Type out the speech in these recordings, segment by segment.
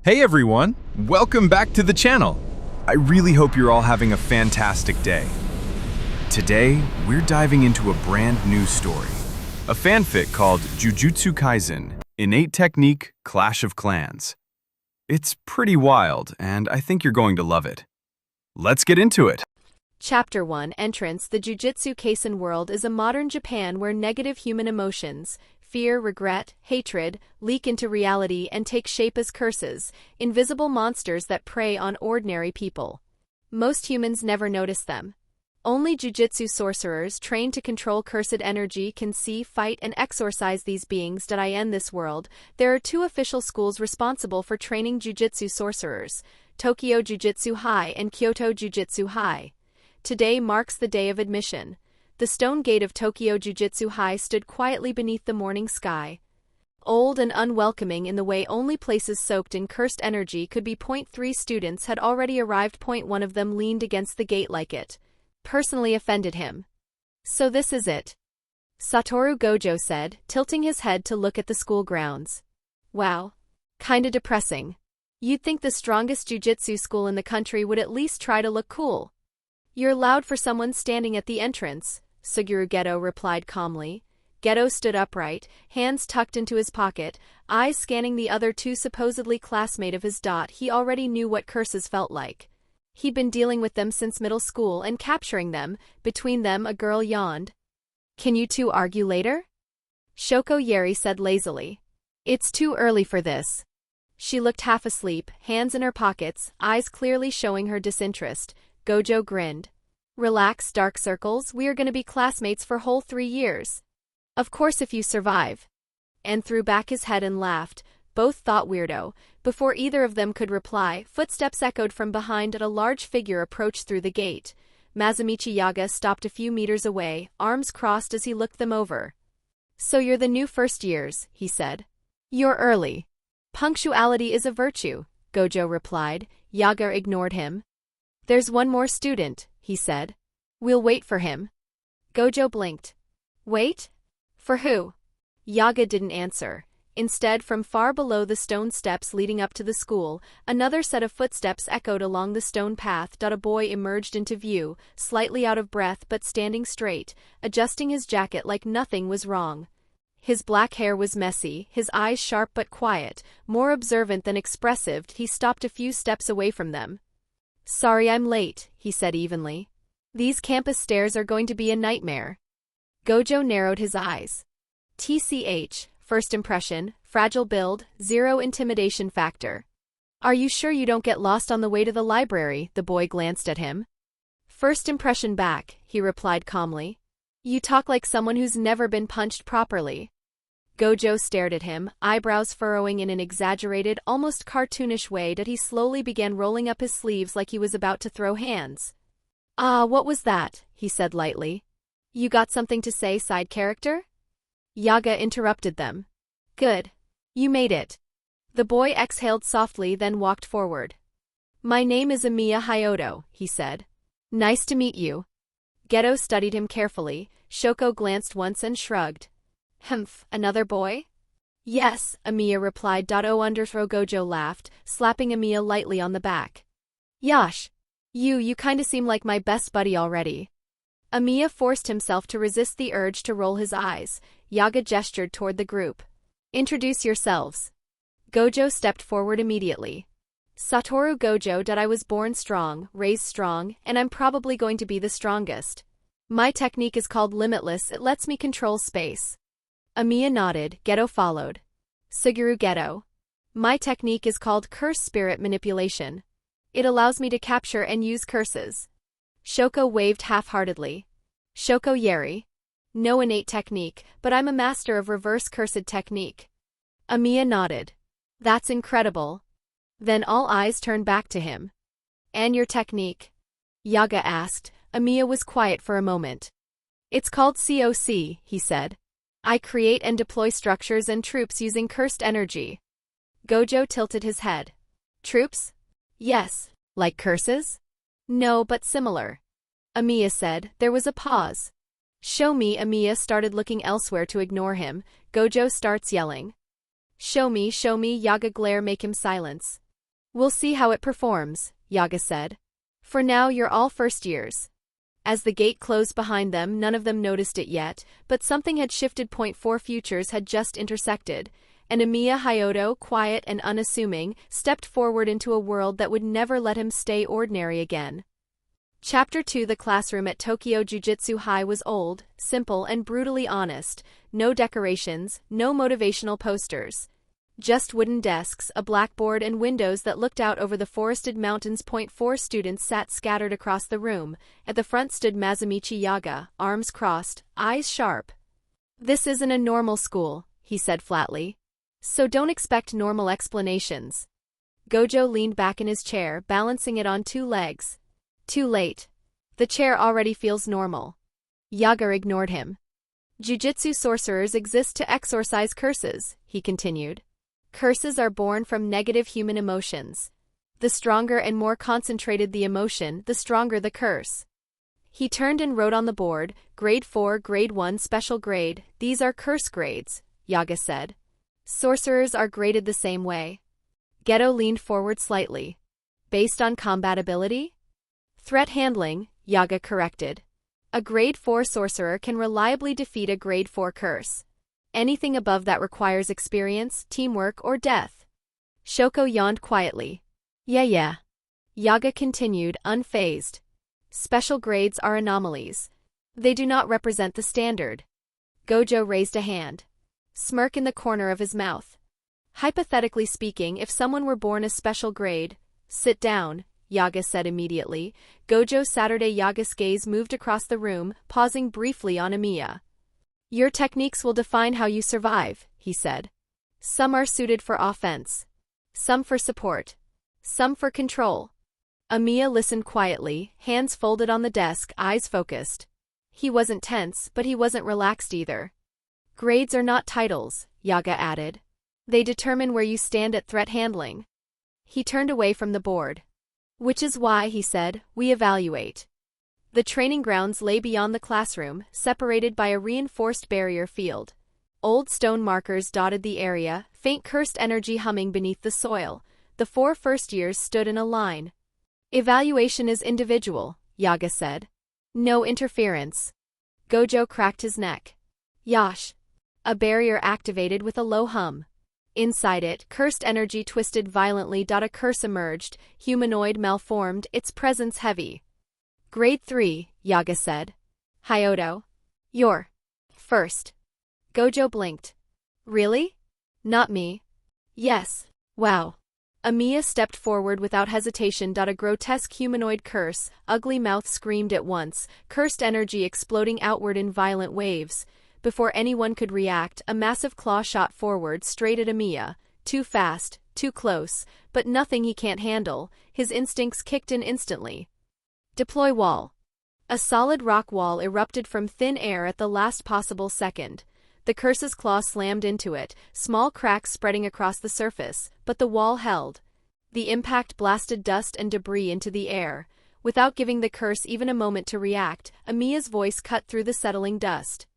Hey everyone, welcome back to the channel. I really hope you're all having a fantastic day. Today, we're diving into a brand new story, a fanfic called Jujutsu Kaisen, Innate Technique, Clash of Clans. It's pretty wild, and I think you're going to love it. Let's get into it. Chapter 1 Entrance. The Jujutsu Kaisen world is a modern Japan where negative human emotions, fear, regret, hatred, leak into reality and take shape as curses, invisible monsters that prey on ordinary people. Most humans never notice them. Only jujutsu sorcerers trained to control cursed energy can see, fight, and exorcise these beings. In this world, there are two official schools responsible for training jujutsu sorcerers, Tokyo Jujutsu High and Kyoto Jujutsu High. Today marks the day of admission. The stone gate of Tokyo Jujutsu High stood quietly beneath the morning sky. Old and unwelcoming in the way only places soaked in cursed energy could be. 3 students had already arrived. One of them leaned against the gate like it personally offended him. So this is it, Satoru Gojo said, tilting his head to look at the school grounds. Wow. Kinda depressing. You'd think the strongest jujutsu school in the country would at least try to look cool. You're loud for someone standing at the entrance, Suguru Geto replied calmly. Geto stood upright, hands tucked into his pocket, eyes scanning the other two supposedly classmates of his. He already knew what curses felt like. He'd been dealing with them since middle school and capturing them. Between them, a girl yawned. Can you two argue later? Shoko Yeri said lazily. It's too early for this. She looked half asleep, hands in her pockets, eyes clearly showing her disinterest. Gojo grinned. Relax, Dark Circles, we are going to be classmates for whole 3 years. Of course if you survive. And threw back his head and laughed. Both thought weirdo. Before either of them could reply, footsteps echoed from behind and a large figure approached through the gate. Masamichi Yaga stopped a few meters away, arms crossed as he looked them over. So you're the new first years, he said. You're early. Punctuality is a virtue, Gojo replied. Yaga ignored him. There's one more student, he said. We'll wait for him. Gojo blinked. Wait? For who? Yaga didn't answer. Instead, from far below the stone steps leading up to the school, another set of footsteps echoed along the stone path. A boy emerged into view, slightly out of breath but standing straight, adjusting his jacket like nothing was wrong. His black hair was messy, his eyes sharp but quiet, more observant than expressive. He stopped a few steps away from them. Sorry I'm late, he said evenly. These campus stairs are going to be a nightmare. Gojo narrowed his eyes. TCH, first impression, fragile build, 0 intimidation factor. Are you sure you don't get lost on the way to the library? The boy glanced at him. First impression back, he replied calmly. You talk like someone who's never been punched properly. Gojo stared at him, eyebrows furrowing in an exaggerated, almost cartoonish way. He slowly began rolling up his sleeves like he was about to throw hands. Ah, what was that? He said lightly. You got something to say, side character? Yaga interrupted them. Good. You made it. The boy exhaled softly, then walked forward. My name is Emiya Hyodo, he said. Nice to meet you. Geto studied him carefully. Shoko glanced once and shrugged. Humph, another boy? Yes, Emiya replied. Gojo laughed, slapping Emiya lightly on the back. Yash. You kinda seem like my best buddy already. Emiya forced himself to resist the urge to roll his eyes. Yaga gestured toward the group. Introduce yourselves. Gojo stepped forward immediately. Satoru Gojo. I was born strong, raised strong, and I'm probably going to be the strongest. My technique is called Limitless. It lets me control space. Emiya nodded. Geto followed. Suguru Geto. My technique is called Curse Spirit Manipulation. It allows me to capture and use curses. Shoko waved half-heartedly. Shoko Yeri. No innate technique, but I'm a master of reverse cursed technique. Emiya nodded. That's incredible. Then all eyes turned back to him. And your technique? Yaga asked. Emiya was quiet for a moment. It's called COC, he said. I create and deploy structures and troops using cursed energy. Gojo tilted his head. Troops? Yes. Like curses? No, but similar. Emiya said. There was a pause. Show me. Emiya started looking elsewhere to ignore him. Gojo starts yelling. Show me, Yaga glare make him silence. We'll see how it performs, Yaga said. For now you're all first years. As the gate closed behind them, none of them noticed it yet, but something had shifted. 4 futures had just intersected, and Emiya Hyodo, quiet and unassuming, stepped forward into a world that would never let him stay ordinary again. Chapter 2. The classroom at Tokyo Jujutsu High was old, simple, and brutally honest. No decorations, no motivational posters. Just wooden desks, a blackboard, and windows that looked out over the forested mountains. 4 students sat scattered across the room. At the front stood Mazumichi Yaga, arms crossed, eyes sharp. This isn't a normal school, he said flatly. So don't expect normal explanations. Gojo leaned back in his chair, balancing it on 2 legs. Too late. The chair already feels normal. Yaga ignored him. Jujutsu sorcerers exist to exorcise curses, he continued. Curses are born from negative human emotions. The stronger and more concentrated the emotion, the stronger the curse. He turned and wrote on the board, Grade 4, Grade 1, Special Grade. These are curse grades, Yaga said. Sorcerers are graded the same way. Geto leaned forward slightly. Based on combatability? Threat handling, Yaga corrected. A Grade 4 sorcerer can reliably defeat a Grade 4 curse. Anything above that requires experience, teamwork, or death. Shoko yawned quietly. Yeah. Yaga continued, unfazed. Special grades are anomalies. They do not represent the standard. Gojo raised a hand. Smirk in the corner of his mouth. Hypothetically speaking, if someone were born a special grade, sit down, Yaga said immediately. Gojo Saturday. Yaga's gaze moved across the room, pausing briefly on Emiya. Your techniques will define how you survive, he said. Some are suited for offense. Some for support. Some for control. Emiya listened quietly, hands folded on the desk, eyes focused. He wasn't tense, but he wasn't relaxed either. Grades are not titles, Yaga added. They determine where you stand at threat handling. He turned away from the board. Which is why, he said, we evaluate. The training grounds lay beyond the classroom, separated by a reinforced barrier field. Old stone markers dotted the area, faint cursed energy humming beneath the soil. The 4 first years stood in a line. Evaluation is individual, Yaga said. No interference. Gojo cracked his neck. Yash. A barrier activated with a low hum. Inside it, cursed energy twisted violently. A curse emerged, humanoid malformed, its presence heavy. Grade 3, Yaga said. Hyodo. You're first. Gojo blinked. Really? Not me. Yes. Wow. Emiya stepped forward without hesitation. A grotesque humanoid curse, ugly mouth screamed at once, cursed energy exploding outward in violent waves. Before anyone could react, a massive claw shot forward straight at Emiya. Too fast, too close, but nothing he can't handle. His instincts kicked in instantly. Deploy wall. A solid rock wall erupted from thin air at the last possible second. The curse's claw slammed into it, small cracks spreading across the surface, but the wall held. The impact blasted dust and debris into the air. Without giving the curse even a moment to react, Emiya's voice cut through the settling dust.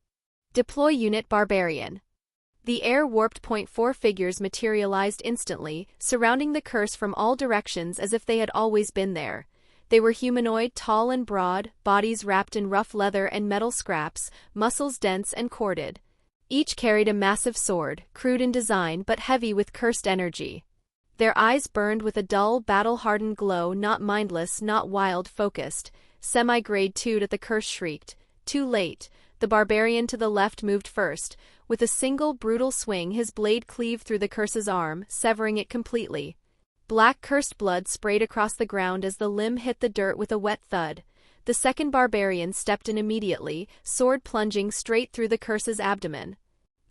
Deploy unit barbarian. The air-warped 4 figures materialized instantly, surrounding the curse from all directions as if they had always been there. They were humanoid, tall and broad, bodies wrapped in rough leather and metal scraps, muscles dense and corded. Each carried a massive sword, crude in design but heavy with cursed energy. Their eyes burned with a dull, battle-hardened glow, not mindless, not wild, focused. Semi-grade 2. The curse shrieked. Too late. The barbarian to the left moved first. With a single brutal swing, his blade cleaved through the curse's arm, severing it completely. Black cursed blood sprayed across the ground as the limb hit the dirt with a wet thud. The second barbarian stepped in immediately, sword plunging straight through the curse's abdomen.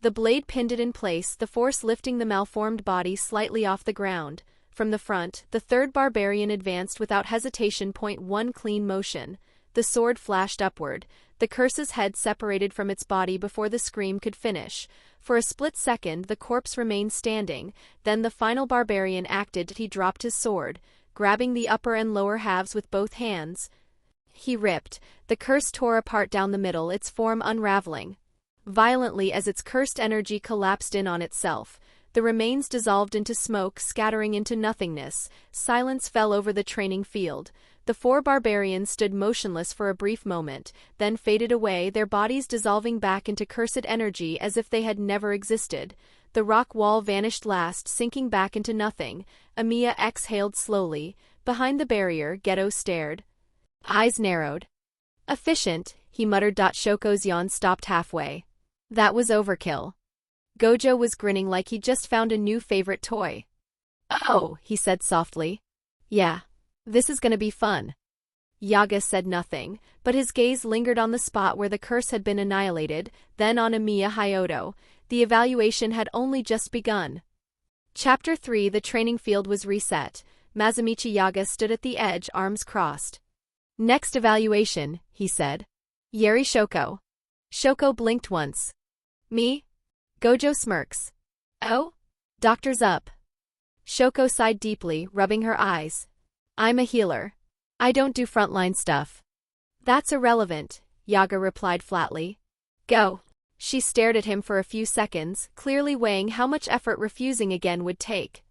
The blade pinned it in place, the force lifting the malformed body slightly off the ground. From the front, the third barbarian advanced without hesitation. 1 Clean motion. The sword flashed upward. The curse's head separated from its body before the scream could finish. For a split second, the corpse remained standing. Then the final barbarian acted. He dropped his sword, grabbing the upper and lower halves with both hands. He ripped. The curse tore apart down the middle, its form unraveling. Violently as its cursed energy collapsed in on itself. The remains dissolved into smoke, scattering into nothingness. Silence fell over the training field. The four barbarians stood motionless for a brief moment, then faded away, their bodies dissolving back into cursed energy as if they had never existed. The rock wall vanished last, sinking back into nothing. Emiya exhaled slowly. Behind the barrier, Geto stared. Eyes narrowed. Efficient, he muttered. Shoko's yawn stopped halfway. That was overkill. Gojo was grinning like he'd just found a new favorite toy. Oh, he said softly. Yeah. This is gonna be fun. Yaga said nothing, but his gaze lingered on the spot where the curse had been annihilated, then on Emiya Hyodo. The evaluation had only just begun. Chapter 3. The training field was reset. Masamichi Yaga stood at the edge, arms crossed. Next evaluation, he said. Yeri Shoko. Shoko blinked once. Me? Gojo smirks. Oh? Doctor's up. Shoko sighed deeply, rubbing her eyes. I'm a healer. I don't do frontline stuff. That's irrelevant, Yaga replied flatly. Go. She stared at him for a few seconds, clearly weighing how much effort refusing again would take.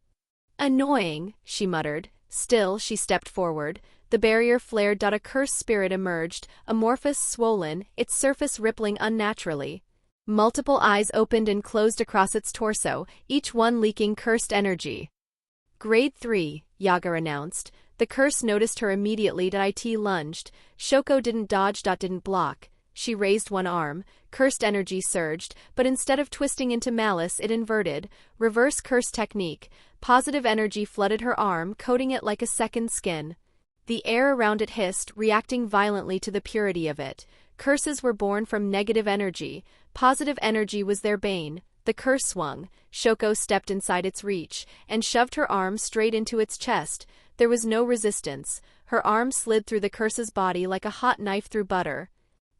Annoying, she muttered. Still, she stepped forward. The barrier flared. A cursed spirit emerged, amorphous, swollen, its surface rippling unnaturally. Multiple eyes opened and closed across its torso, each one leaking cursed energy. Grade 3, Yaga announced. The curse noticed her immediately. It lunged. Shoko didn't dodge. Didn't block. She raised one arm. Cursed energy surged, but instead of twisting into malice, it inverted. Reverse curse technique. Positive energy flooded her arm, coating it like a second skin. The air around it hissed, reacting violently to the purity of it. Curses were born from negative energy. Positive energy was their bane. The curse swung. Shoko stepped inside its reach, and shoved her arm straight into its chest. There was no resistance. Her arm slid through the curse's body like a hot knife through butter.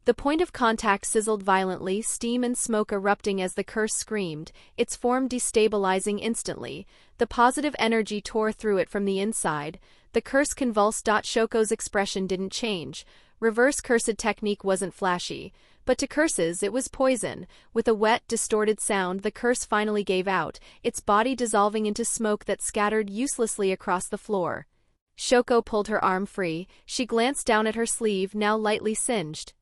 The point of contact sizzled violently, steam and smoke erupting as the curse screamed, its form destabilizing instantly. The positive energy tore through it from the inside. The curse convulsed. Shoko's expression didn't change. Reverse cursed technique wasn't flashy, but to curses it was poison. With a wet, distorted sound, the curse finally gave out, its body dissolving into smoke that scattered uselessly across the floor. Shoko pulled her arm free. She glanced down at her sleeve, now lightly singed.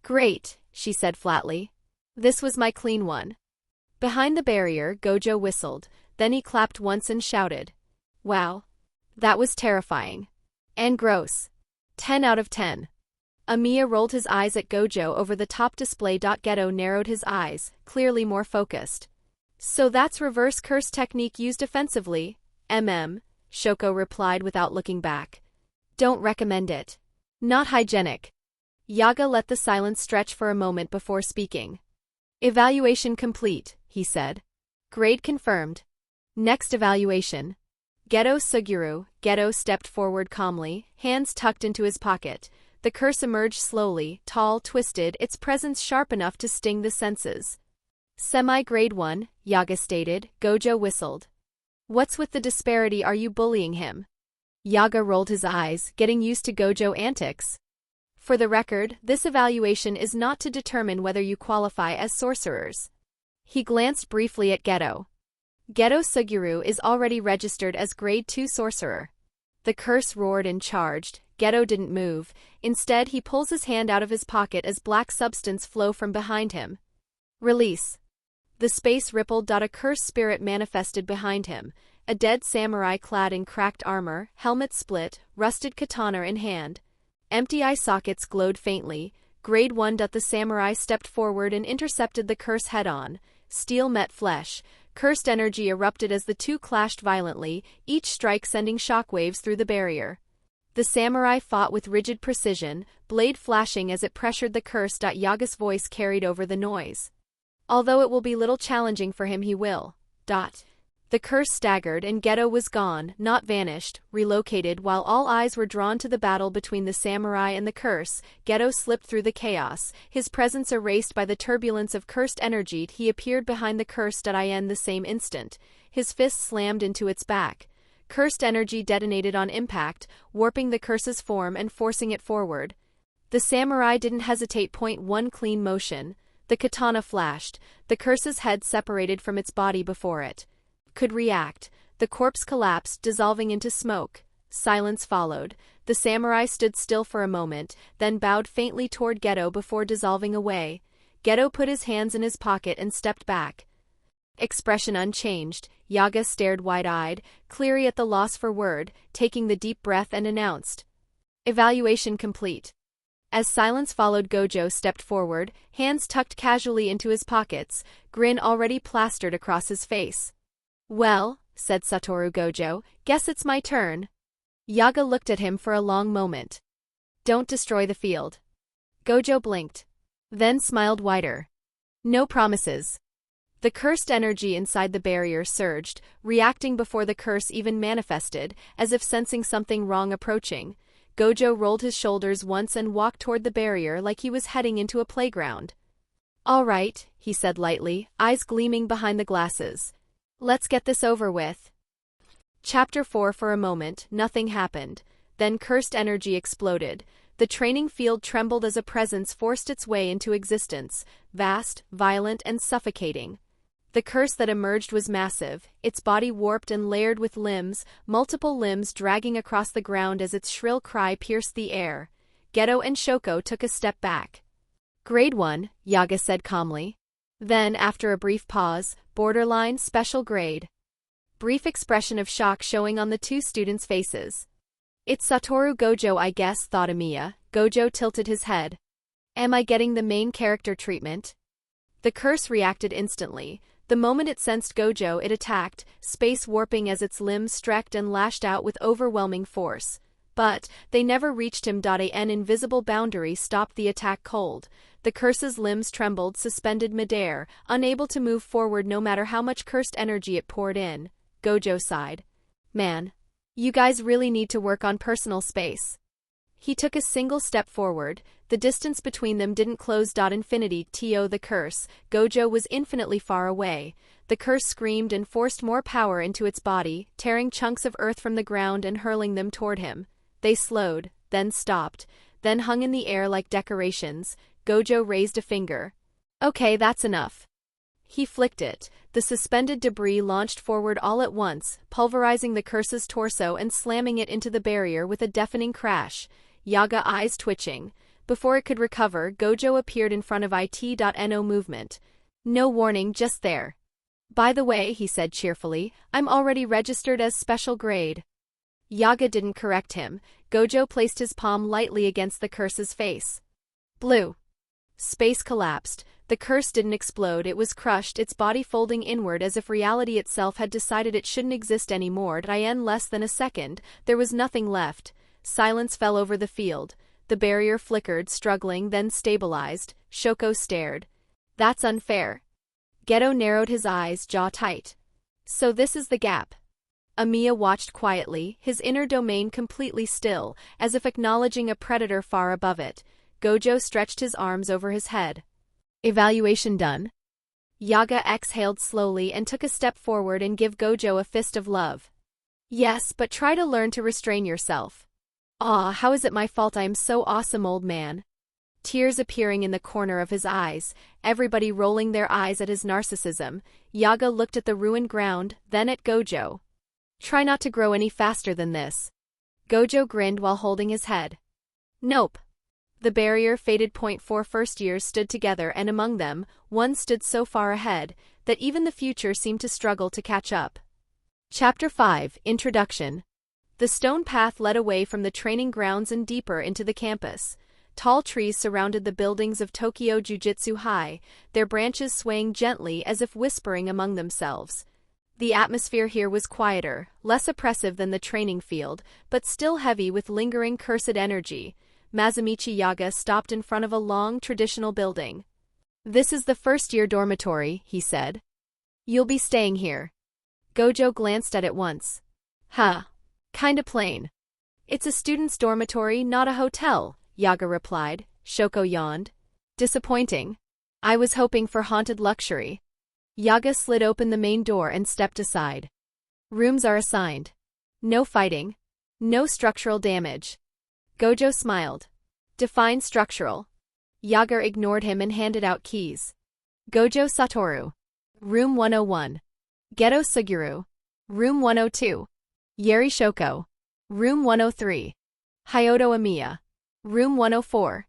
Great, she said flatly. This was my clean one. Behind the barrier, Gojo whistled. Then he clapped once and shouted. Wow. That was terrifying. And gross. 10 out of 10. Emiya rolled his eyes at Gojo over the top display. Geto narrowed his eyes, clearly more focused. So that's reverse curse technique used offensively, Shoko replied without looking back. Don't recommend it. Not hygienic. Yaga let the silence stretch for a moment before speaking. Evaluation complete, he said. Grade confirmed. Next evaluation. Geto Suguru. Geto stepped forward calmly, hands tucked into his pocket. The curse emerged slowly, tall, twisted, its presence sharp enough to sting the senses. Semi-grade 1, Yaga stated. Gojo whistled. What's with the disparity? Are you bullying him? Yaga rolled his eyes, getting used to Gojo antics. For the record, this evaluation is not to determine whether you qualify as sorcerers. He glanced briefly at Geto. Geto Suguru is already registered as Grade 2 sorcerer. The curse roared and charged. Geto didn't move. Instead, he pulls his hand out of his pocket as black substance flow from behind him. Release. The space rippled. A cursed spirit manifested behind him. A dead samurai clad in cracked armor, helmet split, rusted katana in hand. Empty eye sockets glowed faintly. Grade 1. The samurai stepped forward and intercepted the curse head-on. Steel met flesh. Cursed energy erupted as the two clashed violently, each strike sending shockwaves through the barrier. The samurai fought with rigid precision, blade flashing as it pressured the curse. Yaga's voice carried over the noise. Although it will be little challenging for him, he will. The curse staggered and Geto was gone, not vanished, relocated. While all eyes were drawn to the battle between the samurai and the curse, Geto slipped through the chaos, his presence erased by the turbulence of cursed energy. He appeared behind the curse. In the same instant, his fist slammed into its back. Cursed energy detonated on impact, warping the curse's form and forcing it forward. The samurai didn't hesitate. One clean motion. The katana flashed. The curse's head separated from its body before it. could react. The corpse collapsed, dissolving into smoke. Silence followed. The samurai stood still for a moment, then bowed faintly toward Geto before dissolving away. Geto put his hands in his pocket and stepped back. Expression unchanged, Yaga stared wide-eyed, clearly at the loss for word, taking the deep breath and announced, "Evaluation complete." As silence followed, Gojo stepped forward, hands tucked casually into his pockets, grin already plastered across his face. "Well," said Satoru Gojo, "guess it's my turn." Yaga looked at him for a long moment. "Don't destroy the field." Gojo blinked, then smiled wider. "No promises." The cursed energy inside the barrier surged, reacting before the curse even manifested, as if sensing something wrong approaching. Gojo rolled his shoulders once and walked toward the barrier like he was heading into a playground. "All right," he said lightly, eyes gleaming behind the glasses. "Let's get this over with." Chapter 4. For a moment, nothing happened. Then cursed energy exploded. The training field trembled as a presence forced its way into existence, vast, violent, and suffocating. The curse that emerged was massive, its body warped and layered with limbs, multiple limbs dragging across the ground as its shrill cry pierced the air. Geto and Shoko took a step back. "Grade 1, Yaga said calmly. Then, after a brief pause, borderline special grade. Brief expression of shock showing on the two students' faces. "It's Satoru Gojo, I guess," thought Emiya. Gojo tilted his head. "Am I getting the main character treatment?" The curse reacted instantly. The moment it sensed Gojo, it attacked, space warping as its limbs stretched and lashed out with overwhelming force. But they never reached him. An invisible boundary stopped the attack cold. The curse's limbs trembled, suspended midair, unable to move forward no matter how much cursed energy it poured in. Gojo sighed. "Man, you guys really need to work on personal space." He took a single step forward. The distance between them didn't close. Infinity to the curse. Gojo was infinitely far away. The curse screamed and forced more power into its body, tearing chunks of earth from the ground and hurling them toward him. They slowed, then stopped, then hung in the air like decorations. Gojo raised a finger. "Okay, that's enough." He flicked it. The suspended debris launched forward all at once, pulverizing the curse's torso and slamming it into the barrier with a deafening crash. Yaga eyes twitching. Before it could recover, Gojo appeared in front of it.no movement. "No warning, just there. By the way," he said cheerfully, "I'm already registered as special grade." Yaga didn't correct him. Gojo placed his palm lightly against the curse's face. Blue. Space collapsed. The curse didn't explode, it was crushed, its body folding inward as if reality itself had decided it shouldn't exist anymore. In less than a second, there was nothing left. Silence fell over the field. The barrier flickered, struggling, then stabilized. Shoko stared. "That's unfair." Geto narrowed his eyes, jaw tight. "So this is the gap." Emiya watched quietly, his inner domain completely still, as if acknowledging a predator far above it. Gojo stretched his arms over his head. "Evaluation done?" Yaga exhaled slowly and took a step forward and gave Gojo a fist of love. "Yes, but try to learn to restrain yourself." "Aw, how is it my fault I am so awesome, old man?" Tears appearing in the corner of his eyes, everybody rolling their eyes at his narcissism. Yaga looked at the ruined ground, then at Gojo. "Try not to grow any faster than this." Gojo grinned while holding his head. "Nope." The barrier faded. 4 first years stood together, and among them, one stood so far ahead that even the future seemed to struggle to catch up. Chapter 5. Introduction. The stone path led away from the training grounds and deeper into the campus. Tall trees surrounded the buildings of Tokyo Jujutsu High, their branches swaying gently as if whispering among themselves. The atmosphere here was quieter, less oppressive than the training field, but still heavy with lingering cursed energy. Masamichi Yaga stopped in front of a long, traditional building. "This is the first-year dormitory," he said. "You'll be staying here." Gojo glanced at it once. "Huh. Kinda plain." "It's a student's dormitory, not a hotel," Yaga replied. Shoko yawned. "Disappointing. I was hoping for haunted luxury." Yaga slid open the main door and stepped aside. "Rooms are assigned. No fighting. No structural damage." Gojo smiled. "Define structural." Yaga ignored him and handed out keys. "Gojo Satoru. Room 101. Geto Suguru. Room 102. Yeri Shoko. Room 103. Hyodo Emiya. Room 104.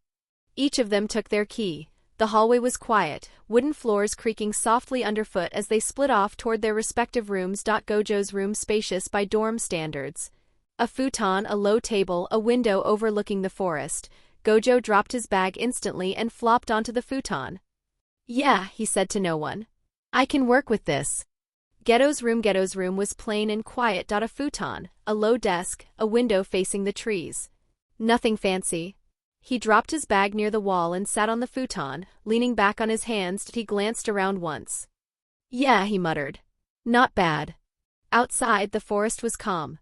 Each of them took their key. The hallway was quiet, wooden floors creaking softly underfoot as they split off toward their respective rooms. Gojo's room spacious by dorm standards. A futon, a low table, a window overlooking the forest. Gojo dropped his bag instantly and flopped onto the futon. Yeah, he said to no one. I can work with this. Geto's room was plain and quiet. A futon, a low desk, a window facing the trees. Nothing fancy. He dropped his bag near the wall and sat on the futon, leaning back on his hands. He glanced around once. Yeah, he muttered. Not bad. Outside, the forest was calm.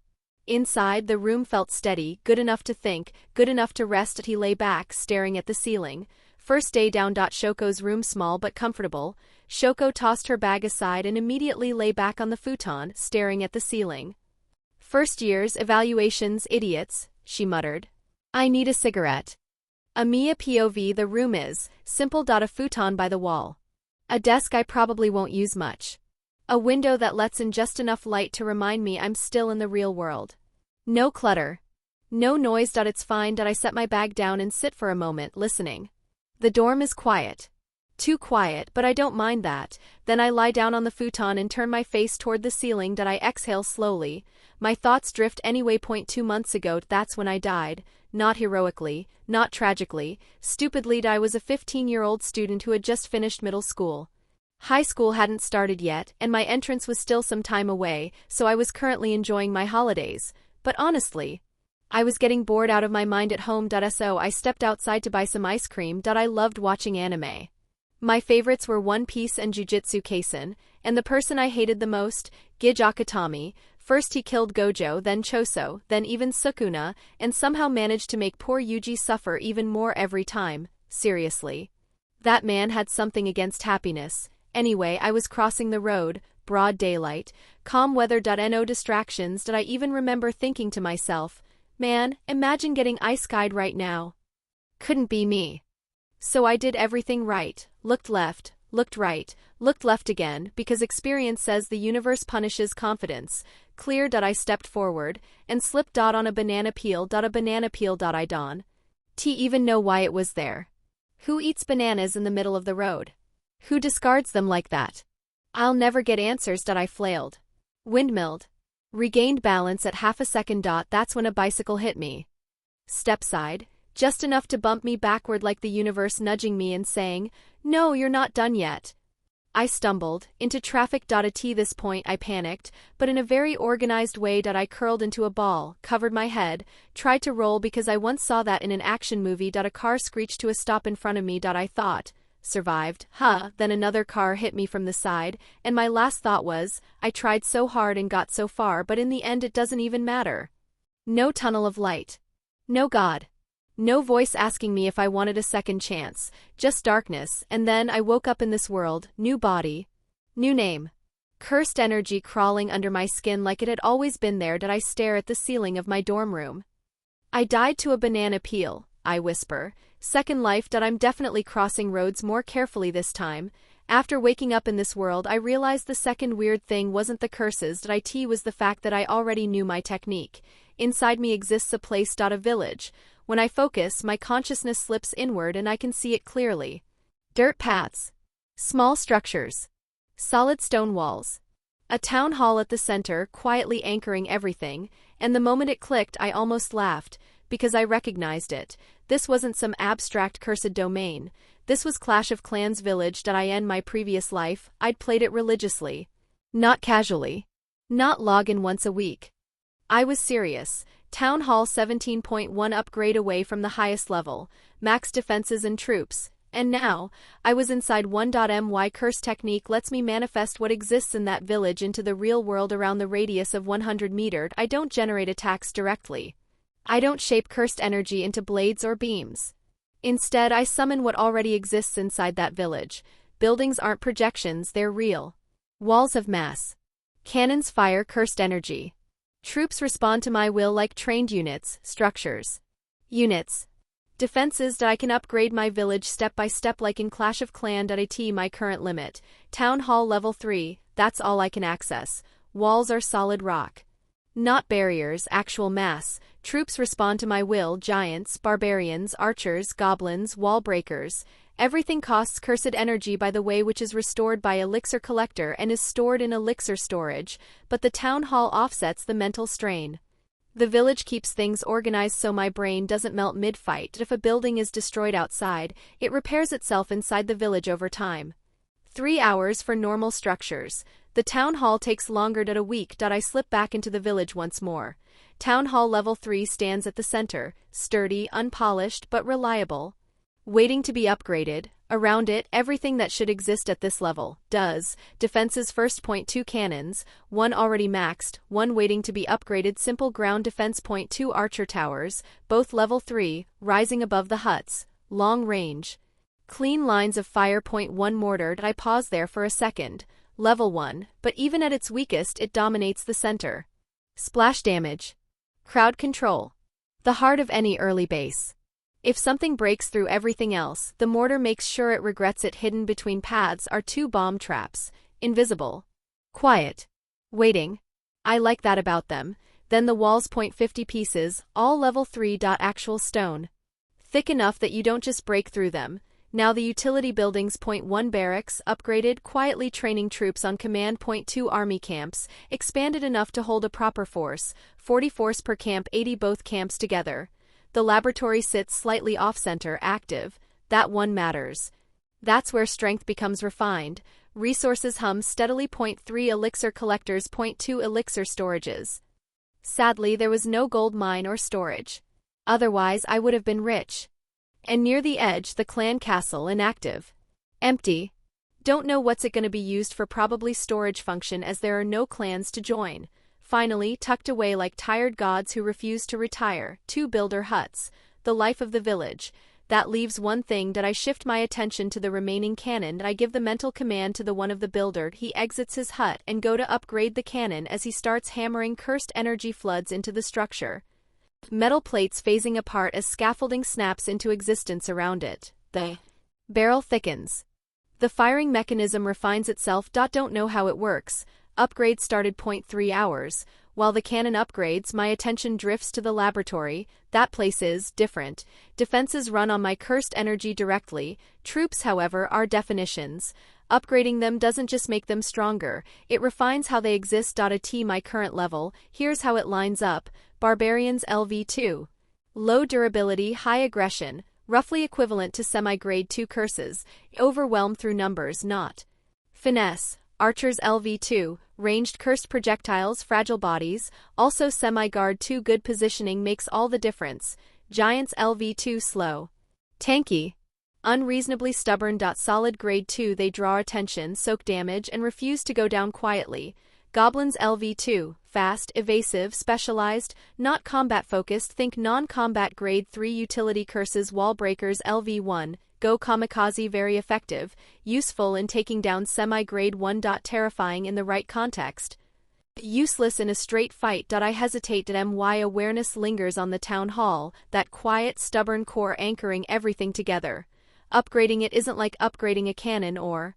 Inside, the room felt steady, good enough to think, good enough to rest. He lay back, staring at the ceiling. First day down. Shoko's room small but comfortable. Shoko tossed her bag aside and immediately lay back on the futon, staring at the ceiling. First years, evaluations, idiots, she muttered. I need a cigarette. Emiya POV. The room is simple. A futon by the wall. A desk I probably won't use much. A window that lets in just enough light to remind me I'm still in the real world. No clutter. No noise. It's fine. I set my bag down and sit for a moment, listening. The dorm is quiet. Too quiet, but I don't mind that. Then I lie down on the futon and turn my face toward the ceiling. I exhale slowly. My thoughts drift anyway. 2 months ago, that's when I died. Not heroically, not tragically, stupidly. I was a 15-year-old student who had just finished middle school. High school hadn't started yet, and my entrance was still some time away, so I was currently enjoying my holidays. But honestly, I was getting bored out of my mind at home. So I stepped outside to buy some ice cream. I loved watching anime. My favorites were One Piece and Jujutsu Kaisen, and the person I hated the most, Gojo Akutami. First he killed Gojo, then Choso, then even Sukuna, and somehow managed to make poor Yuji suffer even more every time. Seriously. That man had something against happiness. Anyway, I was crossing the road, broad daylight, calm weather. No distractions. Did I even remember thinking to myself, man, imagine getting ice-skied right now. Couldn't be me. So I did everything right, looked left, looked right, looked left again, because experience says the universe punishes confidence. Clear. I stepped forward, and slipped. On a banana peel. A banana peel. I don't even know why it was there. Who eats bananas in the middle of the road? Who discards them like that? I'll never get answers. I flailed. Windmilled. Regained balance at half a second. That's when a bicycle hit me. Step side. Just enough to bump me backward, like the universe nudging me and saying, no, you're not done yet. I stumbled into traffic. At this point I panicked, but in a very organized way. I curled into a ball, covered my head, tried to roll because I once saw that in an action movie. A car screeched to a stop in front of me. I thought, survived, Then another car hit me from the side, and my last thought was, I tried so hard and got so far, but in the end it doesn't even matter. No tunnel of light. No God. No voice asking me if I wanted a second chance, just darkness. And then I woke up in this world, new body, new name. Cursed energy crawling under my skin like it had always been there. I stare at the ceiling of my dorm room. I died to a banana peel, I whisper. Second life. I'm definitely crossing roads more carefully this time. After waking up in this world, I realized the second weird thing wasn't the curses. It was the fact that I already knew my technique. Inside me exists a place. A village. When I focus, my consciousness slips inward and I can see it clearly. Dirt paths. Small structures. Solid stone walls. A town hall at the center, quietly anchoring everything, and the moment it clicked I almost laughed, because I recognized it. This wasn't some abstract cursed domain. This was Clash of Clans village. In my previous life, I'd played it religiously. Not casually. Not log in once a week. I was serious. Town Hall 17.1 upgrade away from the highest level, max defenses and troops, and now, I was inside 1.my curse technique lets me manifest what exists in that village into the real world around the radius of 100 meters. I don't generate attacks directly. I don't shape cursed energy into blades or beams. Instead, I summon what already exists inside that village. Buildings aren't projections, they're real. Walls have mass. Cannons fire cursed energy. Troops respond to my will like trained units, structures. Units. Defenses that I can upgrade my village step by step like in Clash of Clans.at my current limit. Town Hall level 3, that's all I can access. Walls are solid rock. Not barriers, actual mass. Troops respond to my will, giants, barbarians, archers, goblins, wall breakers. Everything costs cursed energy by the way, which is restored by Elixir Collector and is stored in Elixir storage, but the Town Hall offsets the mental strain. The village keeps things organized so my brain doesn't melt mid-fight. If a building is destroyed outside, it repairs itself inside the village over time. 3 hours for normal structures. The town hall takes longer than a week. I slip back into the village once more. Town hall level 3 stands at the center, sturdy, unpolished, but reliable. Waiting to be upgraded. Around it, everything that should exist at this level does. Defenses first point 2 cannons, 1 already maxed, 1 waiting to be upgraded. Simple ground defense point 2 archer towers, both level 3, rising above the huts. Long range. Clean lines of fire point 1 mortar. I pause there for a second. Level 1, but even at its weakest it dominates the center. Splash damage. Crowd control. The heart of any early base. If something breaks through everything else, the mortar makes sure it regrets it. Hidden between paths are 2 bomb traps. Invisible. Quiet. Waiting. I like that about them. Then the walls point 50 pieces, all level 3. Actual stone. Thick enough that you don't just break through them. Now the utility buildings point 1 barracks, upgraded, quietly training troops on command. Point 2 army camps, expanded enough to hold a proper force, 40 force per camp, 80 both camps together. The laboratory sits slightly off-center, active. That one matters. That's where strength becomes refined. Resources hum steadily. Point 3 elixir collectors, point 2 elixir storages. Sadly, there was no gold mine or storage. Otherwise, I would have been rich. And near the edge, the clan castle, inactive. Empty. Don't know what's it gonna be used for. Probably storage function, as there are no clans to join. Finally, tucked away like tired gods who refuse to retire, 2 builder huts. The life of the village. That leaves one thing. That I shift my attention to the remaining cannon. I give the mental command to the one of the builder. He exits his hut and go to upgrade the cannon as he starts hammering. Cursed energy floods into the structure. Metal plates phasing apart as scaffolding snaps into existence around it. The barrel thickens. The firing mechanism refines itself. Don't know how it works. Upgrade started. Point 3 hours. While the cannon upgrades, my attention drifts to the laboratory. That place is different. Defenses run on my cursed energy directly. Troops, however, are definitions. Upgrading them doesn't just make them stronger, it refines how they exist. At my current level, here's how it lines up. Barbarians LV2. Low durability, high aggression, roughly equivalent to semi-grade 2 curses. Overwhelm through numbers, not finesse. Archers LV2, ranged cursed projectiles, fragile bodies, also semi-guard 2. Good positioning makes all the difference. Giants LV2, slow. Tanky. Unreasonably stubborn. Solid grade 2. They draw attention, soak damage, and refuse to go down quietly. Goblins LV2, fast, evasive, specialized, not combat-focused. Think non-combat grade 3. Utility curses. Wall breakers LV1. Go kamikaze, very effective, useful in taking down semi-grade 1. Terrifying in the right context. Useless in a straight fight. I hesitate. My awareness lingers on the town hall, that quiet, stubborn core anchoring everything together. Upgrading it isn't like upgrading a cannon or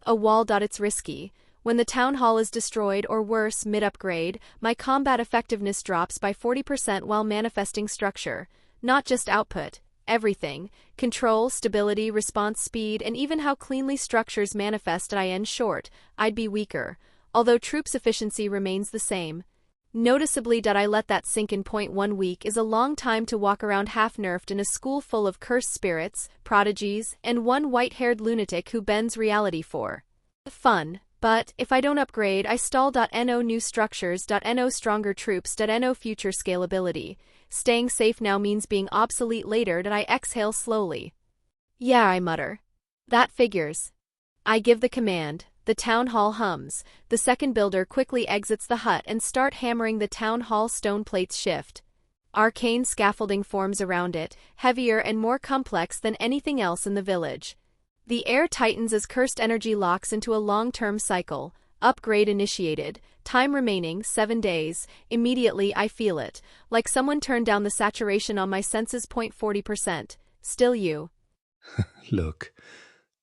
a wall. It's risky. When the town hall is destroyed or worse, mid-upgrade, my combat effectiveness drops by 40% while manifesting structure, not just output. Everything. Control, stability, response speed, and even how cleanly structures manifest. I end short. I'd be weaker. Although troops' efficiency remains the same. Noticeably. I let that sink in. Point 1 week is a long time to walk around half-nerfed in a school full of cursed spirits, prodigies, and one white-haired lunatic who bends reality for fun. But, if I don't upgrade, I stall. No new structures. No stronger troops. No future scalability. Staying safe now means being obsolete later. I exhale slowly. Yeah, I mutter. That figures. I give the command. The town hall hums. The second builder quickly exits the hut and start hammering the town hall. Stone plates shift. Arcane scaffolding forms around it, heavier and more complex than anything else in the village. The air tightens as cursed energy locks into a long-term cycle. Upgrade initiated. Time remaining, 7 days. Immediately I feel it. Like someone turned down the saturation on my senses. 40%. Still you. Look,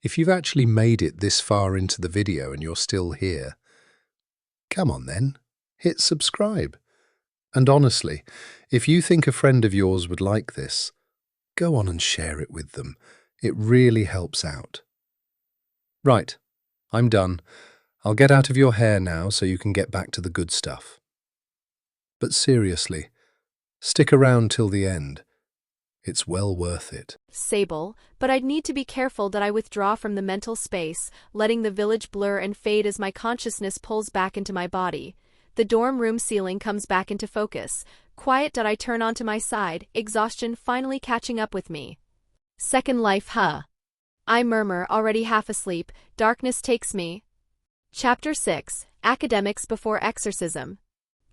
if you've actually made it this far into the video and you're still here, come on then, hit subscribe. And honestly, if you think a friend of yours would like this, go on and share it with them. It really helps out. Right, I'm done. I'll get out of your hair now so you can get back to the good stuff. But seriously, stick around till the end. It's well worth it. Sable, but I'd need to be careful that I withdraw from the mental space, letting the village blur and fade as my consciousness pulls back into my body. The dorm room ceiling comes back into focus. Quiet. I turn onto my side, exhaustion finally catching up with me. Second life, huh? I murmur, already half asleep. Darkness takes me. Chapter 6, Academics Before Exorcism.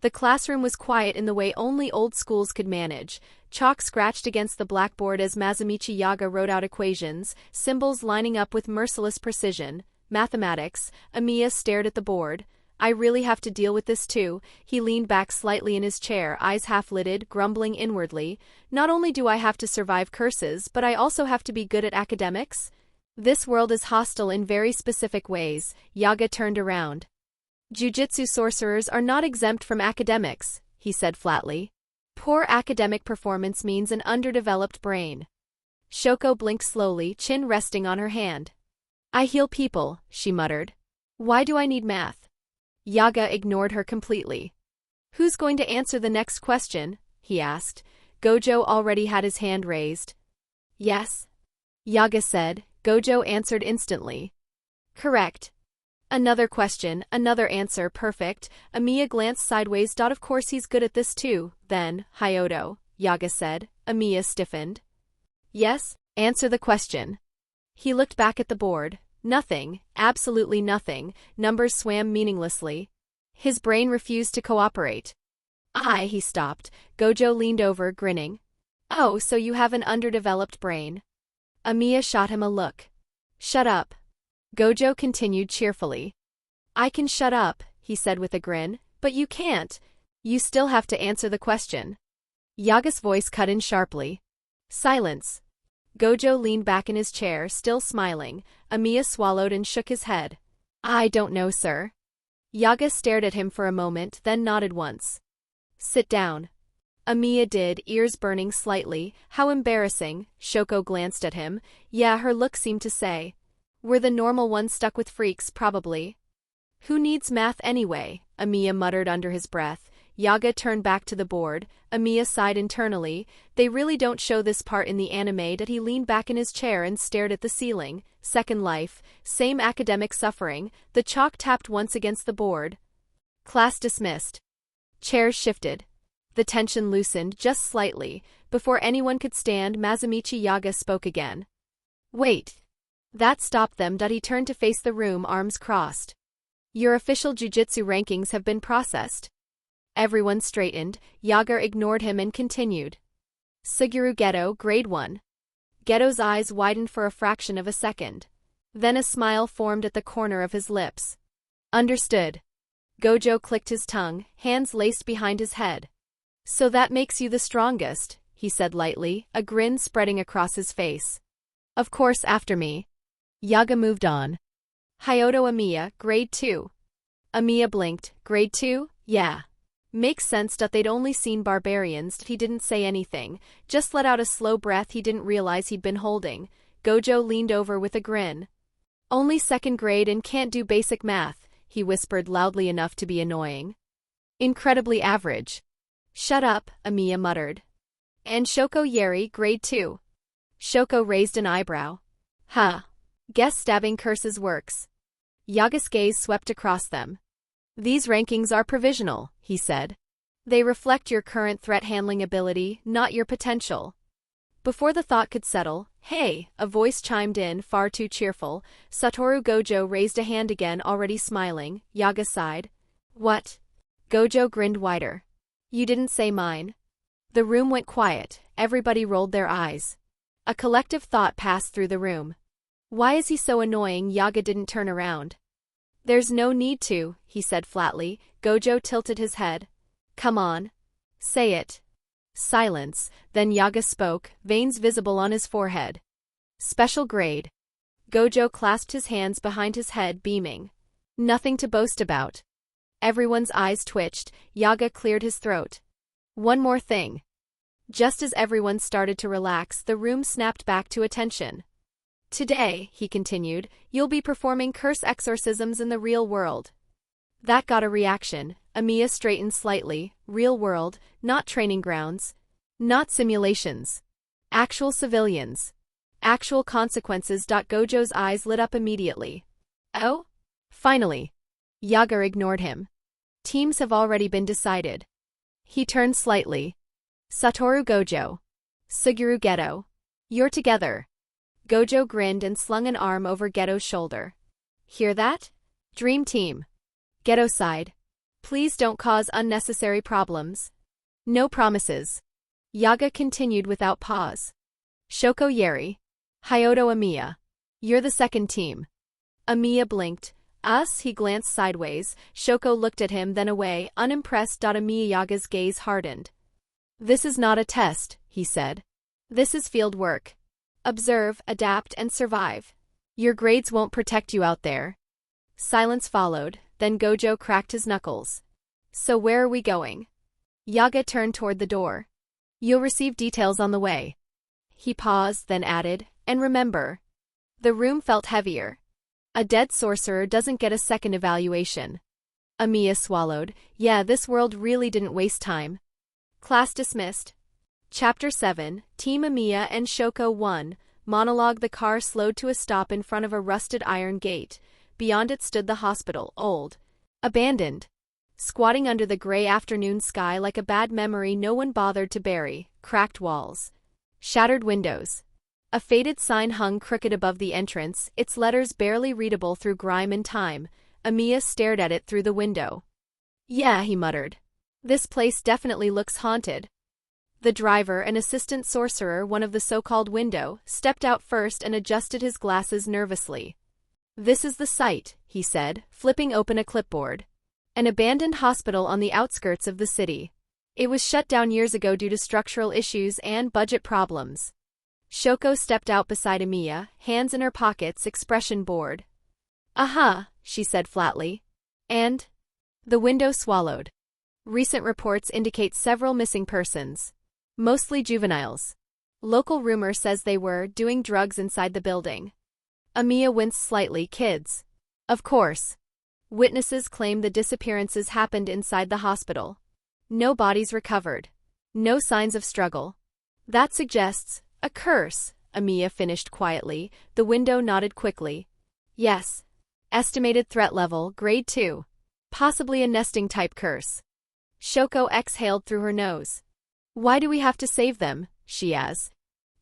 The classroom was quiet in the way only old schools could manage. Chalk scratched against the blackboard as Masamichi Yaga wrote out equations, symbols lining up with merciless precision. Mathematics. Emiya stared at the board. I really have to deal with this too. He leaned back slightly in his chair, eyes half-lidded, grumbling inwardly. Not only do I have to survive curses, but I also have to be good at academics? This world is hostile in very specific ways. Yaga turned around. Jujutsu sorcerers are not exempt from academics, he said flatly. Poor academic performance means an underdeveloped brain. Shoko blinked slowly, chin resting on her hand. I heal people, she muttered. Why do I need math? Yaga ignored her completely. Who's going to answer the next question? He asked. Gojo already had his hand raised. Yes, Yaga said. Gojo answered instantly. Correct. Another question, another answer, perfect. Emiya glanced sideways. Of course he's good at this too. Then, Hyodo, Yaga said. Emiya stiffened. Yes, answer the question. He looked back at the board. Nothing, absolutely nothing. Numbers swam meaninglessly. His brain refused to cooperate. He stopped. Gojo leaned over, grinning. Oh, so you have an underdeveloped brain. Emiya shot him a look. Shut up. Gojo continued cheerfully. I can shut up, he said with a grin, but you can't. You still have to answer the question. Yaga's voice cut in sharply. Silence. Gojo leaned back in his chair, still smiling. Emiya swallowed and shook his head. I don't know, sir. Yaga stared at him for a moment, then nodded once. Sit down. Emiya did, ears burning slightly. How embarrassing. Shoko glanced at him. Yeah, her look seemed to say. We're the normal ones stuck with freaks, probably. Who needs math anyway? Emiya muttered under his breath. Yaga turned back to the board. Emiya sighed internally. They really don't show this part in the anime. That he leaned back in his chair and stared at the ceiling. Second life. Same academic suffering. The chalk tapped once against the board. Class dismissed. Chairs shifted. The tension loosened just slightly. Before anyone could stand, Masamichi Yaga spoke again. Wait. That stopped them. He turned to face the room, arms crossed. Your official jujutsu rankings have been processed. Everyone straightened. Yaga ignored him and continued. Suguru Geto, grade 1. Geto's eyes widened for a fraction of a second. Then a smile formed at the corner of his lips. Understood. Gojo clicked his tongue, hands laced behind his head. So that makes you the strongest, he said lightly, a grin spreading across his face. Of course, after me. Yaga moved on. Hyodo Emiya, grade 2. Emiya blinked. Grade 2? Yeah. Makes sense that they'd only seen barbarians. He didn't say anything, just let out a slow breath he didn't realize he'd been holding. Gojo leaned over with a grin. Only second grade and can't do basic math, he whispered loudly enough to be annoying. Incredibly average. Shut up, Emiya muttered. And Shoko Yeri, grade 2. Shoko raised an eyebrow. Huh. Guess stabbing curses works. Yaga's gaze swept across them. These rankings are provisional, he said. They reflect your current threat-handling ability, not your potential. Before the thought could settle, hey, a voice chimed in, far too cheerful. Satoru Gojo raised a hand again, already smiling. Yaga sighed. What? Gojo grinned wider. You didn't say mine. The room went quiet. Everybody rolled their eyes. A collective thought passed through the room. Why is he so annoying? Yaga didn't turn around. There's no need to, he said flatly. Gojo tilted his head. Come on. Say it. Silence, then Yaga spoke, veins visible on his forehead. Special grade. Gojo clasped his hands behind his head, beaming. Nothing to boast about. Everyone's eyes twitched. Yaga cleared his throat. One more thing. Just as everyone started to relax, the room snapped back to attention. Today, he continued, you'll be performing curse exorcisms in the real world. That got a reaction. Emiya straightened slightly. Real world, not training grounds. Not simulations. Actual civilians. Actual consequences. Gojo's eyes lit up immediately. Oh? Finally. Yaga ignored him. Teams have already been decided. He turned slightly. Satoru Gojo. Suguru Geto. You're together. Gojo grinned and slung an arm over Geto's shoulder. Hear that? Dream team. Geto sighed. Please don't cause unnecessary problems. No promises. Yaga continued without pause. Shoko Yeri. Hyodo Emiya. You're the second team. Emiya blinked. Us? He glanced sideways. Shoko looked at him, then away, unimpressed. Emiya Yaga's gaze hardened. This is not a test, he said. This is field work. Observe, adapt, and survive. Your grades won't protect you out there. Silence followed, then Gojo cracked his knuckles. So where are we going? Yaga turned toward the door. You'll receive details on the way. He paused, then added, and remember. The room felt heavier. A dead sorcerer doesn't get a second evaluation. Emiya swallowed. Yeah, this world really didn't waste time. Class dismissed. Chapter 7, Team Emiya and Shoko 1, Monologue. The car slowed to a stop in front of a rusted iron gate. Beyond it stood the hospital, old. Abandoned. Squatting under the gray afternoon sky like a bad memory no one bothered to bury, cracked walls. Shattered windows. A faded sign hung crooked above the entrance, its letters barely readable through grime and time. Emiya stared at it through the window. Yeah, he muttered. This place definitely looks haunted. The driver, an assistant sorcerer, one of the so-called window, stepped out first and adjusted his glasses nervously. This is the site, he said, flipping open a clipboard. An abandoned hospital on the outskirts of the city. It was shut down years ago due to structural issues and budget problems. Shoko stepped out beside Emiya, hands in her pockets, expression bored. She said flatly. And? The window swallowed. Recent reports indicate several missing persons. Mostly juveniles. Local rumor says they were doing drugs inside the building. Emiya winced slightly. Kids. Of course. Witnesses claim the disappearances happened inside the hospital. No bodies recovered. No signs of struggle. That suggests a curse, Emiya finished quietly. The window nodded quickly. Yes. Estimated threat level, grade 2. Possibly a nesting-type curse. Shoko exhaled through her nose. Why do we have to save them? She asked.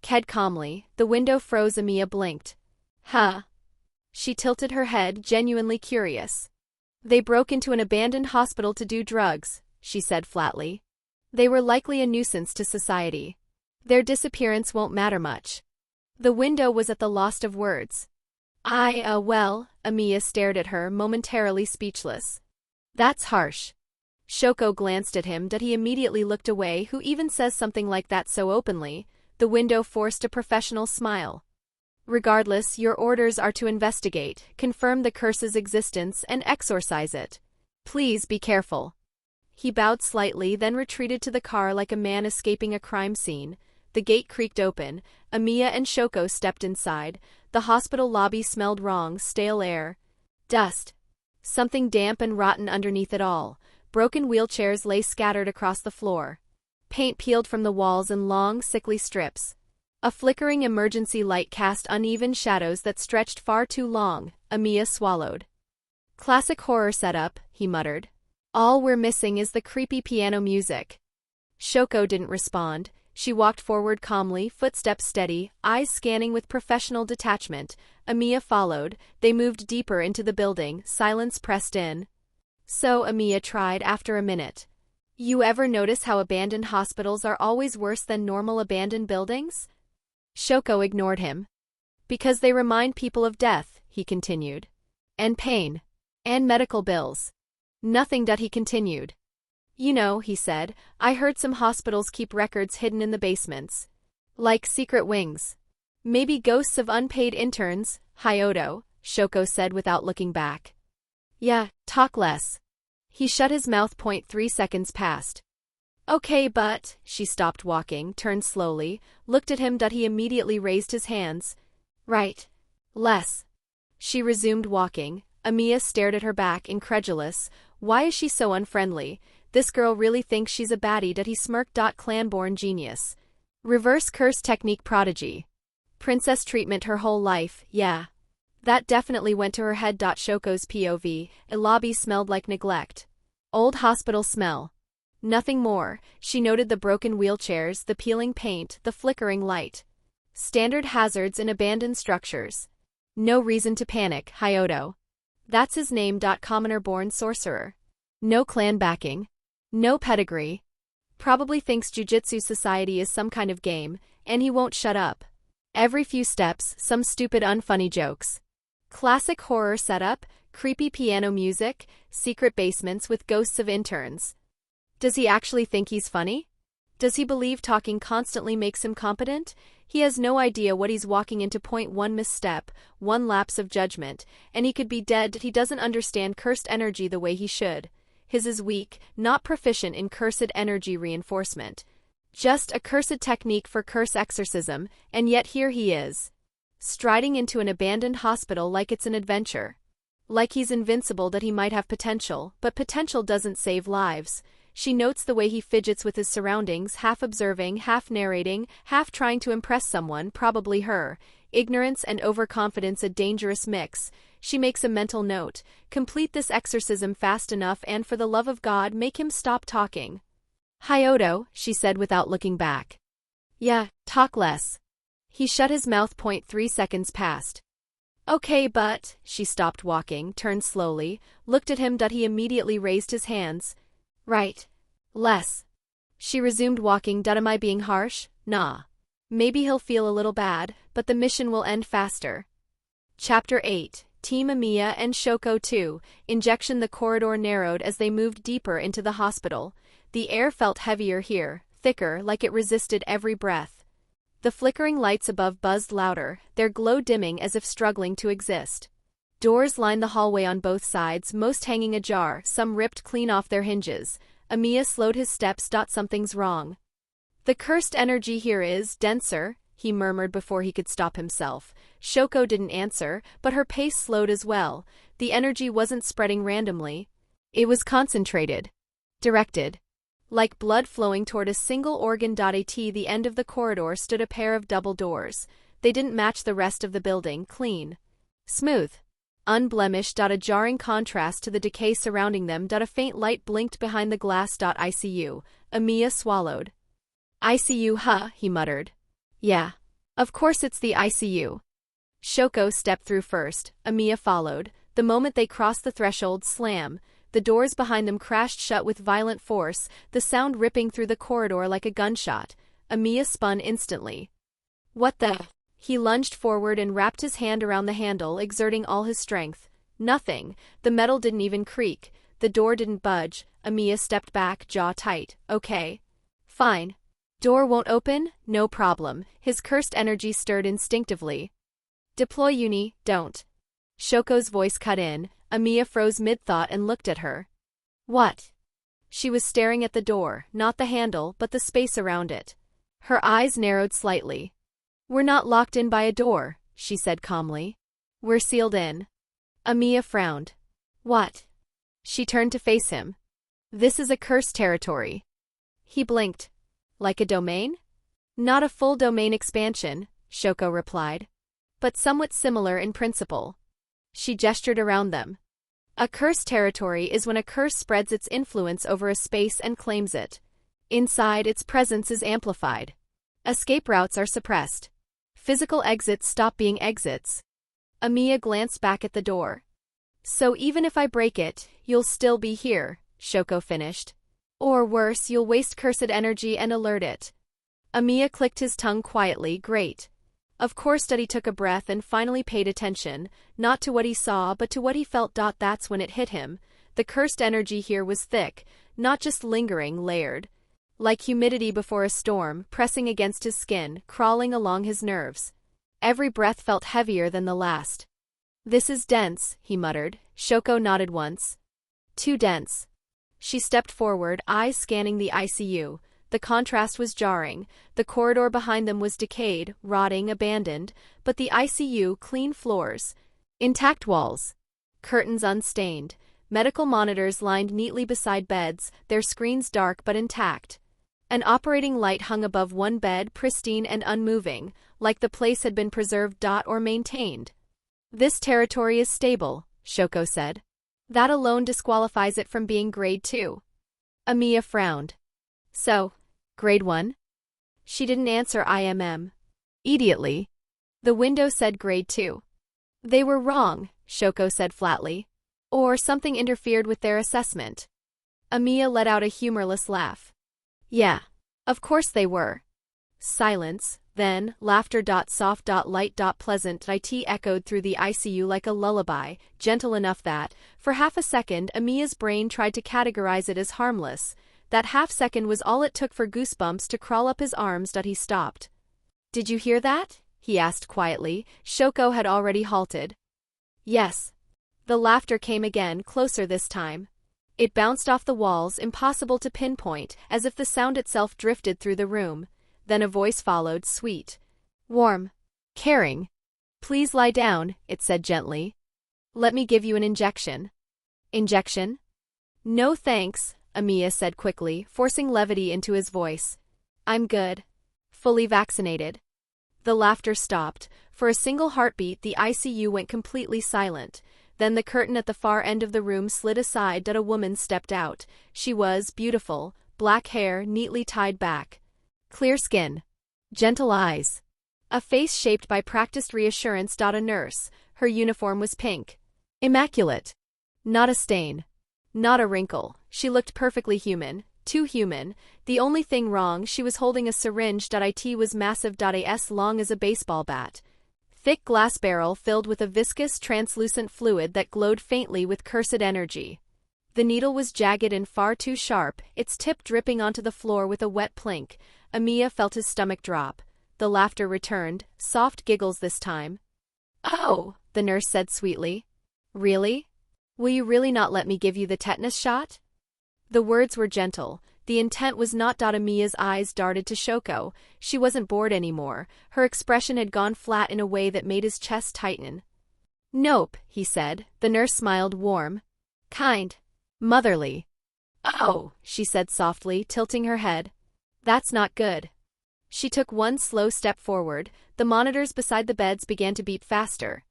Ked calmly. The window froze. Emiya blinked. Huh? She tilted her head, genuinely curious. They broke into an abandoned hospital to do drugs, she said flatly. They were likely a nuisance to society. Their disappearance won't matter much. The window was at the loss of words. Well, Emiya stared at her, momentarily speechless. That's harsh. Shoko glanced at him. He immediately looked away. Who even says something like that so openly? The window forced a professional smile. Regardless, your orders are to investigate, confirm the curse's existence, and exorcise it. Please be careful. He bowed slightly, then retreated to the car like a man escaping a crime scene. The gate creaked open. Emiya and Shoko stepped inside. The hospital lobby smelled wrong, stale air. Dust. Something damp and rotten underneath it all. Broken wheelchairs lay scattered across the floor. Paint peeled from the walls in long, sickly strips. A flickering emergency light cast uneven shadows that stretched far too long. Emiya swallowed. Classic horror setup, he muttered. All we're missing is the creepy piano music. Shoko didn't respond. She walked forward calmly, footsteps steady, eyes scanning with professional detachment. Emiya followed. They moved deeper into the building. Silence pressed in. So, Emiya tried after a minute. You ever notice how abandoned hospitals are always worse than normal abandoned buildings? Shoko ignored him. Because they remind people of death, he continued. And pain. And medical bills. Nothing. He continued. You know, he said, I heard some hospitals keep records hidden in the basements. Like secret wings. Maybe ghosts of unpaid interns, Hyodo, Shoko said without looking back. Yeah, talk less. He shut his mouth. 3 seconds passed. Okay, but, she stopped walking, turned slowly, looked at him. He immediately raised his hands. Right. Less. She resumed walking. Emiya stared at her back, incredulous. Why is she so unfriendly? This girl really thinks she's a baddie. He smirked. Clan-born genius. Reverse curse technique prodigy. Princess treatment her whole life, yeah. That definitely went to her head. Shoko's POV, a lobby smelled like neglect. Old hospital smell. Nothing more. She noted the broken wheelchairs, the peeling paint, the flickering light. Standard hazards in abandoned structures. No reason to panic, Hyodo. That's his name. Commoner-born sorcerer. No clan backing. No pedigree. Probably thinks Jujutsu Society is some kind of game, and he won't shut up. Every few steps, some stupid unfunny jokes. Classic horror setup, creepy piano music, secret basements with ghosts of interns. Does he actually think he's funny? Does he believe talking constantly makes him competent? He has no idea what he's walking into. 1 misstep, 1 lapse of judgment, and he could be dead. He doesn't understand cursed energy the way he should. His is weak, not proficient in cursed energy reinforcement. Just a cursed technique for curse exorcism, and yet here he is. Striding into an abandoned hospital like it's an adventure. Like he's invincible. He might have potential, but potential doesn't save lives. She notes the way he fidgets with his surroundings, half observing, half narrating, half trying to impress someone, probably her. Ignorance and overconfidence, a dangerous mix. She makes a mental note. Complete this exorcism fast enough and for the love of God make him stop talking. Hyodo, she said without looking back. Yeah, talk less. He shut his mouth. 3 seconds passed. Okay, but, she stopped walking, turned slowly, looked at him. He immediately raised his hands. Right. Less. She resumed walking. Am I being harsh? Nah. Maybe he'll feel a little bad, but the mission will end faster. Chapter 8. Team Emiya and Shoko 2. Injection. The corridor narrowed as they moved deeper into the hospital. The air felt heavier here, thicker, like it resisted every breath. The flickering lights above buzzed louder, their glow dimming as if struggling to exist. Doors lined the hallway on both sides, most hanging ajar, some ripped clean off their hinges. Emiya slowed his steps. Something's wrong. The cursed energy here is denser, he murmured before he could stop himself. Shoko didn't answer, but her pace slowed as well. The energy wasn't spreading randomly. It was concentrated. Directed. Like blood flowing toward a single organ. At the end of the corridor stood a pair of double doors. They didn't match the rest of the building. Clean. Smooth. Unblemished. A jarring contrast to the decay surrounding them. A faint light blinked behind the glass. ICU. Emiya swallowed. ICU, huh? He muttered. Yeah. Of course it's the ICU. Shoko stepped through first. Emiya followed. The moment they crossed the threshold, slam. The doors behind them crashed shut with violent force, the sound ripping through the corridor like a gunshot. Emiya spun instantly. What the? He lunged forward and wrapped his hand around the handle, exerting all his strength. Nothing. The metal didn't even creak. The door didn't budge. Emiya stepped back, jaw tight. Okay. Fine. Door won't open? No problem. His cursed energy stirred instinctively. Deploy uni, don't. Shoko's voice cut in. Emiya froze mid-thought and looked at her. What? She was staring at the door, not the handle, but the space around it. Her eyes narrowed slightly. We're not locked in by a door, she said calmly. We're sealed in. Emiya frowned. What? She turned to face him. This is a cursed territory. He blinked. Like a domain? Not a full domain expansion, Shoko replied. But somewhat similar in principle. She gestured around them. A cursed territory is when a curse spreads its influence over a space and claims it. Inside, its presence is amplified. Escape routes are suppressed. Physical exits stop being exits. Emiya glanced back at the door. So even if I break it, you'll still be here, Shoko finished. Or worse, you'll waste cursed energy and alert it. Emiya clicked his tongue quietly. Great. Of course. He took a breath and finally paid attention, not to what he saw but to what he felt. That's when it hit him. The cursed energy here was thick, not just lingering, layered. Like humidity before a storm, pressing against his skin, crawling along his nerves. Every breath felt heavier than the last. "This is dense," he muttered. Shoko nodded once. "Too dense." She stepped forward, eyes scanning the ICU. The contrast was jarring. The corridor behind them was decayed, rotting, abandoned, but the ICU, clean floors. Intact walls. Curtains unstained. Medical monitors lined neatly beside beds, their screens dark but intact. An operating light hung above one bed, pristine and unmoving, like the place had been preserved or maintained. "This territory is stable," Shoko said. "That alone disqualifies it from being Grade 2. Emiya frowned. "So, Grade 1? She didn't answer IMM. Immediately. The window said Grade 2. "They were wrong," Shoko said flatly. "Or something interfered with their assessment." Emiya let out a humorless laugh. "Yeah, of course they were." Silence, then, laughter. Soft, light, pleasant. It echoed through the ICU like a lullaby, gentle enough that, for half a second, Emiya's brain tried to categorize it as harmless. That half second was all it took for goosebumps to crawl up his arms. He stopped. "Did you hear that?" he asked quietly. Shoko had already halted. "Yes." The laughter came again, closer this time. It bounced off the walls, impossible to pinpoint, as if the sound itself drifted through the room. Then a voice followed, sweet. Warm. Caring. "Please lie down," it said gently. "Let me give you an injection." "Injection?" "No thanks," Emiya said quickly, forcing levity into his voice. "I'm good. Fully vaccinated." The laughter stopped. For a single heartbeat, the ICU went completely silent. Then the curtain at the far end of the room slid aside. A woman stepped out. She was beautiful, black hair neatly tied back. Clear skin. Gentle eyes. A face shaped by practiced reassurance. A nurse. Her uniform was pink. Immaculate. Not a stain. Not a wrinkle. She looked perfectly human. Too human. The only thing wrong, she was holding a syringe. It was massive. As long as a baseball bat. Thick glass barrel filled with a viscous, translucent fluid that glowed faintly with cursed energy. The needle was jagged and far too sharp, its tip dripping onto the floor with a wet plink. Emiya felt his stomach drop. The laughter returned, soft giggles this time. "Oh," the nurse said sweetly. "Really? Will you really not let me give you the tetanus shot?" The words were gentle. The intent was not. Emiya's eyes darted to Shoko. She wasn't bored anymore. Her expression had gone flat in a way that made his chest tighten. "Nope," he said. The nurse smiled, warm. "Kind. Motherly." "Oh," she said softly, tilting her head. "That's not good." She took one slow step forward. The monitors beside the beds began to beep faster.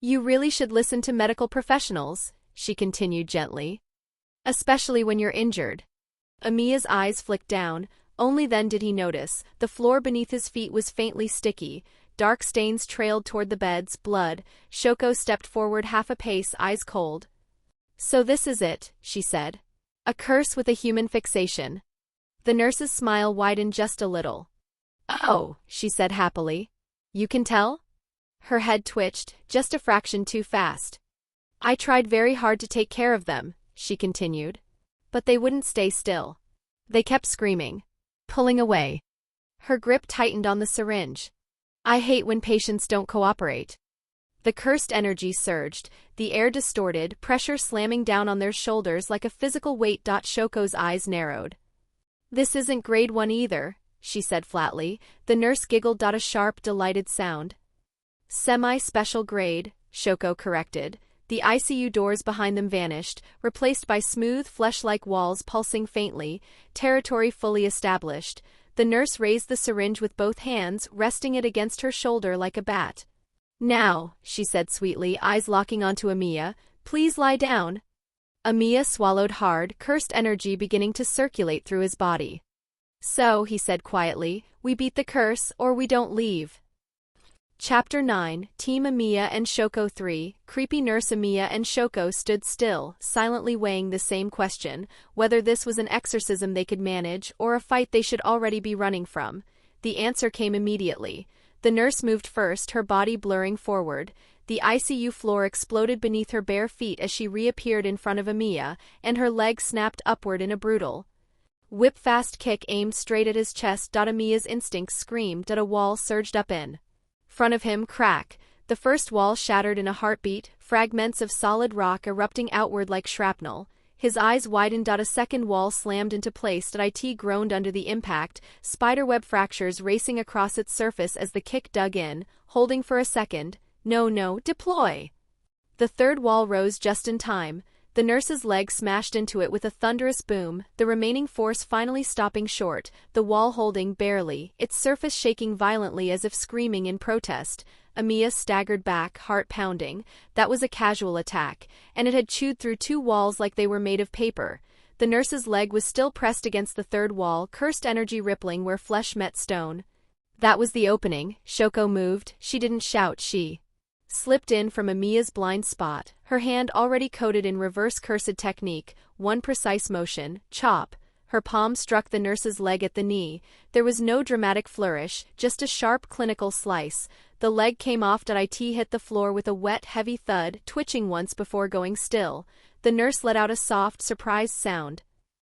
"You really should listen to medical professionals," she continued gently. "Especially when you're injured." Emiya's eyes flicked down. Only then did he notice. The floor beneath his feet was faintly sticky. Dark stains trailed toward the beds, blood. Shoko stepped forward half a pace, eyes cold. "So this is it," she said. "A curse with a human fixation." The nurse's smile widened just a little. "Oh," she said happily. "You can tell?" Her head twitched, just a fraction too fast. "I tried very hard to take care of them," she continued. "But they wouldn't stay still. They kept screaming. Pulling away." Her grip tightened on the syringe. "I hate when patients don't cooperate." The cursed energy surged, the air distorted, pressure slamming down on their shoulders like a physical weight. Shoko's eyes narrowed. "This isn't Grade 1 either," she said flatly. The nurse giggled. A sharp, delighted sound. "Semi-special grade," Shoko corrected. The ICU doors behind them vanished, replaced by smooth, flesh-like walls pulsing faintly, territory fully established. The nurse raised the syringe with both hands, resting it against her shoulder like a bat. "Now," she said sweetly, eyes locking onto Emiya, "please lie down." Emiya swallowed hard, cursed energy beginning to circulate through his body. "So," he said quietly, "we beat the curse, or we don't leave." Chapter 9, Team Emiya and Shoko 3, Creepy Nurse. Emiya and Shoko stood still, silently weighing the same question, whether this was an exorcism they could manage or a fight they should already be running from. The answer came immediately. The nurse moved first, her body blurring forward. the ICU floor exploded beneath her bare feet as she reappeared in front of Emiya, and her leg snapped upward in a brutal, whip-fast kick aimed straight at his chest. Emiya's instincts screamed. A wall surged up in front of him. Crack. The first wall shattered in a heartbeat, fragments of solid rock erupting outward like shrapnel. His eyes widened. A second wall slammed into place. It groaned under the impact, spiderweb fractures racing across its surface as the kick dug in, holding for a second. No, deploy! The third wall rose just in time. The nurse's leg smashed into it with a thunderous boom, the remaining force finally stopping short, the wall holding barely, its surface shaking violently as if screaming in protest. Emiya staggered back, heart pounding. That was a casual attack, and it had chewed through two walls like they were made of paper. The nurse's leg was still pressed against the third wall, cursed energy rippling where flesh met stone. That was the opening. Shoko moved. She didn't shout, she slipped in from Emiya's blind spot, her hand already coded in reverse cursed technique, one precise motion, chop. Her palm struck the nurse's leg at the knee. There was no dramatic flourish, just a sharp clinical slice. The leg came off. It hit the floor with a wet, heavy thud, twitching once before going still. The nurse let out a soft, surprised sound.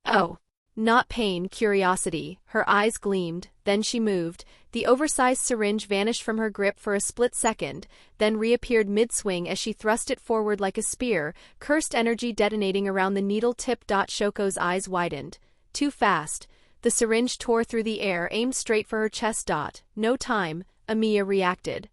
Oh. Not pain, curiosity. Her eyes gleamed, then she moved. The oversized syringe vanished from her grip for a split second, then reappeared mid-swing as she thrust it forward like a spear, cursed energy detonating around the needle tip. Shoko's eyes widened. Too fast. The syringe tore through the air, aimed straight for her chest. No time. Emiya reacted.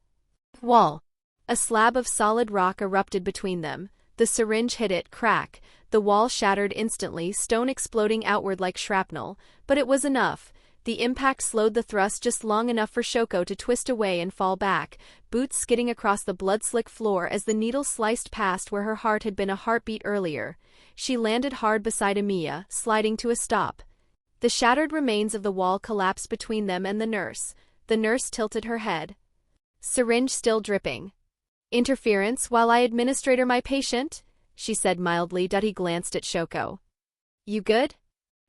Wall. A slab of solid rock erupted between them. The syringe hit it. Crack. The wall shattered instantly, stone exploding outward like shrapnel, but it was enough. The impact slowed the thrust just long enough for Shoko to twist away and fall back, boots skidding across the blood-slick floor as the needle sliced past where her heart had been a heartbeat earlier. She landed hard beside Emiya, sliding to a stop. The shattered remains of the wall collapsed between them and the nurse. The nurse tilted her head. Syringe still dripping. Interference while I administrator my patient? She said mildly. He glanced at Shoko. You good?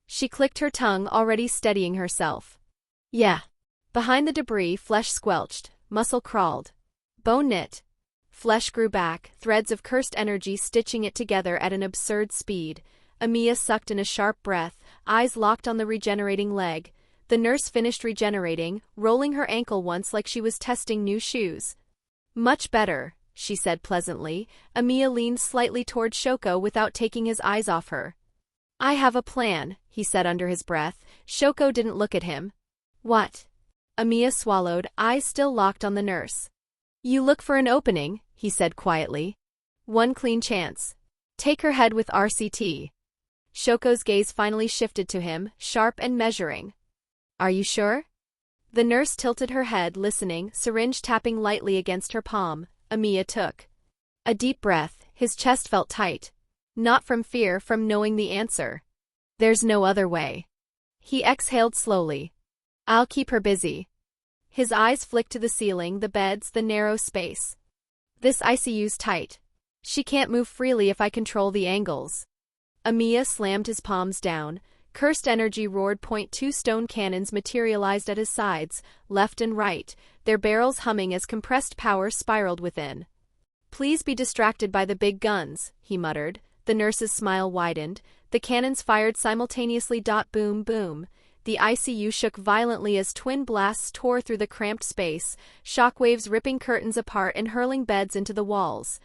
She clicked her tongue, already steadying herself. Yeah. Behind the debris, flesh squelched, muscle crawled. Bone knit. Flesh grew back, threads of cursed energy stitching it together at an absurd speed. Emiya sucked in a sharp breath, eyes locked on the regenerating leg. The nurse finished regenerating, rolling her ankle once like she was testing new shoes. Much better, she said pleasantly. Emiya leaned slightly toward Shoko without taking his eyes off her. I have a plan, he said under his breath. Shoko didn't look at him. What? Emiya swallowed, eyes still locked on the nurse. You look for an opening, he said quietly. One clean chance. Take her head with RCT. Shoko's gaze finally shifted to him, sharp and measuring. Are you sure? The nurse tilted her head, listening, syringe tapping lightly against her palm. Emiya took a deep breath. His chest felt tight. Not from fear, from knowing the answer. There's no other way. He exhaled slowly. I'll keep her busy. His eyes flicked to the ceiling, the beds, the narrow space. This ICU's tight. She can't move freely if I control the angles. Emiya slammed his palms down. Cursed energy roared. .2 stone cannons materialized at his sides, left and right, their barrels humming as compressed power spiraled within. Please be distracted by the big guns, he muttered. The nurse's smile widened. The cannons fired simultaneously. Boom, boom. The ICU shook violently as twin blasts tore through the cramped space, shockwaves ripping curtains apart and hurling beds into the walls.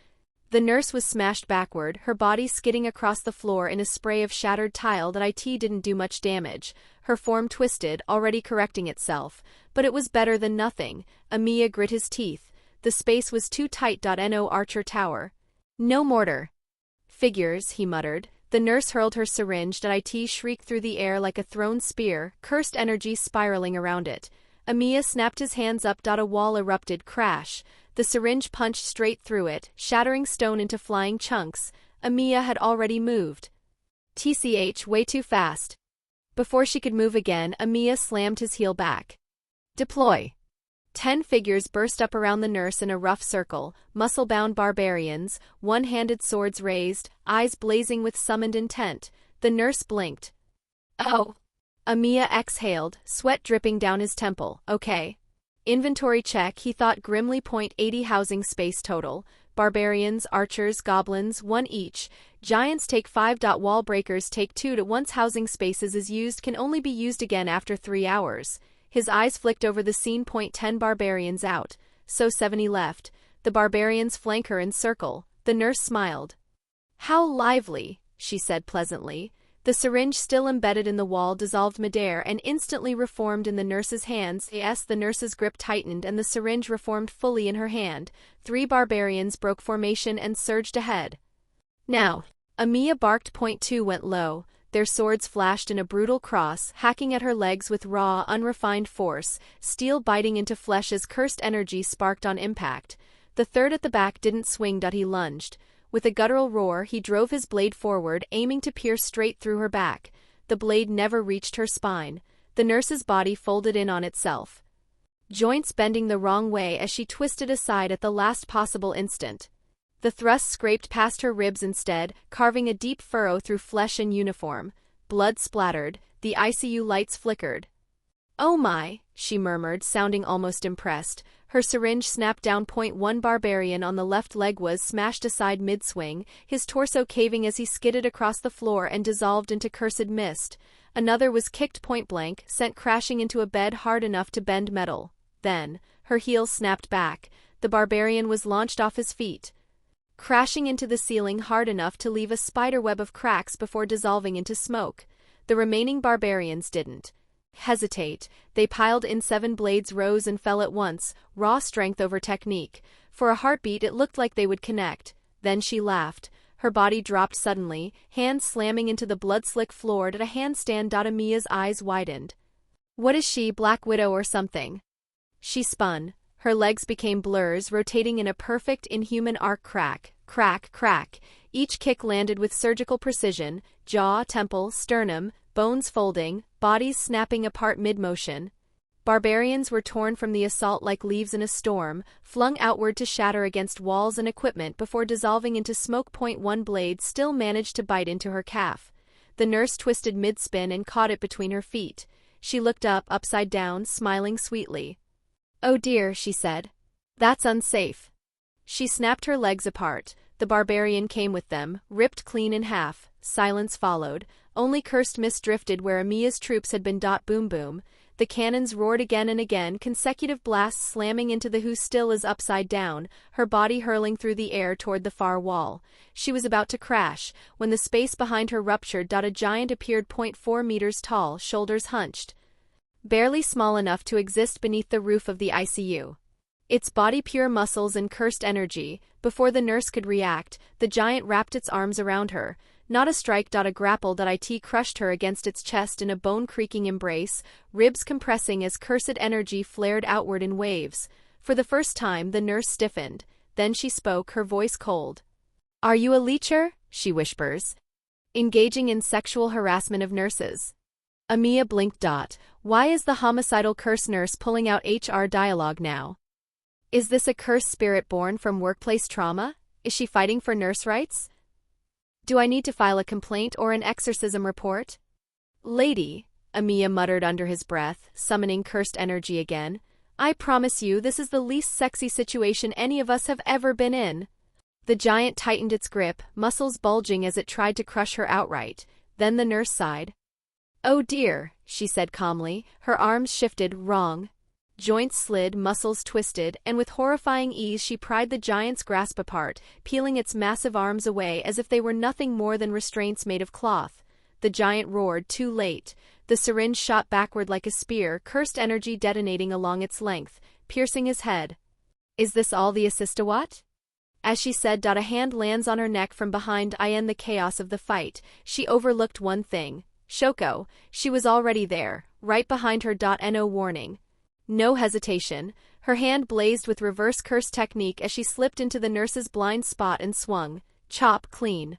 The nurse was smashed backward, her body skidding across the floor in a spray of shattered tile. That didn't do much damage. Her form twisted, already correcting itself. But it was better than nothing. Emiya grit his teeth. The space was too tight. No Archer Tower. No mortar. Figures, he muttered. The nurse hurled her syringe. It shrieked through the air like a thrown spear, cursed energy spiraling around it. Emiya snapped his hands up. A wall erupted. Crash. The syringe punched straight through it, shattering stone into flying chunks. Emiya had already moved. TCH, way too fast. Before she could move again, Emiya slammed his heel back. Deploy. 10 figures burst up around the nurse in a rough circle, muscle-bound barbarians, one-handed swords raised, eyes blazing with summoned intent. The nurse blinked. Oh. Emiya exhaled, sweat dripping down his temple. Okay. Inventory check, he thought grimly. 80 housing space total. Barbarians, archers, goblins, 1 each. Giants take 5. Wall breakers take 2. Once housing spaces is used, can only be used again after 3 hours. His eyes flicked over the scene. 10 barbarians out. So 70 left. The barbarians flank her in circle. The nurse smiled. How lively, she said pleasantly. The syringe still embedded in the wall dissolved midair and instantly reformed in the nurse's hands. Yes, the nurse's grip tightened and the syringe reformed fully in her hand. 3 barbarians broke formation and surged ahead. Now, Emiya barked. 2 went low. Their swords flashed in a brutal cross, hacking at her legs with raw, unrefined force, steel biting into flesh as cursed energy sparked on impact. The third at the back didn't swing. He lunged. With a guttural roar, he drove his blade forward, aiming to pierce straight through her back. The blade never reached her spine. The nurse's body folded in on itself, joints bending the wrong way as she twisted aside at the last possible instant. The thrust scraped past her ribs instead, carving a deep furrow through flesh and uniform. Blood splattered. The ICU lights flickered. "Oh my," she murmured, sounding almost impressed. Her syringe snapped down. 1 barbarian on the left leg was smashed aside mid-swing, his torso caving as he skidded across the floor and dissolved into cursed mist. Another was kicked point-blank, sent crashing into a bed hard enough to bend metal. Then, her heels snapped back. The barbarian was launched off his feet, crashing into the ceiling hard enough to leave a spiderweb of cracks before dissolving into smoke. The remaining barbarians didn't hesitate. They piled in. 7 blades rose and fell at once, raw strength over technique. For a heartbeat it looked like they would connect. Then she laughed. Her body dropped suddenly, hands slamming into the blood-slick floor at a handstand. Emiya's eyes widened. What is she, Black Widow or something? She spun. Her legs became blurs, rotating in a perfect, inhuman arc. Crack, crack, crack. Each kick landed with surgical precision, jaw, temple, sternum, bones folding, bodies snapping apart mid-motion. Barbarians were torn from the assault like leaves in a storm, flung outward to shatter against walls and equipment before dissolving into smoke. 1 blade still managed to bite into her calf. The nurse twisted mid-spin and caught it between her feet. She looked up, upside down, smiling sweetly. "Oh dear," she said. "That's unsafe." She snapped her legs apart. The barbarian came with them, ripped clean in half. Silence followed. Only cursed mist drifted where Emiya's troops had been. Boom boom. The cannons roared again and again, consecutive blasts slamming into the who still is upside down, her body hurling through the air toward the far wall. She was about to crash, when the space behind her ruptured. A giant appeared. 4 meters tall, shoulders hunched, barely small enough to exist beneath the roof of the ICU. Its body pure muscles and cursed energy. Before the nurse could react, the giant wrapped its arms around her. Not a strike. A grapple. It crushed her against its chest in a bone-creaking embrace, ribs compressing as cursed energy flared outward in waves. For the first time, the nurse stiffened. Then she spoke, her voice cold. "Are you a leecher?" she whispers. "Engaging in sexual harassment of nurses." Emiya blinked. Why is the homicidal curse nurse pulling out HR dialogue now? Is this a curse spirit born from workplace trauma? Is she fighting for nurse rights? Do I need to file a complaint or an exorcism report? "Lady," Emiya muttered under his breath, summoning cursed energy again, "I promise you this is the least sexy situation any of us have ever been in." The giant tightened its grip, muscles bulging as it tried to crush her outright. Then the nurse sighed. "Oh dear," she said calmly, her arms shifted, wrong. Joints slid, muscles twisted, and with horrifying ease she pried the giant's grasp apart, peeling its massive arms away as if they were nothing more than restraints made of cloth. The giant roared, too late. The syringe shot backward like a spear, cursed energy detonating along its length, piercing his head. "Is this all the assistawat?" As she said, a hand lands on her neck from behind. In the chaos of the fight, she overlooked one thing. Shoko. She was already there, right behind her. No warning. No hesitation. Her hand blazed with reverse curse technique as she slipped into the nurse's blind spot and swung. Chop, clean.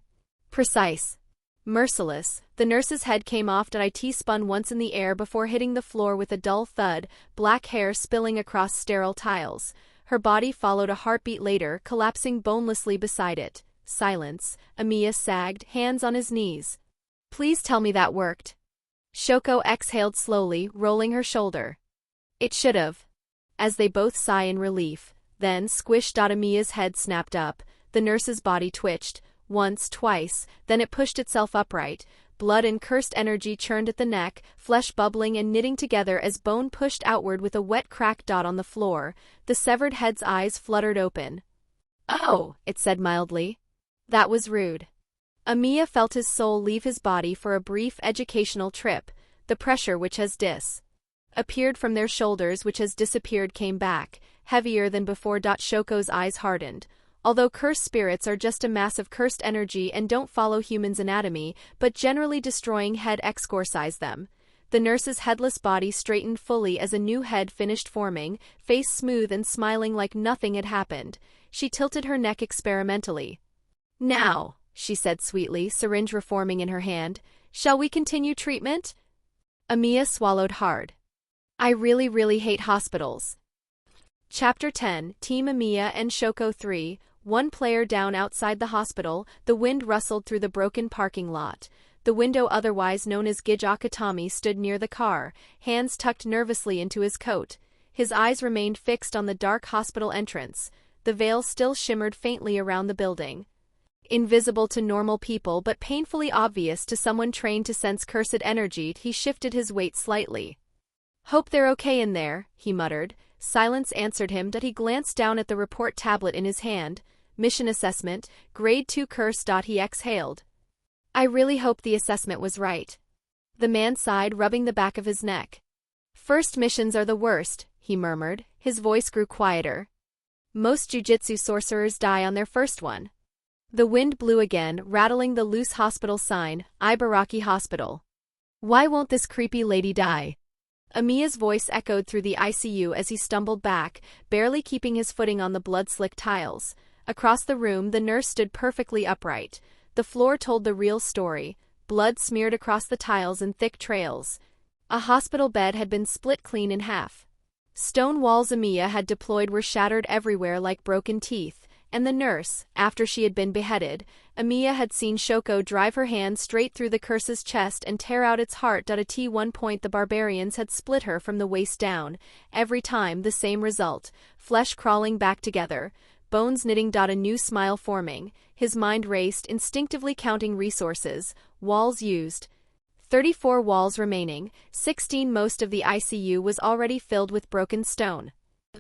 Precise. Merciless. The nurse's head came off. It spun once in the air before hitting the floor with a dull thud, black hair spilling across sterile tiles. Her body followed a heartbeat later, collapsing bonelessly beside it. Silence. Emiya sagged, hands on his knees. "Please tell me that worked." Shoko exhaled slowly, rolling her shoulder. "It should've." as they both sigh in relief. Then, squish. Emiya's head snapped up. The nurse's body twitched, once, twice, then it pushed itself upright. Blood and cursed energy churned at the neck, flesh bubbling and knitting together as bone pushed outward with a wet crack. On the floor, the severed head's eyes fluttered open. "Oh," it said mildly. "That was rude." Emiya felt his soul leave his body for a brief educational trip. The pressure which has appeared from their shoulders, which has disappeared, came back, heavier than before. Shoko's eyes hardened. Although cursed spirits are just a mass of cursed energy and don't follow humans' anatomy, but generally destroying head exorcise them. The nurse's headless body straightened fully as a new head finished forming, face smooth and smiling like nothing had happened. She tilted her neck experimentally. "Now," she said sweetly, syringe reforming in her hand, "shall we continue treatment?" Emiya swallowed hard. "I really hate hospitals." Chapter 10, Team Emiya and Shoko 3, one player down. Outside the hospital, the wind rustled through the broken parking lot. The window, otherwise known as Gijokatami, stood near the car, hands tucked nervously into his coat. His eyes remained fixed on the dark hospital entrance. The veil still shimmered faintly around the building. Invisible to normal people but painfully obvious to someone trained to sense cursed energy, he shifted his weight slightly. "Hope they're okay in there," he muttered. Silence answered him. He glanced down at the report tablet in his hand. Mission assessment, grade 2 curse. He exhaled. "I really hope the assessment was right." The man sighed, rubbing the back of his neck. "First missions are the worst," he murmured. His voice grew quieter. "Most jujutsu sorcerers die on their first one." The wind blew again, rattling the loose hospital sign, Ibaraki Hospital. "Why won't this creepy lady die?" Emiya's voice echoed through the ICU as he stumbled back, barely keeping his footing on the blood-slick tiles. Across the room, the nurse stood perfectly upright. The floor told the real story, blood smeared across the tiles in thick trails. A hospital bed had been split clean in half. Stone walls Emiya had deployed were shattered everywhere like broken teeth, and the nurse, after she had been beheaded, Emiya had seen Shoko drive her hand straight through the curse's chest and tear out its heart. At one point the barbarians had split her from the waist down, every time the same result, flesh crawling back together, bones knitting. A new smile forming. His mind raced, instinctively counting resources, walls used. 34 walls remaining, 16. Most of the ICU was already filled with broken stone.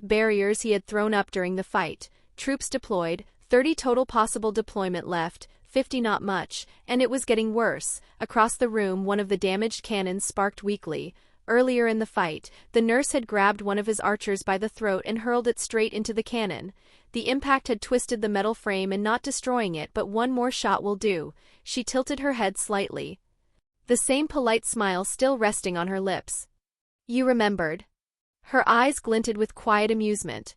Barriers he had thrown up during the fight. Troops deployed, 30 total possible deployment left, 50 not much, and it was getting worse. Across the room, one of the damaged cannons sparked weakly. Earlier in the fight, the nurse had grabbed one of his archers by the throat and hurled it straight into the cannon. The impact had twisted the metal frame and not destroying it, but one more shot will do. She tilted her head slightly. The same polite smile still resting on her lips. "You remembered." Her eyes glinted with quiet amusement.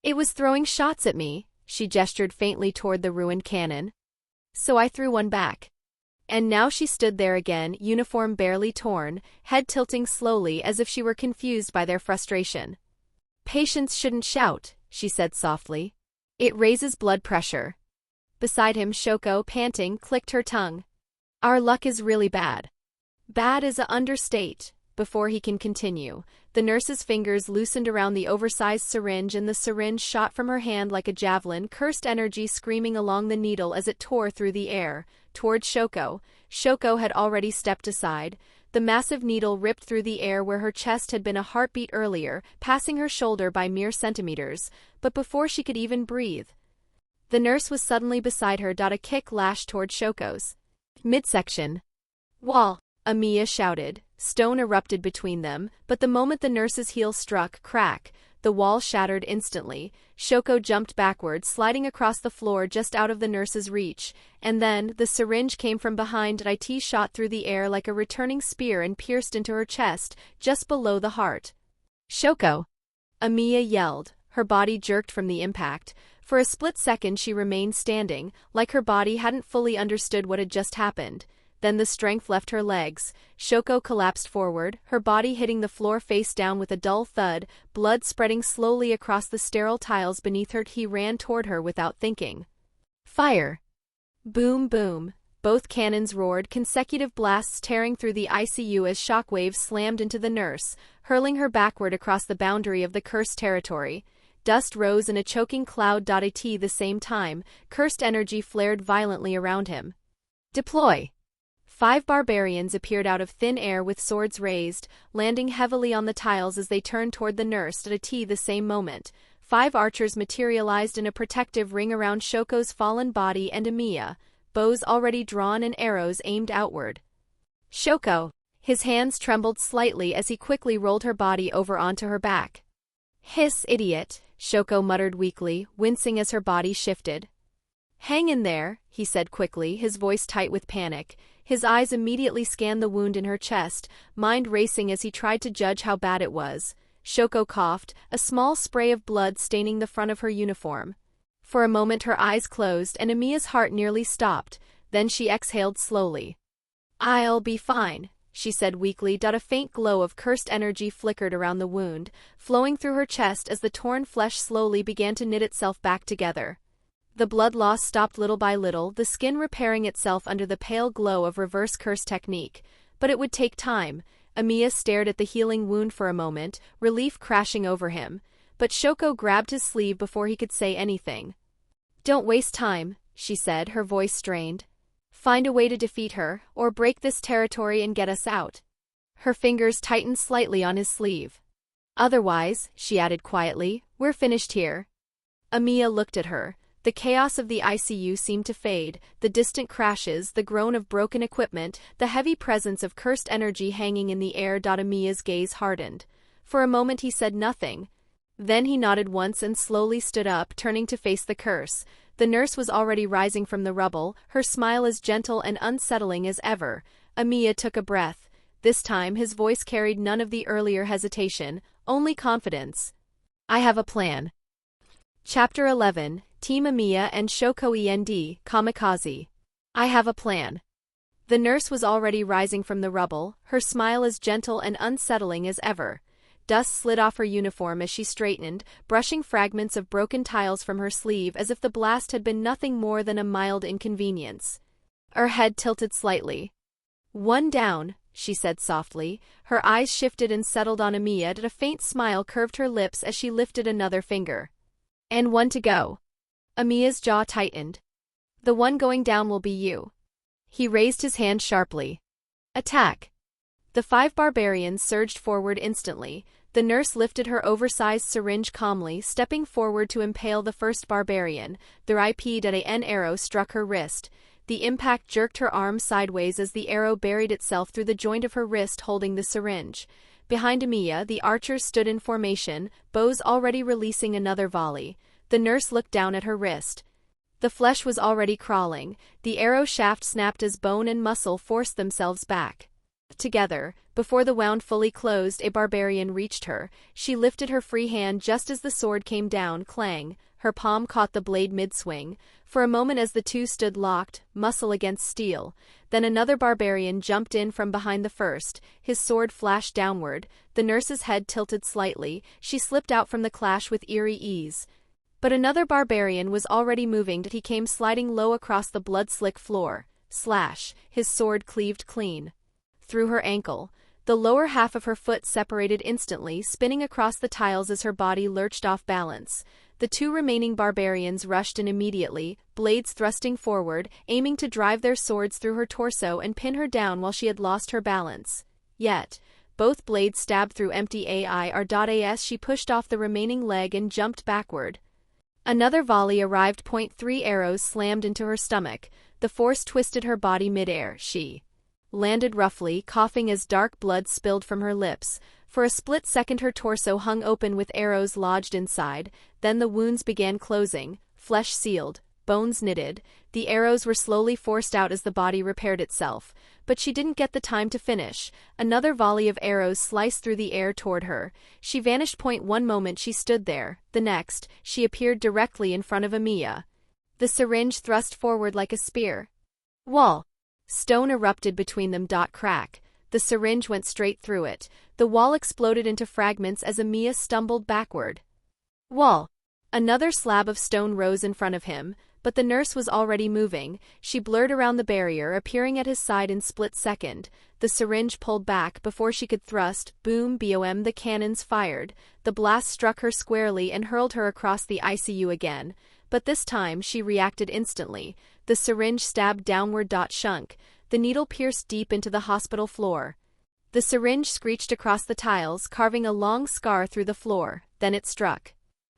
"It was throwing shots at me," she gestured faintly toward the ruined cannon. "So I threw one back." And now she stood there again, uniform barely torn, head tilting slowly as if she were confused by their frustration. "Patients shouldn't shout," she said softly. "It raises blood pressure." Beside him, Shoko, panting, clicked her tongue. "Our luck is really bad." "Bad is a understate." Before he can continue, the nurse's fingers loosened around the oversized syringe and the syringe shot from her hand like a javelin, cursed energy screaming along the needle as it tore through the air, toward Shoko. Shoko had already stepped aside. The massive needle ripped through the air where her chest had been a heartbeat earlier, passing her shoulder by mere centimeters, but before she could even breathe. The nurse was suddenly beside her. A kick lashed toward Shoko's midsection. "Wall!" Emiya shouted. Stone erupted between them, but the moment the nurse's heel struck, crack, the wall shattered instantly. Shoko jumped backward, sliding across the floor just out of the nurse's reach, and then, the syringe came from behind. It shot through the air like a returning spear and pierced into her chest, just below the heart. "Shoko!" Emiya yelled. Her body jerked from the impact. For a split second she remained standing, like her body hadn't fully understood what had just happened. Then the strength left her legs. Shoko collapsed forward, her body hitting the floor face down with a dull thud, blood spreading slowly across the sterile tiles beneath her. He ran toward her without thinking. "Fire!" Boom, boom. Both cannons roared, consecutive blasts tearing through the ICU as shockwaves slammed into the nurse, hurling her backward across the boundary of the cursed territory. Dust rose in a choking cloud. At the same time, cursed energy flared violently around him. Deploy! 5 barbarians appeared out of thin air with swords raised, landing heavily on the tiles as they turned toward the nurse. At the same moment, 5 archers materialized in a protective ring around Shoko's fallen body and Emiya, bows already drawn and arrows aimed outward. Shoko! His hands trembled slightly as he quickly rolled her body over onto her back. Hiss, idiot, Shoko muttered weakly, wincing as her body shifted. Hang in there, he said quickly, his voice tight with panic. His eyes immediately scanned the wound in her chest, mind racing as he tried to judge how bad it was. Shoko coughed, a small spray of blood staining the front of her uniform. For a moment her eyes closed and Emiya's heart nearly stopped, then she exhaled slowly. I'll be fine, she said weakly. A faint glow of cursed energy flickered around the wound, flowing through her chest as the torn flesh slowly began to knit itself back together. The blood loss stopped little by little, the skin repairing itself under the pale glow of reverse curse technique, but it would take time. Emiya stared at the healing wound for a moment, relief crashing over him, but Shoko grabbed his sleeve before he could say anything. Don't waste time, she said, her voice strained. Find a way to defeat her, or break this territory and get us out. Her fingers tightened slightly on his sleeve. Otherwise, she added quietly, we're finished here. Emiya looked at her. The chaos of the ICU seemed to fade, the distant crashes, the groan of broken equipment, the heavy presence of cursed energy hanging in the air. Emiya's gaze hardened. For a moment he said nothing. Then he nodded once and slowly stood up, turning to face the curse. The nurse was already rising from the rubble, her smile as gentle and unsettling as ever. Emiya took a breath. This time his voice carried none of the earlier hesitation, only confidence. I have a plan. Chapter 11, Team Emiya and Shoko END, Kamikaze. I have a plan. The nurse was already rising from the rubble, her smile as gentle and unsettling as ever. Dust slid off her uniform as she straightened, brushing fragments of broken tiles from her sleeve as if the blast had been nothing more than a mild inconvenience. Her head tilted slightly. One down, she said softly. Her eyes shifted and settled on Emiya, and a faint smile curved her lips as she lifted another finger. And one to go. Emiya's jaw tightened. The one going down will be you. He raised his hand sharply. Attack! The 5 barbarians surged forward instantly. The nurse lifted her oversized syringe calmly, stepping forward to impale the first barbarian. Their IP-N arrow struck her wrist. The impact jerked her arm sideways as the arrow buried itself through the joint of her wrist holding the syringe. Behind Emiya, the archers stood in formation, bows already releasing another volley. The nurse looked down at her wrist. The flesh was already crawling. The arrow shaft snapped as bone and muscle forced themselves back. Together, before the wound fully closed, a barbarian reached her. She lifted her free hand just as the sword came down, clang. Her palm caught the blade mid-swing. For a moment as the two stood locked, muscle against steel. Then another barbarian jumped in from behind the first. His sword flashed downward. The nurse's head tilted slightly. She slipped out from the clash with eerie ease. But another barbarian was already moving. He came sliding low across the blood-slick floor. Slash! His sword cleaved clean through her ankle. The lower half of her foot separated instantly, spinning across the tiles as her body lurched off balance. The 2 remaining barbarians rushed in immediately, blades thrusting forward, aiming to drive their swords through her torso and pin her down while she had lost her balance. Yet, both blades stabbed through empty AIR.as she pushed off the remaining leg and jumped backward. Another volley arrived. 3 arrows slammed into her stomach. The force twisted her body mid-air. She landed roughly, coughing as dark blood spilled from her lips. For a split second her torso hung open with arrows lodged inside, then the wounds began closing, flesh sealed, bones knitted. The arrows were slowly forced out as the body repaired itself. But she didn't get the time to finish. Another volley of arrows sliced through the air toward her. She vanished. One moment she stood there, the next, she appeared directly in front of Emiya. The syringe thrust forward like a spear. Wall! Stone erupted between them. Crack. The syringe went straight through it. The wall exploded into fragments as Emiya stumbled backward. Wall! Another slab of stone rose in front of him. but the nurse was already moving. She blurred around the barrier, appearing at his side in split second. The syringe pulled back before she could thrust. Boom, boom, the cannons fired. The blast struck her squarely and hurled her across the ICU again. But this time she reacted instantly. The syringe stabbed downward. Shunk. The needle pierced deep into the hospital floor. The syringe screeched across the tiles, carving a long scar through the floor. Then it struck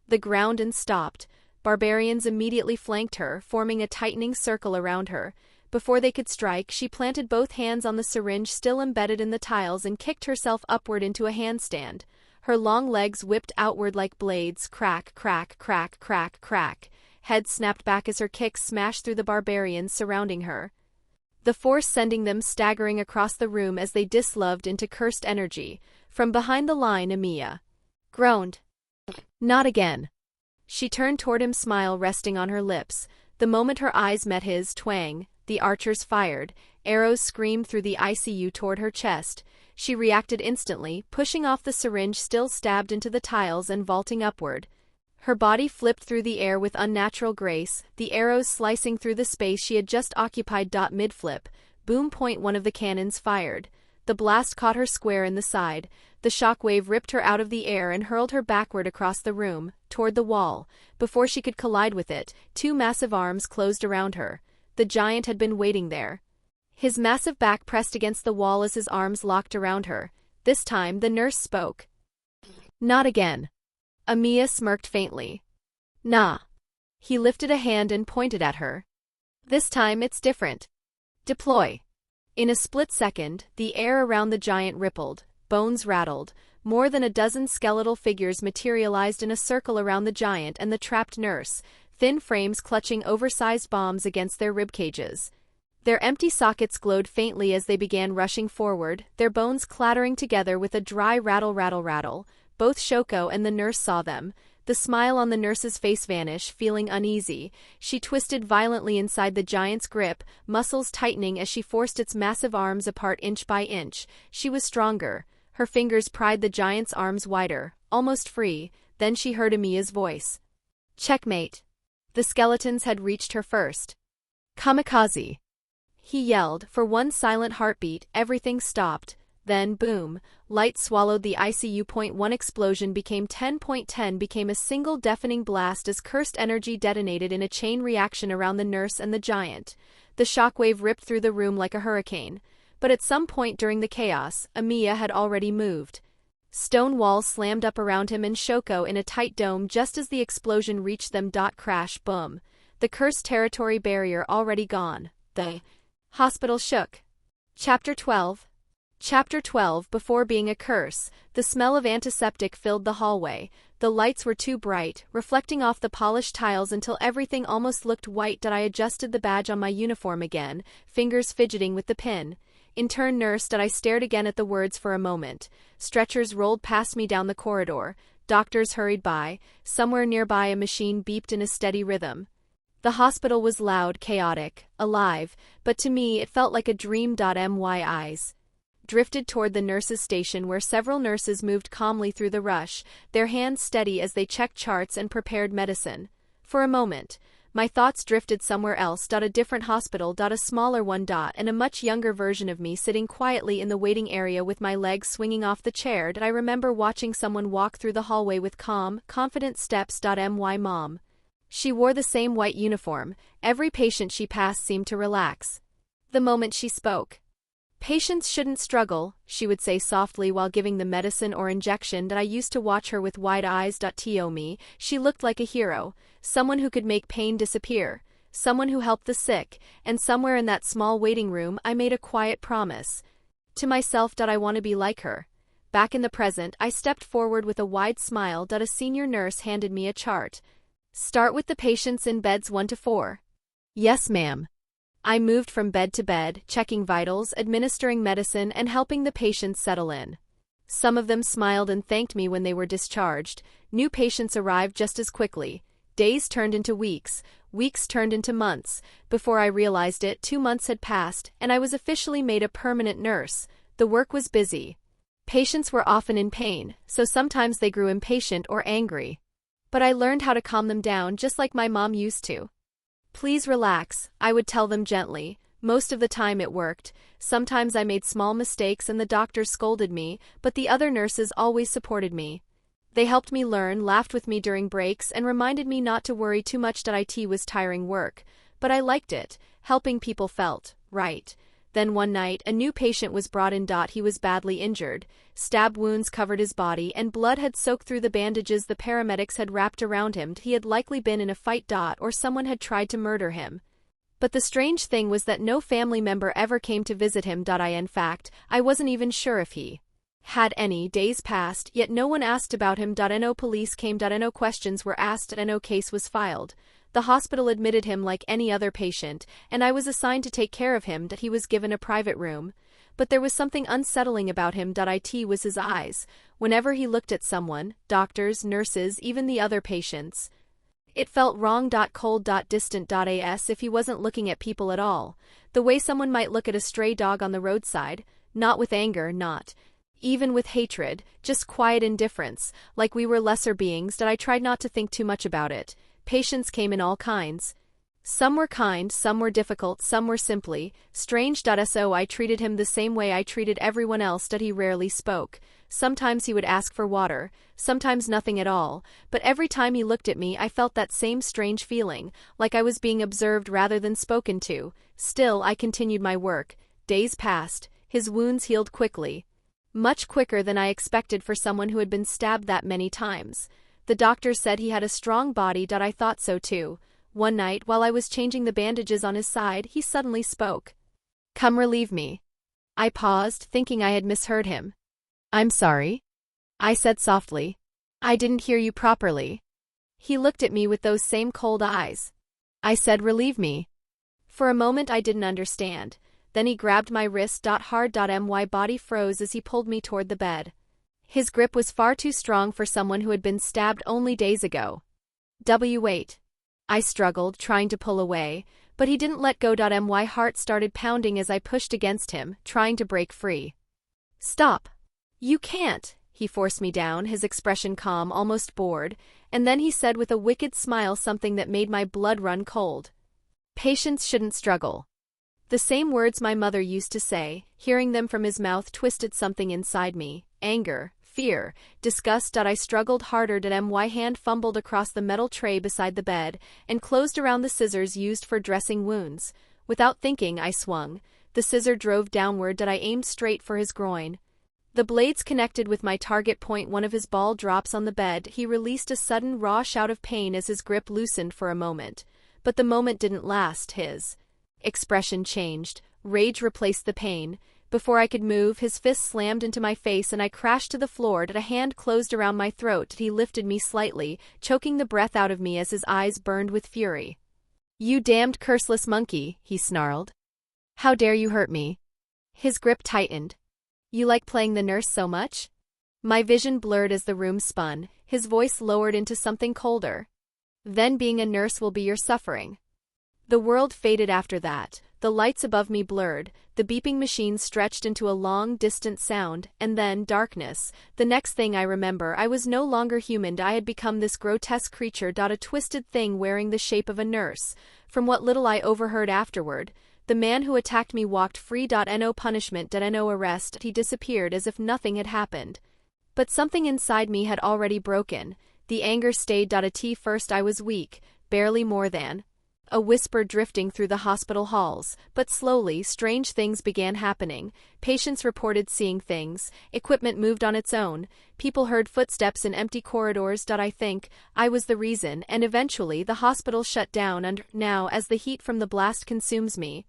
the ground and stopped. Barbarians immediately flanked her, forming a tightening circle around her. Before they could strike, she planted both hands on the syringe still embedded in the tiles and kicked herself upward into a handstand. Her long legs whipped outward like blades. Crack, crack, crack, crack, crack. Head snapped back as her kicks smashed through the barbarians surrounding her, the force sending them staggering across the room as they dislodged into cursed energy. From behind the line, Emiya groaned. Not again. She turned toward him, smile resting on her lips. The moment her eyes met his, twang, the archers fired. Arrows screamed through the ICU toward her chest. She reacted instantly, pushing off the syringe still stabbed into the tiles and vaulting upward. Her body flipped through the air with unnatural grace, the arrows slicing through the space she had just occupied. Mid-flip, boom. One of the cannons fired. The blast caught her square in the side. The shockwave ripped her out of the air and hurled her backward across the room, toward the wall. Before she could collide with it, two massive arms closed around her. The giant had been waiting there, his massive back pressed against the wall as his arms locked around her. This time the nurse spoke. Not again. Emiya smirked faintly. Nah. He lifted a hand and pointed at her. This time it's different. Deploy. In a split second, the air around the giant rippled, bones rattled. More than a dozen skeletal figures materialized in a circle around the giant and the trapped nurse, thin frames clutching oversized bombs against their ribcages. Their empty sockets glowed faintly as they began rushing forward, their bones clattering together with a dry rattle, rattle, rattle. Both Shoko and the nurse saw them. The smile on the nurse's face vanished, feeling uneasy. She twisted violently inside the giant's grip, muscles tightening as she forced its massive arms apart inch by inch. She was stronger. Her fingers pried the giant's arms wider, almost free. Then she heard Emiya's voice. Checkmate. The skeletons had reached her first. Kamikaze. He yelled. For one silent heartbeat, everything stopped. Then, boom, light swallowed the ICU. .1 explosion became 10.10 became a single deafening blast as cursed energy detonated in a chain reaction around the nurse and the giant. The shockwave ripped through the room like a hurricane. But at some point during the chaos, Emiya had already moved. Stone walls slammed up around him and Shoko in a tight dome just as the explosion reached them. Crash, boom. The cursed territory barrier already gone. The hospital shook. Chapter 12. Chapter 12. Before being a curse, the smell of antiseptic filled the hallway. The lights were too bright, reflecting off the polished tiles until everything almost looked white. I adjusted the badge on my uniform again, fingers fidgeting with the pin. Intern nurse. I stared again at the words for a moment. Stretchers rolled past me down the corridor. Doctors hurried by. Somewhere nearby a machine beeped in a steady rhythm. The hospital was loud, chaotic, alive, but to me it felt like a dream. My eyes drifted toward the nurses' station where several nurses moved calmly through the rush, their hands steady as they checked charts and prepared medicine. For a moment, my thoughts drifted somewhere else. A different hospital. A smaller one. And a much younger version of me sitting quietly in the waiting area with my legs swinging off the chair. I remember watching someone walk through the hallway with calm, confident steps. My mom. She wore the same white uniform. Every patient she passed seemed to relax the moment she spoke. Patients shouldn't struggle, she would say softly while giving the medicine or injection. I used to watch her with wide eyes. To me, she looked like a hero, someone who could make pain disappear, someone who helped the sick, and somewhere in that small waiting room I made a quiet promise to myself. I want to be like her. Back in the present, I stepped forward with a wide smile. A senior nurse handed me a chart. Start with the patients in beds 1 to 4. Yes, ma'am. I moved from bed to bed, checking vitals, administering medicine, and helping the patients settle in. Some of them smiled and thanked me when they were discharged. New patients arrived just as quickly. Days turned into weeks, weeks turned into months. Before I realized it, 2 months had passed, and I was officially made a permanent nurse. The work was busy. Patients were often in pain, so sometimes they grew impatient or angry. But I learned how to calm them down just like my mom used to. Please relax, I would tell them gently. Most of the time it worked. Sometimes I made small mistakes and the doctors scolded me, but the other nurses always supported me. They helped me learn, laughed with me during breaks, and reminded me not to worry too much that IT was tiring work. But I liked it. Helping people felt right. Then one night, a new patient was brought in. He was badly injured. Stab wounds covered his body, and blood had soaked through the bandages the paramedics had wrapped around him. He had likely been in a fight. Or someone had tried to murder him. But the strange thing was that no family member ever came to visit him. In fact, I wasn't even sure if he had any. Days passed, yet no one asked about him. No police came. No questions were asked. No case was filed. The hospital admitted him like any other patient, and I was assigned to take care of him. He was given a private room. But there was something unsettling about him. It was his eyes. Whenever he looked at someone, doctors, nurses, even the other patients, it felt wrong. Cold. Distant. As if he wasn't looking at people at all. The way someone might look at a stray dog on the roadside. Not with anger, not even with hatred, just quiet indifference, like we were lesser beings. I tried not to think too much about it. Patients came in all kinds. Some were kind, some were difficult, some were simply strange. So I treated him the same way I treated everyone else. He rarely spoke. Sometimes he would ask for water, sometimes nothing at all, but every time he looked at me I felt that same strange feeling, like I was being observed rather than spoken to. Still, I continued my work. Days passed. His wounds healed quickly. Much quicker than I expected for someone who had been stabbed that many times. The doctor said he had a strong body. I thought so too. One night, while I was changing the bandages on his side, he suddenly spoke. "Come relieve me." I paused, thinking I had misheard him. "I'm sorry," I said softly. "I didn't hear you properly." He looked at me with those same cold eyes. I said, "Relieve me." For a moment I didn't understand. Then he grabbed my wrist. Hard. My body froze as he pulled me toward the bed. His grip was far too strong for someone who had been stabbed only days ago. Wait. I struggled, trying to pull away, but he didn't let go. My heart started pounding as I pushed against him, trying to break free. "Stop. You can't." He forced me down, his expression calm, almost bored, and then he said with a wicked smile something that made my blood run cold. "Patients shouldn't struggle." The same words my mother used to say. Hearing them from his mouth twisted something inside me. Anger, fear, disgust. I struggled harder. My hand fumbled across the metal tray beside the bed and closed around the scissors used for dressing wounds. Without thinking, I swung. The scissor drove downward. I aimed straight for his groin. The blades connected with my target point. One of his ball drops on the bed. He released a sudden raw shout of pain as his grip loosened for a moment. But the moment didn't last. His expression changed. Rage replaced the pain. Before I could move, his fist slammed into my face and I crashed to the floor. A hand closed around my throat. He lifted me slightly, choking the breath out of me as his eyes burned with fury. "You damned curseless monkey," he snarled. "How dare you hurt me?" His grip tightened. "You like playing the nurse so much?" My vision blurred as the room spun. His voice lowered into something colder. "Then being a nurse will be your suffering." The world faded after that. The lights above me blurred, the beeping machine stretched into a long, distant sound, and then darkness. The next thing I remember, I was no longer human. I had become this grotesque creature. A twisted thing wearing the shape of a nurse. From what little I overheard afterward, the man who attacked me walked free. No punishment. No arrest. He disappeared as if nothing had happened. But something inside me had already broken. The anger stayed. At first I was weak, barely more than a whisper drifting through the hospital halls, but slowly, strange things began happening. Patients reported seeing things, equipment moved on its own, people heard footsteps in empty corridors. I think I was the reason, and eventually the hospital shut down. And now, as the heat from the blast consumes me,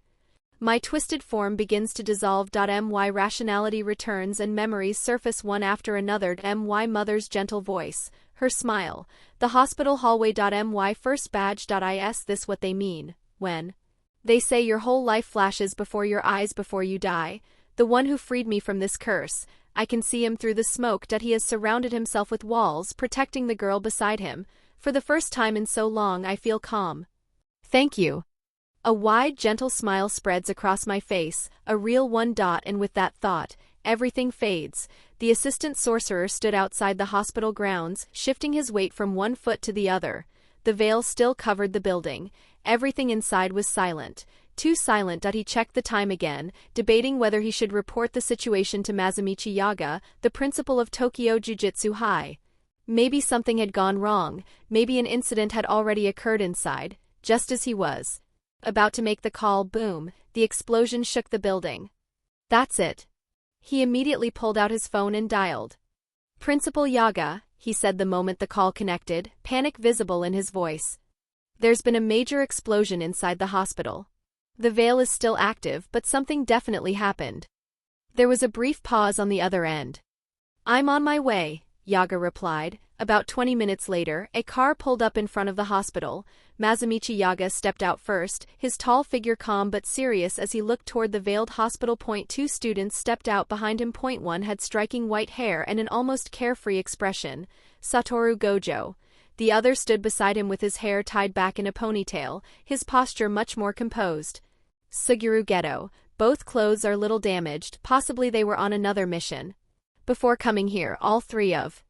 my twisted form begins to dissolve. My rationality returns and memories surface one after another. My mother's gentle voice, her smile, the hospital hallway. My first badge. Is this what they mean when they say your whole life flashes before your eyes before you die? The one who freed me from this curse. I can see him through the smoke. He has surrounded himself with walls, protecting the girl beside him. For the first time in so long, I feel calm. "Thank you." A wide, gentle smile spreads across my face, a real one. And with that thought, everything fades. The assistant sorcerer stood outside the hospital grounds, shifting his weight from one foot to the other. The veil still covered the building. Everything inside was silent. Too silent that he checked the time again, debating whether he should report the situation to Masamichi Yaga, the principal of Tokyo Jujutsu High. Maybe something had gone wrong, maybe an incident had already occurred inside. Just as he was about to make the call, boom, the explosion shook the building. That's it. He immediately pulled out his phone and dialed. Principal Yaga, he said the moment the call connected, panic visible in his voice. There's been a major explosion inside the hospital. The veil is still active, but something definitely happened. There was a brief pause on the other end. I'm on my way, Yaga replied. About 20 minutes later, a car pulled up in front of the hospital. Masamichi Yaga stepped out first, his tall figure calm but serious as he looked toward the veiled hospital. Two students stepped out behind him. One had striking white hair and an almost carefree expression, Satoru Gojo. The other stood beside him with his hair tied back in a ponytail, his posture much more composed. Suguru Geto. Both clothes are little damaged, possibly they were on another mission. Before coming here, all three of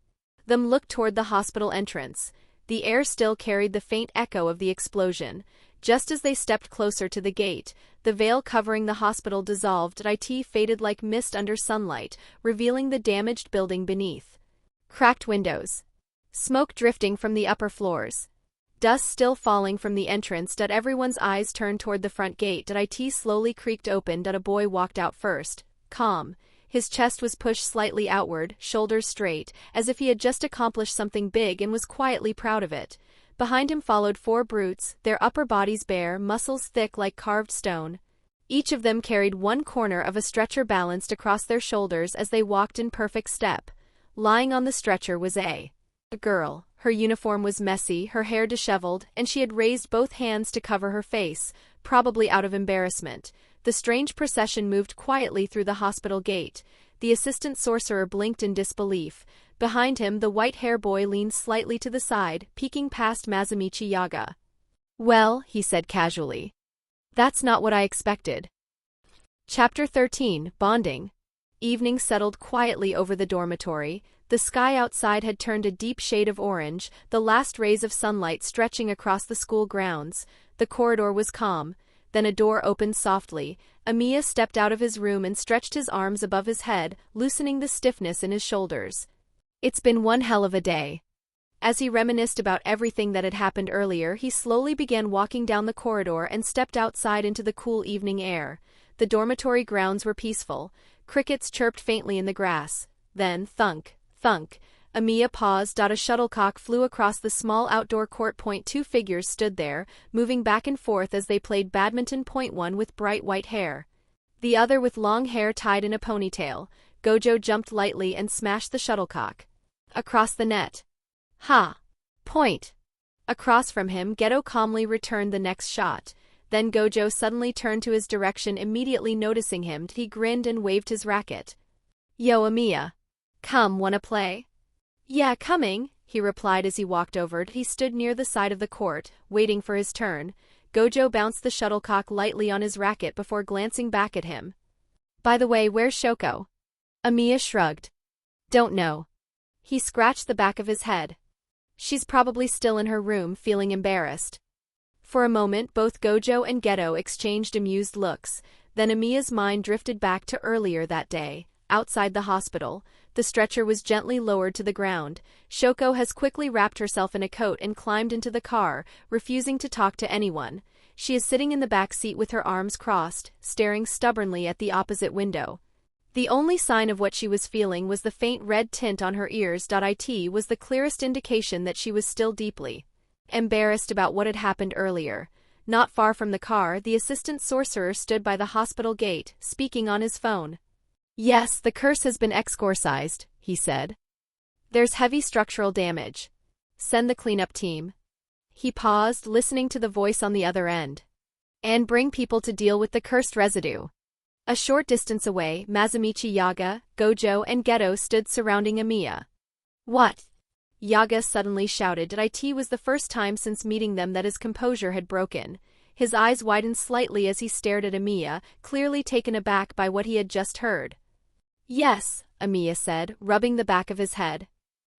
them looked toward the hospital entrance. The air still carried the faint echo of the explosion. Just as they stepped closer to the gate, the veil covering the hospital dissolved. It faded like mist under sunlight, revealing the damaged building beneath. Cracked windows. Smoke drifting from the upper floors. Dust still falling from the entrance. Everyone's eyes turned toward the front gate. It slowly creaked open. A boy walked out first, calm. His chest was pushed slightly outward, shoulders straight, as if he had just accomplished something big and was quietly proud of it. Behind him followed four brutes, their upper bodies bare, muscles thick like carved stone. Each of them carried one corner of a stretcher balanced across their shoulders as they walked in perfect step. Lying on the stretcher was a girl. Her uniform was messy, her hair disheveled, and she had raised both hands to cover her face, probably out of embarrassment. The strange procession moved quietly through the hospital gate. The assistant sorcerer blinked in disbelief. Behind him, the white-haired boy leaned slightly to the side, peeking past Masamichi Yaga. Well, he said casually. That's not what I expected. Chapter 13, Bonding. Evening settled quietly over the dormitory. The sky outside had turned a deep shade of orange, the last rays of sunlight stretching across the school grounds. The corridor was calm. Then a door opened softly. Emiya stepped out of his room and stretched his arms above his head, loosening the stiffness in his shoulders. It's been one hell of a day. As he reminisced about everything that had happened earlier, he slowly began walking down the corridor and stepped outside into the cool evening air. The dormitory grounds were peaceful. Crickets chirped faintly in the grass. Then, thunk, thunk. Emiya paused. A shuttlecock flew across the small outdoor court. Two figures stood there, moving back and forth as they played badminton. One with bright white hair. The other with long hair tied in a ponytail. Gojo jumped lightly and smashed the shuttlecock across the net. Ha! Point! Across from him, Geto calmly returned the next shot. Then Gojo suddenly turned to his direction, immediately noticing him. He grinned and waved his racket. Yo, Emiya. Come, wanna play? Yeah, coming, he replied as he walked over. He stood near the side of the court, waiting for his turn. Gojo bounced the shuttlecock lightly on his racket before glancing back at him. By the way, where's Shoko? Emiya shrugged. Don't know. He scratched the back of his head. She's probably still in her room, feeling embarrassed. For a moment, both Gojo and Geto exchanged amused looks. Then Emiya's mind drifted back to earlier that day, outside the hospital. The stretcher was gently lowered to the ground. Shoko has quickly wrapped herself in a coat and climbed into the car, refusing to talk to anyone. She is sitting in the back seat with her arms crossed, staring stubbornly at the opposite window. The only sign of what she was feeling was the faint red tint on her ears. It was the clearest indication that she was still deeply embarrassed about what had happened earlier. Not far from the car, the assistant sorcerer stood by the hospital gate, speaking on his phone. Yes, the curse has been exorcised, he said. There's heavy structural damage. Send the cleanup team. He paused, listening to the voice on the other end. And bring people to deal with the cursed residue. A short distance away, Masamichi Yaga, Gojo, and Geto stood surrounding Emiya. What? Yaga suddenly shouted. It was the first time since meeting them that his composure had broken. His eyes widened slightly as he stared at Emiya, clearly taken aback by what he had just heard. Yes, Emiya said, rubbing the back of his head.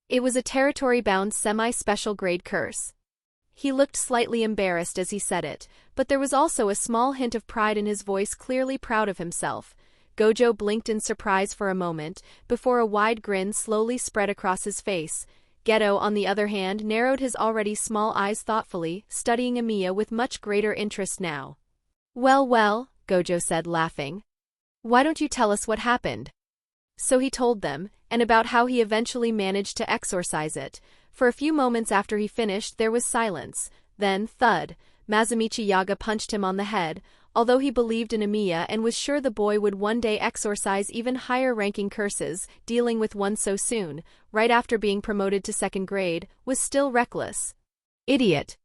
It was a territory-bound semi-special grade curse. He looked slightly embarrassed as he said it, but there was also a small hint of pride in his voice, clearly proud of himself. Gojo blinked in surprise for a moment, before a wide grin slowly spread across his face. Geto, on the other hand, narrowed his already small eyes thoughtfully, studying Emiya with much greater interest now. "Well, well," Gojo said, laughing. "Why don't you tell us what happened?" So he told them, and about how he eventually managed to exorcise it. For a few moments after he finished, there was silence. Then, thud, Masamichi Yaga punched him on the head. Although he believed in Emiya and was sure the boy would one day exorcise even higher-ranking curses, dealing with one so soon, right after being promoted to 2nd grade, was still reckless. "Idiot!"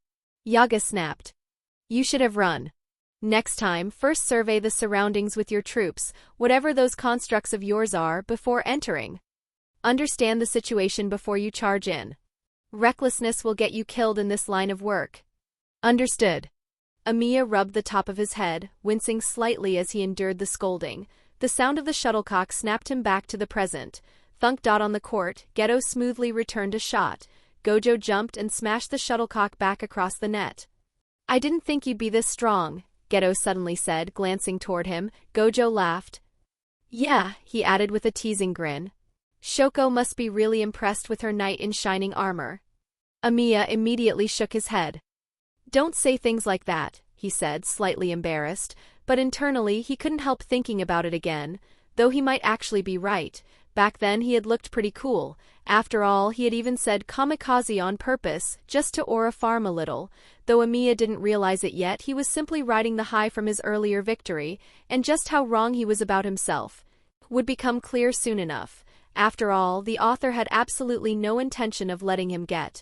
Yaga snapped. "You should have run. Next time, first survey the surroundings with your troops, whatever those constructs of yours are, before entering. Understand the situation before you charge in. Recklessness will get you killed in this line of work." "Understood." Emiya rubbed the top of his head, wincing slightly as he endured the scolding. The sound of the shuttlecock snapped him back to the present. Thunk. On the court, Geto smoothly returned a shot. Gojo jumped and smashed the shuttlecock back across the net. "I didn't think you'd be this strong," Geto suddenly said, glancing toward him. Gojo laughed. "Yeah," he added with a teasing grin. "Shoko must be really impressed with her knight in shining armor." Emiya immediately shook his head. "Don't say things like that," he said, slightly embarrassed, but internally he couldn't help thinking about it again, though he might actually be right. Back then he had looked pretty cool. After all, he had even said kamikaze on purpose, just to aura farm a little. Though Emiya didn't realize it yet, he was simply riding the high from his earlier victory, and just how wrong he was about himself would become clear soon enough. After all, the author had absolutely no intention of letting him get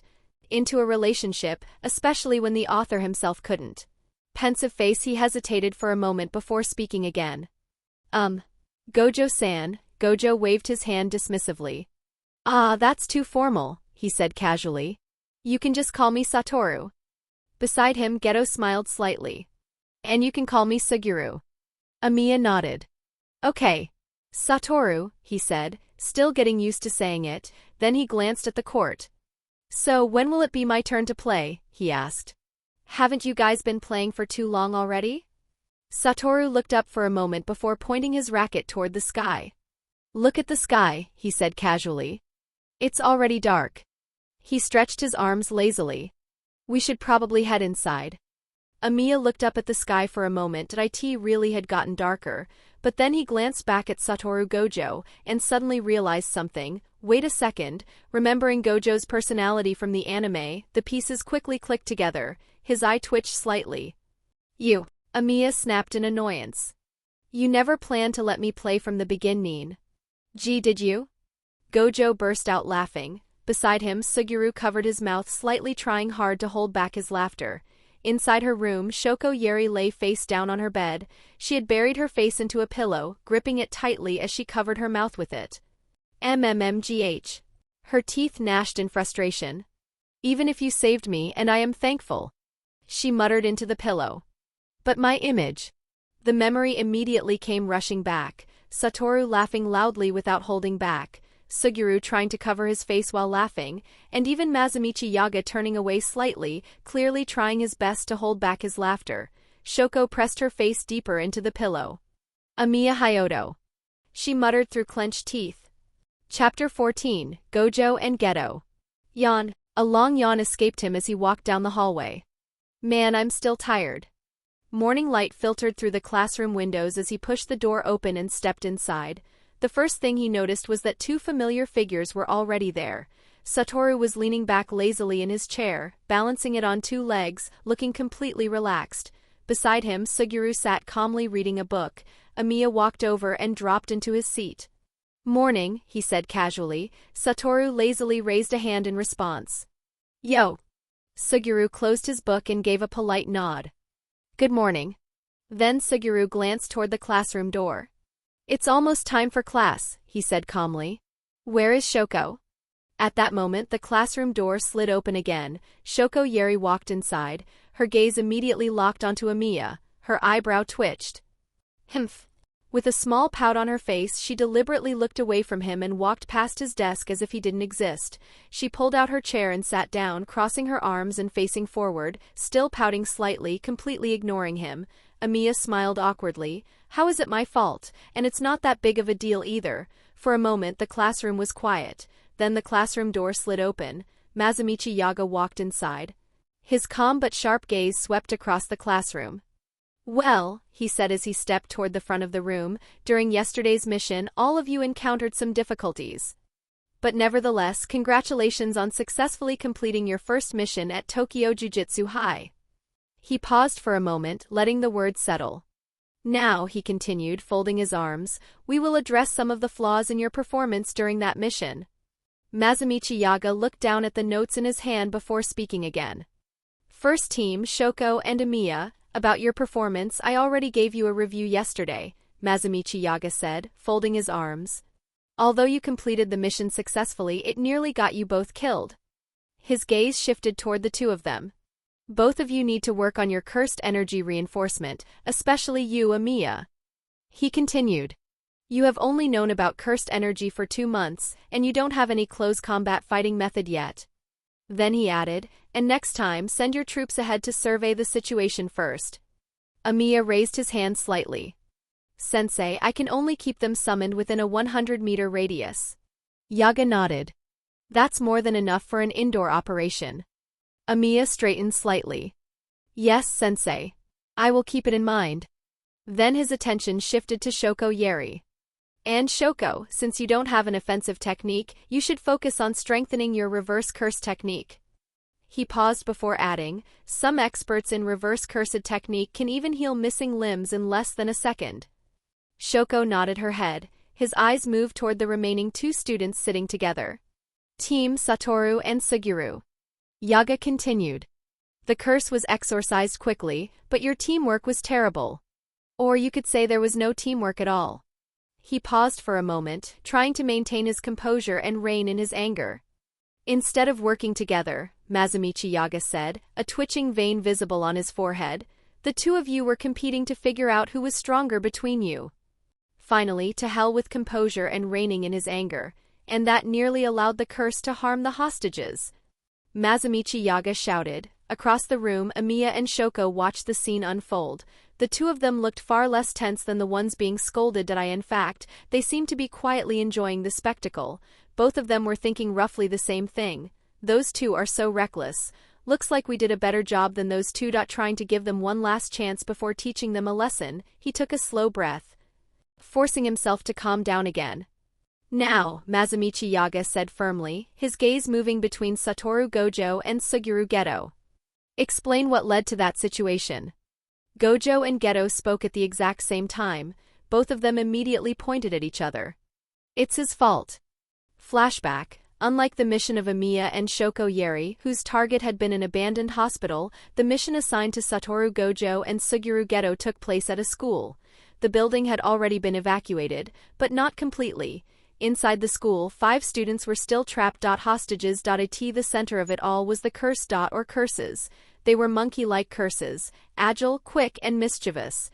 into a relationship, especially when the author himself couldn't. Pensive face, he hesitated for a moment before speaking again. Gojo-san." Gojo waved his hand dismissively. "Ah, that's too formal," he said casually. "You can just call me Satoru." Beside him, Geto smiled slightly. "And you can call me Suguru." Emiya nodded. "Okay. Satoru," he said, still getting used to saying it. Then he glanced at the court. "So when will it be my turn to play?" he asked. "Haven't you guys been playing for too long already?" Satoru looked up for a moment before pointing his racket toward the sky. "Look at the sky," he said casually. "It's already dark." He stretched his arms lazily. "We should probably head inside." Emiya looked up at the sky for a moment. It really had gotten darker, but then he glanced back at Satoru Gojo and suddenly realized something. Wait a second. Remembering Gojo's personality from the anime, the pieces quickly clicked together. His eye twitched slightly. "You," Emiya snapped in annoyance. "You never planned to let me play from the beginning. Gee, did you?" Gojo burst out laughing. Beside him, Suguru covered his mouth slightly, trying hard to hold back his laughter. Inside her room, Shoko Yeri lay face down on her bed. She had buried her face into a pillow, gripping it tightly as she covered her mouth with it. MMMGH. Her teeth gnashed in frustration. "Even if you saved me, and I am thankful," she muttered into the pillow. "But my image." The memory immediately came rushing back. Satoru laughing loudly without holding back, Suguru trying to cover his face while laughing, and even Masamichi Yaga turning away slightly, clearly trying his best to hold back his laughter. Shoko pressed her face deeper into the pillow. "Emiya Hyodo," she muttered through clenched teeth. Chapter 14, Gojo and Geto. Yawn. A long yawn escaped him as he walked down the hallway. "Man, I'm still tired." Morning light filtered through the classroom windows as he pushed the door open and stepped inside. The first thing he noticed was that two familiar figures were already there. Satoru was leaning back lazily in his chair, balancing it on two legs, looking completely relaxed. Beside him, Suguru sat calmly reading a book. Emiya walked over and dropped into his seat. "Morning," he said casually. Satoru lazily raised a hand in response. "Yo." Suguru closed his book and gave a polite nod. "Good morning." Then Suguru glanced toward the classroom door. "It's almost time for class," he said calmly. "Where is Shoko?" At that moment, the classroom door slid open again. Shoko Yeri walked inside. Her gaze immediately locked onto Emiya. Her eyebrow twitched. "Humph. With a small pout on her face, she deliberately looked away from him and walked past his desk as if he didn't exist. She pulled out her chair and sat down, crossing her arms and facing forward, still pouting slightly, completely ignoring him. Emiya smiled awkwardly. How is it my fault? And it's not that big of a deal either. For a moment, the classroom was quiet. Then the classroom door slid open. Masamichi Yaga walked inside. His calm but sharp gaze swept across the classroom. Well, he said as he stepped toward the front of the room, during yesterday's mission, all of you encountered some difficulties. But nevertheless, congratulations on successfully completing your first mission at Tokyo Jujutsu High. He paused for a moment, letting the words settle. Now, he continued, folding his arms, we will address some of the flaws in your performance during that mission. Masamichi Yaga looked down at the notes in his hand before speaking again. First team, Shoko and Emiya, about your performance, I already gave you a review yesterday, Masamichi Yaga said, folding his arms. Although you completed the mission successfully, it nearly got you both killed. His gaze shifted toward the two of them. Both of you need to work on your cursed energy reinforcement, especially you, Emiya. He continued. You have only known about cursed energy for 2 months, and you don't have any close combat fighting method yet. Then he added, and next time, send your troops ahead to survey the situation first. Emiya raised his hand slightly. Sensei, I can only keep them summoned within a 100-meter radius. Yaga nodded. That's more than enough for an indoor operation. Emiya straightened slightly. Yes, Sensei. I will keep it in mind. Then his attention shifted to Shoko Yeri. And Shoko, since you don't have an offensive technique, you should focus on strengthening your reverse curse technique. He paused before adding, some experts in reverse cursed technique can even heal missing limbs in less than a second. Shoko nodded her head. His eyes moved toward the remaining 2 students sitting together. Team Satoru and Suguru. Yaga continued. The curse was exorcised quickly, but your teamwork was terrible. Or you could say there was no teamwork at all. He paused for a moment, trying to maintain his composure and rein in his anger. Instead of working together, Masamichi Yaga said, a twitching vein visible on his forehead, the two of you were competing to figure out who was stronger between you. Finally, to hell with composure and reining in his anger, and that nearly allowed the curse to harm the hostages. Masamichi Yaga shouted. Across the room, Emiya and Shoko watched the scene unfold. The two of them looked far less tense than the ones being scolded. In fact, they seemed to be quietly enjoying the spectacle. Both of them were thinking roughly the same thing. Those two are so reckless. Looks like we did a better job than those two. Trying to give them one last chance before teaching them a lesson, he took a slow breath, forcing himself to calm down again. Now, Masamichi Yaga said firmly, his gaze moving between Satoru Gojo and Suguru Geto. Explain what led to that situation. Gojo and Geto spoke at the exact same time. Both of them immediately pointed at each other. It's his fault. Flashback. Unlike the mission of Emiya and Shoko Yeri, whose target had been an abandoned hospital, the mission assigned to Satoru Gojo and Suguru Geto took place at a school. The building had already been evacuated, but not completely. Inside the school, 5 students were still trapped. Hostages. The center of it all was the curse. Or curses. They were monkey-like curses, agile, quick, and mischievous.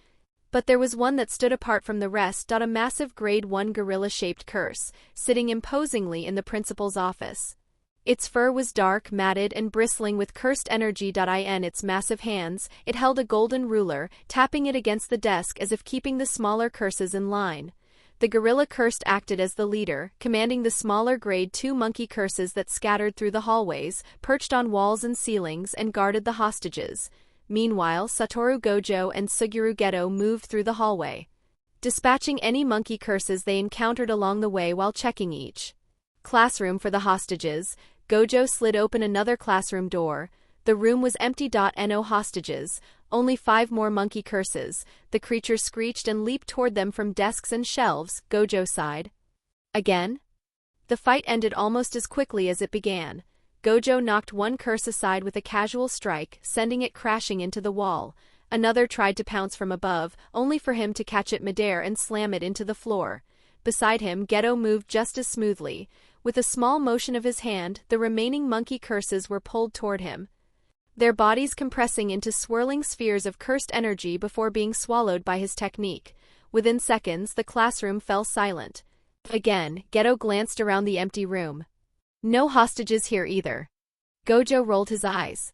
But there was one that stood apart from the rest. A massive Grade 1 gorilla-shaped curse, sitting imposingly in the principal's office. Its fur was dark, matted, and bristling with cursed energy. In its massive hands, it held a golden ruler, tapping it against the desk as if keeping the smaller curses in line. The gorilla cursed acted as the leader, commanding the smaller Grade 2 monkey curses that scattered through the hallways, perched on walls and ceilings, and guarded the hostages. Meanwhile, Satoru Gojo and Suguru Geto moved through the hallway, dispatching any monkey curses they encountered along the way while checking each classroom for the hostages. Gojo slid open another classroom door. The room was empty. No hostages, only 5 more monkey curses. The creature screeched and leaped toward them from desks and shelves. Gojo sighed. Again? The fight ended almost as quickly as it began. Gojo knocked one curse aside with a casual strike, sending it crashing into the wall. Another tried to pounce from above, only for him to catch it midair and slam it into the floor. Beside him, Geto moved just as smoothly. With a small motion of his hand, the remaining monkey curses were pulled toward him, their bodies compressing into swirling spheres of cursed energy before being swallowed by his technique. Within seconds, the classroom fell silent. Again, Geto glanced around the empty room. No hostages here either. Gojo rolled his eyes.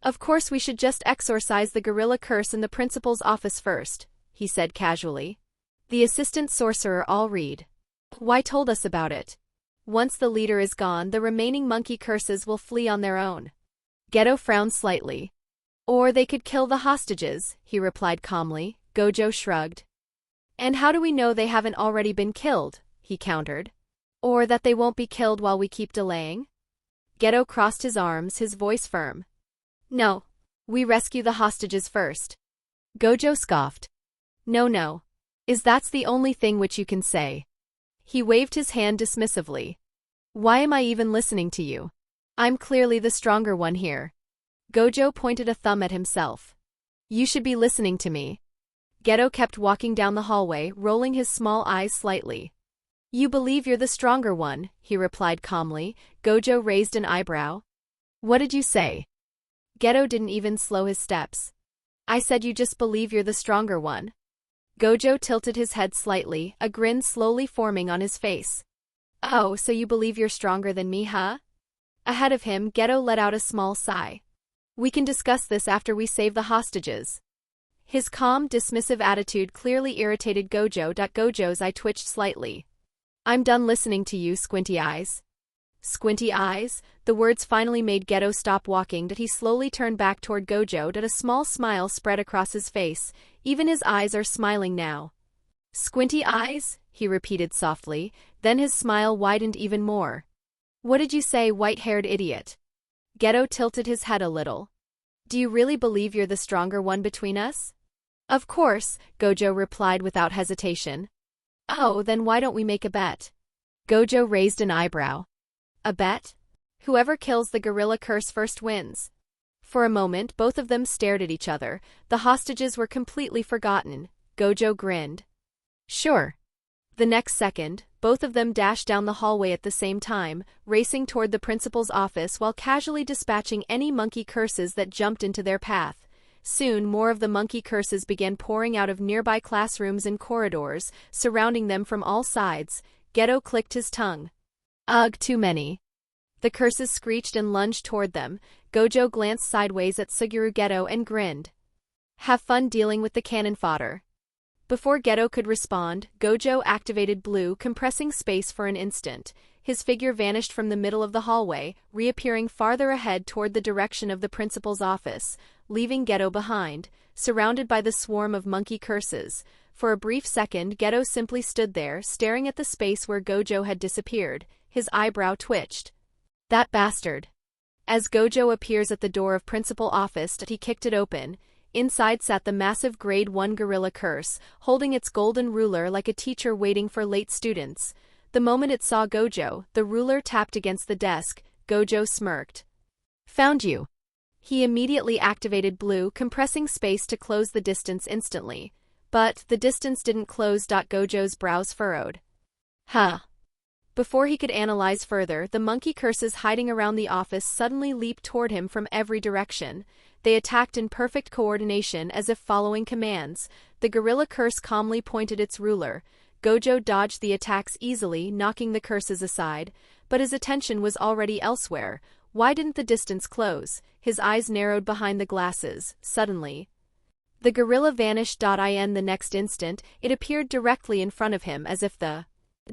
Of course we should just exorcise the gorilla curse in the principal's office first, he said casually. The assistant sorcerer all read. Why told us about it? Once the leader is gone, the remaining monkey curses will flee on their own. Geto frowned slightly. Or they could kill the hostages, he replied calmly. Gojo shrugged. And how do we know they haven't already been killed? He countered. Or that they won't be killed while we keep delaying? Geto crossed his arms, his voice firm. No. We rescue the hostages first. Gojo scoffed. No. Is that's the only thing which you can say? He waved his hand dismissively. Why am I even listening to you? I'm clearly the stronger one here. Gojo pointed a thumb at himself. You should be listening to me. Geto kept walking down the hallway, rolling his small eyes slightly. You believe you're the stronger one, he replied calmly. Gojo raised an eyebrow. What did you say? Geto didn't even slow his steps. I said you just believe you're the stronger one. Gojo tilted his head slightly, a grin slowly forming on his face. Oh, so you believe you're stronger than me, huh? Ahead of him, Geto let out a small sigh. We can discuss this after we save the hostages. His calm, dismissive attitude clearly irritated Gojo. Gojo's eye twitched slightly. I'm done listening to you, Squinty Eyes. Squinty Eyes? The words finally made Geto stop walking. He slowly turned back toward Gojo. A small smile spread across his face. Even his eyes are smiling now. Squinty Eyes? He repeated softly. Then his smile widened even more. What did you say, white-haired idiot? Geto tilted his head a little. Do you really believe you're the stronger one between us? Of course, Gojo replied without hesitation. Oh, then why don't we make a bet? Gojo raised an eyebrow. A bet? Whoever kills the gorilla curse first wins. For a moment, both of them stared at each other. The hostages were completely forgotten. Gojo grinned. Sure. The next second, both of them dashed down the hallway at the same time, racing toward the principal's office while casually dispatching any monkey curses that jumped into their path. Soon, more of the monkey curses began pouring out of nearby classrooms and corridors, surrounding them from all sides. Geto clicked his tongue. Ugh, too many. The curses screeched and lunged toward them. Gojo glanced sideways at Suguru Geto and grinned. Have fun dealing with the cannon fodder. Before Geto could respond, Gojo activated blue, compressing space for an instant. His figure vanished from the middle of the hallway, reappearing farther ahead toward the direction of the principal's office, leaving Geto behind, surrounded by the swarm of monkey curses. For a brief second, Geto simply stood there, staring at the space where Gojo had disappeared. His eyebrow twitched. That bastard. As Gojo appears at the door of principal office, he kicked it open. Inside sat the massive Grade 1 gorilla curse, holding its golden ruler like a teacher waiting for late students. The moment it saw Gojo, the ruler tapped against the desk. Gojo smirked. Found you. He immediately activated blue, compressing space to close the distance instantly. But the distance didn't close. Gojo's brows furrowed. Huh. Before he could analyze further, the monkey curses hiding around the office suddenly leaped toward him from every direction. They attacked in perfect coordination as if following commands. The gorilla curse calmly pointed its ruler. Gojo dodged the attacks easily, knocking the curses aside, but his attention was already elsewhere. Why didn't the distance close? His eyes narrowed behind the glasses. Suddenly, the gorilla vanished. In the next instant, it appeared directly in front of him as if the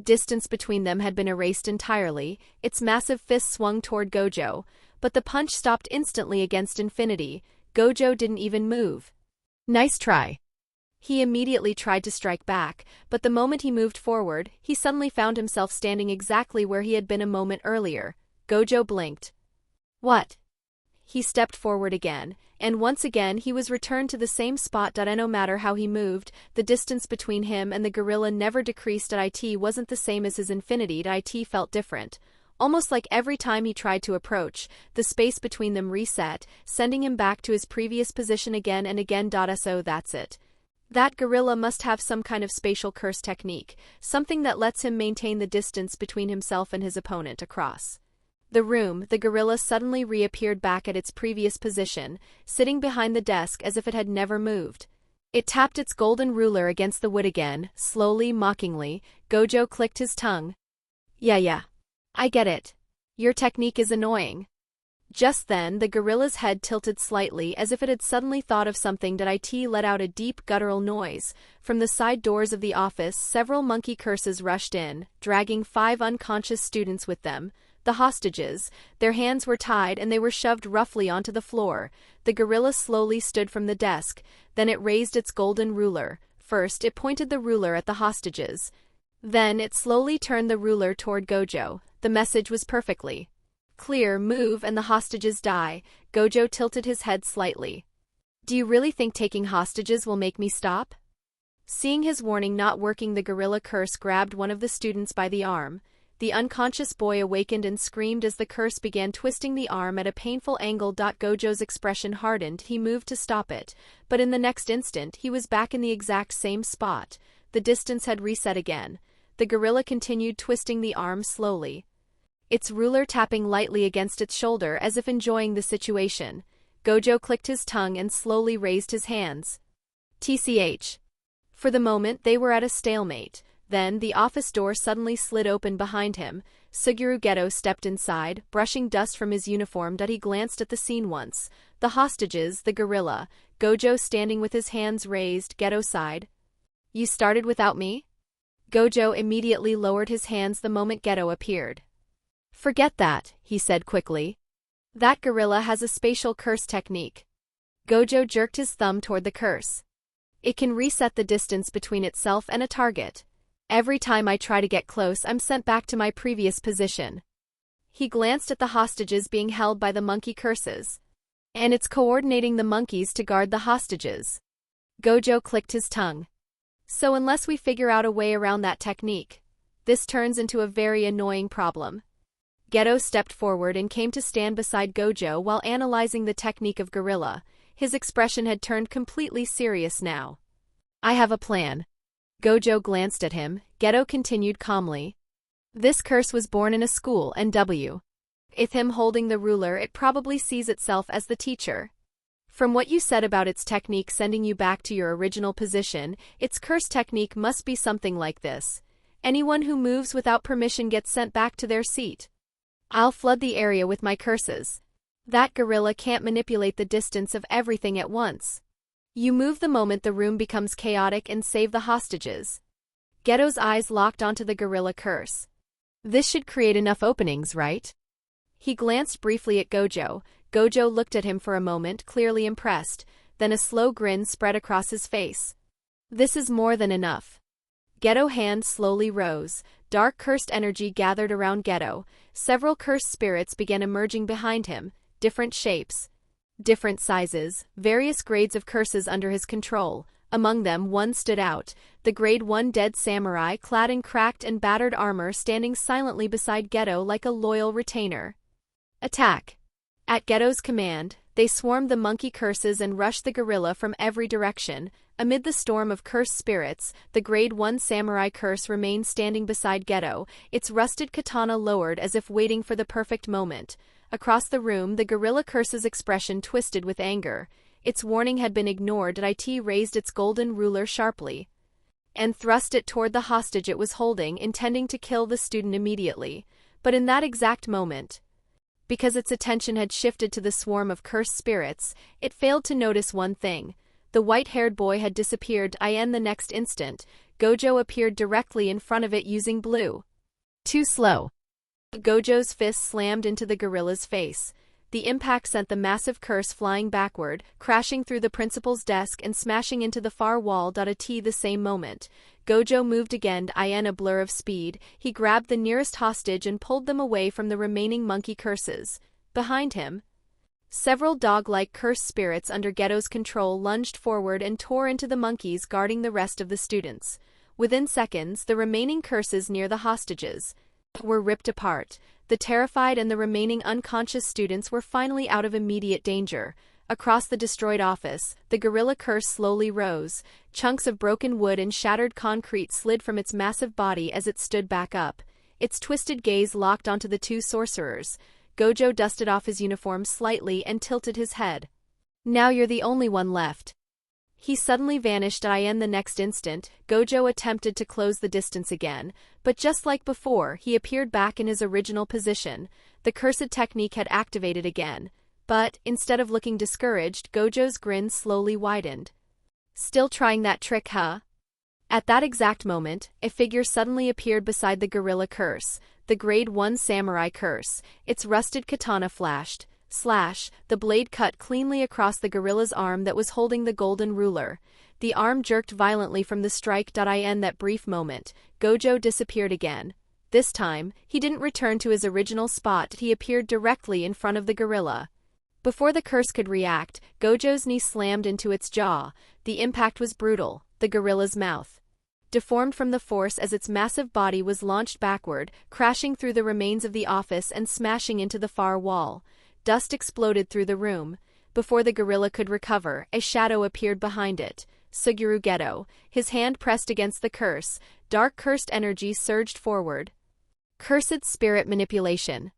distance between them had been erased entirely. Its massive fist swung toward Gojo, but the punch stopped instantly against infinity. Gojo didn't even move. Nice try. He immediately tried to strike back, but the moment he moved forward, he suddenly found himself standing exactly where he had been a moment earlier. Gojo blinked. What? He stepped forward again, and once again he was returned to the same spot. No matter how he moved, the distance between him and the gorilla never decreased. It wasn't the same as his infinity. It felt different. Almost like every time he tried to approach, the space between them reset, sending him back to his previous position again and again. So that's it. That gorilla must have some kind of spatial curse technique, something that lets him maintain the distance between himself and his opponent across the room. The gorilla suddenly reappeared back at its previous position, sitting behind the desk as if it had never moved. It tapped its golden ruler against the wood again, slowly, mockingly. Gojo clicked his tongue. Yeah. I get it. Your technique is annoying. Just then, the gorilla's head tilted slightly as if it had suddenly thought of something. It let out a deep, guttural noise. From the side doors of the office, several monkey curses rushed in, dragging 5 unconscious students with them. The hostages. Their hands were tied and they were shoved roughly onto the floor. The gorilla slowly stood from the desk. Then it raised its golden ruler. First, it pointed the ruler at the hostages. Then, it slowly turned the ruler toward Gojo. The message was perfectly clear: move and the hostages die. Gojo tilted his head slightly. Do you really think taking hostages will make me stop? Seeing his warning not working, the gorilla curse grabbed one of the students by the arm. The unconscious boy awakened and screamed as the curse began twisting the arm at a painful angle. Gojo's expression hardened. He moved to stop it, but in the next instant, he was back in the exact same spot. The distance had reset again. The gorilla continued twisting the arm slowly, its ruler tapping lightly against its shoulder as if enjoying the situation. Gojo clicked his tongue and slowly raised his hands. TCH. For the moment, they were at a stalemate. Then, the office door suddenly slid open behind him. Suguru Geto stepped inside, brushing dust from his uniform. He glanced at the scene once. The hostages, the gorilla, Gojo standing with his hands raised. Geto sighed. You started without me? Gojo immediately lowered his hands the moment Geto appeared. Forget that, he said quickly. That gorilla has a spatial curse technique. Gojo jerked his thumb toward the curse. It can reset the distance between itself and a target. Every time I try to get close, I'm sent back to my previous position. He glanced at the hostages being held by the monkey curses. And it's coordinating the monkeys to guard the hostages. Gojo clicked his tongue. So unless we figure out a way around that technique, this turns into a very annoying problem. Geto stepped forward and came to stand beside Gojo while analyzing the technique of gorilla. His expression had turned completely serious now. I have a plan. Gojo glanced at him. Geto continued calmly. This curse was born in a school, NW. With him holding the ruler, it probably sees itself as the teacher. From what you said about its technique sending you back to your original position, its curse technique must be something like this. Anyone who moves without permission gets sent back to their seat. I'll flood the area with my curses. That gorilla can't manipulate the distance of everything at once. You move the moment the room becomes chaotic and save the hostages. Geto's eyes locked onto the gorilla curse. This should create enough openings, right? He glanced briefly at Gojo. Gojo looked at him for a moment, clearly impressed. Then a slow grin spread across his face. This is more than enough. Geto's hand slowly rose. Dark cursed energy gathered around Geto. Several cursed spirits began emerging behind him, different shapes, different sizes, various grades of curses under his control. Among them, one stood out, the Grade 1 dead samurai clad in cracked and battered armor standing silently beside Geto like a loyal retainer. Attack! At Geto's command, they swarmed the monkey curses and rushed the gorilla from every direction. Amid the storm of cursed spirits, the Grade 1 samurai curse remained standing beside Geto, its rusted katana lowered as if waiting for the perfect moment. Across the room, the gorilla curse's expression twisted with anger. Its warning had been ignored. It raised its golden ruler sharply and thrust it toward the hostage it was holding, intending to kill the student immediately. But in that exact moment, because its attention had shifted to the swarm of cursed spirits, it failed to notice one thing. The white-haired boy had disappeared. The next instant, Gojo appeared directly in front of it using blue. Too slow. Gojo's fist slammed into the gorilla's face. The impact sent the massive curse flying backward, crashing through the principal's desk and smashing into the far wall. At the same moment, Gojo moved again. In a blur of speed, he grabbed the nearest hostage and pulled them away from the remaining monkey curses. Behind him, several dog-like cursed spirits under Geto's control lunged forward and tore into the monkeys guarding the rest of the students. Within seconds, the remaining curses near the hostages were ripped apart. The terrified and the remaining unconscious students were finally out of immediate danger. Across the destroyed office, the gorilla curse slowly rose. Chunks of broken wood and shattered concrete slid from its massive body as it stood back up. Its twisted gaze locked onto the two sorcerers. Gojo dusted off his uniform slightly and tilted his head. Now you're the only one left. He suddenly vanished and the next instant, Gojo attempted to close the distance again, but just like before, he appeared back in his original position. The cursed technique had activated again. But, instead of looking discouraged, Gojo's grin slowly widened. Still trying that trick, huh? At that exact moment, a figure suddenly appeared beside the gorilla curse, the Grade 1 Samurai curse. Its rusted katana flashed. Slash, the blade cut cleanly across the gorilla's arm that was holding the golden ruler. The arm jerked violently from the strike. In that brief moment, Gojo disappeared again. This time, he didn't return to his original spot, he appeared directly in front of the gorilla. Before the curse could react, Gojo's knee slammed into its jaw. The impact was brutal, the gorilla's mouth deformed from the force as its massive body was launched backward, crashing through the remains of the office and smashing into the far wall. Dust exploded through the room. Before the gorilla could recover, a shadow appeared behind it. Suguru Geto, his hand pressed against the curse. Dark cursed energy surged forward. Cursed spirit manipulation.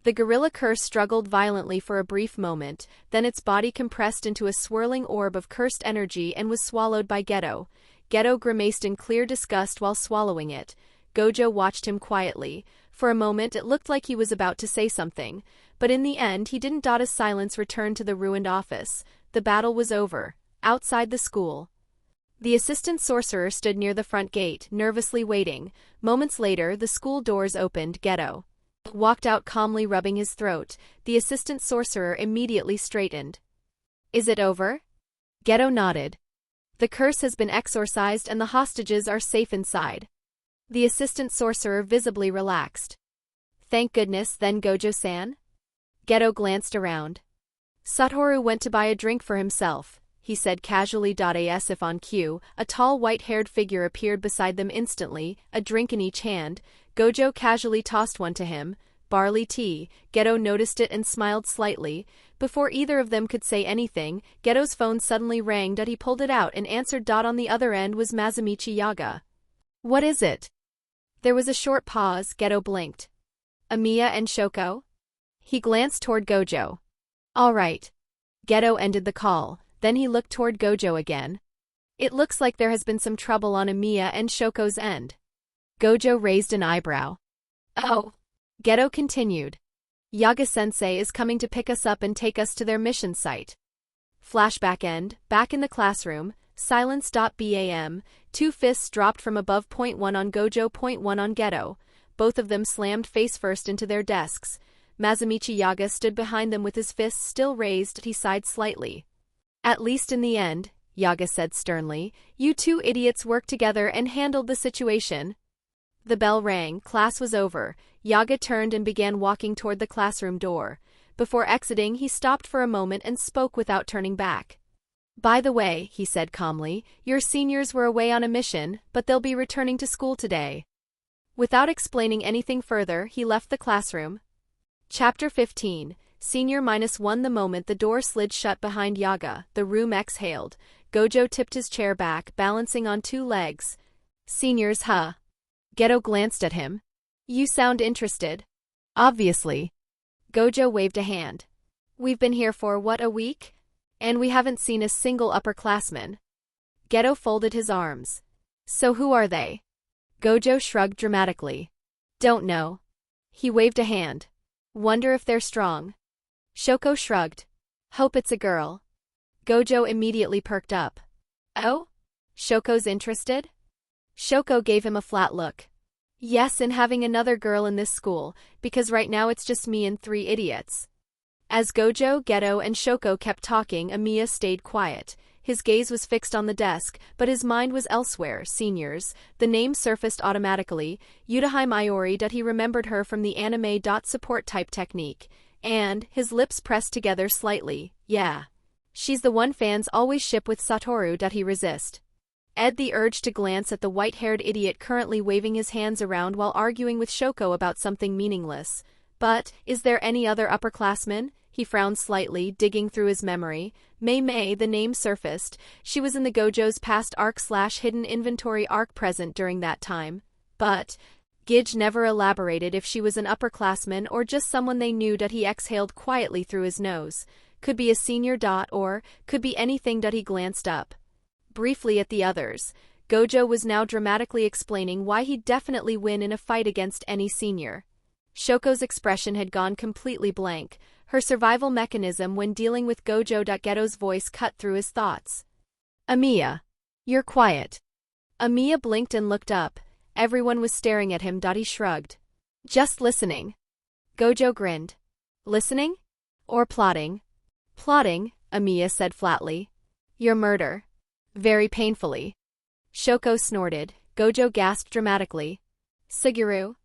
The gorilla curse struggled violently for a brief moment, then its body compressed into a swirling orb of cursed energy and was swallowed by Geto. Geto grimaced in clear disgust while swallowing it. Gojo watched him quietly. For a moment it looked like he was about to say something, but in the end he didn't. His silence returned to the ruined office. The battle was over. Outside the school, the assistant sorcerer stood near the front gate, nervously waiting. Moments later, the school doors opened. Geto walked out calmly, rubbing his throat. The assistant sorcerer immediately straightened. "Is it over?" Geto nodded. "The curse has been exorcised and the hostages are safe inside." The assistant sorcerer visibly relaxed. "Thank goodness, then, Gojo-san?" Geto glanced around. "Satoru went to buy a drink for himself," he said casually. As if on cue, a tall white-haired figure appeared beside them instantly, a drink in each hand. Gojo casually tossed one to him. "Barley tea." Geto noticed it and smiled slightly. Before either of them could say anything, Geto's phone suddenly rang. He pulled it out and answered. On the other end was Masamichi Yaga. "What is it?" There was a short pause. Geto blinked. "Emiya and Shoko?" He glanced toward Gojo. "All right." Geto ended the call. Then he looked toward Gojo again. "It looks like there has been some trouble on Emiya and Shoko's end." Gojo raised an eyebrow. "Oh." Geto continued. "Yaga-sensei is coming to pick us up and take us to their mission site." Flashback end, back in the classroom, silence. Bam, two fists dropped from above. One on Gojo, one on Geto. Both of them slammed face first into their desks. Masamichi Yaga stood behind them with his fists still raised. He sighed slightly. "At least in the end," Yaga said sternly, "you two idiots worked together and handled the situation." The bell rang. Class was over. Yaga turned and began walking toward the classroom door. Before exiting, he stopped for a moment and spoke without turning back. "By the way," he said calmly, "your seniors were away on a mission, but they'll be returning to school today." Without explaining anything further, he left the classroom. Chapter 15. Senior -1. The moment the door slid shut behind Yaga, the room exhaled. Gojo tipped his chair back, balancing on two legs. "Seniors, huh?" Geto glanced at him. "You sound interested." "Obviously." Gojo waved a hand. "We've been here for, what, a week? And we haven't seen a single upperclassman." Geto folded his arms. "So who are they?" Gojo shrugged dramatically. "Don't know." He waved a hand. "Wonder if they're strong." Shoko shrugged. "Hope it's a girl." Gojo immediately perked up. "Oh? Shoko's interested?" Shoko gave him a flat look. "Yes, and having another girl in this school, because right now it's just me and 3 idiots." As Gojo, Geto, and Shoko kept talking, Emiya stayed quiet. His gaze was fixed on the desk, but his mind was elsewhere. Seniors. The name surfaced automatically. Yutahime Iori. He remembered her from the anime. Support type technique. And, his lips pressed together slightly. "Yeah. She's the one fans always ship with Satoru. He resist. The urge to glance at the white-haired idiot currently waving his hands around while arguing with Shoko about something meaningless. But, is there any other upperclassman? He frowned slightly, digging through his memory. Mei, the name surfaced. She was in the Gojo's past arc/hidden inventory arc present during that time. But, Gij never elaborated if she was an upperclassman or just someone they knew. He exhaled quietly through his nose. Could be a senior. Or, could be anything. He glanced up. briefly at the others. Gojo was now dramatically explaining why he'd definitely win in a fight against any senior. Shoko's expression had gone completely blank, her survival mechanism when dealing with Gojo. Geto's voice cut through his thoughts. Emiya. You're quiet. Emiya blinked and looked up. Everyone was staring at him. He shrugged. Just listening. Gojo grinned. Listening? Or plotting? Plotting, Emiya said flatly. Your murder. Very painfully. Shoko snorted. Gojo gasped dramatically. Suguru.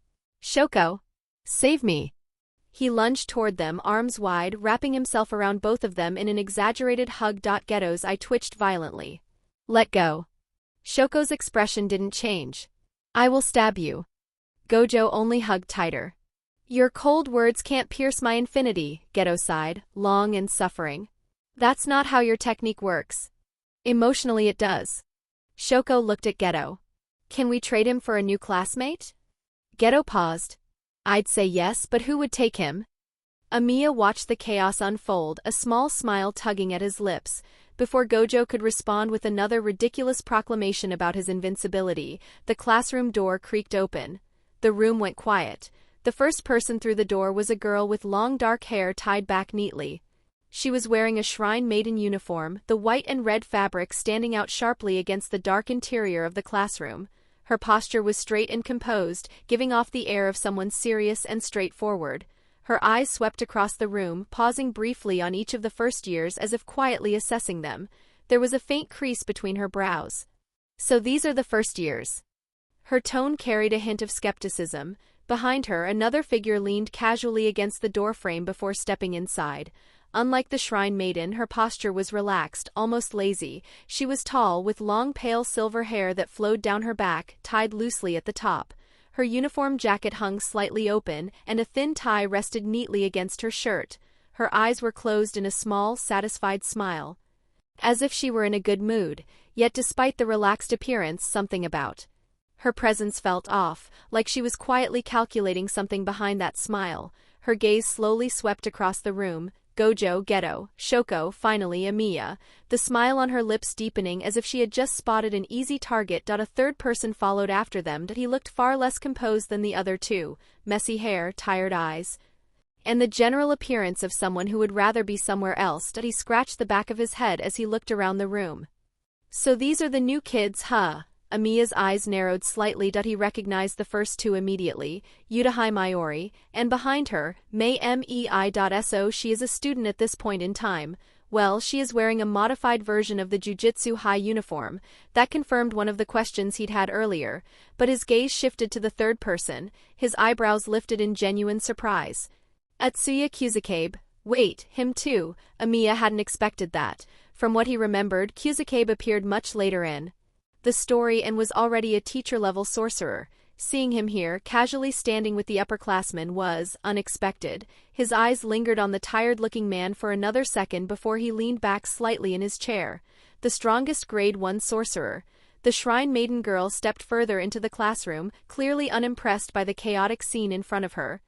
Shoko. Save me. He lunged toward them, arms wide, wrapping himself around both of them in an exaggerated hug. Geto's eye twitched violently. Let go. Shoko's expression didn't change. I will stab you. Gojo only hugged tighter. Your cold words can't pierce my infinity, Geto sighed, long and suffering. That's not how your technique works. Emotionally it does. Shoko looked at Geto. Can we trade him for a new classmate? Geto paused. I'd say yes, but who would take him? Emiya watched the chaos unfold, a small smile tugging at his lips, before Gojo could respond with another ridiculous proclamation about his invincibility. The classroom door creaked open. The room went quiet. The first person through the door was a girl with long dark hair tied back neatly. She was wearing a shrine maiden uniform, the white and red fabric standing out sharply against the dark interior of the classroom. Her posture was straight and composed, giving off the air of someone serious and straightforward. Her eyes swept across the room, pausing briefly on each of the first years as if quietly assessing them. There was a faint crease between her brows. So these are the first years. Her tone carried a hint of skepticism. Behind her, another figure leaned casually against the doorframe before stepping inside. Unlike the shrine maiden, her posture was relaxed, almost lazy. She was tall, with long pale silver hair that flowed down her back, tied loosely at the top. Her uniform jacket hung slightly open, and a thin tie rested neatly against her shirt. Her eyes were closed in a small, satisfied smile. As if she were in a good mood, yet despite the relaxed appearance, something about her presence felt off, like she was quietly calculating something behind that smile. Her gaze slowly swept across the room. Gojo, Geto, Shoko, finally Emiya, the smile on her lips deepening as if she had just spotted an easy target. A third person followed after them. He looked far less composed than the other two, messy hair, tired eyes, and the general appearance of someone who would rather be somewhere else. He scratched the back of his head as he looked around the room. So these are the new kids, huh? Emiya's eyes narrowed slightly. He recognized the first two immediately, Yudahai Mayori, and behind her, Mei Mei. She is a student at this point in time. Well, she is wearing a modified version of the Jujutsu High uniform. That confirmed one of the questions he'd had earlier, but his gaze shifted to the third person, his eyebrows lifted in genuine surprise. Atsuya Kusakabe. Wait, him too. Emiya hadn't expected that. From what he remembered, Kusakabe appeared much later in the story and was already a teacher-level sorcerer. Seeing him here, casually standing with the upperclassmen, was unexpected. His eyes lingered on the tired-looking man for another second before he leaned back slightly in his chair. The strongest grade 1 sorcerer. The shrine maiden girl stepped further into the classroom, clearly unimpressed by the chaotic scene in front of her.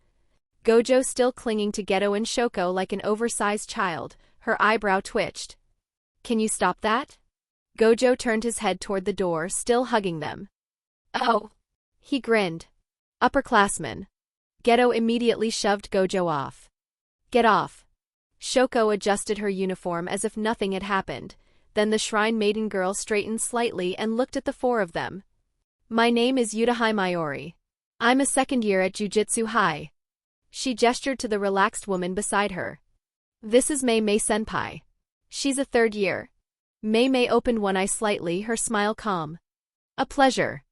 Gojo still clinging to Geto and Shoko like an oversized child. Her eyebrow twitched. Can you stop that? Gojo turned his head toward the door, still hugging them. Oh. He grinned. Upperclassmen. Geto immediately shoved Gojo off. Get off. Shoko adjusted her uniform as if nothing had happened. Then the shrine maiden girl straightened slightly and looked at the four of them. My name is Yudahai Mayori. I'm a second year at Jujutsu High. She gestured to the relaxed woman beside her. This is Mei Mei senpai. She's a third year. Mei Mei opened one eye slightly, her smile calm. A pleasure.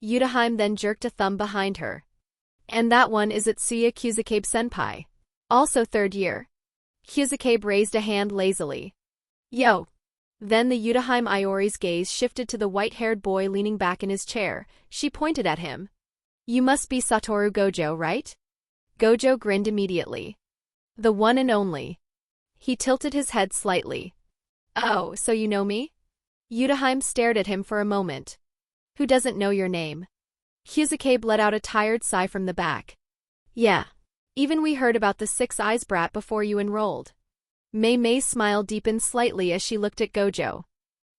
Yudahime then jerked a thumb behind her. And that one is Atsuya Kusakabe senpai. Also third year. Kusakabe raised a hand lazily. Yo. Then the Yudahime Iori's gaze shifted to the white-haired boy leaning back in his chair. She pointed at him. You must be Satoru Gojo, right? Gojo grinned immediately. The one and only. He tilted his head slightly. Oh, so you know me? Yudahime stared at him for a moment. Who doesn't know your name? Kusakabe let out a tired sigh from the back. Yeah. Even we heard about the Six Eyes brat before you enrolled. Mei Mei's smile deepened slightly as she looked at Gojo.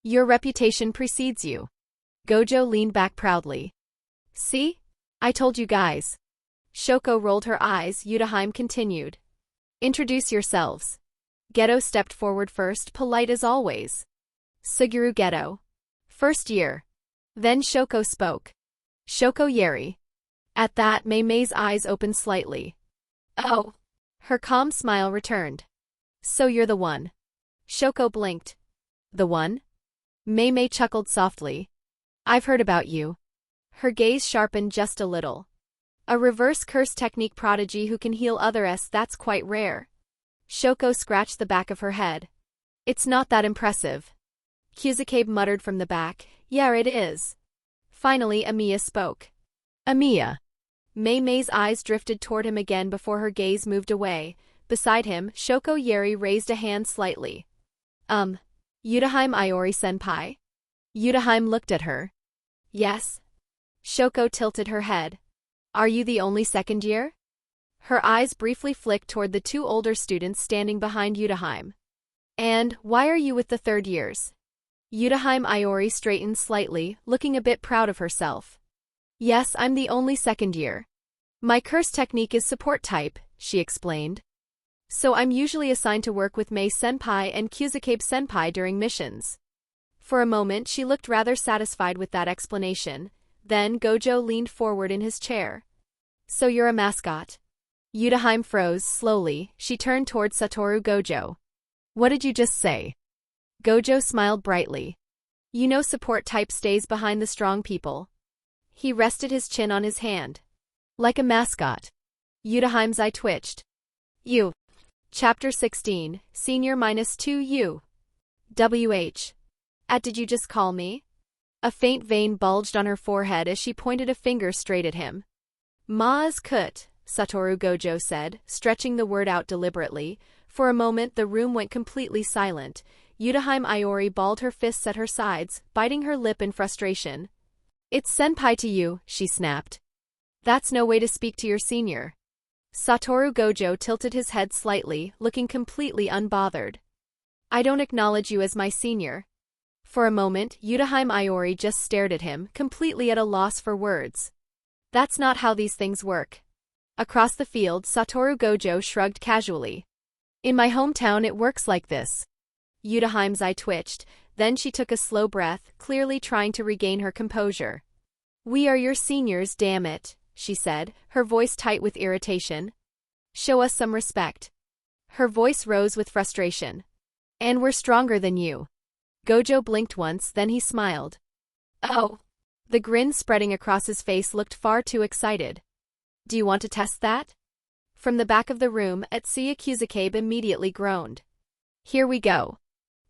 Your reputation precedes you. Gojo leaned back proudly. See? I told you guys. Shoko rolled her eyes. Yudahime continued. Introduce yourselves. Geto stepped forward first, polite as always. Suguru Geto. First year. Then Shoko spoke. Shoko Yeri. At that, Mei's eyes opened slightly. Oh. Her calm smile returned. So you're the one. Shoko blinked. The one? Mei chuckled softly. I've heard about you. Her gaze sharpened just a little. A reverse curse technique prodigy who can heal others, that's quite rare. Shoko scratched the back of her head. It's not that impressive. Kyuzukabe muttered from the back. Yeah, it is. Finally, Emiya spoke. Emiya. Mei's eyes drifted toward him again before her gaze moved away. Beside him, Shoko Yeri raised a hand slightly. Yudahime Iori-senpai? Yudahime looked at her. Yes. Shoko tilted her head. Are you the only second year? Her eyes briefly flicked toward the two older students standing behind Yudahime. And why are you with the third years? Yudahime Iori straightened slightly, looking a bit proud of herself. Yes, I'm the only second year. My curse technique is support type, she explained. So I'm usually assigned to work with Mei-senpai and Kyuzukabe-senpai during missions. For a moment she looked rather satisfied with that explanation. Then Gojo leaned forward in his chair. So you're a mascot? Yudahime froze slowly. She turned toward Satoru Gojo. What did you just say? Gojo smiled brightly. You know support type stays behind the strong people. He rested his chin on his hand. Like a mascot. Yudahime's eye twitched. You. Chapter 16, Senior -2 U. WH. Did you just call me? A faint vein bulged on her forehead as she pointed a finger straight at him. Ma's kut, Satoru Gojo said, stretching the word out deliberately. For a moment the room went completely silent. Yudahime Iori balled her fists at her sides, biting her lip in frustration. It's senpai to you, she snapped. That's no way to speak to your senior. Satoru Gojo tilted his head slightly, looking completely unbothered. I don't acknowledge you as my senior. For a moment, Yudahime Iori just stared at him, completely at a loss for words. That's not how these things work. Across the field, Satoru Gojo shrugged casually. In my hometown it works like this. Yudahime's eye twitched, then she took a slow breath, clearly trying to regain her composure. We are your seniors, damn it, she said, her voice tight with irritation. Show us some respect. Her voice rose with frustration. And we're stronger than you. Gojo blinked once, then he smiled. Oh. The grin spreading across his face looked far too excited. Do you want to test that? From the back of the room, Atsuya Kyuzukabe immediately groaned. Here we go.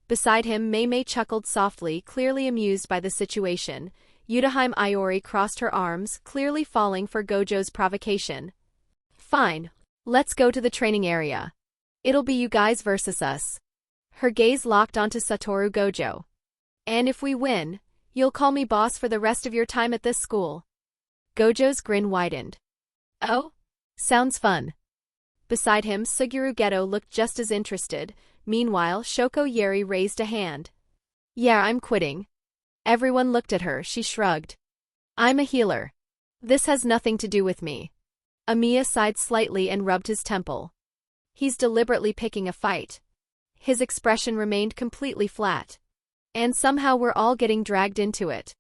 Beside him, Mei chuckled softly, clearly amused by the situation. Yudahime Iori crossed her arms, clearly falling for Gojo's provocation. Fine. Let's go to the training area. It'll be you guys versus us. Her gaze locked onto Satoru Gojo. And if we win, you'll call me boss for the rest of your time at this school. Gojo's grin widened. Oh? Sounds fun. Beside him, Suguru Geto looked just as interested. Meanwhile, Shoko Yeri raised a hand. Yeah, I'm quitting. Everyone looked at her, she shrugged. I'm a healer. This has nothing to do with me. Emiya sighed slightly and rubbed his temple. He's deliberately picking a fight. His expression remained completely flat. And somehow we're all getting dragged into it.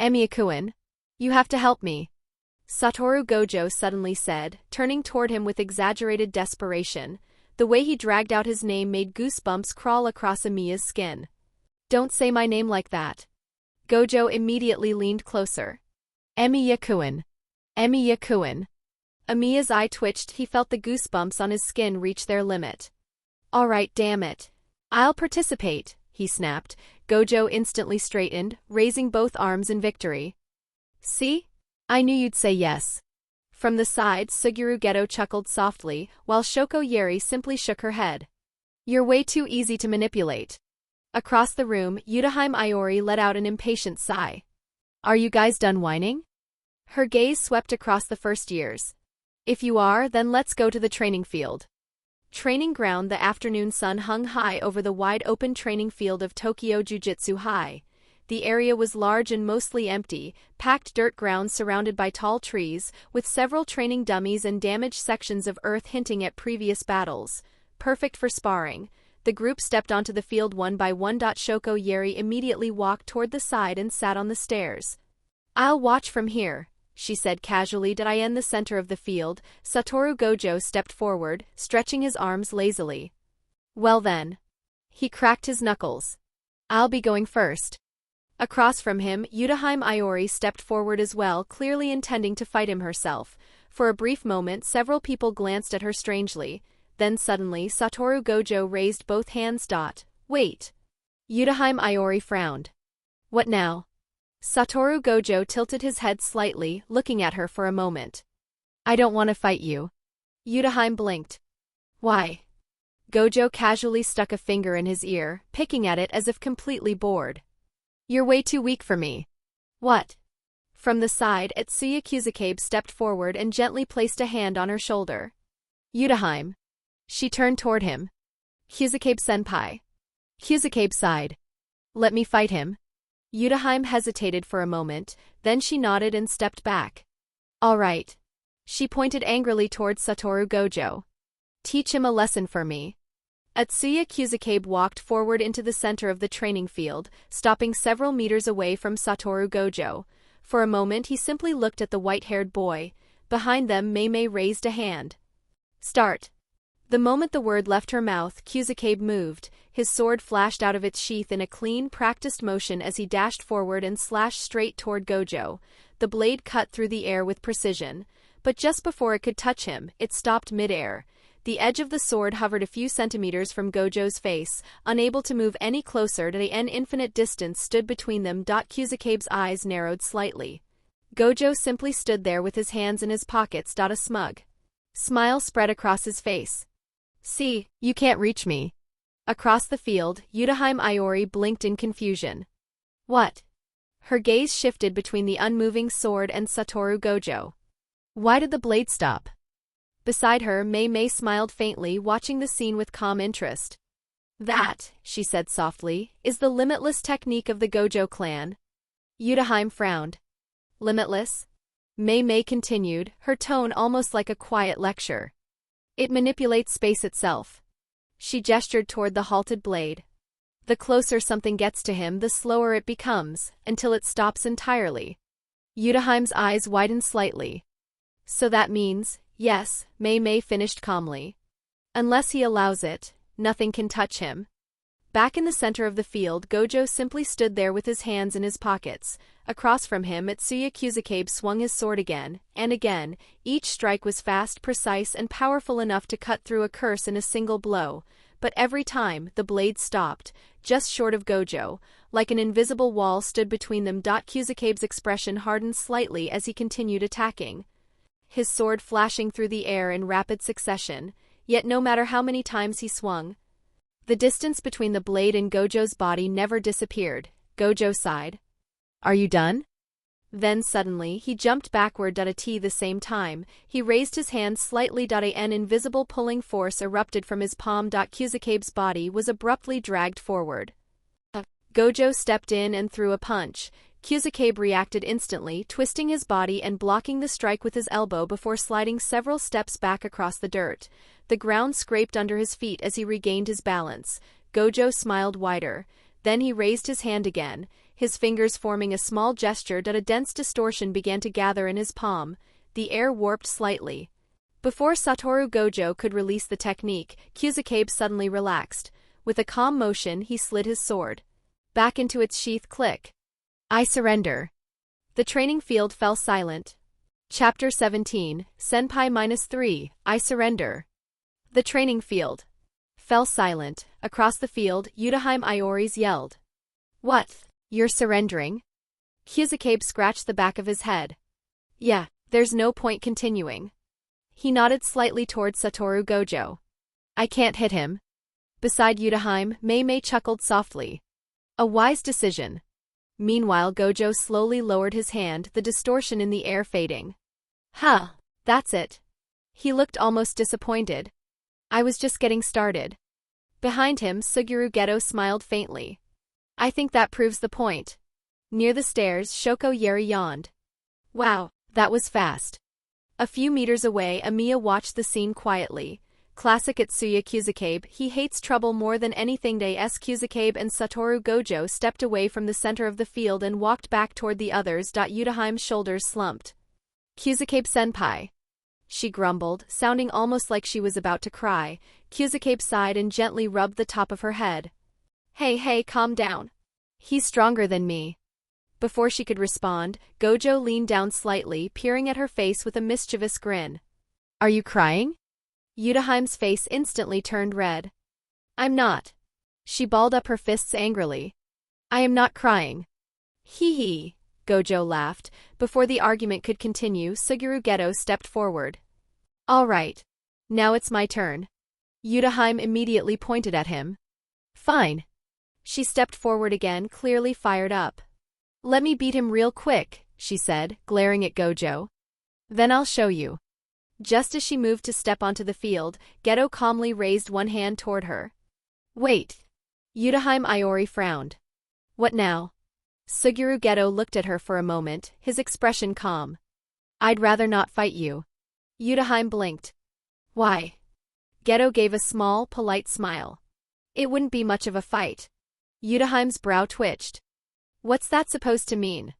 Emiya-kun, you have to help me. Satoru Gojo suddenly said, turning toward him with exaggerated desperation. The way he dragged out his name made goosebumps crawl across Emiya's skin. Don't say my name like that. Gojo immediately leaned closer. Emiya-kun. Emiya-kun. Emiya's eye twitched, he felt the goosebumps on his skin reach their limit. Alright, damn it. I'll participate, he snapped. Gojo instantly straightened, raising both arms in victory. See? I knew you'd say yes. From the side, Suguru Geto chuckled softly, while Shoko Yeri simply shook her head. You're way too easy to manipulate. Across the room, Yudahime Iori let out an impatient sigh. Are you guys done whining? Her gaze swept across the first years. If you are, then let's go to the training field. Training ground. The afternoon sun hung high over the wide-open training field of Tokyo Jujutsu High. The area was large and mostly empty, packed dirt ground surrounded by tall trees, with several training dummies and damaged sections of earth hinting at previous battles. Perfect for sparring. The group stepped onto the field one by one. Shoko Yeri immediately walked toward the side and sat on the stairs. "I'll watch from here," she said casually. In the center of the field, Satoru Gojo stepped forward, stretching his arms lazily. "Well then." He cracked his knuckles. "I'll be going first." Across from him, Yudahime Iori stepped forward as well, clearly intending to fight him herself. For a brief moment, several people glanced at her strangely. Then suddenly, Satoru Gojo raised both hands. "Wait." Yudahime Iori frowned. "What now?" Satoru Gojo tilted his head slightly, looking at her for a moment. "I don't want to fight you." Yudahime blinked. "Why?" Gojo casually stuck a finger in his ear, picking at it as if completely bored. "You're way too weak for me." "What?" From the side, Atsuya Kusakabe stepped forward and gently placed a hand on her shoulder. "Yudahime." She turned toward him. "Kusakabe-senpai." Kusakabe sighed. "Let me fight him." Yudahime hesitated for a moment, then she nodded and stepped back. "All right." She pointed angrily towards Satoru Gojo. "Teach him a lesson for me." Atsuya Kusakabe walked forward into the center of the training field, stopping several meters away from Satoru Gojo. For a moment he simply looked at the white-haired boy. Behind them, Mei raised a hand. "Start." The moment the word left her mouth, Kusakabe moved. His sword flashed out of its sheath in a clean, practiced motion as he dashed forward and slashed straight toward Gojo. The blade cut through the air with precision. But just before it could touch him, it stopped mid-air. The edge of the sword hovered a few centimeters from Gojo's face, unable to move any closer. An infinite distance stood between them. Kusakabe's eyes narrowed slightly. Gojo simply stood there with his hands in his pockets. A smug smile spread across his face. "See, you can't reach me." Across the field, Yudahime Iori blinked in confusion. "What?" Her gaze shifted between the unmoving sword and Satoru Gojo. "Why did the blade stop?" Beside her, Mei smiled faintly, watching the scene with calm interest. "That," she said softly, "is the limitless technique of the Gojo clan." Yudahime frowned. "Limitless?" Mei continued, her tone almost like a quiet lecture. "It manipulates space itself." She gestured toward the halted blade. "The closer something gets to him, the slower it becomes, until it stops entirely." Yudahime's eyes widened slightly. "So that means..." "Yes," Mei finished calmly. "Unless he allows it, nothing can touch him." Back in the center of the field, Gojo simply stood there with his hands in his pockets. Across from him, Atsuya Kusakabe swung his sword again, and again. Each strike was fast, precise, and powerful enough to cut through a curse in a single blow. But every time, the blade stopped, just short of Gojo. Like an invisible wall stood between them. Kusakabe's expression hardened slightly as he continued attacking, his sword flashing through the air in rapid succession. Yet no matter how many times he swung, the distance between the blade and Gojo's body never disappeared. Gojo sighed. "Are you done?" Then suddenly, he jumped backward. At the same time, he raised his hand slightly. An invisible pulling force erupted from his palm. Kusakabe's body was abruptly dragged forward. Gojo stepped in and threw a punch. Kusakabe reacted instantly, twisting his body and blocking the strike with his elbow before sliding several steps back across the dirt. The ground scraped under his feet as he regained his balance. Gojo smiled wider. Then he raised his hand again, his fingers forming a small gesture. A dense distortion began to gather in his palm. The air warped slightly. Before Satoru Gojo could release the technique, Kusakabe suddenly relaxed. With a calm motion, he slid his sword back into its sheath. Click. "I surrender." The training field fell silent. Chapter 17, Senpai -3, I surrender. The training field fell silent. Across the field, Yudahime Iori's yelled. "What? You're surrendering?" Kusakabe scratched the back of his head. "Yeah, there's no point continuing." He nodded slightly towards Satoru Gojo. "I can't hit him." Beside Yudahime, Mei chuckled softly. "A wise decision." Meanwhile, Gojo slowly lowered his hand, the distortion in the air fading. "Huh, that's it." He looked almost disappointed. I was just getting started. Behind him, Suguru Geto smiled faintly. I think that proves the point. Near the stairs, Shoko Yeri yawned. Wow, that was fast. A few meters away, Emiya watched the scene quietly. Classic Atsuya Kusakabe, he hates trouble more than anything. Kusakabe and Satoru Gojo stepped away from the center of the field and walked back toward the others. Yudahime's shoulders slumped. Kusakabe-senpai. She grumbled, sounding almost like she was about to cry. Kusakabe sighed and gently rubbed the top of her head. Hey, calm down. He's stronger than me. Before she could respond, Gojo leaned down slightly, peering at her face with a mischievous grin. Are you crying? Yudahime's face instantly turned red. I'm not. She balled up her fists angrily. I am not crying. Hee hee, Gojo laughed. Before the argument could continue, Suguru Geto stepped forward. All right. Now it's my turn. Yudahime immediately pointed at him. Fine. She stepped forward again, clearly fired up. Let me beat him real quick, she said, glaring at Gojo. Then I'll show you. Just as she moved to step onto the field, Geto calmly raised one hand toward her. Wait. Yudahime Iori frowned. What now? Suguru Geto looked at her for a moment, his expression calm. I'd rather not fight you. Yudahime blinked. Why? Geto gave a small, polite smile. It wouldn't be much of a fight. Yudahime's brow twitched. What's that supposed to mean?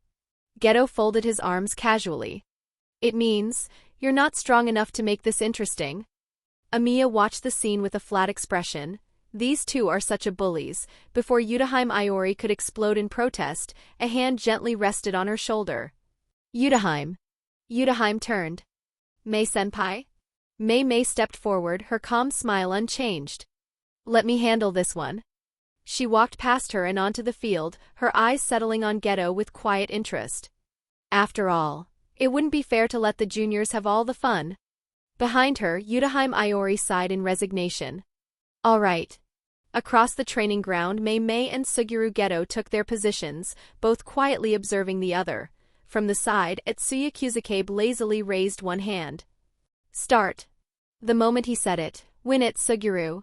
Geto folded his arms casually. It means, you're not strong enough to make this interesting. Emiya watched the scene with a flat expression. These two are such a bullies. Before Yudahime Iori could explode in protest, a hand gently rested on her shoulder. Yudahime. Yudahime turned. Mei-senpai? Mei stepped forward, her calm smile unchanged. Let me handle this one. She walked past her and onto the field, her eyes settling on Geto with quiet interest. After all, it wouldn't be fair to let the juniors have all the fun. Behind her, Yudahime Iori sighed in resignation. All right. Across the training ground, Mei and Suguru Geto took their positions, both quietly observing the other. From the side, Atsuya Kusakabe lazily raised one hand. Start. The moment he said it, win it, Suguru.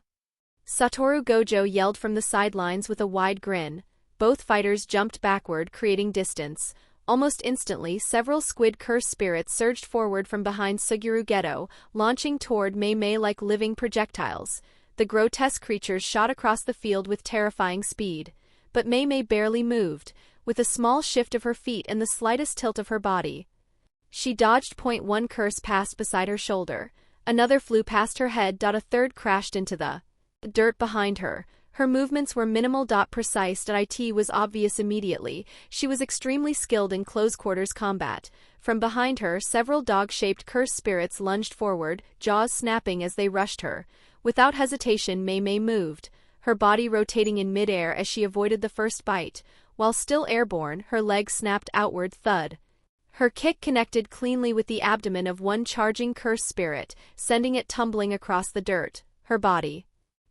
Satoru Gojo yelled from the sidelines with a wide grin. Both fighters jumped backward, creating distance. Almost instantly, several squid curse spirits surged forward from behind Suguru Geto, launching toward Mei like living projectiles. The grotesque creatures shot across the field with terrifying speed. But Mei barely moved, with a small shift of her feet and the slightest tilt of her body. She dodged. One curse passed beside her shoulder. Another flew past her head. A third crashed into the dirt behind her. Her movements were minimal. Precise. It was obvious immediately. She was extremely skilled in close-quarters combat. From behind her, several dog-shaped curse spirits lunged forward, jaws snapping as they rushed her. Without hesitation, Mei moved, her body rotating in midair as she avoided the first bite. While still airborne, her leg snapped outward. Thud. Her kick connected cleanly with the abdomen of one charging curse spirit, sending it tumbling across the dirt. Her body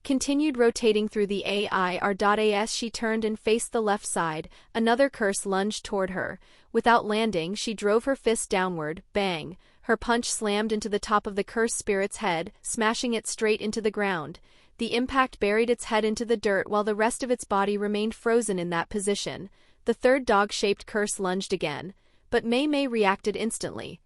continued rotating through the air. As she turned and faced the left side, another curse lunged toward her. Without landing, she drove her fist downward. Bang! Her punch slammed into the top of the curse spirit's head, smashing it straight into the ground. The impact buried its head into the dirt while the rest of its body remained frozen in that position. The third dog-shaped curse lunged again, but Mei reacted instantly.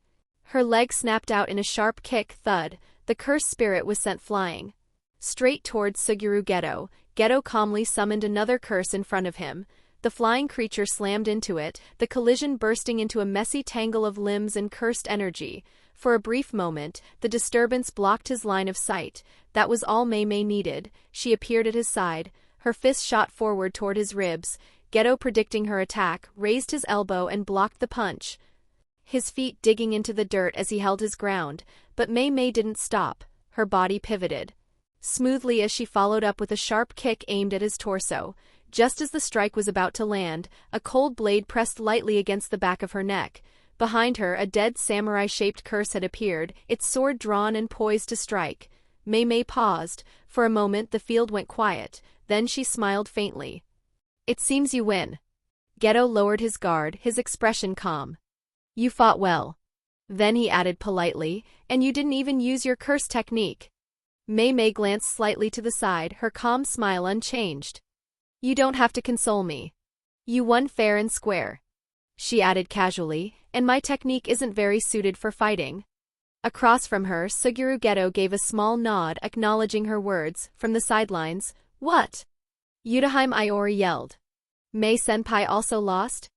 Her leg snapped out in a sharp kick. Thud! The curse spirit was sent flying straight towards Suguru Geto. Geto calmly summoned another curse in front of him. The flying creature slammed into it, the collision bursting into a messy tangle of limbs and cursed energy. For a brief moment, the disturbance blocked his line of sight. That was all Mei needed. She appeared at his side, her fist shot forward toward his ribs. Geto, predicting her attack, raised his elbow and blocked the punch, his feet digging into the dirt as he held his ground. But Mei didn't stop. Her body pivoted smoothly as she followed up with a sharp kick aimed at his torso. Just as the strike was about to land, a cold blade pressed lightly against the back of her neck. Behind her, a dead samurai-shaped curse had appeared, its sword drawn and poised to strike. Mei paused. For a moment the field went quiet, then she smiled faintly. It seems you win. Geto lowered his guard, his expression calm. You fought well. Then he added politely, and you didn't even use your curse technique. Mei glanced slightly to the side, her calm smile unchanged. You don't have to console me. You won fair and square. She added casually, and my technique isn't very suited for fighting. Across from her, Suguru Geto gave a small nod, acknowledging her words. From the sidelines, what? Yutaheim Iori yelled. Mei-senpai also lost?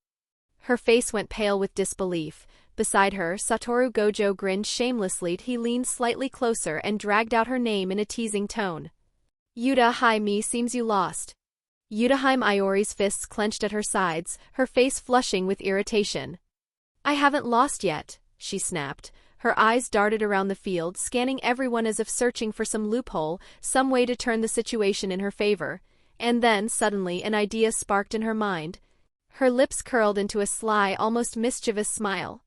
Her face went pale with disbelief. Beside her, Satoru Gojo grinned shamelessly. He leaned slightly closer and dragged out her name in a teasing tone. Yutaheim, seems you lost. Yutaheim Iori's fists clenched at her sides, her face flushing with irritation. I haven't lost yet, she snapped. Her eyes darted around the field, scanning everyone as if searching for some loophole, some way to turn the situation in her favor. And then, suddenly, an idea sparked in her mind. Her lips curled into a sly, almost mischievous smile.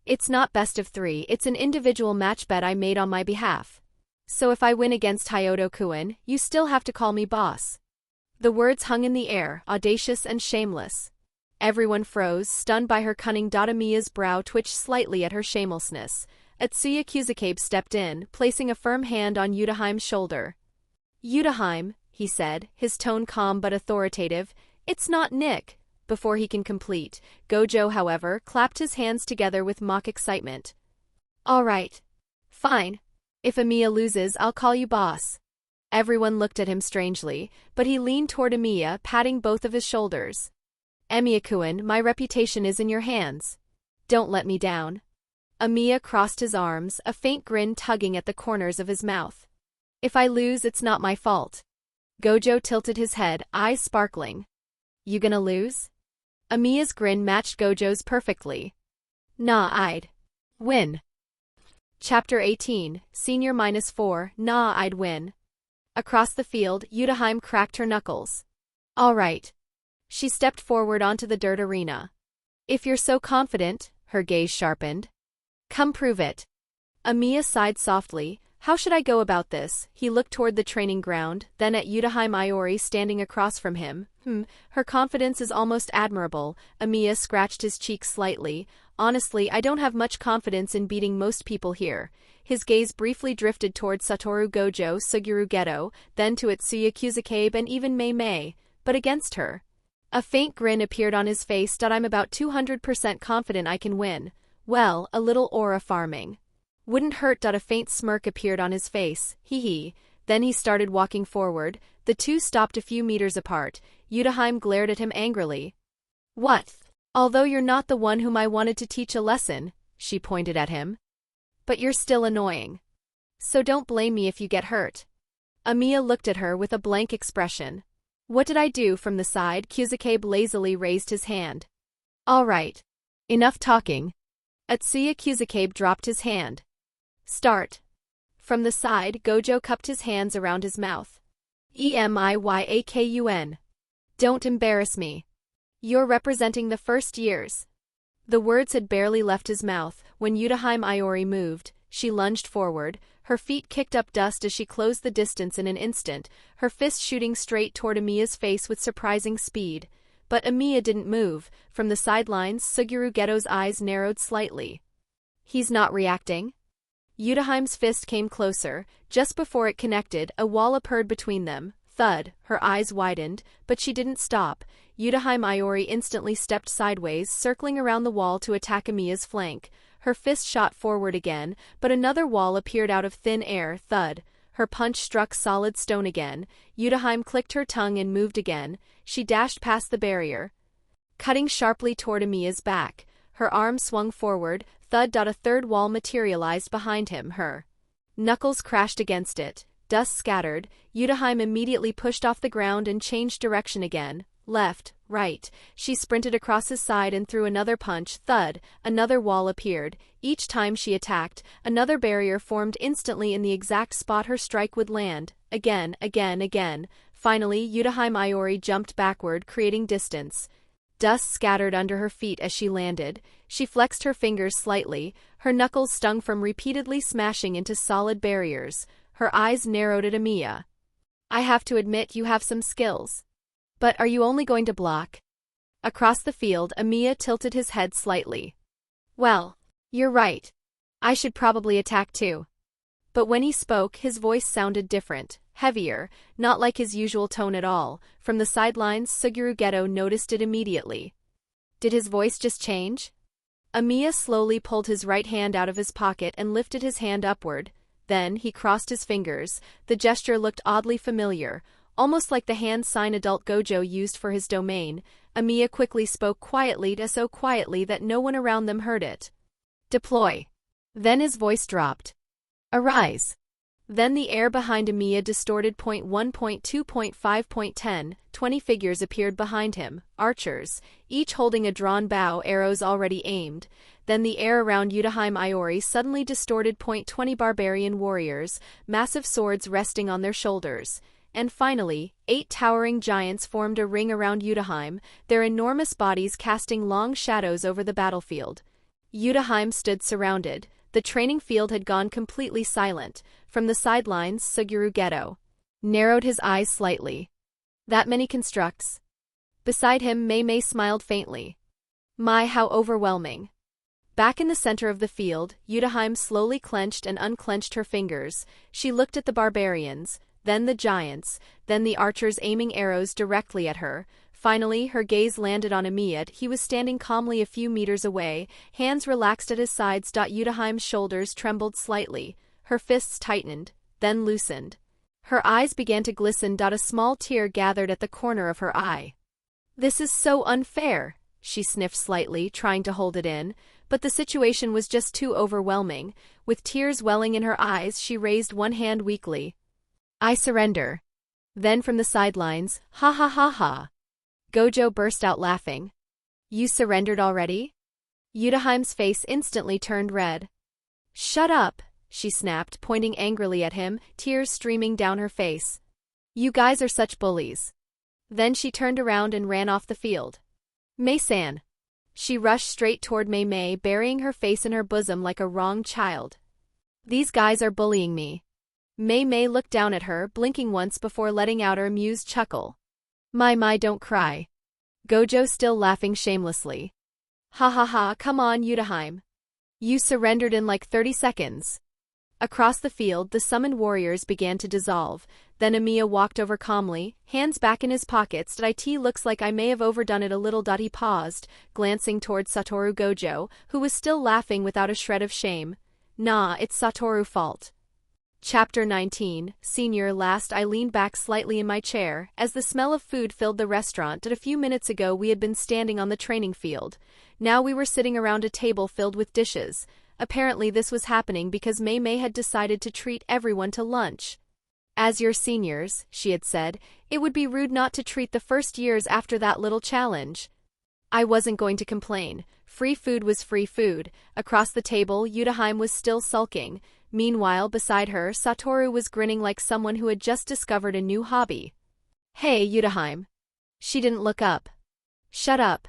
It's not best of 3, it's an individual match bet I made on my behalf. So if I win against Hyodo-kun, you still have to call me boss. The words hung in the air, audacious and shameless. Everyone froze, stunned by her cunning. Emiya's brow twitched slightly at her shamelessness. Atsuya Kusakabe stepped in, placing a firm hand on Yutaheim's shoulder. Yutaheim, he said, his tone calm but authoritative, it's not Nick. Before he can complete, Gojo, however, clapped his hands together with mock excitement. All right. Fine. If Emiya loses, I'll call you boss. Everyone looked at him strangely, but he leaned toward Emiya, patting both of his shoulders. Emiya-kun, my reputation is in your hands. Don't let me down. Emiya crossed his arms, a faint grin tugging at the corners of his mouth. If I lose, it's not my fault. Gojo tilted his head, eyes sparkling. You gonna lose? Emiya's grin matched Gojo's perfectly. Nah, I'd win. Chapter 18, Senior -4, Nah, I'd win. Across the field, Yutaheim cracked her knuckles. All right. She stepped forward onto the dirt arena. If you're so confident, her gaze sharpened. Come prove it. Emiya sighed softly. How should I go about this? He looked toward the training ground, then at Yutaheim Iori standing across from him. Her confidence is almost admirable. Emiya scratched his cheek slightly. Honestly, I don't have much confidence in beating most people here. His gaze briefly drifted toward Satoru Gojo, Suguru Geto, then to Atsuya Kusakabe and even Mei, but against her. A faint grin appeared on his face. I'm about 200% confident I can win. Well, a little aura farming. Wouldn't hurt. A faint smirk appeared on his face. Hee. Then he started walking forward. The two stopped a few meters apart. Yutaheim glared at him angrily. What? Although you're not the one whom I wanted to teach a lesson, she pointed at him. But you're still annoying. So don't blame me if you get hurt. Emiya looked at her with a blank expression. What did I do? From the side, Kusakabe lazily raised his hand. All right. Enough talking. Atsuya Kusakabe dropped his hand. Start. From the side, Gojo cupped his hands around his mouth. Emiyakun. Don't embarrass me. You're representing the first years. The words had barely left his mouth when Yutaheim Iori moved. She lunged forward. Her feet kicked up dust as she closed the distance in an instant, her fist shooting straight toward Emiya's face with surprising speed. But Emiya didn't move. From the sidelines, Suguru Geto's eyes narrowed slightly. He's not reacting. Yutaheim's fist came closer. Just before it connected, a wall appeared between them. Thud. Her eyes widened, but she didn't stop. Yutaheim Iori instantly stepped sideways, circling around the wall to attack Emiya's flank. Her fist shot forward again, but another wall appeared out of thin air. Thud. Her punch struck solid stone again. Yutaheim clicked her tongue and moved again. She dashed past the barrier, cutting sharply toward Emiya's back. Her arm swung forward. Thud. A third wall materialized behind him. Her knuckles crashed against it. Dust scattered. Yutaheim immediately pushed off the ground and changed direction again. Left, right. She sprinted across his side and threw another punch. Thud. Another wall appeared. Each time she attacked, another barrier formed instantly in the exact spot her strike would land. Again. Finally, Yutaheim Iori jumped backward, creating distance. Dust scattered under her feet as she landed. She flexed her fingers slightly. Her knuckles stung from repeatedly smashing into solid barriers. Her eyes narrowed at Emiya. I have to admit you have some skills. But are you only going to block? Across the field, Emiya tilted his head slightly. Well, you're right. I should probably attack too. But when he spoke, his voice sounded different, heavier, not like his usual tone at all. From the sidelines, Suguru Geto noticed it immediately. Did his voice just change? Emiya slowly pulled his right hand out of his pocket and lifted his hand upward. Then, he crossed his fingers. The gesture looked oddly familiar, almost like the hand sign adult Gojo used for his domain. Emiya quickly spoke quietly, so quietly that no one around them heard it. Deploy. Then his voice dropped. Arise. Then the air behind Emiya distorted. 1.2.5.10, 20 figures appeared behind him, archers, each holding a drawn bow, arrows already aimed. Then the air around Yutaheim Iori suddenly distorted. 20 barbarian warriors, massive swords resting on their shoulders. And finally, 8 towering giants formed a ring around Yutaheim, their enormous bodies casting long shadows over the battlefield. Yutaheim stood surrounded. The training field had gone completely silent. From the sidelines, Suguru Geto narrowed his eyes slightly. That many constructs? Beside him, Mei smiled faintly. My, how overwhelming. Back in the center of the field, Yutaheim slowly clenched and unclenched her fingers. She looked at the barbarians, then the giants, then the archers aiming arrows directly at her. Finally, her gaze landed on Emiya. He was standing calmly a few meters away, hands relaxed at his sides. Yutaheim's shoulders trembled slightly. Her fists tightened, then loosened. Her eyes began to glisten. A small tear gathered at the corner of her eye. This is so unfair, she sniffed slightly, trying to hold it in, but the situation was just too overwhelming. With tears welling in her eyes, she raised one hand weakly. I surrender. Then from the sidelines, ha ha ha ha. Gojo burst out laughing. You surrendered already? Yutaheim's face instantly turned red. Shut up, she snapped, pointing angrily at him, tears streaming down her face. You guys are such bullies. Then she turned around and ran off the field. Mei-san. She rushed straight toward Mei, burying her face in her bosom like a wronged child. These guys are bullying me. Mei looked down at her, blinking once before letting out her amused chuckle. My, don't cry. Gojo still laughing shamelessly. Ha ha ha, come on, Yutaheim. You surrendered in like 30 seconds. Across the field, the summoned warriors began to dissolve. Then Emiya walked over calmly, hands back in his pockets. It looks like I may have overdone it a little. He paused, glancing towards Satoru Gojo, who was still laughing without a shred of shame. Nah, it's Satoru's fault. Chapter 19, Senior. Last I leaned back slightly in my chair, as the smell of food filled the restaurant. A few minutes ago we had been standing on the training field. Now we were sitting around a table filled with dishes. Apparently this was happening because Mei had decided to treat everyone to lunch. As your seniors, she had said, it would be rude not to treat the first years after that little challenge. I wasn't going to complain. Free food was free food. Across the table, Yutaheim was still sulking. Meanwhile, beside her, Satoru was grinning like someone who had just discovered a new hobby. Hey, Yutaheim. She didn't look up. Shut up.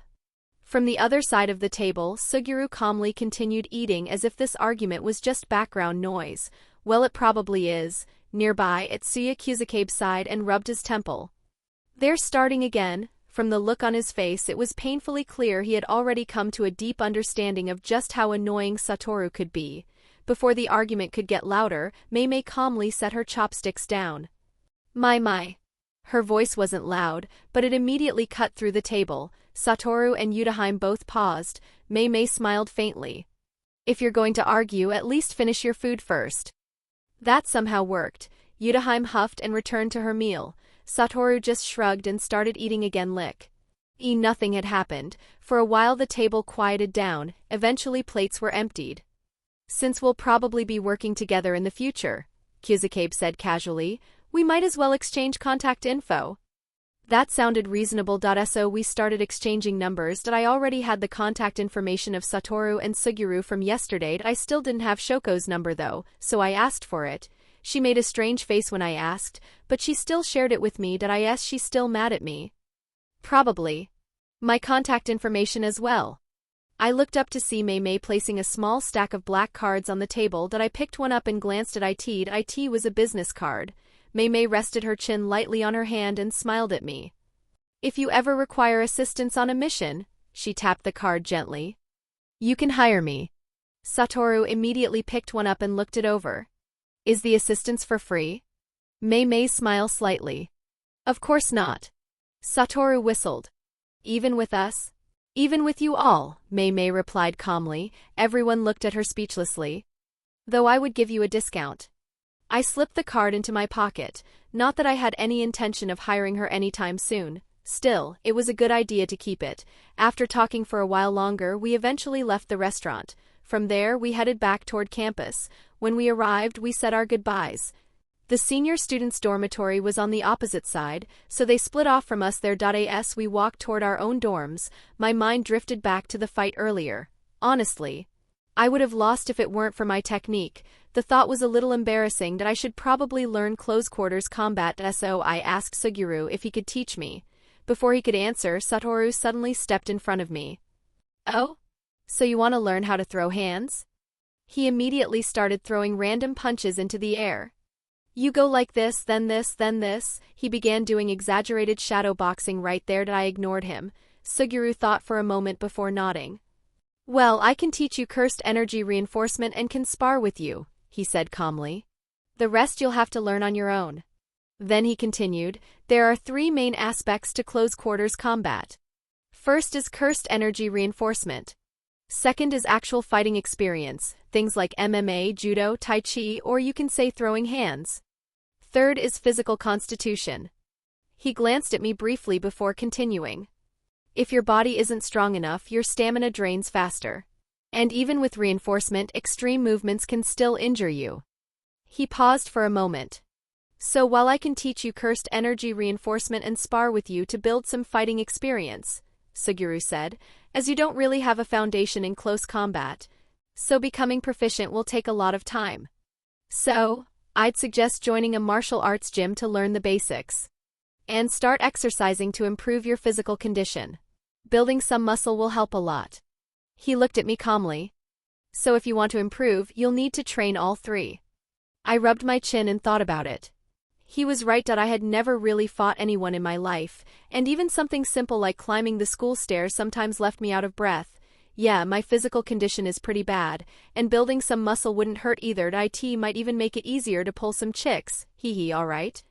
From the other side of the table, Suguru calmly continued eating as if this argument was just background noise. Well, it probably is. Nearby, Itsuya Kusakabe sighed and rubbed his temple. They're starting again. From the look on his face, it was painfully clear he had already come to a deep understanding of just how annoying Satoru could be. Before the argument could get louder, Mei calmly set her chopsticks down. My. Her voice wasn't loud, but it immediately cut through the table. Satoru and Yutaheim both paused. Mei smiled faintly. If you're going to argue, at least finish your food first. That somehow worked. Yutaheim huffed and returned to her meal. Satoru just shrugged and started eating again. Nothing had happened. For a while the table quieted down. Eventually plates were emptied. Since we'll probably be working together in the future, Kusakabe said casually, we might as well exchange contact info. That sounded reasonable. So we started exchanging numbers. I already had the contact information of Satoru and Suguru from yesterday. I still didn't have Shoko's number though, so I asked for it. She made a strange face when I asked, but she still shared it with me. I guess she's still mad at me. Probably. My contact information as well. I looked up to see Mei placing a small stack of black cards on the table. I picked one up and glanced at it. It was a business card. Mei rested her chin lightly on her hand and smiled at me. If you ever require assistance on a mission, she tapped the card gently. You can hire me. Satoru immediately picked one up and looked it over. Is the assistance for free? Mei smiled slightly. Of course not. Satoru whistled. Even with us? Even with you all, Mei replied calmly. Everyone looked at her speechlessly. Though I would give you a discount. I slipped the card into my pocket, not that I had any intention of hiring her anytime soon. Still, it was a good idea to keep it. After talking for a while longer, we eventually left the restaurant. From there, we headed back toward campus. When we arrived, we said our goodbyes. The senior students' dormitory was on the opposite side, so they split off from us there. As we walked toward our own dorms, my mind drifted back to the fight earlier. Honestly, I would have lost if it weren't for my technique. The thought was a little embarrassing that I should probably learn close quarters combat, so I asked Suguru if he could teach me. Before he could answer, Satoru suddenly stepped in front of me. Oh? So you want to learn how to throw hands? He immediately started throwing random punches into the air. You go like this, then this, then this. He began doing exaggerated shadow boxing right there. I ignored him. Suguru thought for a moment before nodding. Well, I can teach you cursed energy reinforcement and can spar with you, he said calmly. The rest you'll have to learn on your own. Then he continued, there are 3 main aspects to close quarters combat. First is cursed energy reinforcement. Second is actual fighting experience, things like MMA, judo, tai chi, or you can say throwing hands. Third is physical constitution. He glanced at me briefly before continuing. If your body isn't strong enough, your stamina drains faster. And even with reinforcement, extreme movements can still injure you. He paused for a moment. So while I can teach you cursed energy reinforcement and spar with you to build some fighting experience, Suguru said, as you don't really have a foundation in close combat, so becoming proficient will take a lot of time. So, I'd suggest joining a martial arts gym to learn the basics. And start exercising to improve your physical condition. Building some muscle will help a lot. He looked at me calmly. So if you want to improve, you'll need to train all 3. I rubbed my chin and thought about it. He was right that I had never really fought anyone in my life, and even something simple like climbing the school stairs sometimes left me out of breath. Yeah, my physical condition is pretty bad, and building some muscle wouldn't hurt either. IT might even make it easier to pull some chicks. Hee alright.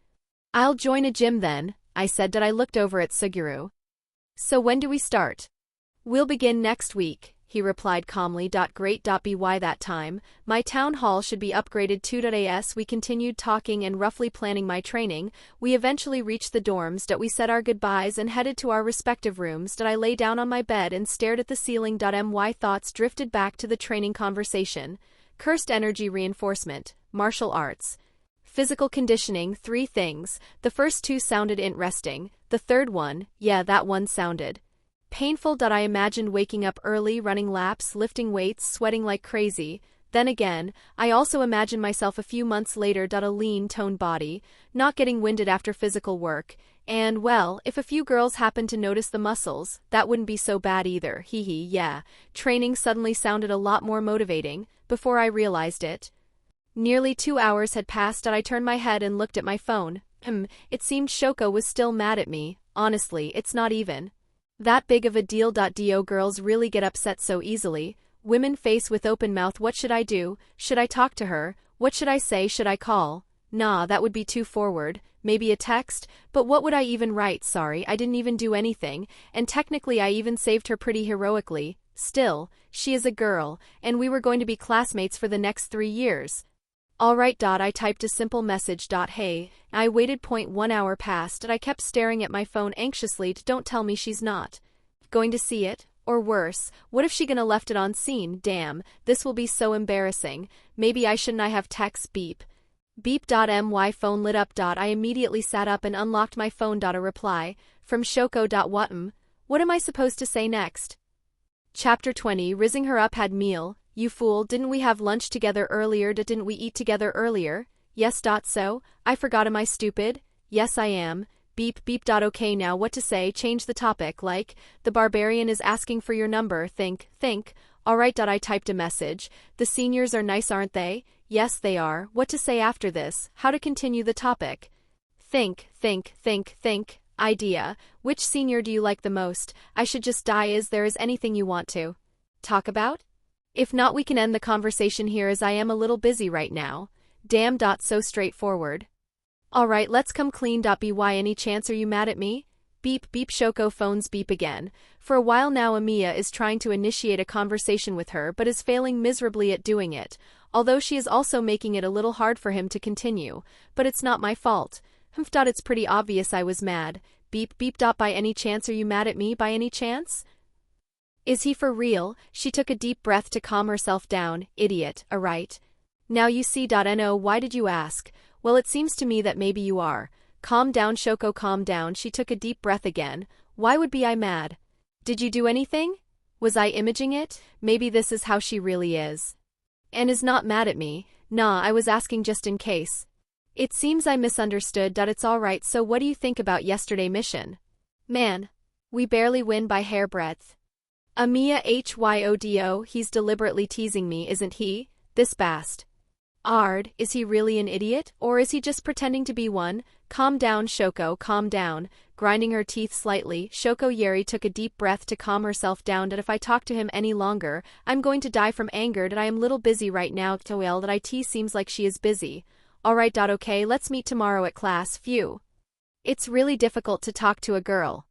I'll join a gym then, I said. I looked over at Suguru. So when do we start? We'll begin next week, he replied calmly. Great. By that time, my town hall should be upgraded too. As we continued talking and roughly planning my training, we eventually reached the dorms. We said our goodbyes and headed to our respective rooms. I lay down on my bed and stared at the ceiling. My thoughts drifted back to the training conversation. Cursed energy reinforcement, martial arts, physical conditioning, 3 things. The first 2 sounded interesting. The third one, yeah, that one sounded painful. I imagined waking up early, running laps, lifting weights, sweating like crazy. Then again, I also imagined myself a few months later. A lean, toned body, not getting winded after physical work, and, well, if a few girls happened to notice the muscles, that wouldn't be so bad either. Yeah. Training suddenly sounded a lot more motivating, before I realized it. Nearly 2 hours had passed and I turned my head and looked at my phone. It seemed Shoko was still mad at me. Honestly, it's not even that big of a deal. Do girls really get upset so easily? Women face with open mouth. What should I do? Should I talk to her? What should I say? Should I call? Nah, that would be too forward. Maybe a text? But what would I even write? Sorry, I didn't even do anything, and technically I even saved her pretty heroically. Still, she is a girl, and we were going to be classmates for the next 3 years. Alright. I typed a simple message. Hey, I waited. 1 hour passed and I kept staring at my phone anxiously. Don't tell me she's not going to see it, or worse, what if she gonna left it on scene? Damn, this will be so embarrassing. Maybe I shouldn't. I have text. Beep. Beep. My phone lit up. I immediately sat up and unlocked my phone. A reply from Shoko. What am I supposed to say next? Chapter 20. Rizzing her up. Had meal. You fool, didn't we have lunch together earlier? Didn't we eat together earlier? Yes. So, I forgot. Am I stupid? Yes, I am. Beep. Okay, now what to say? Change the topic, like, the barbarian is asking for your number. Think. Alright. I typed a message. The seniors are nice, aren't they? Yes, they are. What to say after this? How to continue the topic? Think. Idea. Which senior do you like the most? I should just die. Is there anything you want to talk about? If not, we can end the conversation here as I am a little busy right now. Damn. So straightforward. Alright, let's come clean. By any chance are you mad at me? Beep beep. Shoko phones beep again. For a while now Emiya is trying to initiate a conversation with her but is failing miserably at doing it, although she is also making it a little hard for him to continue. But it's not my fault. It's pretty obvious I was mad. Beep beep. By any chance are you mad at me? By any chance? Is he for real? She took a deep breath to calm herself down. Idiot, alright. Now you see. No, why did you ask? Well, it seems to me that maybe you are. Calm down, Shoko, calm down. She took a deep breath again. Why would be I mad? Did you do anything? Was I imaging it? Maybe this is how she really is. And is not mad at me. Nah, I was asking just in case. It seems I misunderstood. It's alright. So what do you think about yesterday mission? Man, we barely win by hairbreadth. Emiya Hyodo, he's deliberately teasing me, isn't he? This bast. Ard, is he really an idiot, or is he just pretending to be one? Calm down, Shoko, calm down. Grinding her teeth slightly, Shoko Yeri took a deep breath to calm herself down. If I talk to him any longer, I'm going to die from anger. I am little busy right now. Well, it seems like she is busy. Alright. Okay, let's meet tomorrow at class. Phew. It's really difficult to talk to a girl.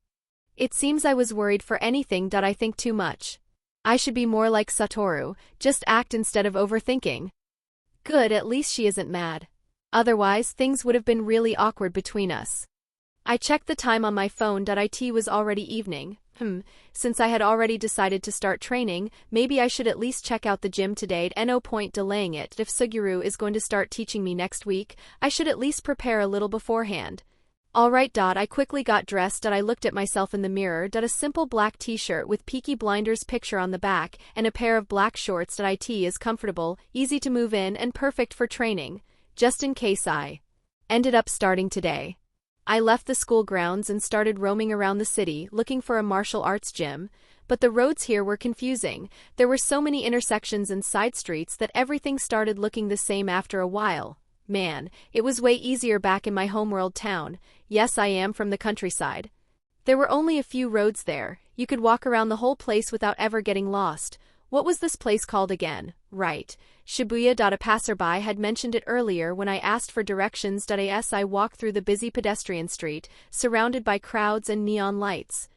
It seems I was worried for anything. I think too much. I should be more like Satoru, just act instead of overthinking. Good, at least she isn't mad. Otherwise, things would have been really awkward between us. I checked the time on my phone. It was already evening. Since I had already decided to start training, maybe I should at least check out the gym today. No point delaying it. If Suguru is going to start teaching me next week, I should at least prepare a little beforehand. Alright. I quickly got dressed. I looked at myself in the mirror. A simple black t-shirt with Peaky Blinders picture on the back and a pair of black shorts. It is comfortable, easy to move in, and perfect for training. Just in case I ended up starting today. I left the school grounds and started roaming around the city looking for a martial arts gym. But the roads here were confusing. There were so many intersections and side streets that everything started looking the same after a while. Man, it was way easier back in my homeworld town. Yes, I am from the countryside. There were only a few roads there. You could walk around the whole place without ever getting lost. What was this place called again? Right. Shibuya. A passerby had mentioned it earlier when I asked for directions. As I walked through the busy pedestrian street, surrounded by crowds and neon lights,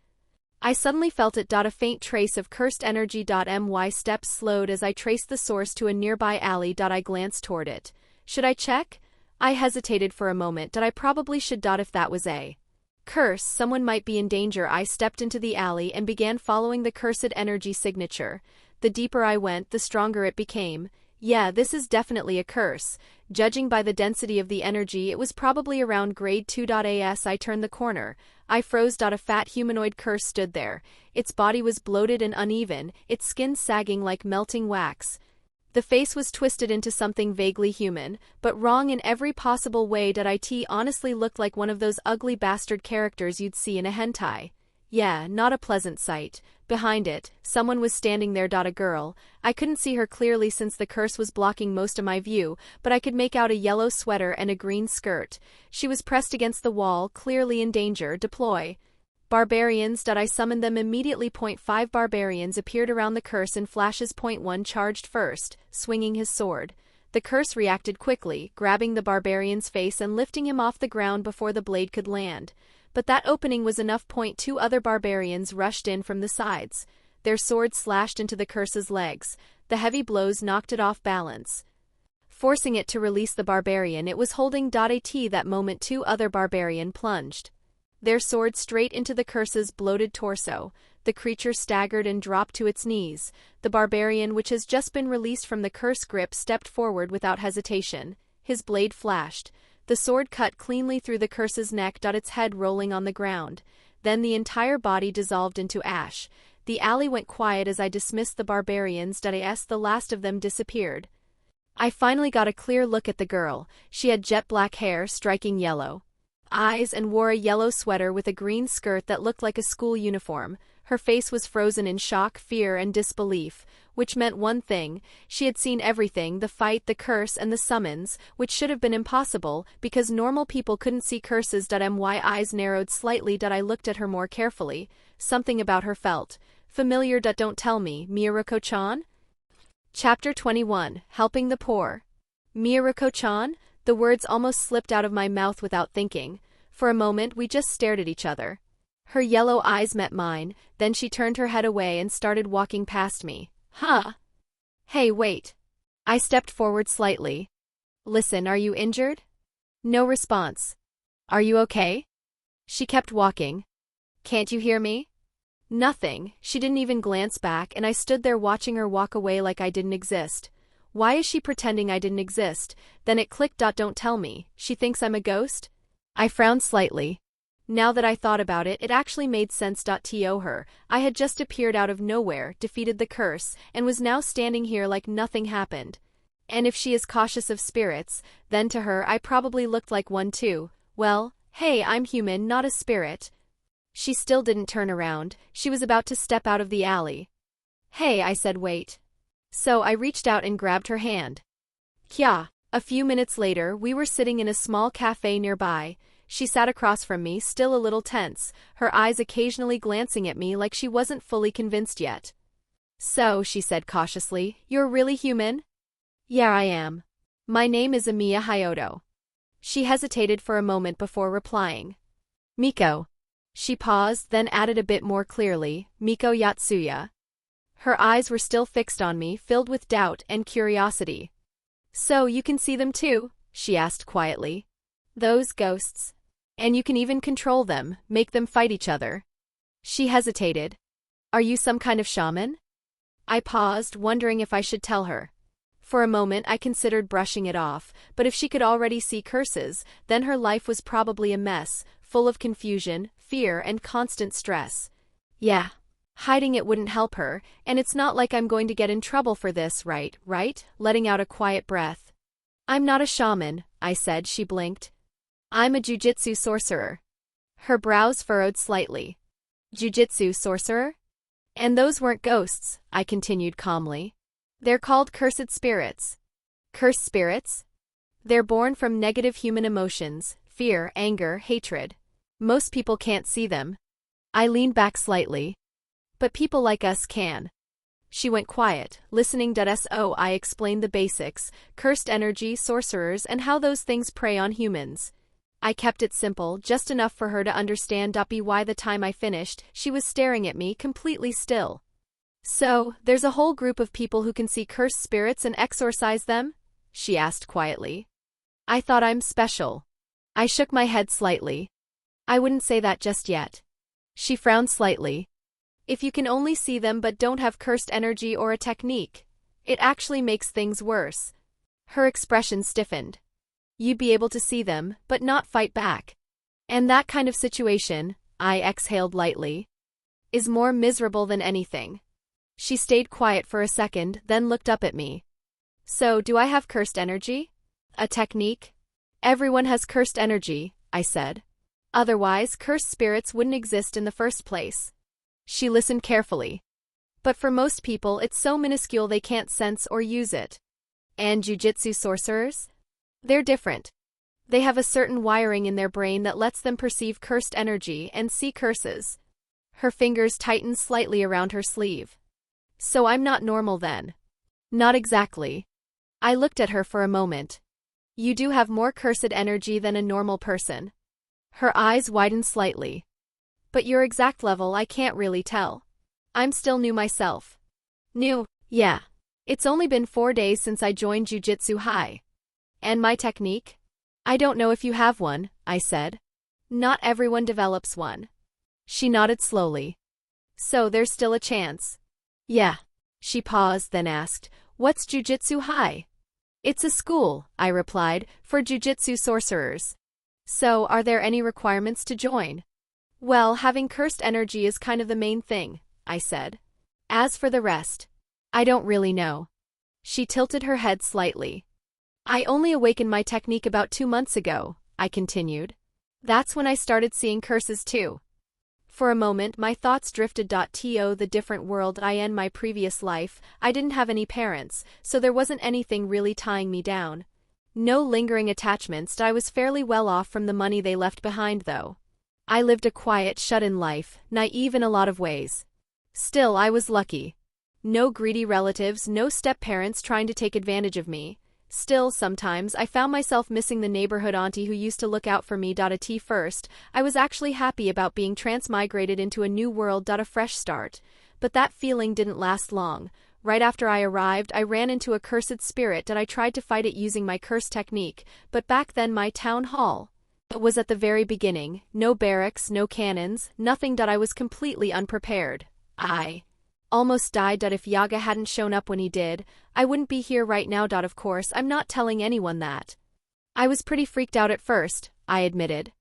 I suddenly felt it. A faint trace of cursed energy. My steps slowed as I traced the source to a nearby alley. I glanced toward it. Should I check? I hesitated for a moment. I probably should. If that was a curse, someone might be in danger. I stepped into the alley and began following the cursed energy signature. The deeper I went, the stronger it became. Yeah, this is definitely a curse. Judging by the density of the energy, it was probably around grade 2. As I turned the corner, I froze. A fat humanoid curse stood there. Its body was bloated and uneven, its skin sagging like melting wax. The face was twisted into something vaguely human, but wrong in every possible way. It honestly looked like one of those ugly bastard characters you'd see in a hentai. Yeah, not a pleasant sight. Behind it, someone was standing there. A girl. I couldn't see her clearly since the curse was blocking most of my view, but I could make out a yellow sweater and a green skirt. She was pressed against the wall, clearly in danger. Deploy. Barbarians. I summoned them immediately. 5 barbarians appeared around the curse in flashes. 1 charged first, swinging his sword. The curse reacted quickly, grabbing the barbarian's face and lifting him off the ground before the blade could land. But that opening was enough. 2 other barbarians rushed in from the sides. Their swords slashed into the curse's legs. The heavy blows knocked it off balance, forcing it to release the barbarian it was holding. At that moment 2 other barbarian plunged their swords straight into the curse's bloated torso. The creature staggered and dropped to its knees. The barbarian, which has just been released from the curse grip, stepped forward without hesitation. His blade flashed. The sword cut cleanly through the curse's neck. Its head rolling on the ground. Then the entire body dissolved into ash. The alley went quiet as I dismissed the barbarians. The last of them disappeared. I finally got a clear look at the girl. She had jet black hair, striking yellow eyes, and wore a yellow sweater with a green skirt that looked like a school uniform. Her face was frozen in shock, fear, and disbelief, which meant one thing: she had seen everything, the fight, the curse, and the summons, which should have been impossible, because normal people couldn't see curses. My eyes narrowed slightly. I looked at her more carefully. Something about her felt familiar. Don't tell me, Miruko-chan? Chapter 21, Helping the Poor. Miyako-chan? The words almost slipped out of my mouth without thinking. For a moment, we just stared at each other. Her yellow eyes met mine, then she turned her head away and started walking past me. Huh? Hey, wait. I stepped forward slightly. Listen, are you injured? No response. Are you okay? She kept walking. Can't you hear me? Nothing. She didn't even glance back, and I stood there watching her walk away like I didn't exist. Why is she pretending I didn't exist? Then it clicked. Don't tell me. She thinks I'm a ghost? I frowned slightly. Now that I thought about it, it actually made sense. To her, I had just appeared out of nowhere, defeated the curse, and was now standing here like nothing happened. And if she is cautious of spirits, then to her I probably looked like one too. Well, hey, I'm human, not a spirit. She still didn't turn around. She was about to step out of the alley. Hey, I said, wait. So I reached out and grabbed her hand. Kya. A few minutes later, we were sitting in a small cafe nearby. She sat across from me, still a little tense, her eyes occasionally glancing at me like she wasn't fully convinced yet. So, she said cautiously, you're really human? Yeah, I am. My name is Emiya Hyodo. She hesitated for a moment before replying. Miko. She paused, then added a bit more clearly, Miko Yatsuya. Her eyes were still fixed on me, filled with doubt and curiosity. So you can see them too? She asked quietly. Those ghosts. And you can even control them, make them fight each other. She hesitated. Are you some kind of shaman? I paused, wondering if I should tell her. For a moment I considered brushing it off, but if she could already see curses, then her life was probably a mess, full of confusion, fear, and constant stress. Yeah. Hiding it wouldn't help her, and it's not like I'm going to get in trouble for this, right? Letting out a quiet breath. I'm not a shaman, I said. She blinked. I'm a jujutsu sorcerer. Her brows furrowed slightly. Jujutsu sorcerer? And those weren't ghosts, I continued calmly. They're called cursed spirits. Cursed spirits? They're born from negative human emotions, fear, anger, hatred. Most people can't see them. I leaned back slightly. But people like us can. She went quiet, listening. So I explained the basics, cursed energy, sorcerers, and how those things prey on humans. I kept it simple, just enough for her to understand. By the time I finished, she was staring at me, completely still. So, there's a whole group of people who can see cursed spirits and exorcise them? She asked quietly. I thought I'm special. I shook my head slightly. I wouldn't say that just yet. She frowned slightly. If you can only see them but don't have cursed energy or a technique, it actually makes things worse. Her expression stiffened. You'd be able to see them, but not fight back. And that kind of situation, I exhaled lightly, is more miserable than anything. She stayed quiet for a second, then looked up at me. So, do I have cursed energy? A technique? Everyone has cursed energy, I said. Otherwise, cursed spirits wouldn't exist in the first place. She listened carefully. But for most people, it's so minuscule they can't sense or use it. And jujutsu sorcerers? They're different. They have a certain wiring in their brain that lets them perceive cursed energy and see curses. Her fingers tightened slightly around her sleeve. So I'm not normal then? Not exactly. I looked at her for a moment. You do have more cursed energy than a normal person. Her eyes widened slightly. But your exact level I can't really tell. I'm still new myself. New? Yeah. It's only been 4 days since I joined Jujutsu High. And my technique? I don't know if you have one, I said. Not everyone develops one. She nodded slowly. So there's still a chance. Yeah. She paused, then asked, what's Jujutsu High? It's a school, I replied, for jujutsu sorcerers. So, are there any requirements to join? Well, having cursed energy is kind of the main thing, I said. As for the rest, I don't really know. She tilted her head slightly. I only awakened my technique about 2 months ago, I continued. That's when I started seeing curses too. For a moment, my thoughts drifted. To the different world I in my previous life, I didn't have any parents, so there wasn't anything really tying me down. No lingering attachments. I was fairly well off from the money they left behind though. I lived a quiet, shut-in life, naive in a lot of ways. Still, I was lucky. No greedy relatives, no step-parents trying to take advantage of me. Still, sometimes, I found myself missing the neighborhood auntie who used to look out for me. At first, I was actually happy about being transmigrated into a new world. A fresh start. But that feeling didn't last long. Right after I arrived, I ran into a cursed spirit and I tried to fight it using my curse technique, but back then my town hall was at the very beginning, no barracks, no cannons, nothing. I was completely unprepared. I almost died. If Yaga hadn't shown up when he did, I wouldn't be here right now. Of course, I'm not telling anyone that. I was pretty freaked out at first, I admitted.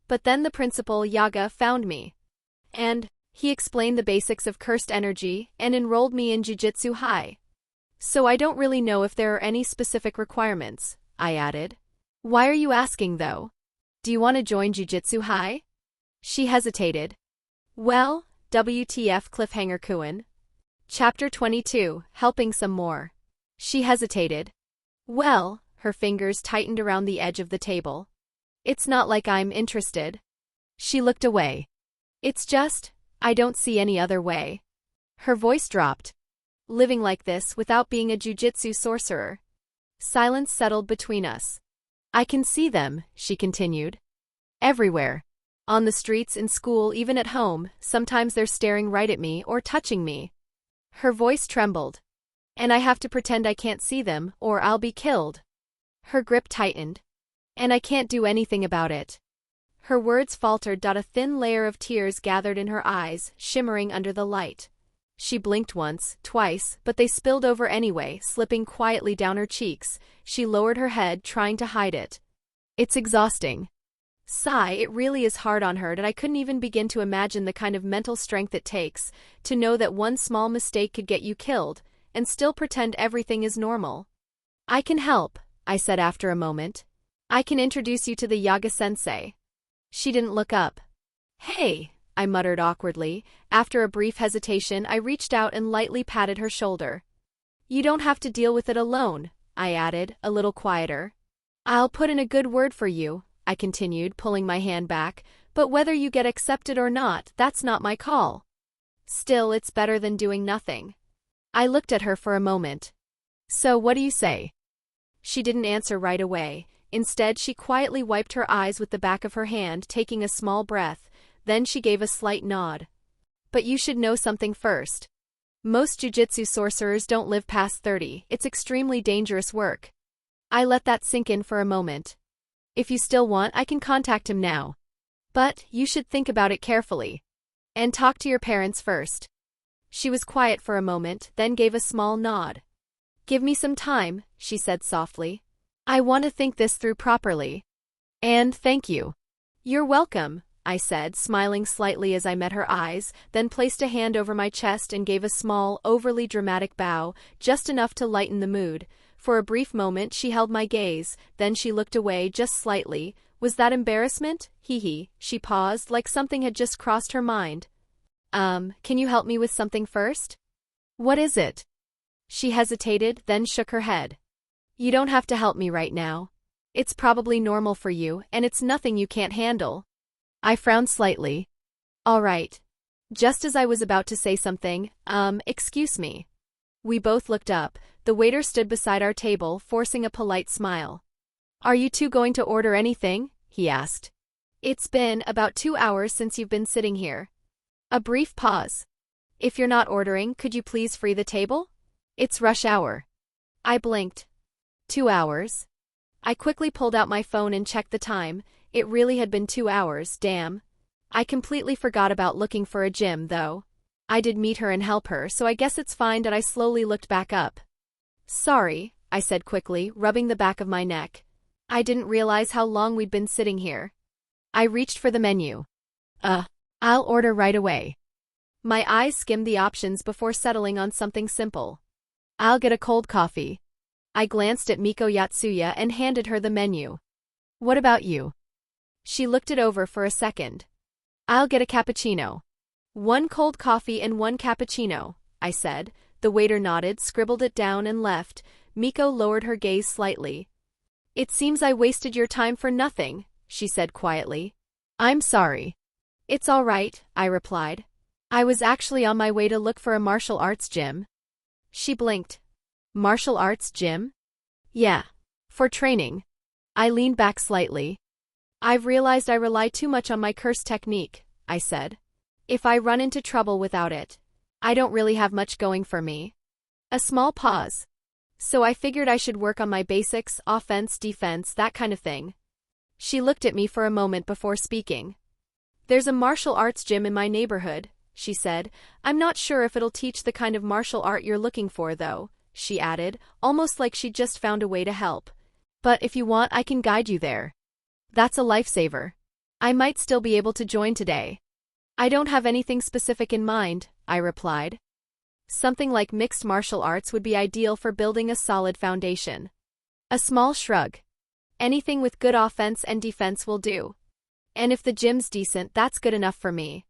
But then the principal, Yaga, found me. And he explained the basics of cursed energy and enrolled me in Jujutsu High. So I don't really know if there are any specific requirements, I added. Why are you asking though? Do you want to join Jujutsu High? She hesitated. Well, WTF cliffhanger Kuin. Chapter 22, Helping Some More. She hesitated. Well, her fingers tightened around the edge of the table. It's not like I'm interested. She looked away. It's just, I don't see any other way. Her voice dropped. Living like this without being a jujitsu sorcerer. Silence settled between us. I can see them, she continued. Everywhere. On the streets, in school, even at home, sometimes they're staring right at me or touching me. Her voice trembled. And I have to pretend I can't see them, or I'll be killed. Her grip tightened. And I can't do anything about it. Her words faltered. A thin layer of tears gathered in her eyes, shimmering under the light. She blinked once, twice, but they spilled over anyway, slipping quietly down her cheeks. She lowered her head, trying to hide it. It's exhausting. Sigh, it really is hard on her, and I couldn't even begin to imagine the kind of mental strength it takes to know that one small mistake could get you killed, and still pretend everything is normal. I can help, I said after a moment. I can introduce you to the Yaga-sensei. She didn't look up. Hey, I muttered awkwardly. After a brief hesitation, I reached out and lightly patted her shoulder. You don't have to deal with it alone, I added, a little quieter. I'll put in a good word for you, I continued, pulling my hand back, but whether you get accepted or not, that's not my call. Still, it's better than doing nothing. I looked at her for a moment. So what do you say? She didn't answer right away. Instead, she quietly wiped her eyes with the back of her hand, taking a small breath. Then she gave a slight nod. But you should know something first. Most jujitsu sorcerers don't live past 30. It's extremely dangerous work. I let that sink in for a moment. If you still want, I can contact him now. But you should think about it carefully. And talk to your parents first. She was quiet for a moment, then gave a small nod. Give me some time, she said softly. I want to think this through properly. And thank you. You're welcome, I said, smiling slightly as I met her eyes, then placed a hand over my chest and gave a small, overly dramatic bow, just enough to lighten the mood. For a brief moment she held my gaze, then she looked away just slightly. Was that embarrassment? Hee. She paused, like something had just crossed her mind. Can you help me with something first? What is it? She hesitated, then shook her head. You don't have to help me right now. It's probably normal for you, and it's nothing you can't handle. I frowned slightly. All right. Just as I was about to say something, excuse me. We both looked up. The waiter stood beside our table, forcing a polite smile. Are you two going to order anything? He asked. It's been about 2 hours since you've been sitting here. A brief pause. If you're not ordering, could you please free the table? It's rush hour. I blinked. 2 hours. I quickly pulled out my phone and checked the time. It really had been 2 hours, damn. I completely forgot about looking for a gym, though. I did meet her and help her, so I guess it's fine. That I slowly looked back up. Sorry, I said quickly, rubbing the back of my neck. I didn't realize how long we'd been sitting here. I reached for the menu. I'll order right away. My eyes skimmed the options before settling on something simple. I'll get a cold coffee. I glanced at Miko Yatsuya and handed her the menu. What about you? She looked it over for a second. I'll get a cappuccino. 1 cold coffee and 1 cappuccino, I said. The waiter nodded, scribbled it down and left. Miko lowered her gaze slightly. It seems I wasted your time for nothing, she said quietly. I'm sorry. It's all right, I replied. I was actually on my way to look for a martial arts gym. She blinked. Martial arts gym? Yeah. For training. I leaned back slightly. I've realized I rely too much on my curse technique, I said. If I run into trouble without it, I don't really have much going for me. A small pause. So I figured I should work on my basics, offense, defense, that kind of thing. She looked at me for a moment before speaking. There's a martial arts gym in my neighborhood, she said. I'm not sure if it'll teach the kind of martial art you're looking for, though, she added, almost like she'd just found a way to help. But if you want, I can guide you there. That's a lifesaver. I might still be able to join today. I don't have anything specific in mind, I replied. Something like mixed martial arts would be ideal for building a solid foundation. A small shrug. Anything with good offense and defense will do. And if the gym's decent, that's good enough for me.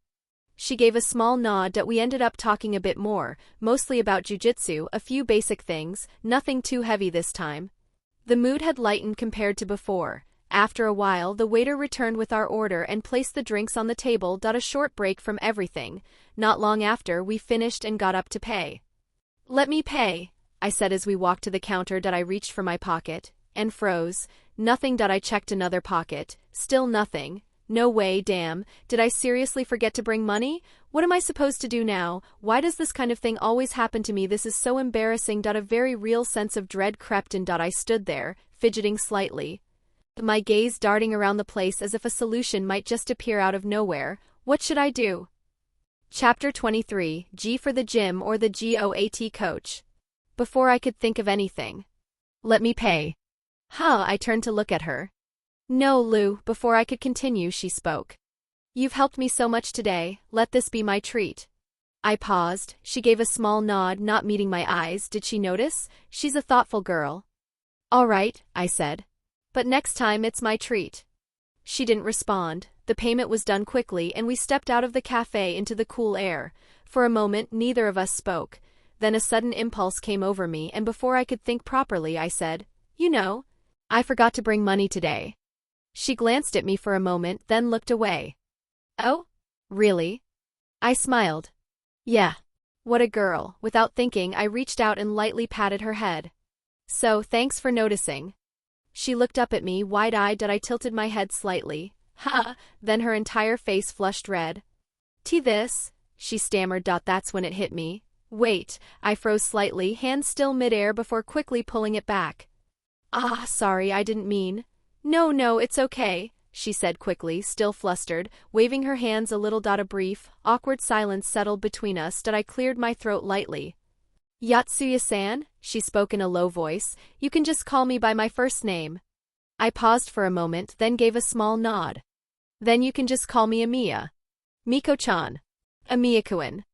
She gave a small nod that we ended up talking a bit more, mostly about jujutsu, a few basic things, nothing too heavy this time. The mood had lightened compared to before. After a while, the waiter returned with our order and placed the drinks on the table. A short break from everything. Not long after, we finished and got up to pay. Let me pay, I said as we walked to the counter. I reached for my pocket, and froze. Nothing. I checked another pocket. Still nothing. No way, damn. Did I seriously forget to bring money? What am I supposed to do now? Why does this kind of thing always happen to me? This is so embarrassing. A very real sense of dread crept in. I stood there, fidgeting slightly. My gaze darting around the place as if a solution might just appear out of nowhere. What should I do? Chapter 23, G for the gym or the GOAT coach. Before I could think of anything. Let me pay. I turned to look at her. No, Lou, before I could continue, she spoke. You've helped me so much today, let this be my treat. I paused. She gave a small nod, not meeting my eyes. Did she notice? She's a thoughtful girl. All right, I said. But next time it's my treat. She didn't respond. The payment was done quickly and we stepped out of the cafe into the cool air. For a moment, neither of us spoke. Then a sudden impulse came over me and before I could think properly, I said, You know, I forgot to bring money today. She glanced at me for a moment, then looked away. Oh? Really? I smiled. Yeah. What a girl. Without thinking, I reached out and lightly patted her head. So, thanks for noticing. She looked up at me, wide-eyed. I tilted my head slightly. Then her entire face flushed red. This, she stammered. That's when it hit me. Wait, I froze slightly, hand still midair before quickly pulling it back. Sorry, I didn't mean. No, it's okay, she said quickly, still flustered, waving her hands a little. A brief, awkward silence settled between us. I cleared my throat lightly. Yatsuya-san, she spoke in a low voice, you can just call me by my first name. I paused for a moment, then gave a small nod. Then you can just call me Emiya. Miko-chan. Emiya-kun.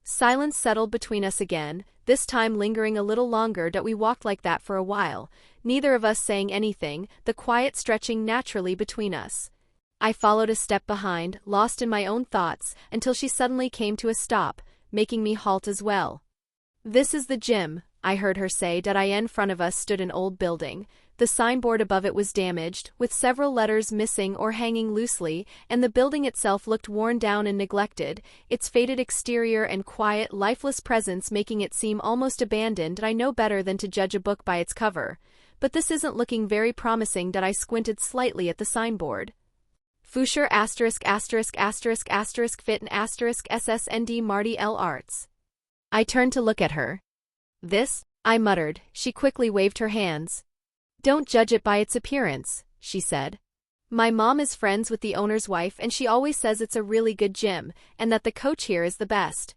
Silence settled between us again, this time lingering a little longer. We walked like that for a while, neither of us saying anything, the quiet stretching naturally between us. I followed a step behind, lost in my own thoughts, until she suddenly came to a stop, making me halt as well. This is the gym, I heard her say. In front of us stood an old building. The signboard above it was damaged, with several letters missing or hanging loosely, and the building itself looked worn down and neglected, its faded exterior and quiet, lifeless presence making it seem almost abandoned. I know better than to judge a book by its cover. But this isn't looking very promising. I squinted slightly at the signboard. Fusher ******* Fit and **SSND Marty L. Arts. I turned to look at her. This? I muttered. She quickly waved her hands. Don't judge it by its appearance, she said. My mom is friends with the owner's wife and she always says it's a really good gym, and that the coach here is the best.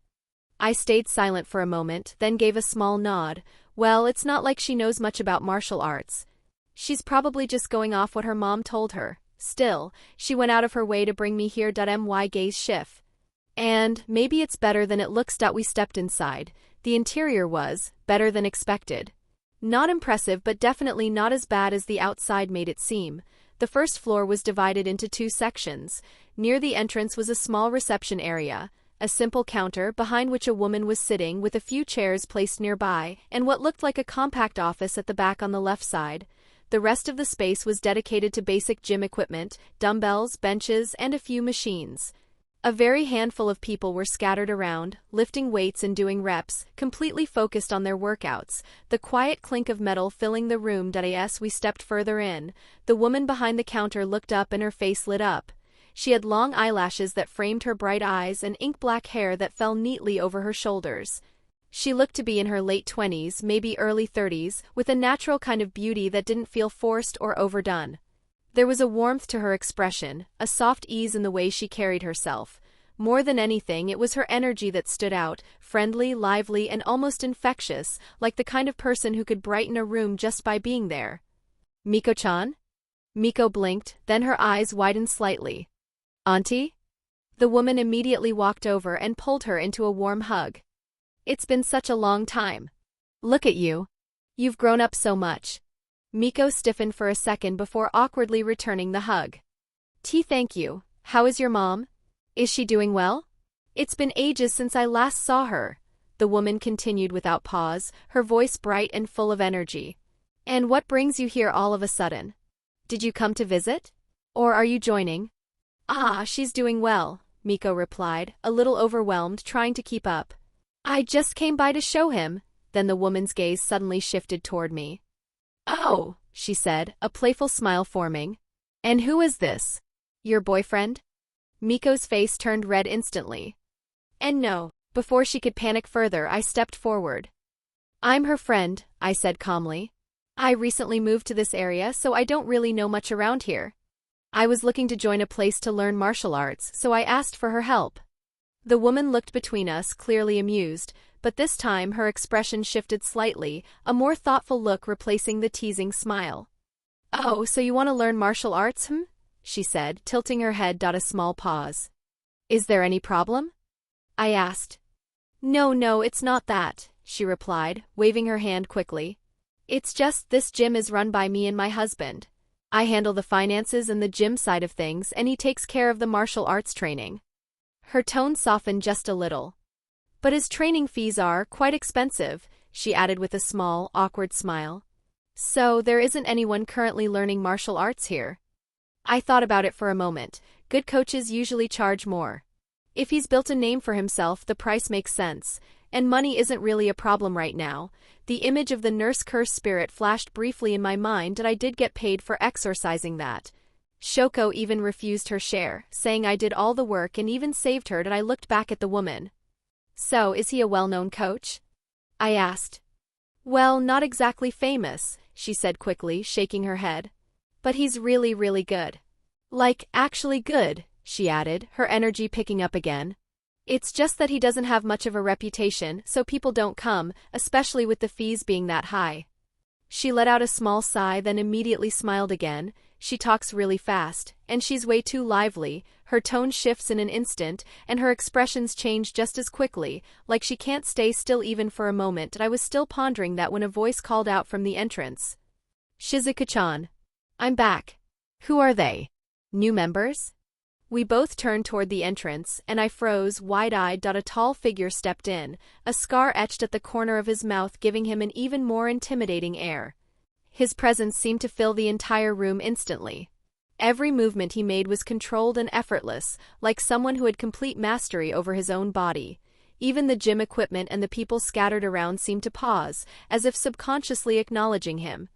I stayed silent for a moment, then gave a small nod. Well, it's not like she knows much about martial arts. She's probably just going off what her mom told her. Still, she went out of her way to bring me here. My gaze shifted. And maybe it's better than it looks. We stepped inside. The interior was better than expected. Not impressive, but definitely not as bad as the outside made it seem. The first floor was divided into two sections. Near the entrance was a small reception area, a simple counter behind which a woman was sitting with a few chairs placed nearby, and what looked like a compact office at the back on the left side. The rest of the space was dedicated to basic gym equipment, dumbbells, benches, and a few machines. A very handful of people were scattered around, lifting weights and doing reps, completely focused on their workouts, the quiet clink of metal filling the room. As we stepped further in, the woman behind the counter looked up and her face lit up. She had long eyelashes that framed her bright eyes and ink-black hair that fell neatly over her shoulders. She looked to be in her late 20s, maybe early 30s, with a natural kind of beauty that didn't feel forced or overdone. There was a warmth to her expression, a soft ease in the way she carried herself. More than anything, it was her energy that stood out, friendly, lively, and almost infectious, like the kind of person who could brighten a room just by being there. "Miko-chan?" Miko blinked, then her eyes widened slightly. "Auntie?" The woman immediately walked over and pulled her into a warm hug. "It's been such a long time. Look at you. You've grown up so much." Miko stiffened for a second before awkwardly returning the hug. Thank you. How is your mom? Is she doing well? It's been ages since I last saw her," the woman continued without pause, her voice bright and full of energy. "And what brings you here all of a sudden? Did you come to visit? Or are you joining?" "Ah, she's doing well," Miko replied, a little overwhelmed, trying to keep up. "I just came by to show him," then the woman's gaze suddenly shifted toward me. "Oh," she said, a playful smile forming. "And who is this? Your boyfriend?" Miko's face turned red instantly. And no, before she could panic further, I stepped forward. "I'm her friend," I said calmly. "I recently moved to this area, so I don't really know much around here. I was looking to join a place to learn martial arts, so I asked for her help." The woman looked between us, clearly amused, but this time her expression shifted slightly, a more thoughtful look replacing the teasing smile. "Oh, so you want to learn martial arts, she said, tilting her head. A small pause. "Is there any problem?" I asked. No, it's not that," she replied, waving her hand quickly. "It's just this gym is run by me and my husband. I handle the finances and the gym side of things, and he takes care of the martial arts training." Her tone softened just a little. "But his training fees are quite expensive," she added with a small, awkward smile. "So there isn't anyone currently learning martial arts here?" I thought about it for a moment. Good coaches usually charge more. If he's built a name for himself, the price makes sense, and money isn't really a problem right now. The image of the nurse curse spirit flashed briefly in my mind, and I did get paid for exorcising that. Shoko even refused her share, saying I did all the work and even saved her. I looked back at the woman. "So, is he a well-known coach?" I asked. "Well, not exactly famous," she said quickly, shaking her head. "But he's really, really good. Like, actually good," she added, her energy picking up again. "It's just that he doesn't have much of a reputation, so people don't come, especially with the fees being that high." She let out a small sigh, then immediately smiled again. "She talks really fast, and she's way too lively. Her tone shifts in an instant, and her expressions change just as quickly, like she can't stay still even for a moment." And I was still pondering that when a voice called out from the entrance. "Shizuka-chan. I'm back." "Who are they? New members?" We both turned toward the entrance, and I froze, wide-eyed. A tall figure stepped in, a scar etched at the corner of his mouth giving him an even more intimidating air. His presence seemed to fill the entire room instantly. Every movement he made was controlled and effortless, like someone who had complete mastery over his own body. Even the gym equipment and the people scattered around seemed to pause, as if subconsciously acknowledging him.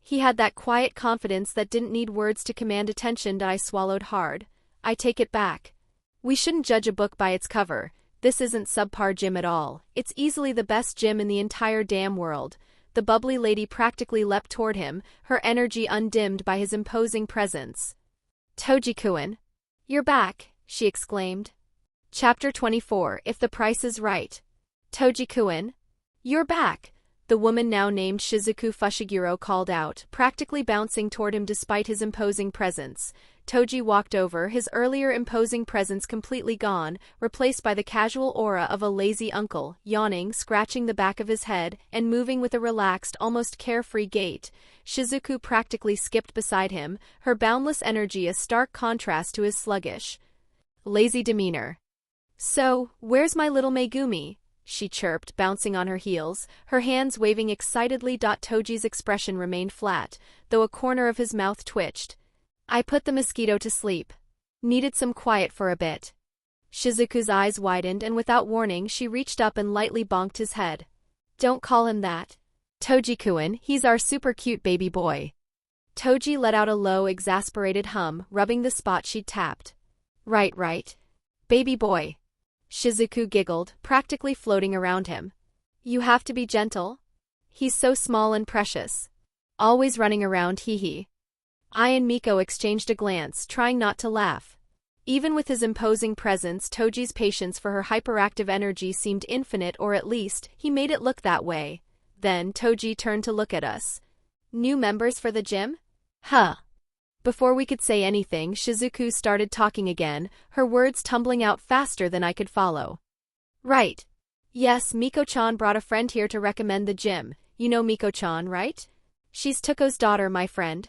He had that quiet confidence that didn't need words to command attention. I swallowed hard. "I take it back. We shouldn't judge a book by its cover. This isn't subpar gym at all. It's easily the best gym in the entire damn world." The bubbly lady practically leapt toward him, her energy undimmed by his imposing presence. "Toji-kun, you're back," she exclaimed. Chapter 24, If the Price is Right. "Toji-kun, you're back," the woman now named Shizuku Fushiguro called out, practically bouncing toward him despite his imposing presence. Toji walked over, his earlier imposing presence completely gone, replaced by the casual aura of a lazy uncle, yawning, scratching the back of his head, and moving with a relaxed, almost carefree gait. Shizuku practically skipped beside him, her boundless energy a stark contrast to his sluggish, lazy demeanor. "So, where's my little Megumi?" she chirped, bouncing on her heels, her hands waving excitedly. Toji's expression remained flat, though a corner of his mouth twitched. "I put the mosquito to sleep. Needed some quiet for a bit." Shizuku's eyes widened and without warning she reached up and lightly bonked his head. Don't call him that. Toji-kun, he's our super cute baby boy. Toji let out a low, exasperated hum, rubbing the spot she'd tapped. Right. Baby boy. Shizuku giggled, practically floating around him. You have to be gentle. He's so small and precious. Always running around, hee. I and Miko exchanged a glance, trying not to laugh. Even with his imposing presence, Toji's patience for her hyperactive energy seemed infinite, or at least, he made it look that way. Then, Toji turned to look at us. New members for the gym? Huh. Before we could say anything, Shizuku started talking again, her words tumbling out faster than I could follow. Right. Yes, Miko-chan brought a friend here to recommend the gym. You know Miko-chan, right? She's Tuko's daughter, my friend.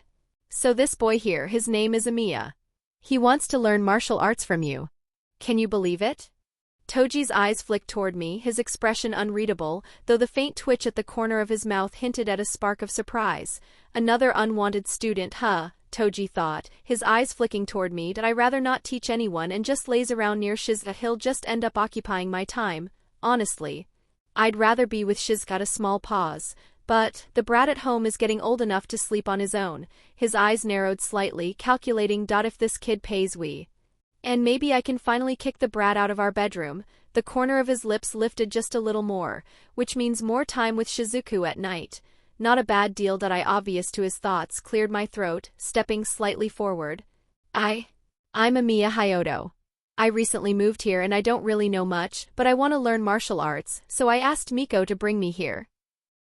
So this boy here, his name is Emiya. He wants to learn martial arts from you. Can you believe it? Toji's eyes flicked toward me, his expression unreadable, though the faint twitch at the corner of his mouth hinted at a spark of surprise. Another unwanted student, huh? Toji thought, his eyes flicking toward me. Did I rather not teach anyone and just laze around near Shizuka? He'll just end up occupying my time. Honestly, I'd rather be with Shizuka. A small pause. But, the brat at home is getting old enough to sleep on his own. His eyes narrowed slightly, calculating. If this kid pays and maybe I can finally kick the brat out of our bedroom. The corner of his lips lifted just a little more, which means more time with Shizuku at night. Not a bad deal. I, obvious to his thoughts, cleared my throat, stepping slightly forward. I'm Emiya Hyodo. I recently moved here and I don't really know much, but I want to learn martial arts, so I asked Miko to bring me here.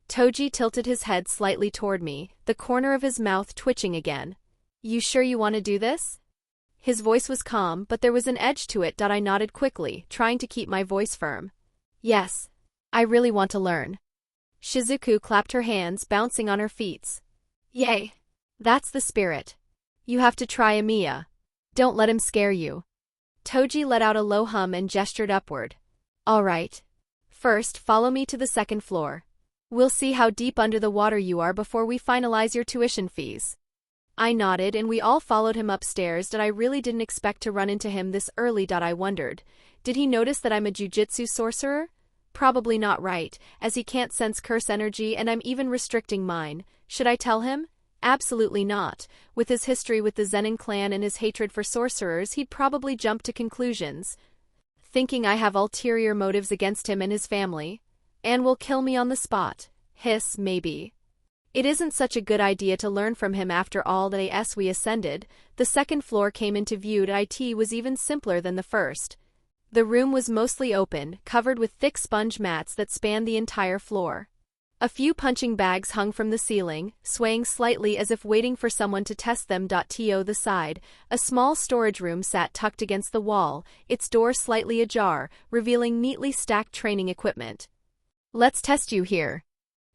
Toji tilted his head slightly toward me, the corner of his mouth twitching again. You sure you want to do this? His voice was calm, but there was an edge to it. I nodded quickly, trying to keep my voice firm. Yes. I really want to learn. Shizuku clapped her hands, bouncing on her feet. Yay. That's the spirit. You have to try Emiya. Don't let him scare you. Toji let out a low hum and gestured upward. All right. First, follow me to the second floor. We'll see how deep under the water you are before we finalize your tuition fees. I nodded and we all followed him upstairs. I really didn't expect to run into him this early. I wondered. Did he notice that I'm a jujutsu sorcerer? Probably not, right, as he can't sense curse energy and I'm even restricting mine. Should I tell him? Absolutely not. With his history with the Zenin clan and his hatred for sorcerers, he'd probably jump to conclusions, thinking I have ulterior motives against him and his family, and will kill me on the spot. Hiss, maybe. It isn't such a good idea to learn from him after all. As we ascended, the second floor came into view. It was even simpler than the first. The room was mostly open, covered with thick sponge mats that spanned the entire floor. A few punching bags hung from the ceiling, swaying slightly as if waiting for someone to test them. To the side, a small storage room sat tucked against the wall, its door slightly ajar, revealing neatly stacked training equipment. Let's test you here.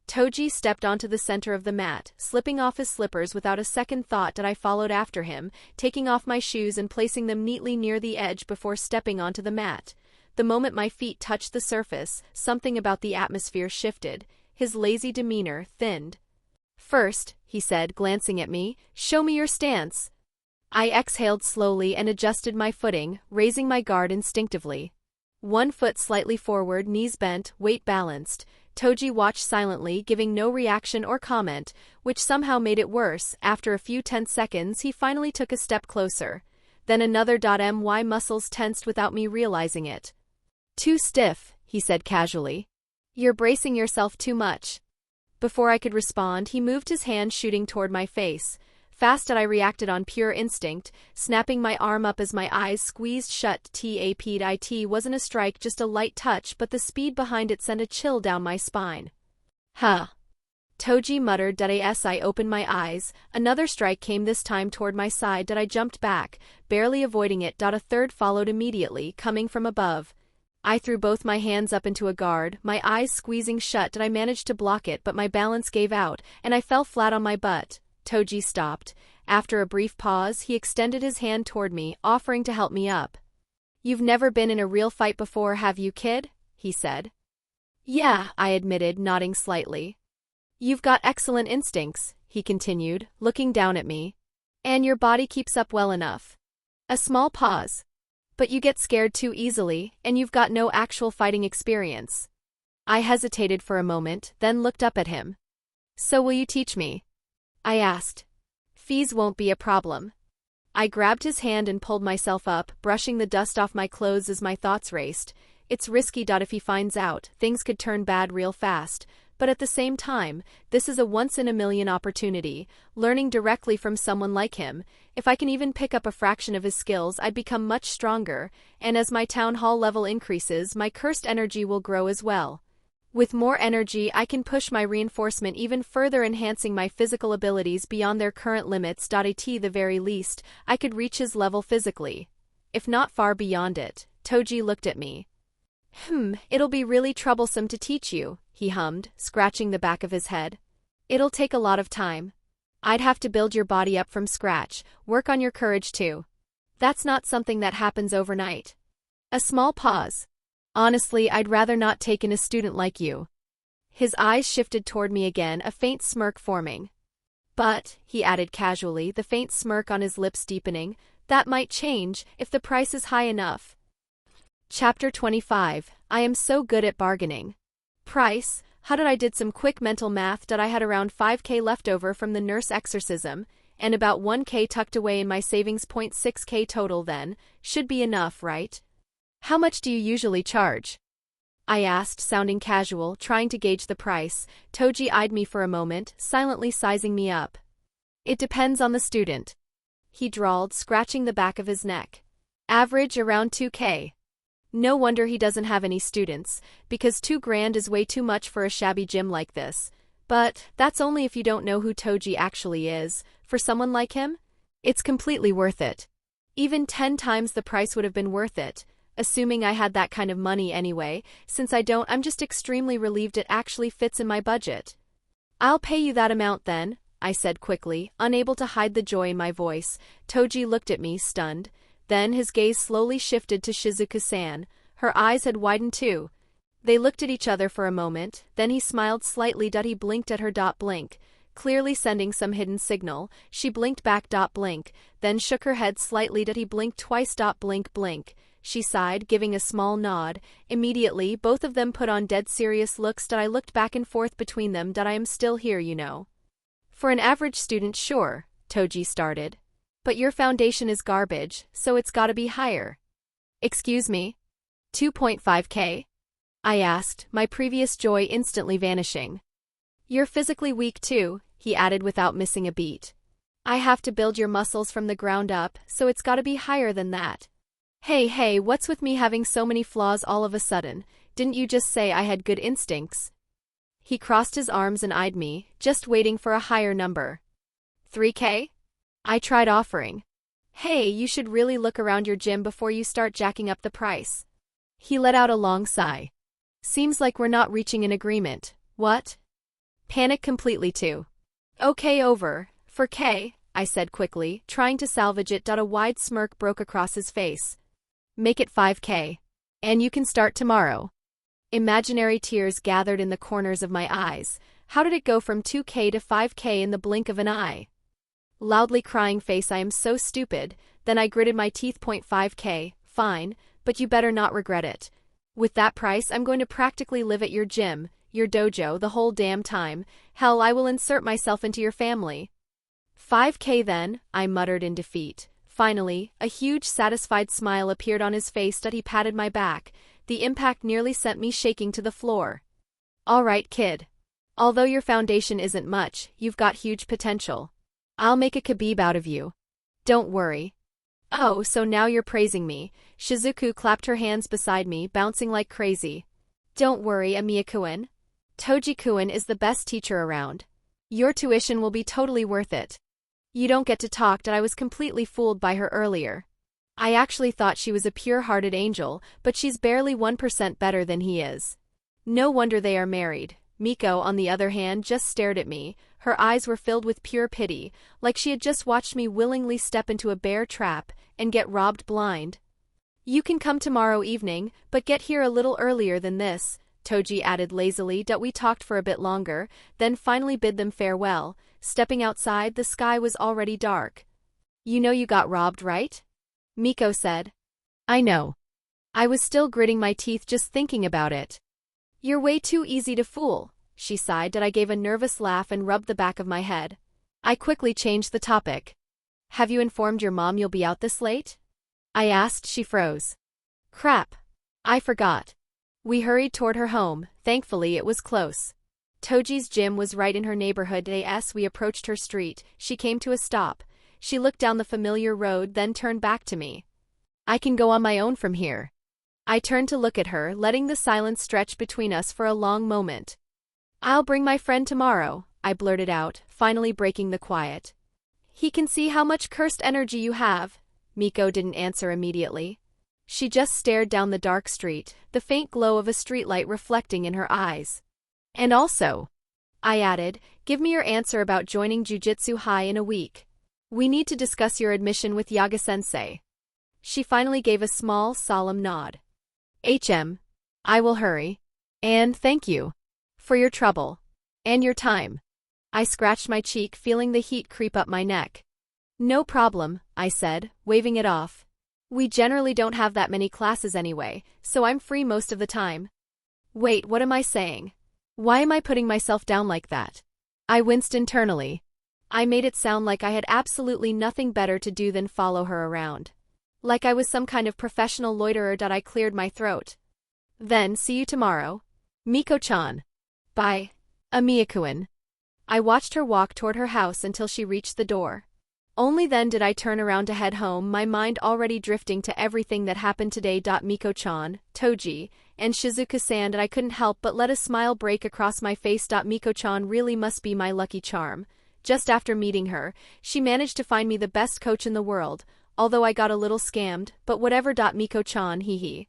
Toji stepped onto the center of the mat, slipping off his slippers without a second thought. I followed after him, taking off my shoes and placing them neatly near the edge before stepping onto the mat. The moment my feet touched the surface, something about the atmosphere shifted. His lazy demeanor thinned. First, he said, glancing at me, show me your stance. I exhaled slowly and adjusted my footing, raising my guard instinctively. One foot slightly forward, knees bent, weight balanced. Toji watched silently, giving no reaction or comment, which somehow made it worse. After a few tense seconds, he finally took a step closer. Then another. My muscles tensed without me realizing it. Too stiff, he said casually. You're bracing yourself too much. Before I could respond, he moved his hand, shooting toward my face. Fast, I reacted on pure instinct, snapping my arm up as my eyes squeezed shut. It wasn't a strike, just a light touch, but the speed behind it sent a chill down my spine. Huh. Toji muttered. As I opened my eyes, another strike came, this time toward my side. I jumped back, barely avoiding it. A third followed immediately, coming from above. I threw both my hands up into a guard, my eyes squeezing shut. I managed to block it, but my balance gave out, and I fell flat on my butt. Toji stopped. After a brief pause, he extended his hand toward me, offering to help me up. You've never been in a real fight before, have you, kid? He said. Yeah, I admitted, nodding slightly. You've got excellent instincts, he continued, looking down at me. And your body keeps up well enough. A small pause. But you get scared too easily, and you've got no actual fighting experience. I hesitated for a moment, then looked up at him. So will you teach me? I asked. Fees won't be a problem. I grabbed his hand and pulled myself up, brushing the dust off my clothes as my thoughts raced. It's risky. If he finds out, things could turn bad real fast. But at the same time, this is a once-in-a-million opportunity, learning directly from someone like him. If I can even pick up a fraction of his skills, I'd become much stronger, and as my town hall level increases, my cursed energy will grow as well. With more energy, I can push my reinforcement even further, enhancing my physical abilities beyond their current limits. At the very least, I could reach his level physically, if not far beyond it. Toji looked at me. It'll be really troublesome to teach you, he hummed, scratching the back of his head. It'll take a lot of time. I'd have to build your body up from scratch, work on your courage too. That's not something that happens overnight. A small pause. Honestly, I'd rather not take in a student like you. His eyes shifted toward me again, a faint smirk forming. But, he added casually, the faint smirk on his lips deepening, that might change if the price is high enough. Chapter 25. I am so good at bargaining. Price. I did some quick mental math. I had around 5k left over from the nurse exorcism, and about 1k tucked away in my savings. 6k total then, should be enough, right? How much do you usually charge? I asked, sounding casual, trying to gauge the price. Toji eyed me for a moment, silently sizing me up. It depends on the student, he drawled, scratching the back of his neck. Average around 2k. No wonder he doesn't have any students, because 2 grand is way too much for a shabby gym like this. But that's only if you don't know who Toji actually is. For someone like him, it's completely worth it. Even 10 times the price would have been worth it, assuming I had that kind of money anyway. Since I don't, I'm just extremely relieved it actually fits in my budget. I'll pay you that amount then, I said quickly, unable to hide the joy in my voice. Toji looked at me, stunned. Then his gaze slowly shifted to Shizuku-san. Her eyes had widened too. They looked at each other for a moment, then he smiled slightly. He blinked at her. Blink, clearly sending some hidden signal. She blinked back. Blink, then shook her head slightly. He blinked twice. Blink, blink. She sighed, giving a small nod. Immediately, both of them put on dead serious looks. I looked back and forth between them. I am still here, you know. For an average student, sure, Toji started. But your foundation is garbage, so it's gotta be higher. Excuse me? 2.5k? I asked, my previous joy instantly vanishing. You're physically weak too, he added without missing a beat. I have to build your muscles from the ground up, so it's gotta be higher than that. Hey, what's with me having so many flaws all of a sudden? Didn't you just say I had good instincts? He crossed his arms and eyed me, just waiting for a higher number. 3k? I tried offering. Hey, you should really look around your gym before you start jacking up the price. He let out a long sigh. Seems like we're not reaching an agreement. What? Panic completely too. Okay, over. For K, I said quickly, trying to salvage it. A wide smirk broke across his face. Make it 5k. And you can start tomorrow. Imaginary tears gathered in the corners of my eyes. How did it go from 2k to 5k in the blink of an eye? Loudly crying face, I am so stupid. Then I gritted my teeth. 5k, fine, but you better not regret it. With that price, I'm going to practically live at your gym, your dojo, the whole damn time. Hell, I will insert myself into your family. 5k then, I muttered in defeat. Finally, a huge satisfied smile appeared on his face. He patted my back. The impact nearly sent me shaking to the floor. All right, kid. Although your foundation isn't much, you've got huge potential. I'll make a khabib out of you. Don't worry. Oh, so now you're praising me. Shizuku clapped her hands beside me, bouncing like crazy. Don't worry, Emiya-kun. Toji-kun is the best teacher around. Your tuition will be totally worth it. You don't get to talk. I was completely fooled by her earlier. I actually thought she was a pure-hearted angel, but she's barely 1% better than he is. No wonder they are married. Miko, on the other hand, just stared at me. Her eyes were filled with pure pity, like she had just watched me willingly step into a bear trap and get robbed blind. You can come tomorrow evening, but get here a little earlier than this, Toji added lazily. We talked for a bit longer, then finally bid them farewell. Stepping outside, the sky was already dark. You know you got robbed, right? Miko said. I know. I was still gritting my teeth just thinking about it. You're way too easy to fool, she sighed. I gave a nervous laugh and rubbed the back of my head. I quickly changed the topic. Have you informed your mom you'll be out this late? I asked. She froze. Crap. I forgot. We hurried toward her home. Thankfully it was close. Toji's gym was right in her neighborhood. As we approached her street, she came to a stop. She looked down the familiar road, then turned back to me. I can go on my own from here. I turned to look at her, letting the silence stretch between us for a long moment. I'll bring my friend tomorrow, I blurted out, finally breaking the quiet. He can see how much cursed energy you have. Miko didn't answer immediately. She just stared down the dark street, the faint glow of a streetlight reflecting in her eyes. And also, I added, give me your answer about joining Jujutsu High in a week. We need to discuss your admission with Yaga-sensei. She finally gave a small, solemn nod. I will hurry. And thank you. For your trouble. And your time. I scratched my cheek, feeling the heat creep up my neck. No problem, I said, waving it off. We generally don't have that many classes anyway, so I'm free most of the time. Wait, what am I saying? Why am I putting myself down like that? I winced internally. I made it sound like I had absolutely nothing better to do than follow her around. Like I was some kind of professional loiterer. I cleared my throat. Then, see you tomorrow. Miko-chan. Bye. Emiya-kun. I watched her walk toward her house until she reached the door. Only then did I turn around to head home, my mind already drifting to everything that happened today. Miko-chan, Toji, and Shizuka-san. I couldn't help but let a smile break across my face. Miko-chan really must be my lucky charm. Just after meeting her, she managed to find me the best coach in the world, although I got a little scammed, but whatever. Miko-chan, hee.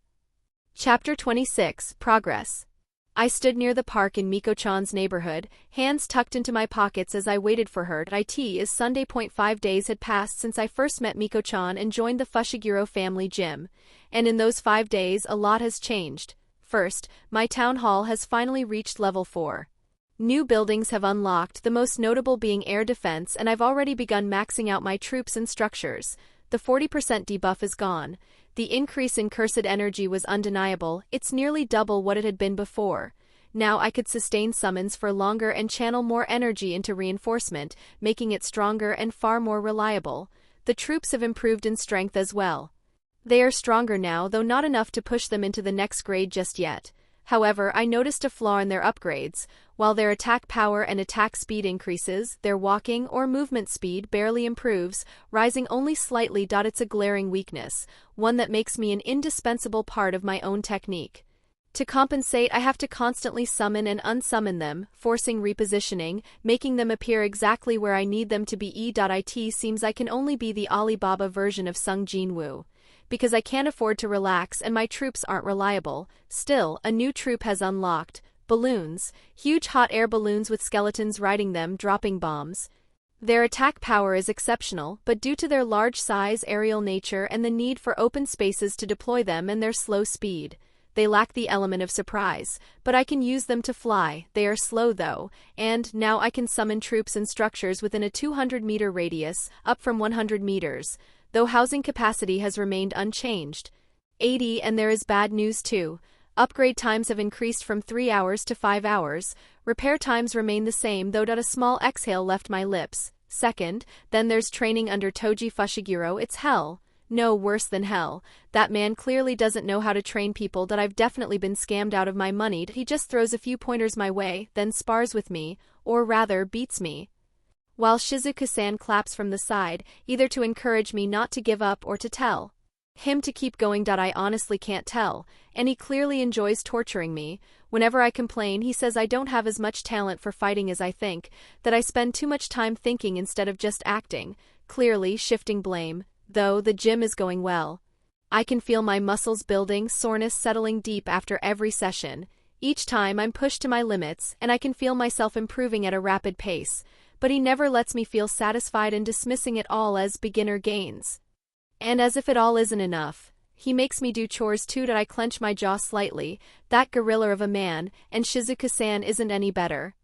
Chapter 26, Progress. I stood near the park in Miko-chan's neighborhood, hands tucked into my pockets as I waited for her. It is Sunday. 5 days had passed since I first met Miko-chan and joined the Fushiguro family gym, and in those 5 days a lot has changed. First, my town hall has finally reached level 4. New buildings have unlocked, the most notable being air defense, and I've already begun maxing out my troops and structures. The 40% debuff is gone. The increase in cursed energy was undeniable. It's nearly double what it had been before. Now I could sustain summons for longer and channel more energy into reinforcement, making it stronger and far more reliable. The troops have improved in strength as well. They are stronger now, though not enough to push them into the next grade just yet. However, I noticed a flaw in their upgrades. While their attack power and attack speed increases, their walking or movement speed barely improves, rising only slightly. It's a glaring weakness, one that makes me an indispensable part of my own technique. To compensate, I have to constantly summon and unsummon them, forcing repositioning, making them appear exactly where I need them to be. It seems I can only be the Alibaba version of Sung Jinwoo. Because I can't afford to relax and my troops aren't reliable. Still, a new troop has unlocked. Balloons, huge hot air balloons with skeletons riding them, dropping bombs. Their attack power is exceptional, but due to their large size, aerial nature, and the need for open spaces to deploy them and their slow speed, they lack the element of surprise, but I can use them to fly. They are slow though, and now I can summon troops and structures within a 200-meter radius, up from 100 meters. Though housing capacity has remained unchanged. 80, and there is bad news too. Upgrade times have increased from 3 hours to 5 hours. Repair times remain the same, though. A small exhale left my lips. Second, then there's training under Toji Fushiguro. It's hell. No, worse than hell. That man clearly doesn't know how to train people. I've definitely been scammed out of my money. He just throws a few pointers my way, then spars with me, or rather, beats me. While Shizuka-san claps from the side, either to encourage me not to give up or to tell him to keep going. I honestly can't tell, and he clearly enjoys torturing me. Whenever I complain, he says I don't have as much talent for fighting as I think, that I spend too much time thinking instead of just acting, clearly shifting blame. Though the gym is going well. I can feel my muscles building, soreness settling deep after every session. Each time I'm pushed to my limits, and I can feel myself improving at a rapid pace. But he never lets me feel satisfied and dismissing it all as beginner gains. And as if it all isn't enough, he makes me do chores too. I clench my jaw slightly. That gorilla of a man, and Shizuka-san isn't any better.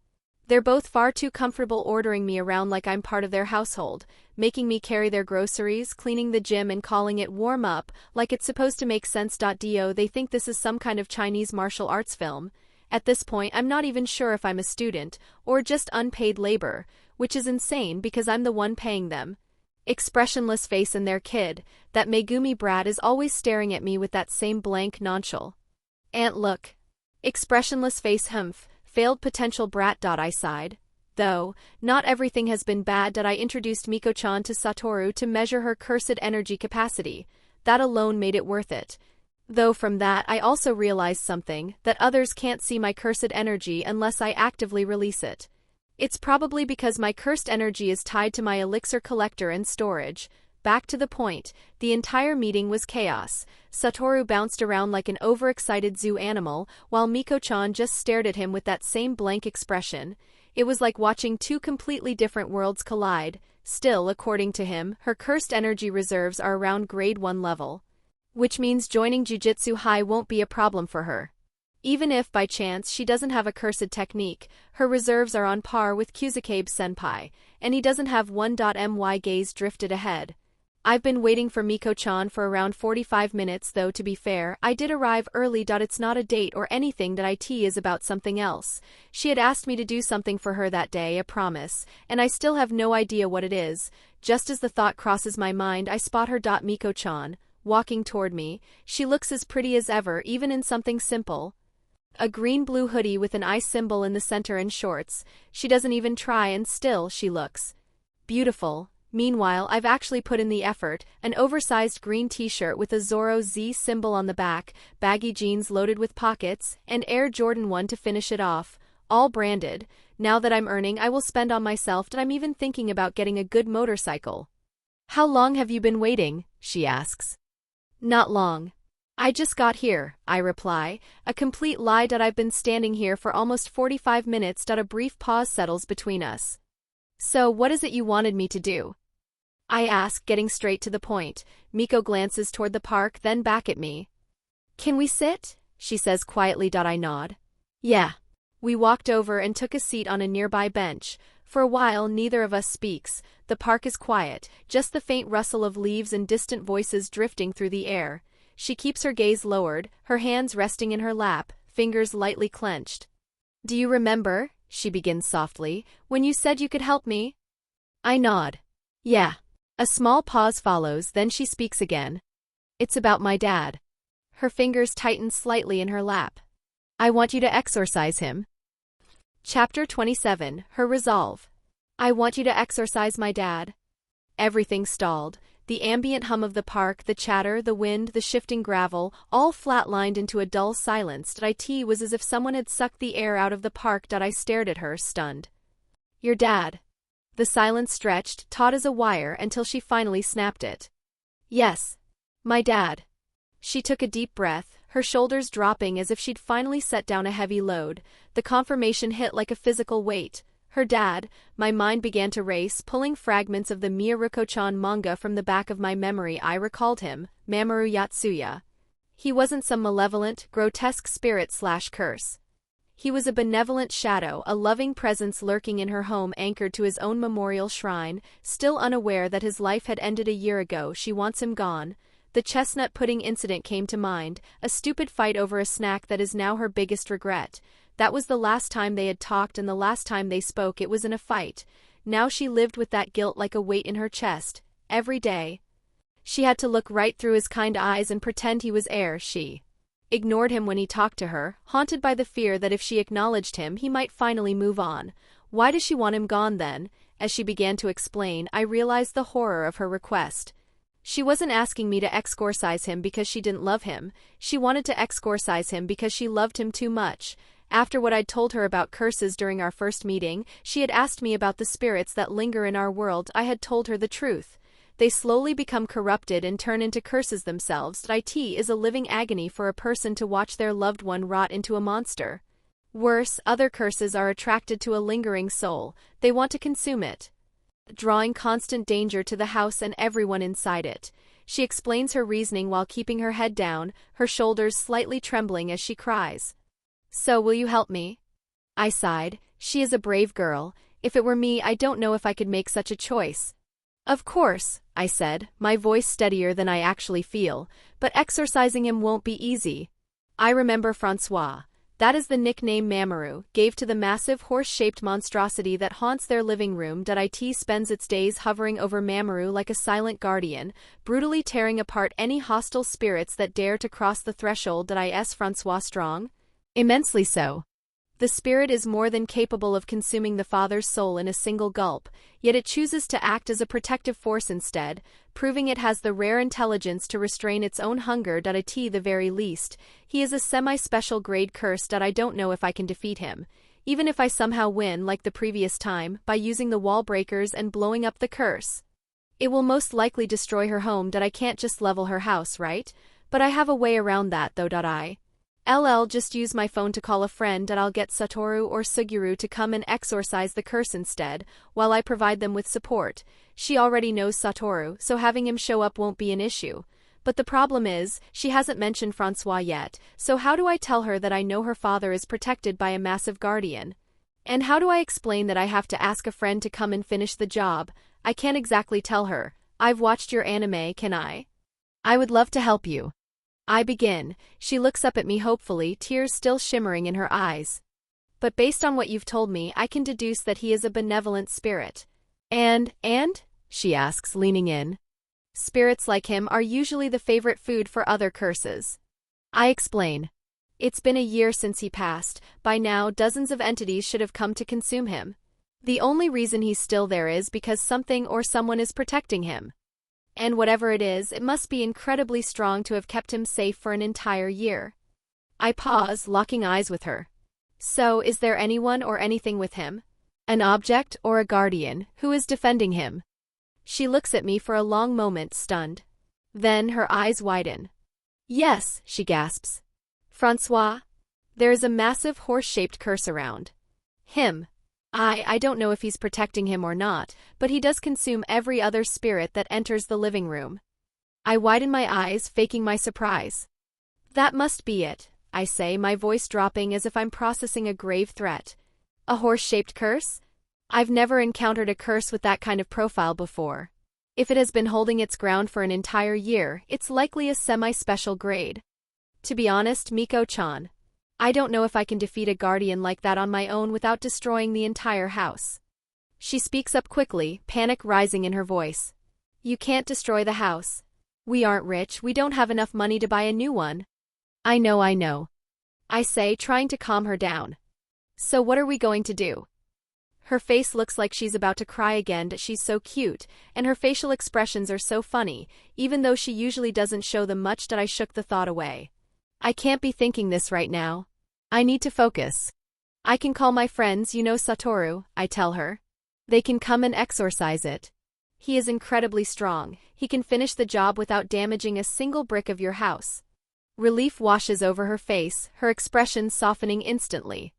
They're both far too comfortable ordering me around like I'm part of their household, making me carry their groceries, cleaning the gym and calling it warm up, like it's supposed to make sense. Do they think this is some kind of Chinese martial arts film? At this point, I'm not even sure if I'm a student, or just unpaid labor, which is insane because I'm the one paying them. Expressionless face in their kid, that Megumi brat is always staring at me with that same blank nonchalance. Look. Expressionless face humph. Failed potential brat. I sighed. Though, not everything has been bad. I introduced Miko-chan to Satoru to measure her cursed energy capacity. That alone made it worth it. Though from that I also realized something, that others can't see my cursed energy unless I actively release it. It's probably because my cursed energy is tied to my elixir collector and storage. Back to the point, the entire meeting was chaos. Satoru bounced around like an overexcited zoo animal, while Miko-chan just stared at him with that same blank expression. It was like watching two completely different worlds collide. Still, according to him, her cursed energy reserves are around grade 1 level. Which means joining Jujutsu High won't be a problem for her. Even if, by chance, she doesn't have a cursed technique, her reserves are on par with Kusakabe-senpai, and he doesn't have 1.my gaze drifted ahead. I've been waiting for Miko-chan for around 45 minutes though to be fair, I did arrive early. It's not a date or anything. It is about something else. She had asked me to do something for her that day, a promise, and I still have no idea what it is. Just as the thought crosses my mind, I spot her. Miko-chan, walking toward me. She looks as pretty as ever, even in something simple. A green-blue hoodie with an eye symbol in the center and shorts. She doesn't even try and still she looks beautiful. Meanwhile, I've actually put in the effort, an oversized green t-shirt with a Zoro Z symbol on the back, baggy jeans loaded with pockets, and Air Jordan 1 to finish it off, all branded. Now that I'm earning, I will spend on myself, and I'm even thinking about getting a good motorcycle. How long have you been waiting? She asks. Not long. I just got here, I reply, a complete lie. I've been standing here for almost 45 minutes. A brief pause settles between us. So, what is it you wanted me to do? I ask, getting straight to the point. Miko glances toward the park, then back at me. Can we sit? She says quietly. I nod. Yeah. We walked over and took a seat on a nearby bench. For a while, neither of us speaks. The park is quiet, just the faint rustle of leaves and distant voices drifting through the air. She keeps her gaze lowered, her hands resting in her lap, fingers lightly clenched. Do you remember, she begins softly, when you said you could help me? I nod. Yeah. A small pause follows, then she speaks again. It's about my dad. Her fingers tighten slightly in her lap. I want you to exorcise him. Chapter 27, Her Resolve. I want you to exorcise my dad. Everything stalled. The ambient hum of the park, the chatter, the wind, the shifting gravel, all flatlined into a dull silence. It was as if someone had sucked the air out of the park. I stared at her, stunned. Your dad. The silence stretched, taut as a wire, until she finally snapped it. Yes. My dad. She took a deep breath, her shoulders dropping as if she'd finally set down a heavy load. The confirmation hit like a physical weight. Her dad. My mind began to race, pulling fragments of the Miyaruko-chan manga from the back of my memory. I recalled him, Mamoru Yatsuya. He wasn't some malevolent, grotesque spirit/curse. He was a benevolent shadow, a loving presence lurking in her home, anchored to his own memorial shrine. Still unaware that his life had ended a year ago, she wants him gone. The chestnut pudding incident came to mind, a stupid fight over a snack that is now her biggest regret. That was the last time they had talked, and the last time they spoke it was in a fight. Now she lived with that guilt like a weight in her chest. Every day. She had to look right through his kind eyes and pretend he was air. She ignored him when he talked to her, haunted by the fear that if she acknowledged him he might finally move on. Why does she want him gone then? As she began to explain, I realized the horror of her request. She wasn't asking me to exorcise him because she didn't love him. She wanted to exorcise him because she loved him too much. After what I'd told her about curses during our first meeting, she had asked me about the spirits that linger in our world. I had told her the truth. They slowly become corrupted and turn into curses themselves. It is a living agony for a person to watch their loved one rot into a monster. Worse, other curses are attracted to a lingering soul. They want to consume it, drawing constant danger to the house and everyone inside it. She explains her reasoning while keeping her head down, her shoulders slightly trembling as she cries. So will you help me? I sighed. She is a brave girl. If it were me, I don't know if I could make such a choice. Of course, I said, my voice steadier than I actually feel, but exorcising him won't be easy. I remember Francois. That is the nickname Mamoru gave to the massive horse-shaped monstrosity that haunts their living room. It spends its days hovering over Mamoru like a silent guardian, brutally tearing apart any hostile spirits that dare to cross the threshold. Is Francois strong? Immensely so. The spirit is more than capable of consuming the father's soul in a single gulp, yet it chooses to act as a protective force instead, proving it has the rare intelligence to restrain its own hunger. At the very least, he is a semi-special grade curse. I don't know if I can defeat him. Even if I somehow win like the previous time, by using the wall breakers and blowing up the curse. It will most likely destroy her home. I can't just level her house, right? But I have a way around that though. Just use my phone to call a friend and I'll get Satoru or Suguru to come and exorcise the curse instead, while I provide them with support. She already knows Satoru, so having him show up won't be an issue. But the problem is, she hasn't mentioned Francois yet, so how do I tell her that I know her father is protected by a massive guardian? And how do I explain that I have to ask a friend to come and finish the job? I can't exactly tell her. I've watched your anime, can I? I would love to help you. I begin. She looks up at me hopefully, tears still shimmering in her eyes. But based on what you've told me, I can deduce that he is a benevolent spirit. And? She asks, leaning in. Spirits like him are usually the favorite food for other curses. I explain. It's been a year since he passed. By now, dozens of entities should have come to consume him. The only reason he's still there is because something or someone is protecting him. And whatever it is, it must be incredibly strong to have kept him safe for an entire year. I pause, locking eyes with her. So, is there anyone or anything with him? An object or a guardian, who is defending him? She looks at me for a long moment, stunned. Then her eyes widen. Yes, she gasps. Francois? There is a massive horse-shaped curse around him. I don't know if he's protecting him or not, but he does consume every other spirit that enters the living room. I widen my eyes, faking my surprise. That must be it, I say, my voice dropping as if I'm processing a grave threat. A horse-shaped curse? I've never encountered a curse with that kind of profile before. If it has been holding its ground for an entire year, it's likely a semi-special grade. To be honest, Miko-chan, I don't know if I can defeat a guardian like that on my own without destroying the entire house. She speaks up quickly, panic rising in her voice. You can't destroy the house. We aren't rich, we don't have enough money to buy a new one. I know. I say, trying to calm her down. So what are we going to do? Her face looks like she's about to cry again. She's so cute, and her facial expressions are so funny, even though she usually doesn't show them much. I shook the thought away. I can't be thinking this right now. I need to focus. I can call my friends, Satoru, I tell her. They can come and exorcise it. He is incredibly strong. He can finish the job without damaging a single brick of your house. Relief washes over her face, her expression softening instantly.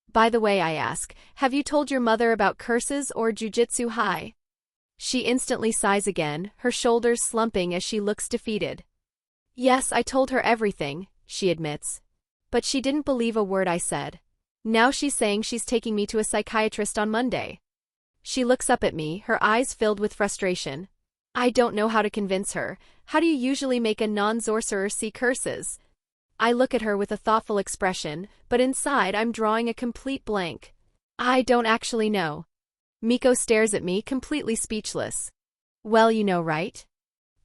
By the way, I ask, have you told your mother about curses or Jujutsu High? She instantly sighs again, her shoulders slumping as she looks defeated. Yes, I told her everything, she admits. But she didn't believe a word I said. Now she's saying she's taking me to a psychiatrist on Monday. She looks up at me, her eyes filled with frustration. I don't know how to convince her. How do you usually make a non-sorcerer see curses? I look at her with a thoughtful expression, but inside I'm drawing a complete blank. I don't actually know. Miko stares at me, completely speechless. Well, you know, right?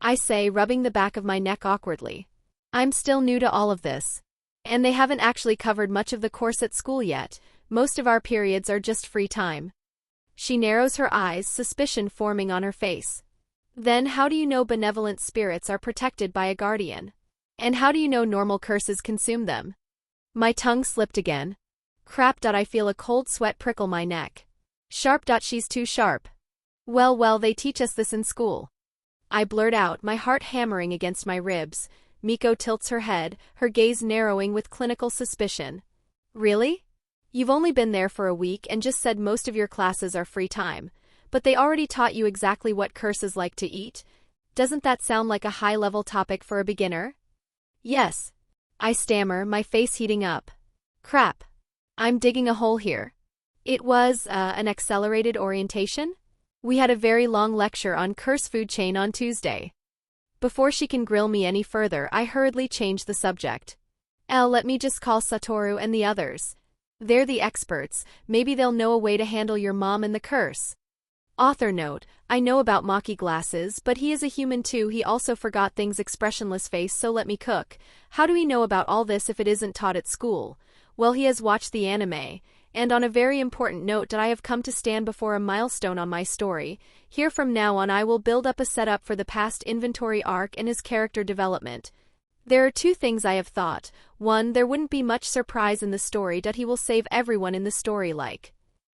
I say, rubbing the back of my neck awkwardly. I'm still new to all of this. And they haven't actually covered much of the course at school yet. Most of our periods are just free time. She narrows her eyes, suspicion forming on her face. Then how do you know benevolent spirits are protected by a guardian? And how do you know normal curses consume them? My tongue slipped again. Crap. I feel a cold sweat prickle my neck. Sharp. She's too sharp. Well, they teach us this in school. I blurt out, my heart hammering against my ribs. Miko tilts her head, her gaze narrowing with clinical suspicion. Really? You've only been there for a week and just said most of your classes are free time. But they already taught you exactly what curses like to eat? Doesn't that sound like a high-level topic for a beginner? Yes. I stammer, my face heating up. Crap. I'm digging a hole here. It was, an accelerated orientation? We had a very long lecture on curse food chain on Tuesday. Before she can grill me any further, I hurriedly changed the subject. Let me just call Satoru and the others. They're the experts, maybe they'll know a way to handle your mom and the curse. Author note, I know about Maki glasses, but he is a human too. He also forgot things expressionless face, so let me cook. How do he know about all this if it isn't taught at school? Well, he has watched the anime. And on a very important note that I have come to stand before a milestone on my story. Here from now on I will build up a setup for the past inventory arc and his character development. There are two things I have thought. One, there wouldn't be much surprise in the story that he will save everyone in the story like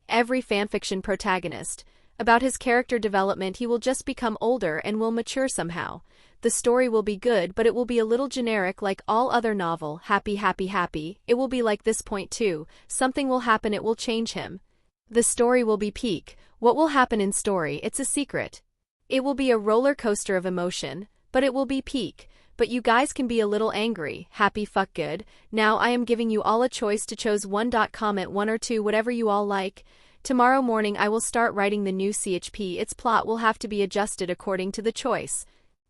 every fanfiction protagonist. About his character development, he will just become older and will mature somehow. The story will be good, but it will be a little generic like all other novel, happy happy happy. It will be like this point too. Something will happen, it will change him. The story will be peak. What will happen in story, it's a secret. It will be a roller coaster of emotion, but it will be peak. But you guys can be a little angry, happy fuck good. Now I am giving you all a choice to choose one. Comment 1 or 2, whatever you all like. Tomorrow morning I will start writing the new CHP. Its plot will have to be adjusted according to the choice.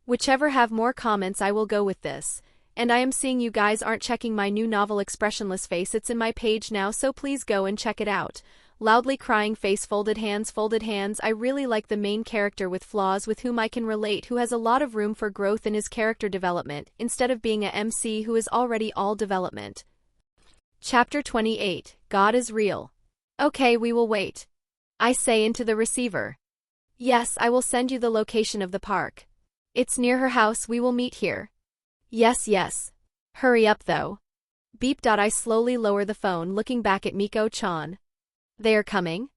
Whichever have more comments I will go with this. And I am seeing you guys aren't checking my new novel Expressionless Face. It's in my page now, so please go and check it out. Loudly crying face, folded hands, folded hands. I really like the main character with flaws with whom I can relate, who has a lot of room for growth in his character development, instead of being a MC who is already all development. Chapter 28, God is Real. Okay, we will wait. I say into the receiver. Yes, I will send you the location of the park. It's near her house, we will meet here. Yes, yes. Hurry up though. Beep. I slowly lower the phone, looking back at Miko-chan. They are coming?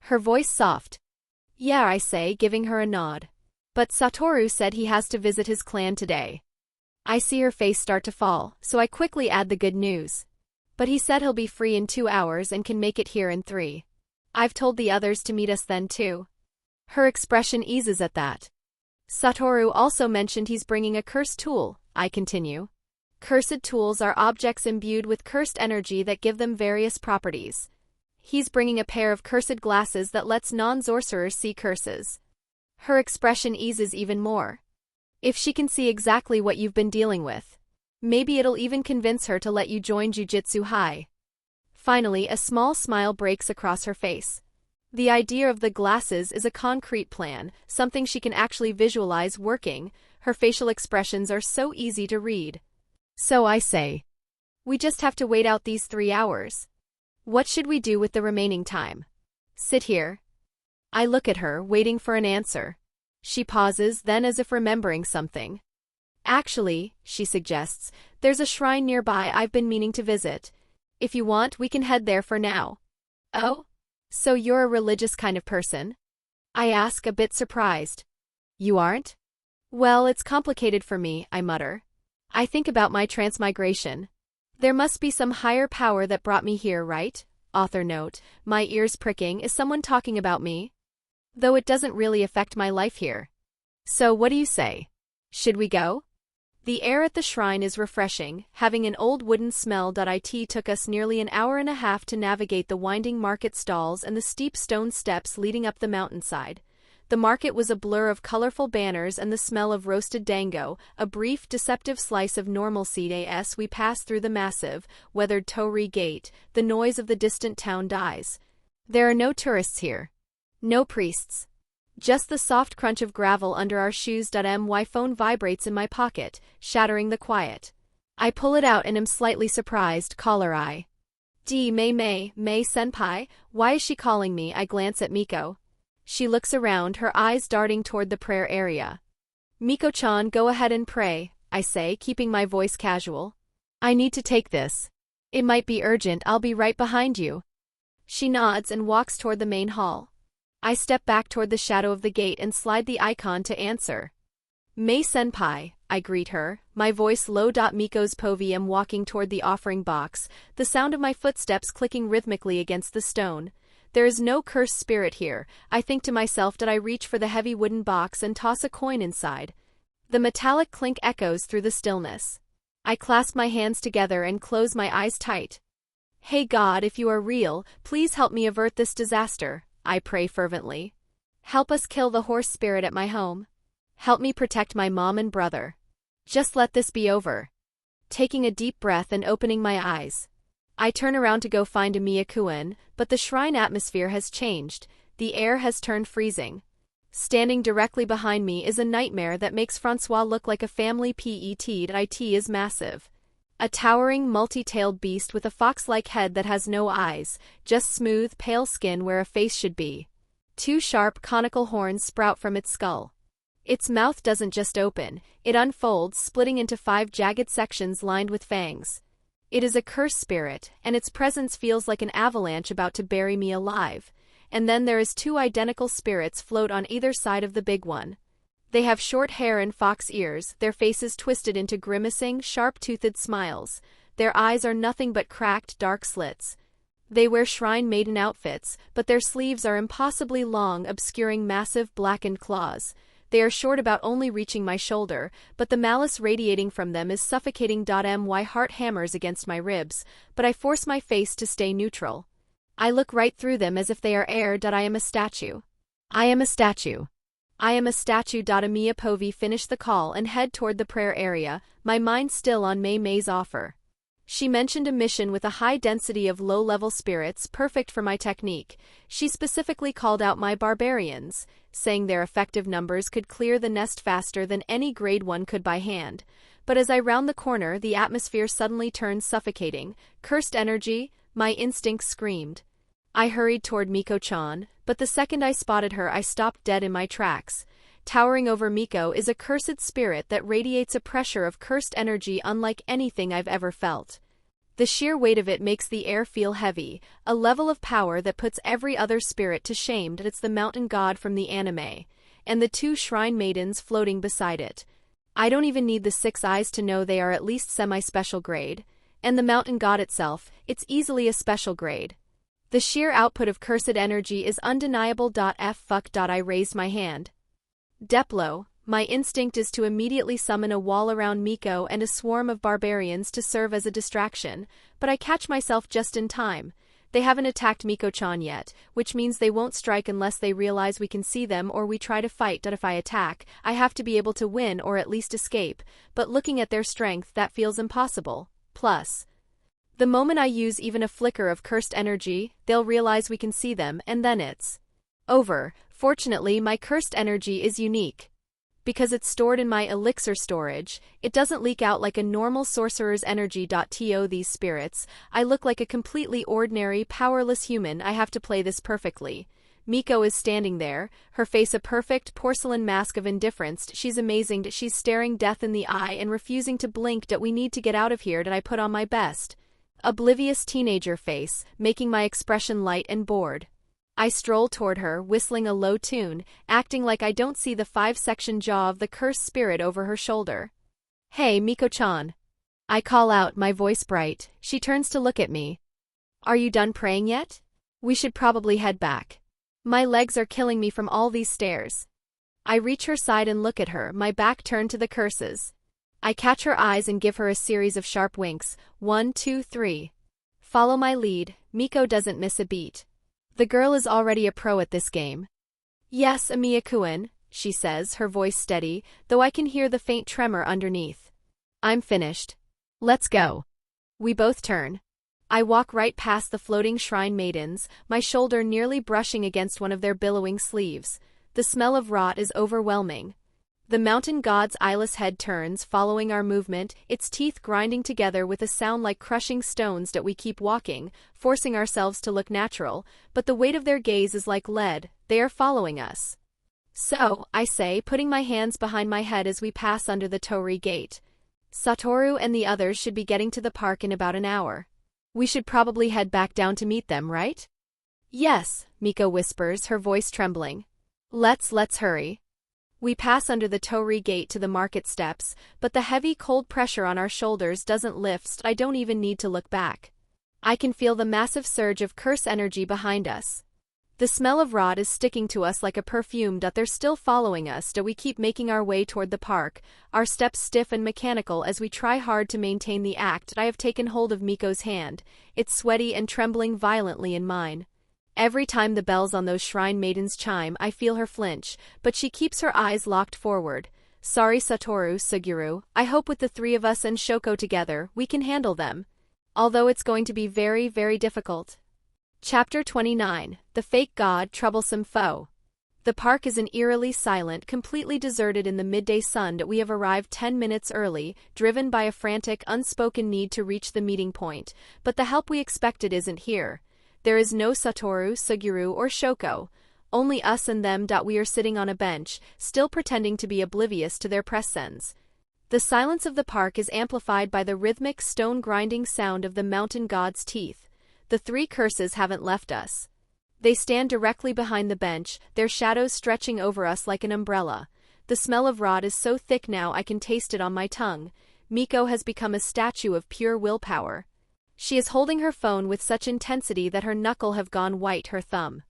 Her voice soft. Yeah, I say, giving her a nod. But Satoru said he has to visit his clan today. I see her face start to fall, so I quickly add the good news. But he said he'll be free in 2 hours and can make it here in 3. I've told the others to meet us then too. Her expression eases at that. Satoru also mentioned he's bringing a cursed tool, I continue. Cursed tools are objects imbued with cursed energy that give them various properties. He's bringing a pair of cursed glasses that lets non-sorcerers see curses. Her expression eases even more. If she can see exactly what you've been dealing with, maybe it'll even convince her to let you join Jujutsu High. Finally, a small smile breaks across her face. The idea of the glasses is a concrete plan, something she can actually visualize working. Her facial expressions are so easy to read. So I say, we just have to wait out these 3 hours. What should we do with the remaining time? Sit here. I look at her, waiting for an answer. She pauses, then as if remembering something. Actually, she suggests, there's a shrine nearby I've been meaning to visit. If you want, we can head there for now. Oh? So you're a religious kind of person? I ask, a bit surprised. You aren't? Well, it's complicated for me, I mutter. I think about my transmigration. There must be some higher power that brought me here, right? Author note, my ears pricking, is someone talking about me? Though it doesn't really affect my life here. So what do you say? Should we go? The air at the shrine is refreshing, having an old wooden smell. It took us nearly an hour and a half to navigate the winding market stalls and the steep stone steps leading up the mountainside. The market was a blur of colorful banners and the smell of roasted dango, a brief, deceptive slice of normalcy as we pass through the massive, weathered Torii gate. The noise of the distant town dies. There are no tourists here. No priests. Just the soft crunch of gravel under our shoes. My phone vibrates in my pocket, shattering the quiet. I pull it out and am slightly surprised. Caller I. May senpai, why is she calling me? I glance at Miko. She looks around, her eyes darting toward the prayer area. Miko-chan, go ahead and pray, I say, keeping my voice casual. I need to take this. It might be urgent, I'll be right behind you. She nods and walks toward the main hall. I step back toward the shadow of the gate and slide the icon to answer. May senpai, I greet her, my voice low. Miko's povey am walking toward the offering box, the sound of my footsteps clicking rhythmically against the stone. There is no cursed spirit here. I think to myself that I reach for the heavy wooden box and toss a coin inside. The metallic clink echoes through the stillness. I clasp my hands together and close my eyes tight. Hey God, if you are real, please help me avert this disaster, I pray fervently. Help us kill the horse spirit at my home. Help me protect my mom and brother. Just let this be over. Taking a deep breath and opening my eyes, I turn around to go find Emiya, but the shrine atmosphere has changed. The air has turned freezing. Standing directly behind me is a nightmare that makes Francois look like a family pet. It is massive. A towering, multi-tailed beast with a fox-like head that has no eyes, just smooth, pale skin where a face should be. Two sharp, conical horns sprout from its skull. Its mouth doesn't just open, it unfolds, splitting into 5 jagged sections lined with fangs. It is a cursed spirit, and its presence feels like an avalanche about to bury me alive. And then there is 2 identical spirits float on either side of the big one. They have short hair and fox ears, their faces twisted into grimacing, sharp-toothed smiles. Their eyes are nothing but cracked, dark slits. They wear shrine maiden outfits, but their sleeves are impossibly long, obscuring massive, blackened claws. They are short, about only reaching my shoulder, but the malice radiating from them is suffocating. My heart hammers against my ribs, but I force my face to stay neutral. I look right through them as if they are air. I am a statue. I am a statue. I am a statue. Emiya finished the call and head toward the prayer area, my mind still on May's offer. She mentioned a mission with a high density of low-level spirits, perfect for my technique. She specifically called out my barbarians, saying their effective numbers could clear the nest faster than any grade 1 could by hand. But as I round the corner, the atmosphere suddenly turns suffocating. Cursed energy, my instincts screamed. I hurried toward Miko-chan, but the second I spotted her I stopped dead in my tracks. Towering over Miko is a cursed spirit that radiates a pressure of cursed energy unlike anything I've ever felt. The sheer weight of it makes the air feel heavy, a level of power that puts every other spirit to shame. It's the mountain god from the anime, and the 2 shrine maidens floating beside it. I don't even need the 6 eyes to know they are at least semi-special grade. And the mountain god itself, it's easily a special grade. The sheer output of cursed energy is undeniable. I raised my hand. Deplo, my instinct is to immediately summon a wall around Miko and a swarm of barbarians to serve as a distraction, but I catch myself just in time. They haven't attacked Miko-chan yet, which means they won't strike unless they realize we can see them or we try to fight. If I attack, I have to be able to win or at least escape, but looking at their strength, that feels impossible. Plus, the moment I use even a flicker of cursed energy, they'll realize we can see them, and then it's over. Fortunately, my cursed energy is unique. Because it's stored in my elixir storage, it doesn't leak out like a normal sorcerer's energy. To these spirits, I look like a completely ordinary, powerless human. I have to play this perfectly. Miko is standing there, her face a perfect porcelain mask of indifference. She's amazing. She's staring death in the eye and refusing to blink. We need to get out of here. I put on my best oblivious teenager face, making my expression light and bored. I stroll toward her, whistling a low tune, acting like I don't see the 5-section jaw of the cursed spirit over her shoulder. Hey, Miko-chan. I call out, my voice bright. She turns to look at me. Are you done praying yet? We should probably head back. My legs are killing me from all these stairs. I reach her side and look at her, my back turned to the curses. I catch her eyes and give her a series of sharp winks. 1, 2, 3. Follow my lead. Miko doesn't miss a beat. The girl is already a pro at this game. Yes, Emiya, she says, her voice steady, though I can hear the faint tremor underneath. I'm finished. Let's go. We both turn. I walk right past the floating shrine maidens, my shoulder nearly brushing against one of their billowing sleeves. The smell of rot is overwhelming. The mountain god's eyeless head turns, following our movement, its teeth grinding together with a sound like crushing stones. We keep walking, forcing ourselves to look natural, but the weight of their gaze is like lead. They are following us. So, I say, putting my hands behind my head as we pass under the Torii gate. Satoru and the others should be getting to the park in about an hour. We should probably head back down to meet them, right? Yes, Miko whispers, her voice trembling. Let's hurry. We pass under the Torii gate to the market steps, but the heavy cold pressure on our shoulders doesn't lift. I don't even need to look back. I can feel the massive surge of curse energy behind us. The smell of rot is sticking to us like a perfume. They're still following us. We keep making our way toward the park, our steps stiff and mechanical as we try hard to maintain the act. I have taken hold of Miko's hand. It's sweaty and trembling violently in mine. Every time the bells on those shrine maidens chime, I feel her flinch, but she keeps her eyes locked forward. Sorry, Satoru, Suguru. I hope with the three of us and Shoko together, we can handle them. Although it's going to be very, very difficult. Chapter 29. The Fake God, Troublesome Foe. The park is eerily silent, completely deserted in the midday sun. We have arrived 10 minutes early, driven by a frantic, unspoken need to reach the meeting point, but the help we expected isn't here. There is no Satoru, Suguru, or Shoko. Only us and them. We are sitting on a bench, still pretending to be oblivious to their presence. The silence of the park is amplified by the rhythmic stone-grinding sound of the mountain god's teeth. The three curses haven't left us. They stand directly behind the bench, their shadows stretching over us like an umbrella. The smell of rot is so thick now I can taste it on my tongue. Miko has become a statue of pure willpower. She is holding her phone with such intensity that her knuckle have gone white, her thumb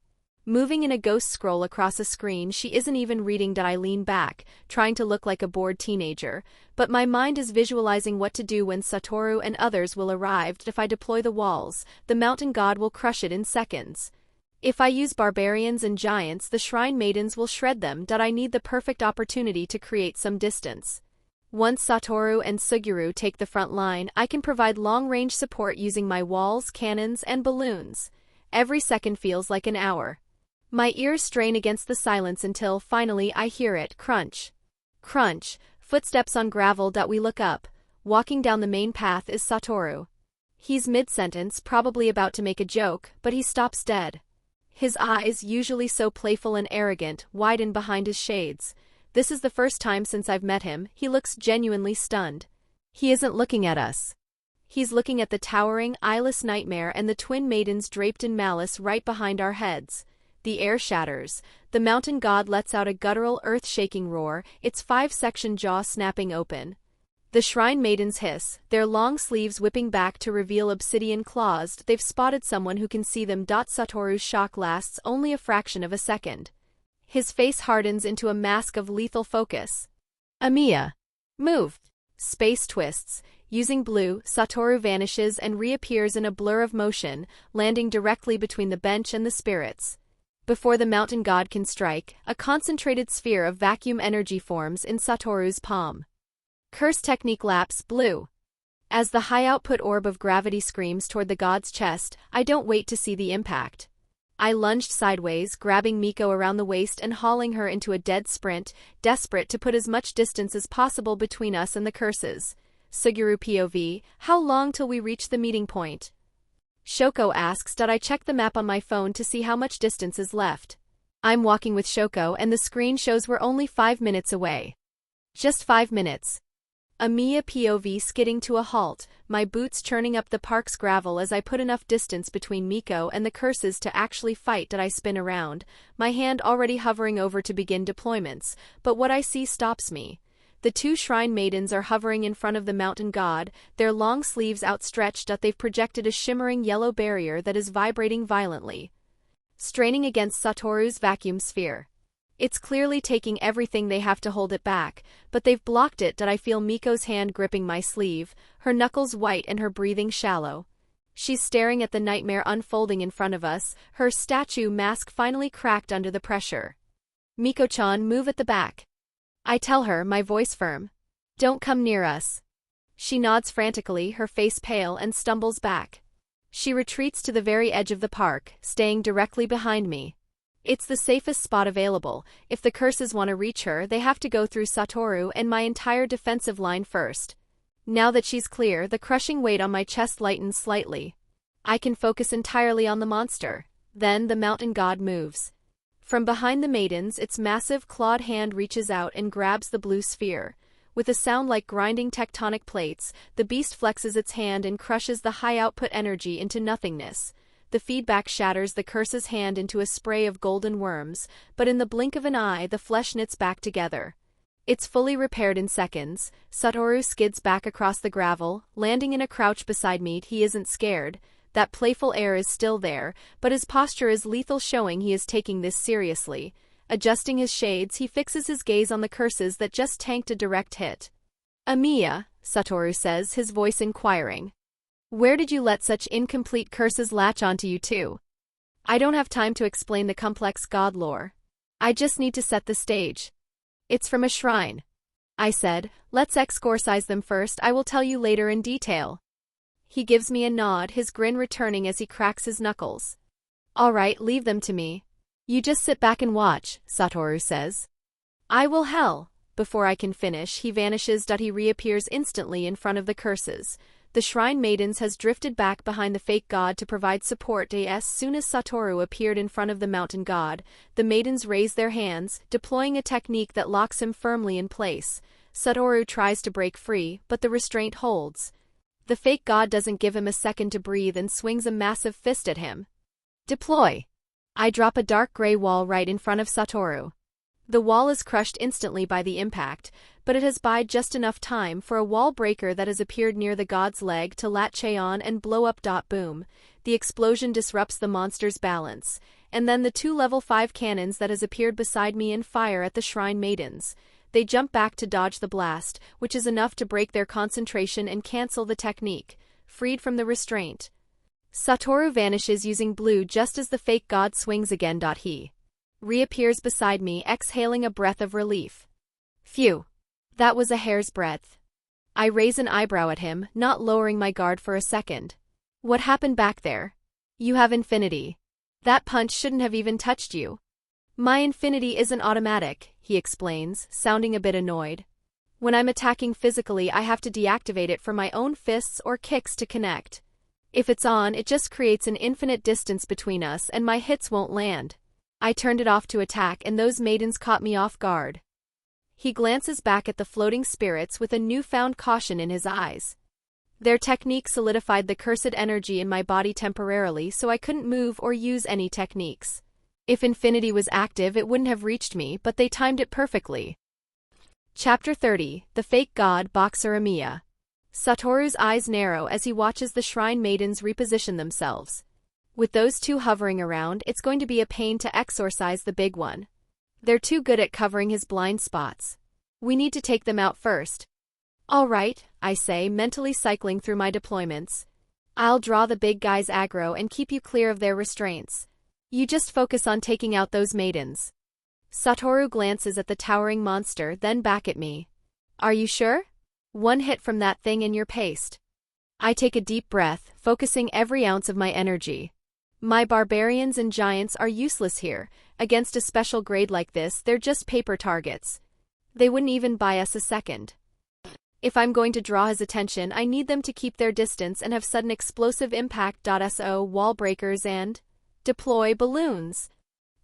moving in a ghost scroll across a screen. She isn't even reading. I lean back, trying to look like a bored teenager, but my mind is visualizing what to do when Satoru and others will arrive. If I deploy the walls, the mountain god will crush it in seconds. If I use barbarians and giants, the shrine maidens will shred them. I need the perfect opportunity to create some distance. Once Satoru and Suguru take the front line, I can provide long-range support using my walls, cannons, and balloons. Every second feels like an hour. My ears strain against the silence until, finally, I hear it. Crunch. Crunch. Footsteps on gravel. We look up. Walking down the main path is Satoru. He's mid-sentence, probably about to make a joke, but he stops dead. His eyes, usually so playful and arrogant, widen behind his shades. This is the first time since I've met him. He looks genuinely stunned. He isn't looking at us. He's looking at the towering, eyeless nightmare and the twin maidens draped in malice right behind our heads. The air shatters. The mountain god lets out a guttural, earth-shaking roar, its 5-section jaw snapping open. The shrine maidens hiss, their long sleeves whipping back to reveal obsidian claws. They've spotted someone who can see them. Satoru's shock lasts only a fraction of a second. His face hardens into a mask of lethal focus. Emiya, move! Space twists. Using blue, Satoru vanishes and reappears in a blur of motion, landing directly between the bench and the spirits. Before the mountain god can strike, a concentrated sphere of vacuum energy forms in Satoru's palm. Curse technique lapse blue. As the high-output orb of gravity screams toward the god's chest, I don't wait to see the impact. I lunged sideways, grabbing Miko around the waist and hauling her into a dead sprint, desperate to put as much distance as possible between us and the curses. Suguru POV, how long till we reach the meeting point? Shoko asks. I check the map on my phone to see how much distance is left. I'm walking with Shoko and the screen shows we're only 5 minutes away. Just 5 minutes. Emiya POV skidding to a halt, my boots churning up the park's gravel as I put enough distance between Miko and the curses to actually fight. I spin around, my hand already hovering over to begin deployments, but what I see stops me. The two shrine maidens are hovering in front of the mountain god, their long sleeves outstretched. They've projected a shimmering yellow barrier that is vibrating violently, straining against Satoru's vacuum sphere. It's clearly taking everything they have to hold it back, but they've blocked it. I feel Miko's hand gripping my sleeve, her knuckles white and her breathing shallow. She's staring at the nightmare unfolding in front of us, her statue mask finally cracked under the pressure. Miko-chan, move at the back. I tell her, my voice firm. Don't come near us. She nods frantically, her face pale, and stumbles back. She retreats to the very edge of the park, staying directly behind me. It's the safest spot available. If the curses want to reach her, they have to go through Satoru and my entire defensive line first. Now that she's clear, the crushing weight on my chest lightens slightly. I can focus entirely on the monster. Then the mountain god moves. From behind the maidens, its massive clawed hand reaches out and grabs the blue sphere. With a sound like grinding tectonic plates, the beast flexes its hand and crushes the high-output energy into nothingness. The feedback shatters the curse's hand into a spray of golden worms, but in the blink of an eye the flesh knits back together. It's fully repaired in seconds. Satoru skids back across the gravel, landing in a crouch beside me. He isn't scared. That playful air is still there, but his posture is lethal, showing he is taking this seriously. Adjusting his shades, he fixes his gaze on the curses that just tanked a direct hit. "Emiya," Satoru says, his voice inquiring. "Where did you let such incomplete curses latch onto you too?" I don't have time to explain the complex god lore. I just need to set the stage. It's from a shrine. I said, "Let's exorcise them first, I will tell you later in detail." He gives me a nod, his grin returning as he cracks his knuckles. "All right, leave them to me. You just sit back and watch," Satoru says. "I will." Hell. Before I can finish, he vanishes. He reappears instantly in front of the curses. The shrine maidens has drifted back behind the fake god to provide support. As soon as Satoru appeared in front of the mountain god, the maidens raise their hands, deploying a technique that locks him firmly in place. Satoru tries to break free, but the restraint holds. The fake god doesn't give him a second to breathe and swings a massive fist at him. "Deploy!" I drop a dark gray wall right in front of Satoru. The wall is crushed instantly by the impact, but it has bided just enough time for a wall breaker that has appeared near the god's leg to latch on and blow up. Boom. The explosion disrupts the monster's balance, and then the two level 5 cannons that has appeared beside me and fire at the shrine maidens. They jump back to dodge the blast, which is enough to break their concentration and cancel the technique, freed from the restraint. Satoru vanishes using blue just as the fake god swings again. He reappears beside me, exhaling a breath of relief. Phew. That was a hair's breadth. I raise an eyebrow at him, not lowering my guard for a second. "What happened back there?" "You have infinity. That punch shouldn't have even touched you." "My infinity isn't automatic," he explains, sounding a bit annoyed. "When I'm attacking physically, I have to deactivate it for my own fists or kicks to connect. If it's on, it just creates an infinite distance between us and my hits won't land. I turned it off to attack and those maidens caught me off guard." He glances back at the floating spirits with a newfound caution in his eyes. "Their technique solidified the cursed energy in my body temporarily, so I couldn't move or use any techniques. If infinity was active, it wouldn't have reached me, but they timed it perfectly." Chapter 30, The Fake God Boxer Emiya. Satoru's eyes narrow as he watches the shrine maidens reposition themselves. With those two hovering around, it's going to be a pain to exorcise the big one. They're too good at covering his blind spots. We need to take them out first. "All right," I say, mentally cycling through my deployments. "I'll draw the big guy's aggro and keep you clear of their restraints. You just focus on taking out those maidens." Satoru glances at the towering monster, then back at me. "Are you sure? One hit from that thing and you're paced." I take a deep breath, focusing every ounce of my energy. My barbarians and giants are useless here. Against a special grade like this, they're just paper targets. They wouldn't even buy us a second. If I'm going to draw his attention, I need them to keep their distance and have sudden explosive impact. So wall breakers and deploy balloons.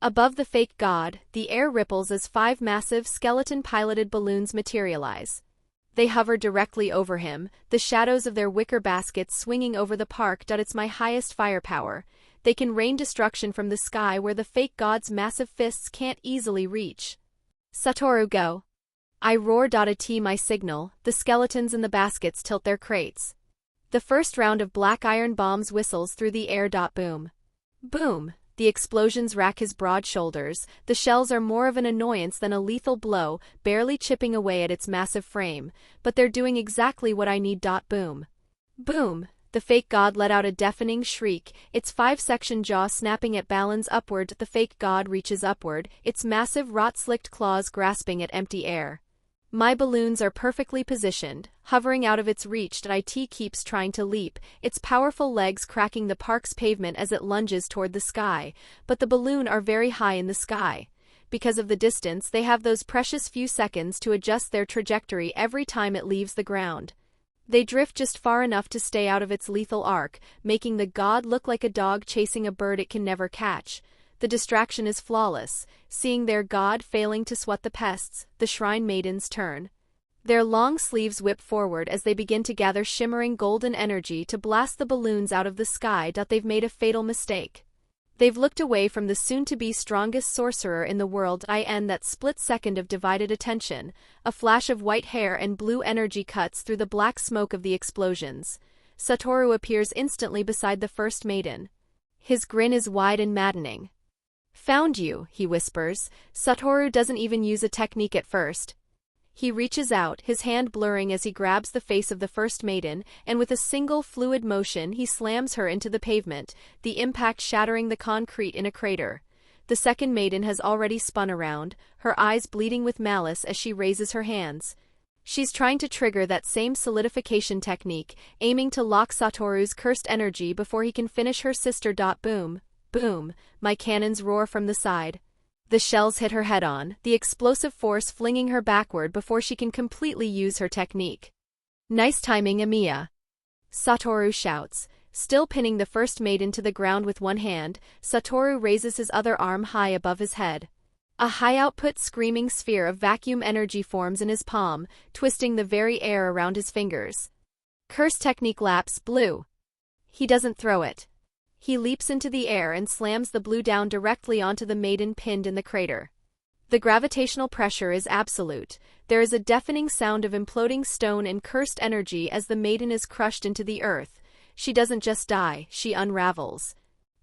Above the fake god, the air ripples as 5 massive skeleton-piloted balloons materialize. They hover directly over him, the shadows of their wicker baskets swinging over the park. It's my highest firepower. They can rain destruction from the sky where the fake god's massive fists can't easily reach. "Satoru, go." I roar. My signal, the skeletons in the baskets tilt their crates. The first round of black iron bombs whistles through the air. Boom. Boom. The explosions rack his broad shoulders. The shells are more of an annoyance than a lethal blow, barely chipping away at its massive frame, but they're doing exactly what I need. Boom. Boom. The fake god let out a deafening shriek, its 5-section jaw snapping at balance upward. The fake god reaches upward, its massive rot-slicked claws grasping at empty air. My balloons are perfectly positioned, hovering out of its reach. It keeps trying to leap, its powerful legs cracking the park's pavement as it lunges toward the sky, but the balloon are very high in the sky. Because of the distance, they have those precious few seconds to adjust their trajectory every time it leaves the ground. They drift just far enough to stay out of its lethal arc, making the god look like a dog chasing a bird it can never catch. The distraction is flawless. Seeing their god failing to swat the pests, the shrine maidens turn. Their long sleeves whip forward as they begin to gather shimmering golden energy to blast the balloons out of the sky. They've made a fatal mistake. They've looked away from the soon-to-be strongest sorcerer in the world. In that split second of divided attention, a flash of white hair and blue energy cuts through the black smoke of the explosions. Satoru appears instantly beside the first maiden. His grin is wide and maddening. "Found you," he whispers. Satoru doesn't even use a technique at first. He reaches out, his hand blurring as he grabs the face of the first maiden, and with a single fluid motion he slams her into the pavement, the impact shattering the concrete in a crater. The second maiden has already spun around, her eyes bleeding with malice as she raises her hands. She's trying to trigger that same solidification technique, aiming to lock Satoru's cursed energy before he can finish her sister. Boom, boom, my cannons roar from the side. The shells hit her head-on, the explosive force flinging her backward before she can completely use her technique. "Nice timing, Emiya," Satoru shouts. Still pinning the first maiden to the ground with one hand, Satoru raises his other arm high above his head. A high-output screaming sphere of vacuum energy forms in his palm, twisting the very air around his fingers. Curse technique lapse, blue. He doesn't throw it. He leaps into the air and slams the blue down directly onto the maiden pinned in the crater. The gravitational pressure is absolute. There is a deafening sound of imploding stone and cursed energy as the maiden is crushed into the earth. She doesn't just die, she unravels.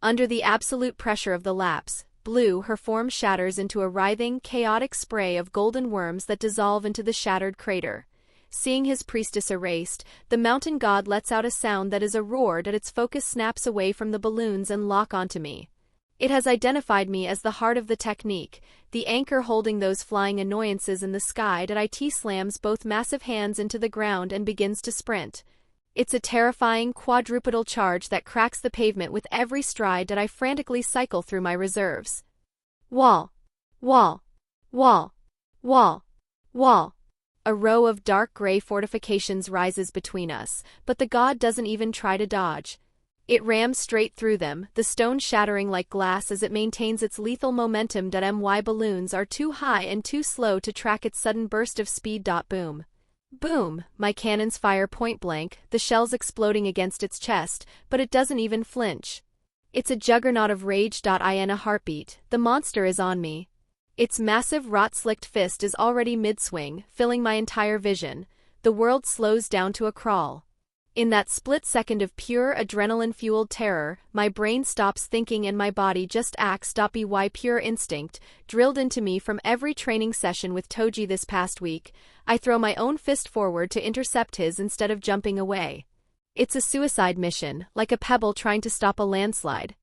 Under the absolute pressure of the lapse, blue, her form shatters into a writhing, chaotic spray of golden worms that dissolve into the shattered crater. Seeing his priestess erased, the mountain god lets out a sound that is a roar as its focus snaps away from the balloons and lock onto me. It has identified me as the heart of the technique, the anchor holding those flying annoyances in the sky. It slams both massive hands into the ground and begins to sprint. It's a terrifying quadrupedal charge that cracks the pavement with every stride that I frantically cycle through my reserves. Wall. Wall. Wall. Wall. Wall. A row of dark gray fortifications rises between us, but the god doesn't even try to dodge. It rams straight through them, the stone shattering like glass as it maintains its lethal momentum. My balloons are too high and too slow to track its sudden burst of speed. Boom. Boom, my cannons fire point blank, the shells exploding against its chest, but it doesn't even flinch. It's a juggernaut of rage. In a heartbeat, the monster is on me. Its massive rot-slicked fist is already mid-swing, filling my entire vision. The world slows down to a crawl. In that split second of pure adrenaline-fueled terror, my brain stops thinking and my body just acts. By pure instinct, drilled into me from every training session with Toji this past week, I throw my own fist forward to intercept his instead of jumping away. It's a suicide mission, like a pebble trying to stop a landslide.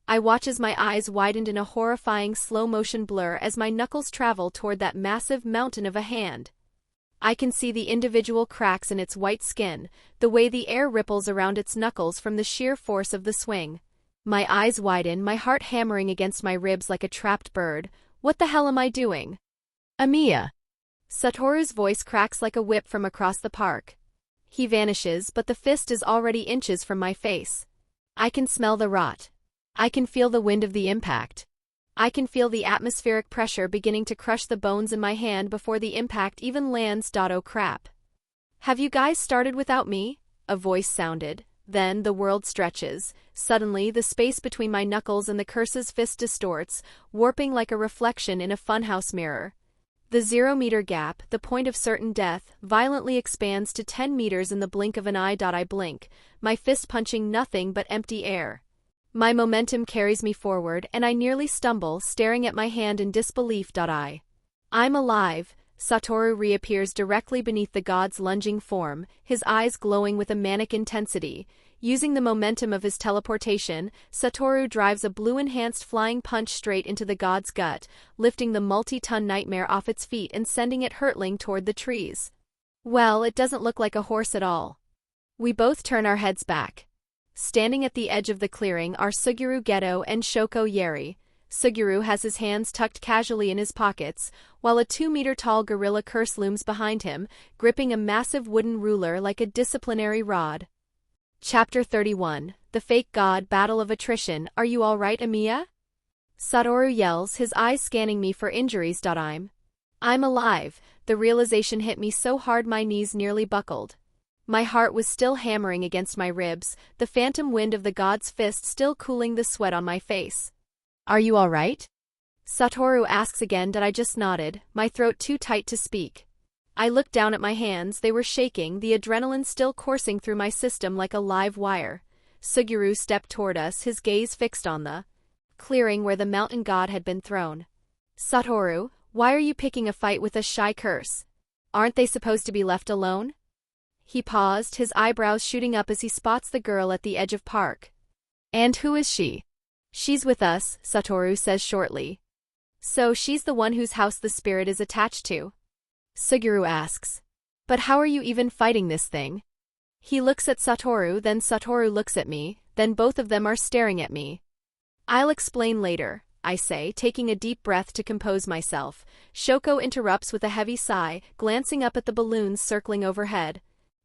I watch as my eyes widened in a horrifying slow-motion blur as my knuckles travel toward that massive mountain of a hand. I can see the individual cracks in its white skin, the way the air ripples around its knuckles from the sheer force of the swing. My eyes widen, my heart hammering against my ribs like a trapped bird. What the hell am I doing? Emiya. Satoru's voice cracks like a whip from across the park. He vanishes, but the fist is already inches from my face. I can smell the rot. I can feel the wind of the impact. I can feel the atmospheric pressure beginning to crush the bones in my hand before the impact even lands. Oh crap. Have you guys started without me? A voice sounded. Then the world stretches. Suddenly, the space between my knuckles and the curse's fist distorts, warping like a reflection in a funhouse mirror. The 0-meter gap, the point of certain death, violently expands to 10 meters in the blink of an eye. I blink, my fist punching nothing but empty air. My momentum carries me forward, and I nearly stumble, staring at my hand in disbelief. I'm alive. Satoru reappears directly beneath the god's lunging form, his eyes glowing with a manic intensity. Using the momentum of his teleportation, Satoru drives a blue-enhanced flying punch straight into the god's gut, lifting the multi-ton nightmare off its feet and sending it hurtling toward the trees. Well, it doesn't look like a horse at all. We both turn our heads back. Standing at the edge of the clearing are Suguru Geto and Shoko Yeri. Suguru has his hands tucked casually in his pockets, while a 2-meter-tall gorilla curse looms behind him, gripping a massive wooden ruler like a disciplinary rod. Chapter 31, The Fake God Battle of Attrition. Are you alright, Emiya? Satoru yells, his eyes scanning me for injuries. I'm alive. The realization hit me so hard my knees nearly buckled. My heart was still hammering against my ribs, the phantom wind of the god's fist still cooling the sweat on my face. Are you alright? Satoru asks again. I just nodded, my throat too tight to speak. I looked down at my hands, they were shaking, the adrenaline still coursing through my system like a live wire. Suguru stepped toward us, his gaze fixed on the clearing where the mountain god had been thrown. Satoru, why are you picking a fight with a shy curse? Aren't they supposed to be left alone? He paused, his eyebrows shooting up as he spots the girl at the edge of park. And who is she? She's with us, Satoru says shortly. So she's the one whose house the spirit is attached to? Suguru asks. But how are you even fighting this thing? He looks at Satoru, then Satoru looks at me, then both of them are staring at me. I'll explain later, I say, taking a deep breath to compose myself. Shoko interrupts with a heavy sigh, glancing up at the balloons circling overhead.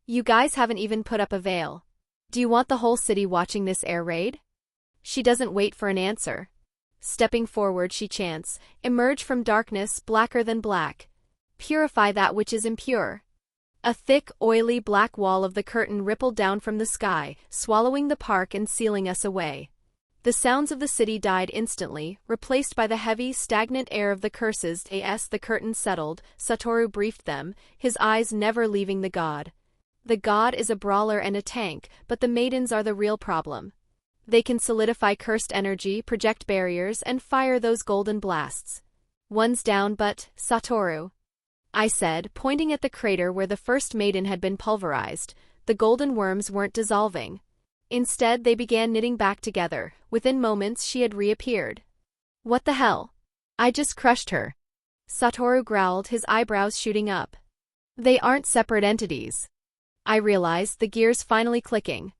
You guys haven't even put up a veil. Do you want the whole city watching this air raid? She doesn't wait for an answer. Stepping forward, she chants, emerge from darkness, blacker than black. Purify that which is impure. A thick, oily black wall of the curtain rippled down from the sky, swallowing the park and sealing us away. The sounds of the city died instantly, replaced by the heavy, stagnant air of the curses. As the curtain settled, Satoru briefed them, his eyes never leaving the god. The god is a brawler and a tank, but the maidens are the real problem. They can solidify cursed energy, project barriers, and fire those golden blasts. One's down, but, Satoru, I said, pointing at the crater where the first maiden had been pulverized, the golden worms weren't dissolving. Instead, they began knitting back together. Within moments, she had reappeared. What the hell? I just crushed her. Satoru growled, his eyebrows shooting up. They aren't separate entities. I realized, the gears finally clicking.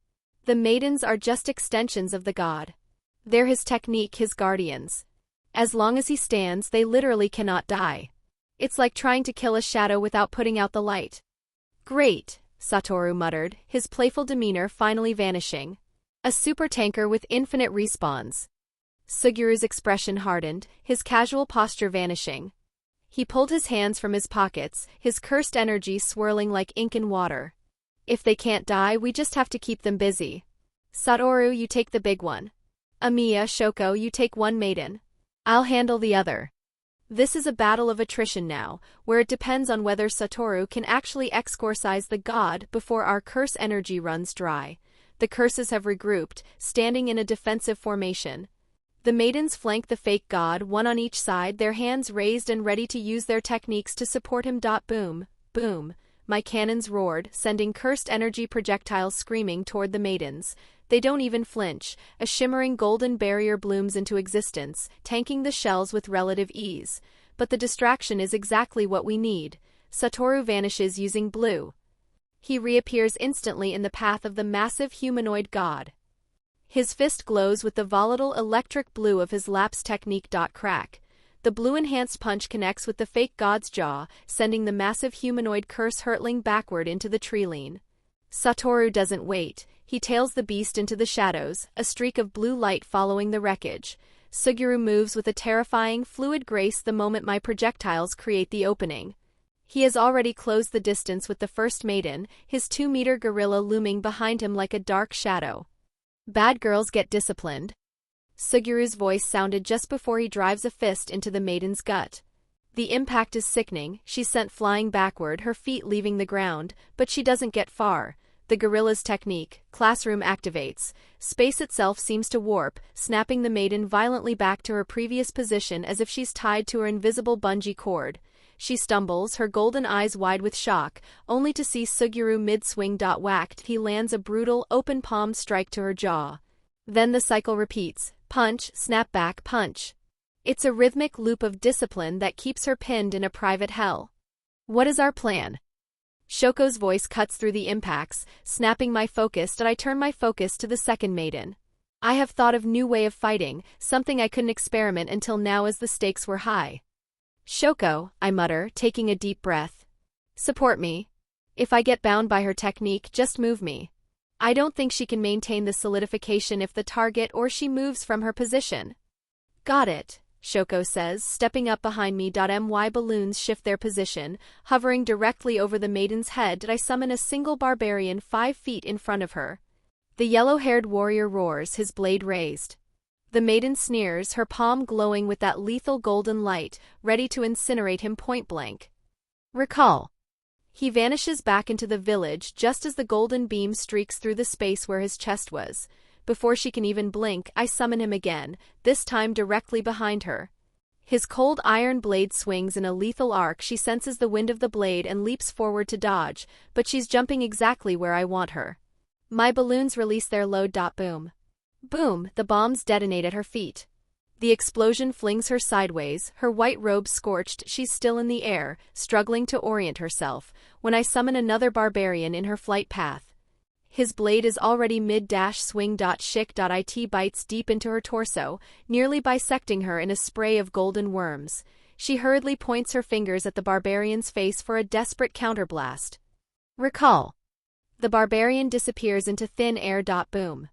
The maidens are just extensions of the god. They're his technique, his guardians. As long as he stands, they literally cannot die. It's like trying to kill a shadow without putting out the light. Great, Satoru muttered, his playful demeanor finally vanishing. A supertanker with infinite respawns. Suguru's expression hardened, his casual posture vanishing. He pulled his hands from his pockets, his cursed energy swirling like ink in water. If they can't die, we just have to keep them busy. Satoru, you take the big one. Emiya, Shoko, you take one maiden. I'll handle the other. This is a battle of attrition now, where it depends on whether Satoru can actually exorcise the god before our curse energy runs dry. The curses have regrouped, standing in a defensive formation. The maidens flank the fake god, one on each side, their hands raised and ready to use their techniques to support him. Boom, boom. My cannons roared, sending cursed energy projectiles screaming toward the maidens. They don't even flinch. A shimmering golden barrier blooms into existence, tanking the shells with relative ease. But the distraction is exactly what we need. Satoru vanishes using blue. He reappears instantly in the path of the massive humanoid god. His fist glows with the volatile electric blue of his lapse technique. Crack. The blue-enhanced punch connects with the fake god's jaw, sending the massive humanoid curse hurtling backward into the tree-line. Satoru doesn't wait. He tails the beast into the shadows, a streak of blue light following the wreckage. Suguru moves with a terrifying, fluid grace the moment my projectiles create the opening. He has already closed the distance with the first maiden, his 2-meter gorilla looming behind him like a dark shadow. Bad girls get disciplined. Suguru's voice sounded just before he drives a fist into the maiden's gut. The impact is sickening, she's sent flying backward, her feet leaving the ground, but she doesn't get far. The gorilla's technique, classroom activates. Space itself seems to warp, snapping the maiden violently back to her previous position as if she's tied to her invisible bungee cord. She stumbles, her golden eyes wide with shock, only to see Suguru mid-swing. Whacked, he lands a brutal, open-palmed strike to her jaw. Then the cycle repeats. Punch, snap back, punch. It's a rhythmic loop of discipline that keeps her pinned in a private hell. What is our plan? Shoko's voice cuts through the impacts, snapping my focus, and I turn my focus to the second maiden. I have thought of new way of fighting, something I couldn't experiment until now as the stakes were high. Shoko, I mutter, taking a deep breath. Support me. If I get bound by her technique, just move me. I don't think she can maintain the solidification if the target or she moves from her position. Got it, Shoko says, stepping up behind me. My balloons shift their position, hovering directly over the maiden's head. I summon a single barbarian 5 feet in front of her. The yellow-haired warrior roars, his blade raised. The maiden sneers, her palm glowing with that lethal golden light, ready to incinerate him point blank. Recall. He vanishes back into the village just as the golden beam streaks through the space where his chest was. Before she can even blink, I summon him again, this time directly behind her. His cold iron blade swings in a lethal arc. She senses the wind of the blade and leaps forward to dodge, but she's jumping exactly where I want her. My balloons release their load. Boom. Boom, the bombs detonate at her feet. The explosion flings her sideways, her white robe scorched. She's still in the air, struggling to orient herself, when I summon another barbarian in her flight path. His blade is already mid-swing. It bites deep into her torso, nearly bisecting her in a spray of golden worms. She hurriedly points her fingers at the barbarian's face for a desperate counterblast. Recall. The barbarian disappears into thin air. Boom.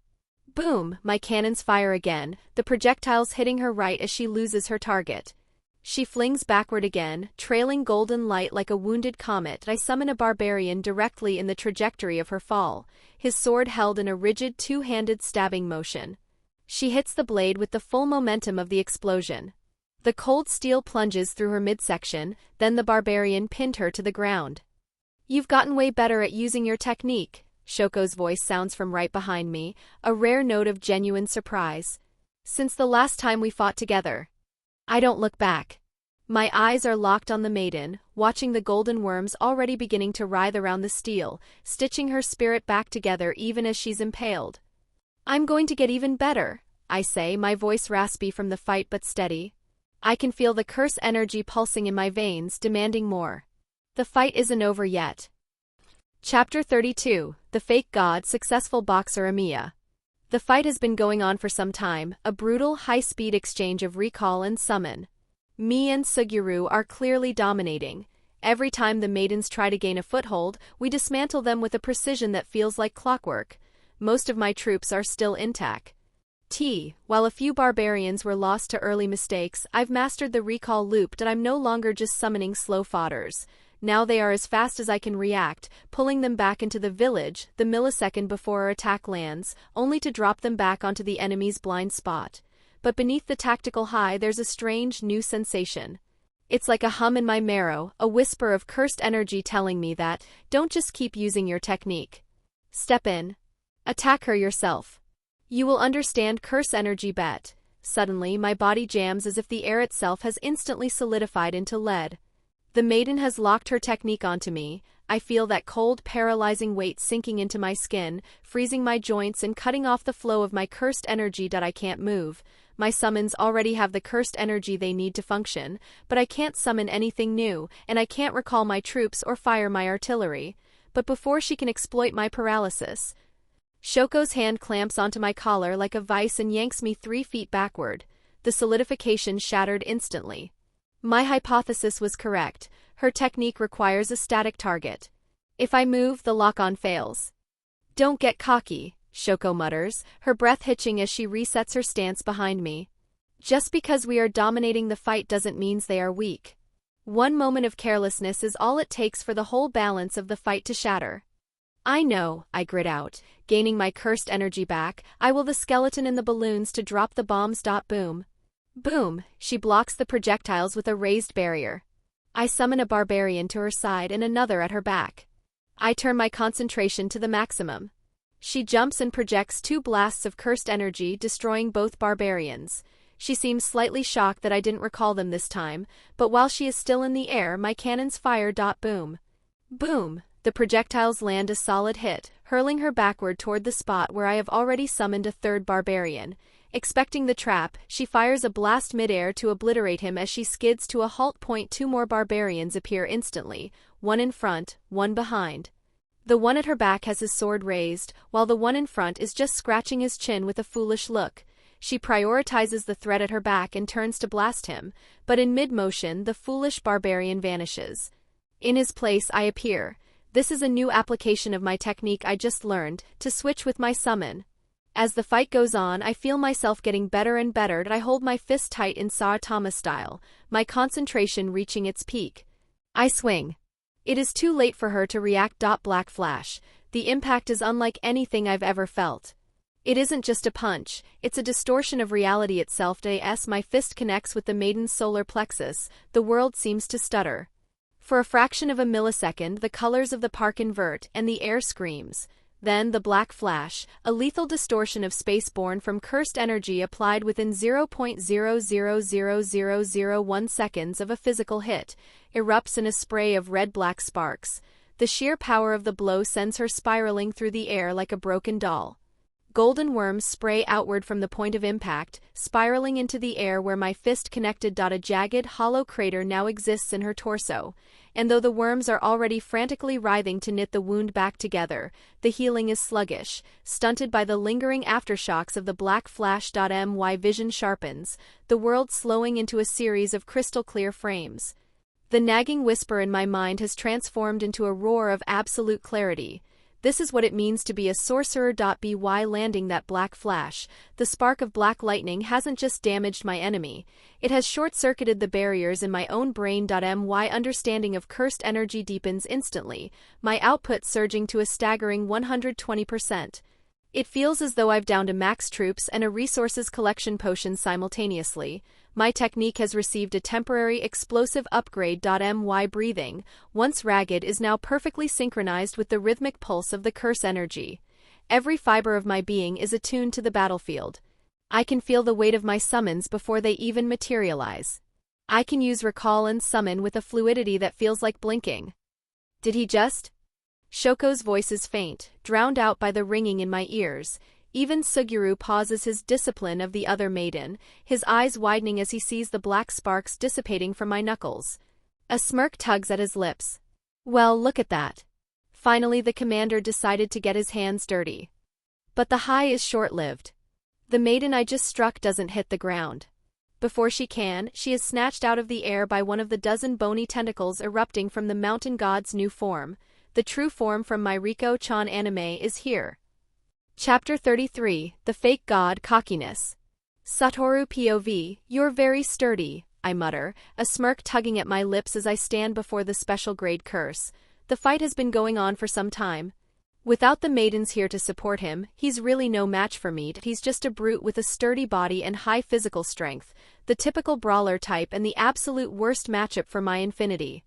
Boom, my cannons fire again, the projectiles hitting her right as she loses her target. She flings backward again, trailing golden light like a wounded comet. I summon a barbarian directly in the trajectory of her fall, his sword held in a rigid two-handed stabbing motion. She hits the blade with the full momentum of the explosion. The cold steel plunges through her midsection, then the barbarian pinned her to the ground. You've gotten way better at using your technique. Shoko's voice sounds from right behind me, a rare note of genuine surprise. Since the last time we fought together. I don't look back. My eyes are locked on the maiden, watching the golden worms already beginning to writhe around the steel, stitching her spirit back together even as she's impaled. I'm going to get even better, I say, my voice raspy from the fight but steady. I can feel the curse energy pulsing in my veins, demanding more. The fight isn't over yet. Chapter 32, The Fake God Successful Boxer Emiya. The fight has been going on for some time, a brutal, high-speed exchange of recall and summon. Me and Suguru are clearly dominating. Every time the maidens try to gain a foothold, we dismantle them with a precision that feels like clockwork. Most of my troops are still intact. While a few barbarians were lost to early mistakes, I've mastered the recall loop that I'm no longer just summoning slow fodders. Now they are as fast as I can react, pulling them back into the village, the millisecond before our attack lands, only to drop them back onto the enemy's blind spot. But beneath the tactical high there's a strange, new sensation. It's like a hum in my marrow, a whisper of cursed energy telling me that, don't just keep using your technique. Step in. Attack her yourself. You will understand curse energy bet. Suddenly my body jams as if the air itself has instantly solidified into lead. The maiden has locked her technique onto me. I feel that cold, paralyzing weight sinking into my skin, freezing my joints and cutting off the flow of my cursed energy that I can't move. My summons already have the cursed energy they need to function, but I can't summon anything new, and I can't recall my troops or fire my artillery. But before she can exploit my paralysis, Shoko's hand clamps onto my collar like a vice and yanks me 3 feet backward. The solidification shattered instantly. My hypothesis was correct. Her technique requires a static target. If I move, the lock-on fails. Don't get cocky, Shoko mutters, her breath hitching as she resets her stance behind me. Just because we are dominating the fight doesn't mean they are weak. One moment of carelessness is all it takes for the whole balance of the fight to shatter. I know, I grit out, gaining my cursed energy back. I will the skeleton in the balloons to drop the bombs. Boom. Boom, she blocks the projectiles with a raised barrier. I summon a barbarian to her side and another at her back. I turn my concentration to the maximum. She jumps and projects 2 blasts of cursed energy, destroying both barbarians. She seems slightly shocked that I didn't recall them this time, but while she is still in the air, my cannons fire. Boom. Boom, the projectiles land a solid hit, hurling her backward toward the spot where I have already summoned a 3rd barbarian. Expecting the trap, she fires a blast midair to obliterate him as she skids to a halt. 2 more barbarians appear instantly, one in front, one behind. The one at her back has his sword raised, while the one in front is just scratching his chin with a foolish look. She prioritizes the threat at her back and turns to blast him, but in mid-motion the foolish barbarian vanishes. In his place I appear. This is a new application of my technique I just learned, to switch with my summon. As the fight goes on, I feel myself getting better and better. I hold my fist tight in Saitama style, my concentration reaching its peak. I swing. It is too late for her to react. Black flash. The impact is unlike anything I've ever felt. It isn't just a punch, it's a distortion of reality itself. As my fist connects with the maiden's solar plexus, the world seems to stutter. For a fraction of a millisecond, the colors of the park invert and the air screams. Then the black flash, a lethal distortion of space born from cursed energy applied within 0.000001 seconds of a physical hit, erupts in a spray of red-black sparks. The sheer power of the blow sends her spiraling through the air like a broken doll. Golden worms spray outward from the point of impact, spiraling into the air where my fist connected. A jagged, hollow crater now exists in her torso, and though the worms are already frantically writhing to knit the wound back together, the healing is sluggish, stunted by the lingering aftershocks of the black flash. My vision sharpens, the world slowing into a series of crystal-clear frames. The nagging whisper in my mind has transformed into a roar of absolute clarity. This is what it means to be a sorcerer. By landing that black flash, the spark of black lightning hasn't just damaged my enemy, it has short-circuited the barriers in my own brain. My understanding of cursed energy deepens instantly, my output surging to a staggering 120%. It feels as though I've downed a max troops and a resources collection potion simultaneously. My technique has received a temporary explosive upgrade. My breathing, once ragged, is now perfectly synchronized with the rhythmic pulse of the curse energy. Every fiber of my being is attuned to the battlefield. I can feel the weight of my summons before they even materialize. I can use recall and summon with a fluidity that feels like blinking. Did he just? Shoko's voice is faint, drowned out by the ringing in my ears. Even Suguru pauses his discipline of the other maiden, his eyes widening as he sees the black sparks dissipating from my knuckles. A smirk tugs at his lips. Well, look at that. Finally the commander decided to get his hands dirty. But the high is short-lived. The maiden I just struck doesn't hit the ground. Before she can, she is snatched out of the air by one of the dozen bony tentacles erupting from the mountain god's new form. The true form from my Riko-chan anime is here. Chapter 33, The Fake God Cockiness. Satoru POV, you're very sturdy, I mutter, a smirk tugging at my lips as I stand before the special grade curse. The fight has been going on for some time. Without the maidens here to support him, he's really no match for me. He's just a brute with a sturdy body and high physical strength, the typical brawler type and the absolute worst matchup for my infinity.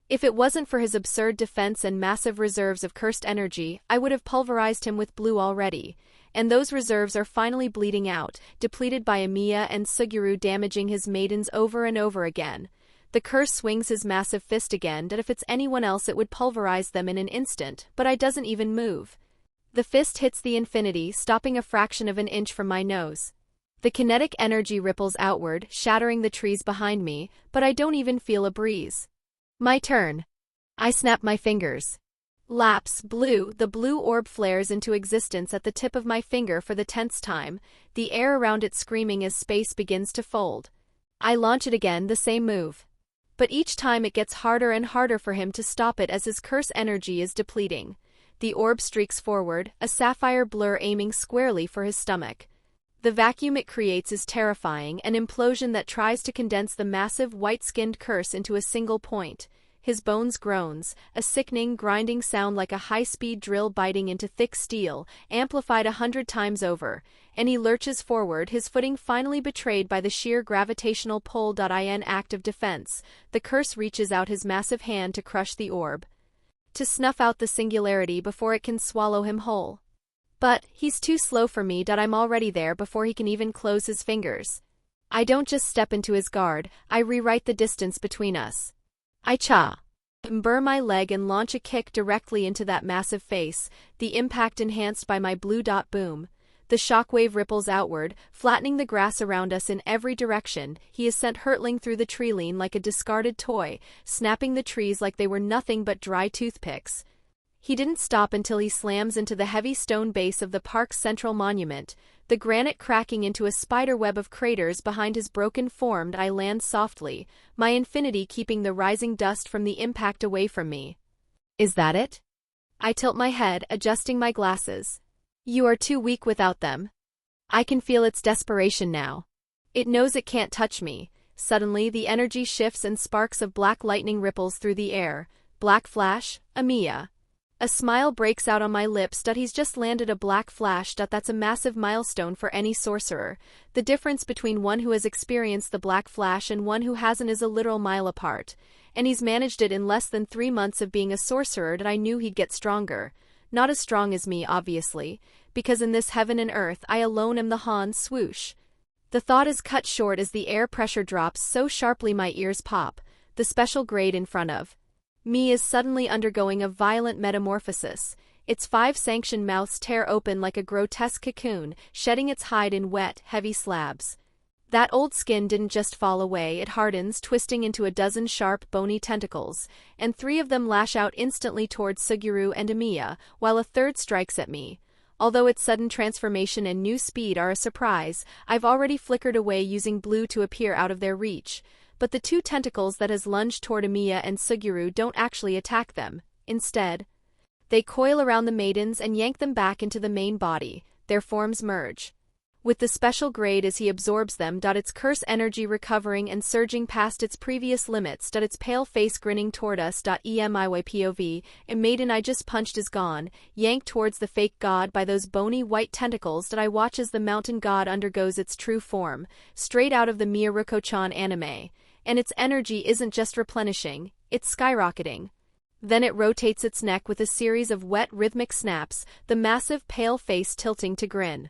If it wasn't for his absurd defense and massive reserves of cursed energy, I would have pulverized him with blue already. And those reserves are finally bleeding out, depleted by Emiya and Suguru damaging his maidens over and over again. The curse swings his massive fist again, that if it's anyone else it would pulverize them in an instant, but I doesn't even move. The fist hits the infinity, stopping a fraction of an inch from my nose. The kinetic energy ripples outward, shattering the trees behind me, but I don't even feel a breeze. My turn. I snap my fingers. Lapse, blue, the blue orb flares into existence at the tip of my finger for the 10th time, the air around it screaming as space begins to fold. I launch it again, the same move. But each time it gets harder and harder for him to stop it as his curse energy is depleting. The orb streaks forward, a sapphire blur aiming squarely for his stomach. The vacuum it creates is terrifying, an implosion that tries to condense the massive white-skinned curse into a single point. His bones groans, a sickening, grinding sound like a high-speed drill biting into thick steel, amplified 100 times over, and he lurches forward, his footing finally betrayed by the sheer gravitational pull. In act of defense, the curse reaches out his massive hand to crush the orb, to snuff out the singularity before it can swallow him whole. But he's too slow for me. I'm already there before he can even close his fingers. I don't just step into his guard, I rewrite the distance between us. I burr my leg and launch a kick directly into that massive face, the impact enhanced by my blue dot boom. The shockwave ripples outward, flattening the grass around us in every direction. He is sent hurtling through the tree-line like a discarded toy, snapping the trees like they were nothing but dry toothpicks. He didn't stop until he slams into the heavy stone base of the park's central monument, the granite cracking into a spiderweb of craters behind his broken form. I land softly, my infinity keeping the rising dust from the impact away from me. Is that it? I tilt my head, adjusting my glasses. You are too weak without them. I can feel its desperation now. It knows it can't touch me. Suddenly the energy shifts and sparks of black lightning ripples through the air. Black flash, Emiya. A smile breaks out on my lips. He's just landed a black flash. That's a massive milestone for any sorcerer. The difference between one who has experienced the black flash and one who hasn't is a literal mile apart. And he's managed it in less than 3 months of being a sorcerer. I knew he'd get stronger. Not as strong as me, obviously, because in this heaven and earth I alone am the Han. Swoosh. The thought is cut short as the air pressure drops so sharply my ears pop. The special grade in front of me is suddenly undergoing a violent metamorphosis. Its 5 sanctioned mouths tear open like a grotesque cocoon, shedding its hide in wet, heavy slabs. That old skin didn't just fall away, it hardens, twisting into a dozen sharp, bony tentacles, and 3 of them lash out instantly towards Suguru and Emiya, while a third strikes at me. Although its sudden transformation and new speed are a surprise, I've already flickered away using blue to appear out of their reach. But the 2 tentacles that has lunged toward Emiya and Suguru don't actually attack them. Instead, they coil around the maidens and yank them back into the main body. Their forms merge with the special grade as he absorbs them. Its curse energy recovering and surging past its previous limits. Its pale face grinning toward us. Emiya POV, a maiden I just punched is gone, yanked towards the fake god by those bony white tentacles. I watch as the mountain god undergoes its true form, straight out of the Miyaruko-chan anime. And its energy isn't just replenishing, it's skyrocketing. Then it rotates its neck with a series of wet rhythmic snaps, the massive pale face tilting to grin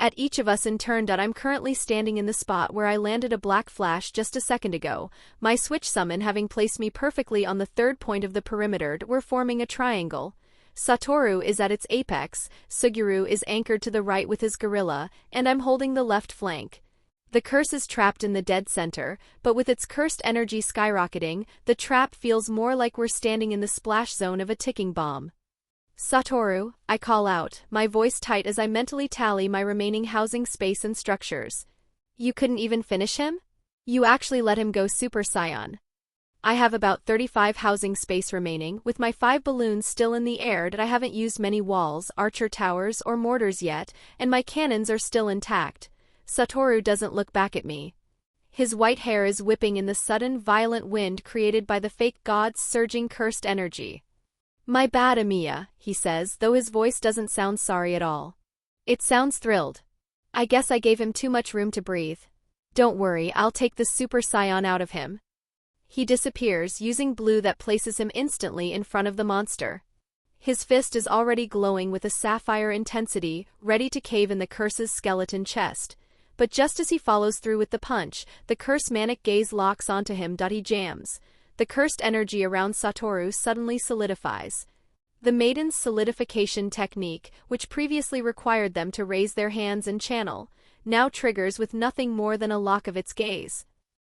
at each of us in turn. I'm currently standing in the spot where I landed a black flash just a second ago, my switch summon having placed me perfectly on the 3rd point of the perimeter. We're forming a triangle. Satoru is at its apex, Suguru is anchored to the right with his gorilla, and I'm holding the left flank. The curse is trapped in the dead center, but with its cursed energy skyrocketing, the trap feels more like we're standing in the splash zone of a ticking bomb. Satoru, I call out, my voice tight as I mentally tally my remaining housing space and structures. You couldn't even finish him? You actually let him go Super Saiyan. I have about 35 housing space remaining, with my 5 balloons still in the air. I haven't used many walls, archer towers, or mortars yet, and my cannons are still intact. Satoru doesn't look back at me. His white hair is whipping in the sudden violent wind created by the fake god's surging cursed energy. My bad, Emiya, he says, though his voice doesn't sound sorry at all. It sounds thrilled. I guess I gave him too much room to breathe. Don't worry, I'll take the Super Saiyan out of him. He disappears, using blue that places him instantly in front of the monster. His fist is already glowing with a sapphire intensity, ready to cave in the curse's skeleton chest. But just as he follows through with the punch, the curse's manic gaze locks onto him. He jams. The cursed energy around Satoru suddenly solidifies. The maiden's solidification technique, which previously required them to raise their hands and channel, now triggers with nothing more than a lock of its gaze.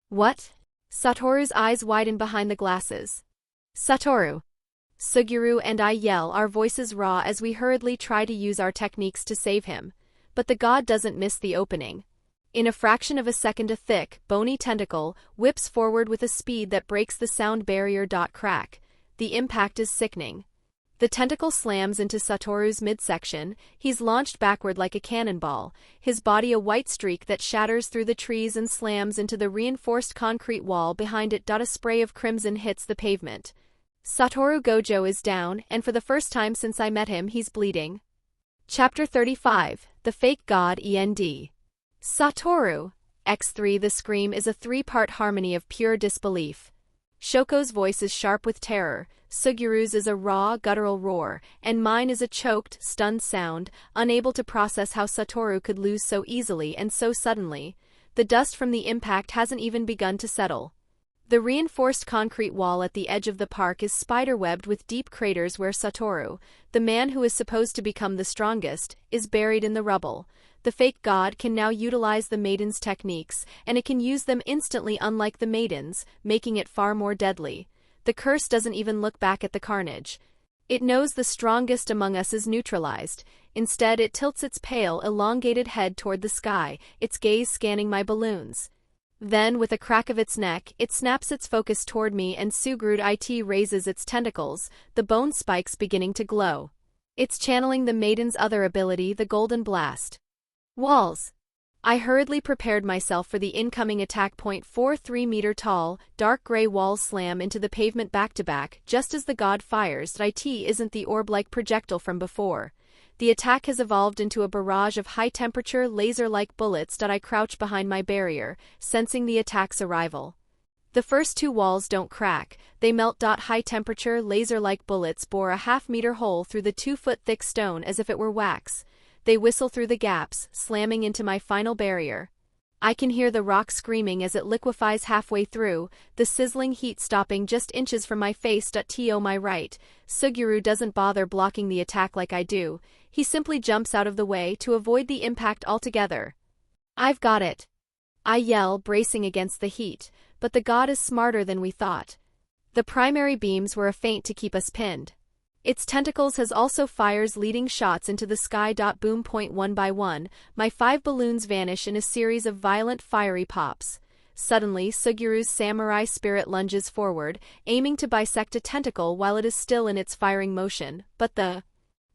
What? Satoru's eyes widen behind the glasses. Satoru! Suguru and I yell, our voices raw as we hurriedly try to use our techniques to save him. But the god doesn't miss the opening. In a fraction of a second, a thick, bony tentacle whips forward with a speed that breaks the sound barrier. Crack. The impact is sickening. The tentacle slams into Satoru's midsection. He's launched backward like a cannonball, his body a white streak that shatters through the trees and slams into the reinforced concrete wall behind it. A spray of crimson hits the pavement. Satoru Gojo is down, and for the first time since I met him, he's bleeding. Chapter 35, The Fake God END. Satoru! X3. The scream is a 3-part harmony of pure disbelief. Shoko's voice is sharp with terror, Suguru's is a raw, guttural roar, and mine is a choked, stunned sound, unable to process how Satoru could lose so easily and so suddenly. The dust from the impact hasn't even begun to settle. The reinforced concrete wall at the edge of the park is spiderwebbed with deep craters where Satoru, the man who is supposed to become the strongest, is buried in the rubble. The fake god can now utilize the maiden's techniques, and it can use them instantly unlike the maidens, making it far more deadly. The curse doesn't even look back at the carnage. It knows the strongest among us is neutralized. Instead, it tilts its pale, elongated head toward the sky, its gaze scanning my balloons. Then, with a crack of its neck, it snaps its focus toward me and Suguru raises its tentacles, the bone spikes beginning to glow. It's channeling the maiden's other ability, the Golden Blast. Walls. I hurriedly prepared myself for the incoming attack. 3-meter tall, dark gray walls slam into the pavement back-to-back, just as the god fires. It isn't the orb-like projectile from before. The attack has evolved into a barrage of high-temperature, laser-like bullets. I crouch behind my barrier, sensing the attack's arrival. The first two walls don't crack, they melt. High-temperature, laser-like bullets bore a half-meter hole through the 2-foot-thick stone as if it were wax. They whistle through the gaps, slamming into my final barrier. I can hear the rock screaming as it liquefies halfway through, the sizzling heat stopping just inches from my face. To my right, Suguru doesn't bother blocking the attack like I do, he simply jumps out of the way to avoid the impact altogether. I've got it! I yell, bracing against the heat, but the god is smarter than we thought. The primary beams were a feint to keep us pinned. Its tentacles has also fires leading shots into the sky. Boom. One by one, my 5 balloons vanish in a series of violent fiery pops. Suddenly, Suguru's samurai spirit lunges forward, aiming to bisect a tentacle while it is still in its firing motion, but the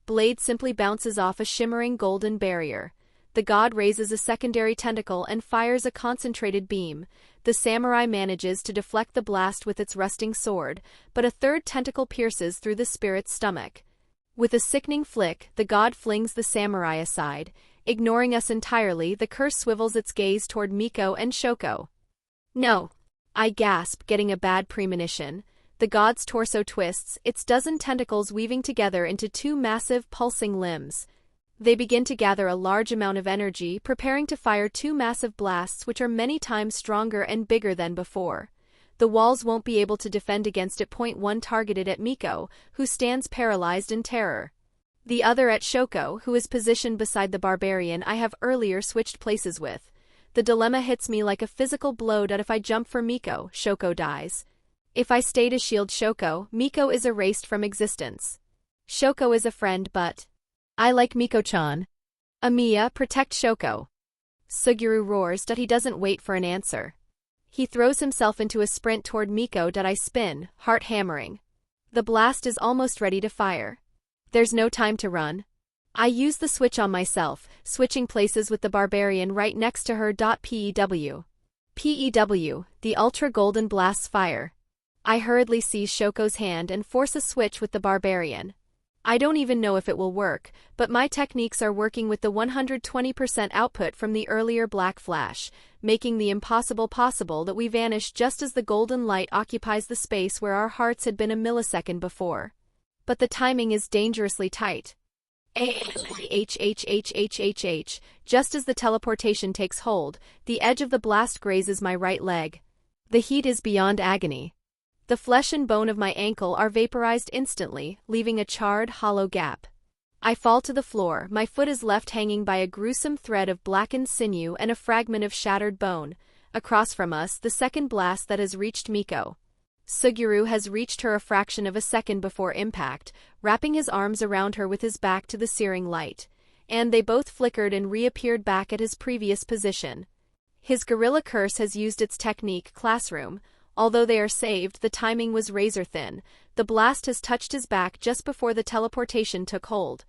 blade simply bounces off a shimmering golden barrier. The god raises a secondary tentacle and fires a concentrated beam. The samurai manages to deflect the blast with its rusting sword, but a third tentacle pierces through the spirit's stomach. With a sickening flick, the god flings the samurai aside. Ignoring us entirely, the curse swivels its gaze toward Miko and Shoko. No! I gasp, getting a bad premonition. The god's torso twists, its dozen tentacles weaving together into 2 massive, pulsing limbs. They begin to gather a large amount of energy, preparing to fire 2 massive blasts which are many times stronger and bigger than before. The walls won't be able to defend against it. One targeted at Miko, who stands paralyzed in terror. The other at Shoko, who is positioned beside the barbarian I have earlier switched places with. The dilemma hits me like a physical blow. If I jump for Miko, Shoko dies. If I stay to shield Shoko, Miko is erased from existence. Shoko is a friend, but I like Miko-chan. Emiya, protect Shoko. Suguru roars. He doesn't wait for an answer. He throws himself into a sprint toward Miko. I spin, heart hammering. The blast is almost ready to fire. There's no time to run. I use the switch on myself, switching places with the barbarian right next to her. PEW. The ultra-golden blasts fire. I hurriedly seize Shoko's hand and force a switch with the barbarian. I don't even know if it will work, but my techniques are working with the 120% output from the earlier black flash, making the impossible possible. That we vanish just as the golden light occupies the space where our hearts had been a millisecond before. But the timing is dangerously tight. Just as the teleportation takes hold, the edge of the blast grazes my right leg. The heat is beyond agony. The flesh and bone of my ankle are vaporized instantly, leaving a charred, hollow gap. I fall to the floor, my foot is left hanging by a gruesome thread of blackened sinew and a fragment of shattered bone. Across from us, the second blast that has reached Miko. Suguru has reached her a fraction of a second before impact, wrapping his arms around her with his back to the searing light. And they both flickered and reappeared back at his previous position. His gorilla curse has used its technique, classroom. Although they are saved, the timing was razor-thin. The blast has touched his back just before the teleportation took hold.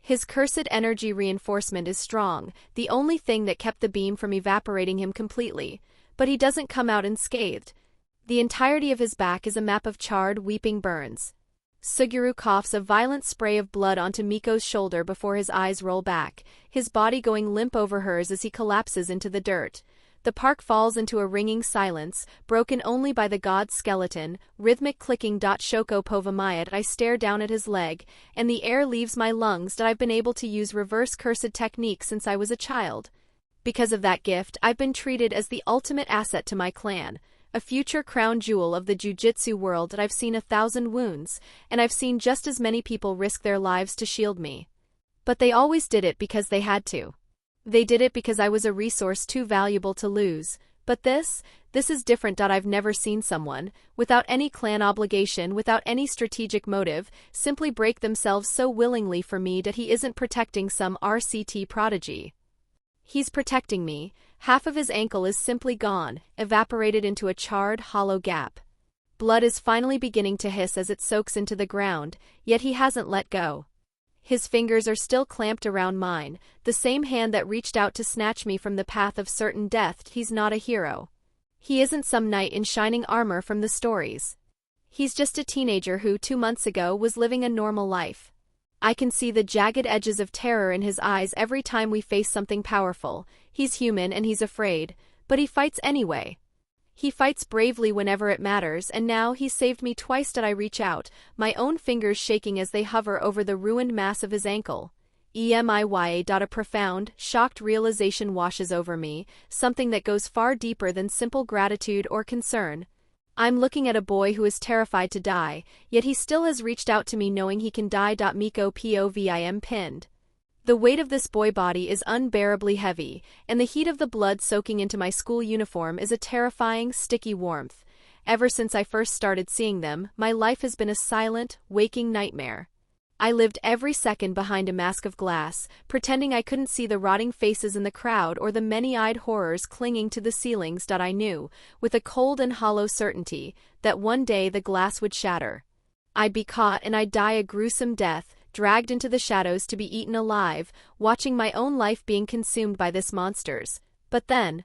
His cursed energy reinforcement is strong, the only thing that kept the beam from evaporating him completely. But he doesn't come out unscathed. The entirety of his back is a map of charred, weeping burns. Suguru coughs a violent spray of blood onto Miko's shoulder before his eyes roll back, his body going limp over hers as he collapses into the dirt. The park falls into a ringing silence, broken only by the god's skeleton, rhythmic clicking. Shoko Povamaya. I stare down at his leg, and the air leaves my lungs. I've been able to use reverse cursed technique since I was a child. Because of that gift, I've been treated as the ultimate asset to my clan, a future crown jewel of the jujitsu world. I've seen 1,000 wounds, and I've seen just as many people risk their lives to shield me. But they always did it because they had to. They did it because I was a resource too valuable to lose. But this is different. I've never seen someone, without any clan obligation, without any strategic motive, simply break themselves so willingly for me. That he isn't protecting some RCT prodigy. He's protecting me. Half of his ankle is simply gone, evaporated into a charred, hollow gap. Blood is finally beginning to hiss as it soaks into the ground, yet he hasn't let go. His fingers are still clamped around mine, the same hand that reached out to snatch me from the path of certain death. He's not a hero. He isn't some knight in shining armor from the stories. He's just a teenager who, 2 months ago, was living a normal life. I can see the jagged edges of terror in his eyes every time we face something powerful. He's human and he's afraid, but he fights anyway. He fights bravely whenever it matters, and now he's saved me twice. Did I reach out, my own fingers shaking as they hover over the ruined mass of his ankle. Emiya. A profound, shocked realization washes over me, something that goes far deeper than simple gratitude or concern. I'm looking at a boy who is terrified to die, yet he still has reached out to me knowing he can die. Miko POVIM pinned. The weight of this boy body is unbearably heavy, and the heat of the blood soaking into my school uniform is a terrifying, sticky warmth. Ever since I first started seeing them, my life has been a silent, waking nightmare. I lived every second behind a mask of glass, pretending I couldn't see the rotting faces in the crowd or the many-eyed horrors clinging to the ceilings. I knew, with a cold and hollow certainty, that one day the glass would shatter. I'd be caught and I'd die a gruesome death, dragged into the shadows to be eaten alive, watching my own life being consumed by this monsters. But then,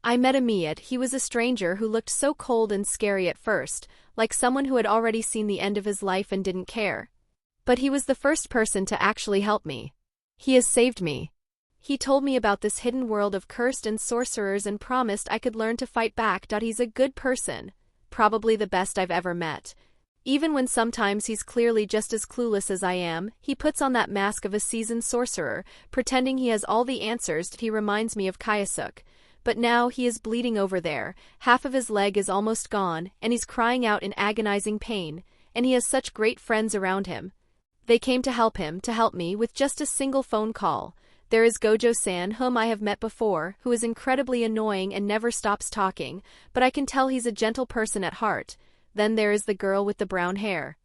I met Emiya. He was a stranger who looked so cold and scary at first, like someone who had already seen the end of his life and didn't care. But he was the first person to actually help me. He has saved me. He told me about this hidden world of cursed and sorcerers and promised I could learn to fight back. He's a good person, probably the best I've ever met. Even when sometimes he's clearly just as clueless as I am, he puts on that mask of a seasoned sorcerer, pretending he has all the answers. He reminds me of COC. But now he is bleeding over there, half of his leg is almost gone, and he's crying out in agonizing pain, and he has such great friends around him. They came to help me, with just a single phone call. There is Gojo-san, whom I have met before, who is incredibly annoying and never stops talking, but I can tell he's a gentle person at heart. Then there is the girl with the brown hair.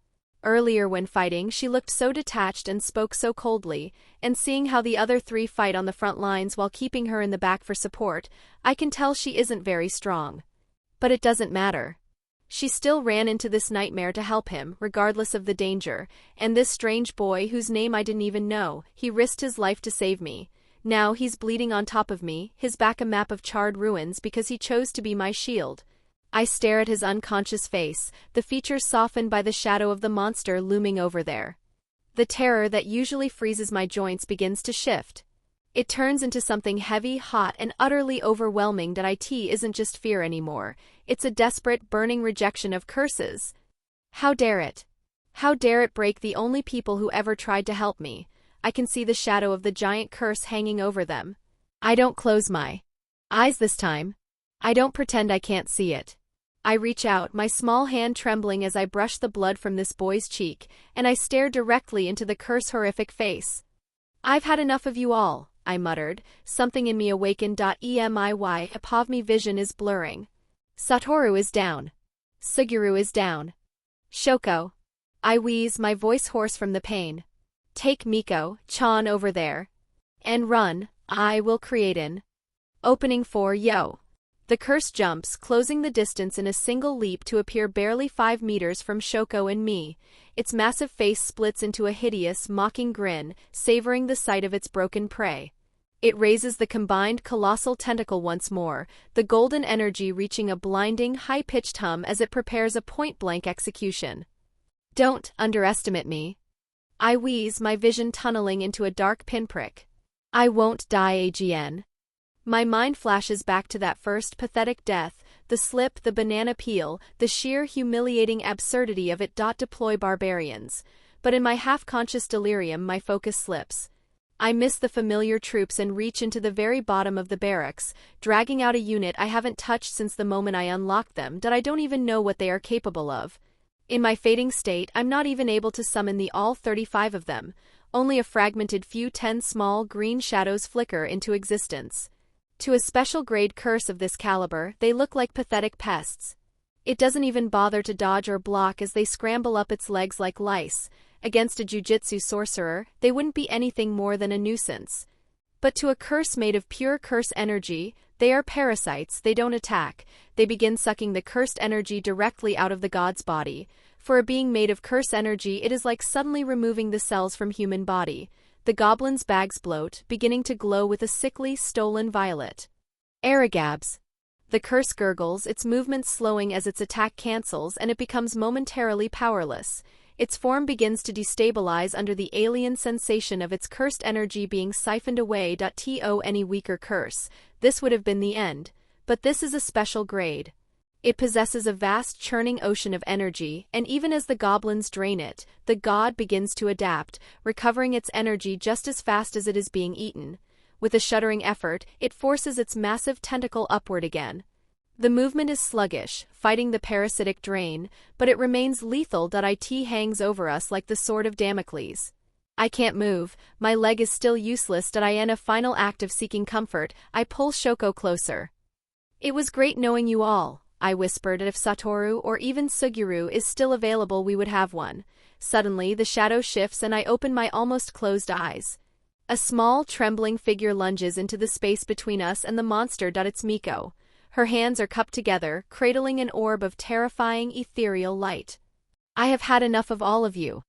Earlier when fighting, she looked so detached and spoke so coldly, and seeing how the other 3 fight on the front lines while keeping her in the back for support, I can tell she isn't very strong. But it doesn't matter. She still ran into this nightmare to help him, regardless of the danger, and this strange boy whose name I didn't even know, he risked his life to save me. Now he's bleeding on top of me, his back a map of charred ruins because he chose to be my shield. I stare at his unconscious face, the features softened by the shadow of the monster looming over there. The terror that usually freezes my joints begins to shift. It turns into something heavy, hot, and utterly overwhelming. It isn't just fear anymore. It's a desperate, burning rejection of curses. How dare it? How dare it break the only people who ever tried to help me? I can see the shadow of the giant curse hanging over them. I don't close my eyes this time. I don't pretend I can't see it. I reach out, my small hand trembling as I brush the blood from this boy's cheek, and I stare directly into the curse-horrific face. I've had enough of you all, I muttered, something in me awakened. Emiya vision is blurring. Satoru is down. Suguru is down. Shoko. I wheeze, my voice hoarse from the pain. Take Miko-chan over there. And run, I will create an opening for yo. The curse jumps, closing the distance in a single leap to appear barely 5 meters from Shoko and me. Its massive face splits into a hideous, mocking grin, savoring the sight of its broken prey. It raises the combined colossal tentacle once more, the golden energy reaching a blinding, high-pitched hum as it prepares a point-blank execution. Don't underestimate me. I wheeze, my vision tunneling into a dark pinprick. I won't die again. My mind flashes back to that first pathetic death, the slip, the banana peel, the sheer humiliating absurdity of it. Deploy barbarians. But in my half-conscious delirium my focus slips. I miss the familiar troops and reach into the very bottom of the barracks, dragging out a unit I haven't touched since the moment I unlocked them. I don't even know what they are capable of. In my fading state, I'm not even able to summon all 35 of them. Only a fragmented few 10 small green shadows flicker into existence. To a special-grade curse of this caliber, they look like pathetic pests. It doesn't even bother to dodge or block as they scramble up its legs like lice. Against a jujutsu sorcerer, they wouldn't be anything more than a nuisance. But to a curse made of pure curse energy, they are parasites. They don't attack. They begin sucking the cursed energy directly out of the god's body. For a being made of curse energy, it is like suddenly removing the cells from human body. The goblin's bags bloat, beginning to glow with a sickly, stolen violet. Aragabs. The curse gurgles, its movements slowing as its attack cancels, and it becomes momentarily powerless. Its form begins to destabilize under the alien sensation of its cursed energy being siphoned away. Any weaker curse, this would have been the end. But this is a special grade. It possesses a vast churning ocean of energy, and even as the goblins drain it, the god begins to adapt, recovering its energy just as fast as it is being eaten. With a shuddering effort, it forces its massive tentacle upward again. The movement is sluggish, fighting the parasitic drain, but it remains lethal. It hangs over us like the sword of Damocles. I can't move, my leg is still useless. In a final act of seeking comfort, I pull Shoko closer. It was great knowing you all, I whispered. If Satoru or even Suguru is still available, we would have one. Suddenly, the shadow shifts and I open my almost closed eyes. A small, trembling figure lunges into the space between us and the monster. It's Miko. Her hands are cupped together, cradling an orb of terrifying, ethereal light. I have had enough of all of you.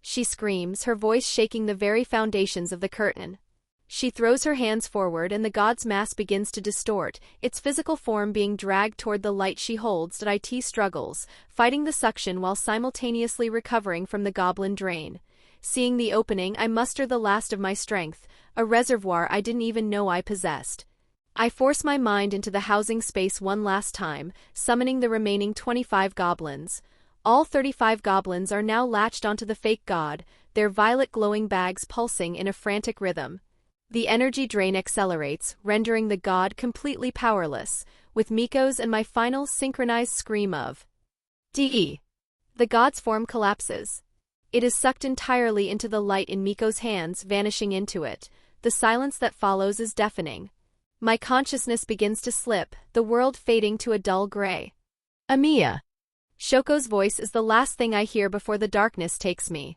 She screams, her voice shaking the very foundations of the curtain. She throws her hands forward and the god's mass begins to distort, its physical form being dragged toward the light she holds. It struggles, fighting the suction while simultaneously recovering from the goblin drain. Seeing the opening, I muster the last of my strength, a reservoir I didn't even know I possessed. I force my mind into the housing space one last time, summoning the remaining 25 goblins. All 35 goblins are now latched onto the fake god, their violet glowing bags pulsing in a frantic rhythm. The energy drain accelerates, rendering the god completely powerless, with Miko's and my final synchronized scream of "De!" The god's form collapses. It is sucked entirely into the light in Miko's hands, vanishing into it. The silence that follows is deafening. My consciousness begins to slip, the world fading to a dull gray. Emiya. Shoko's voice is the last thing I hear before the darkness takes me.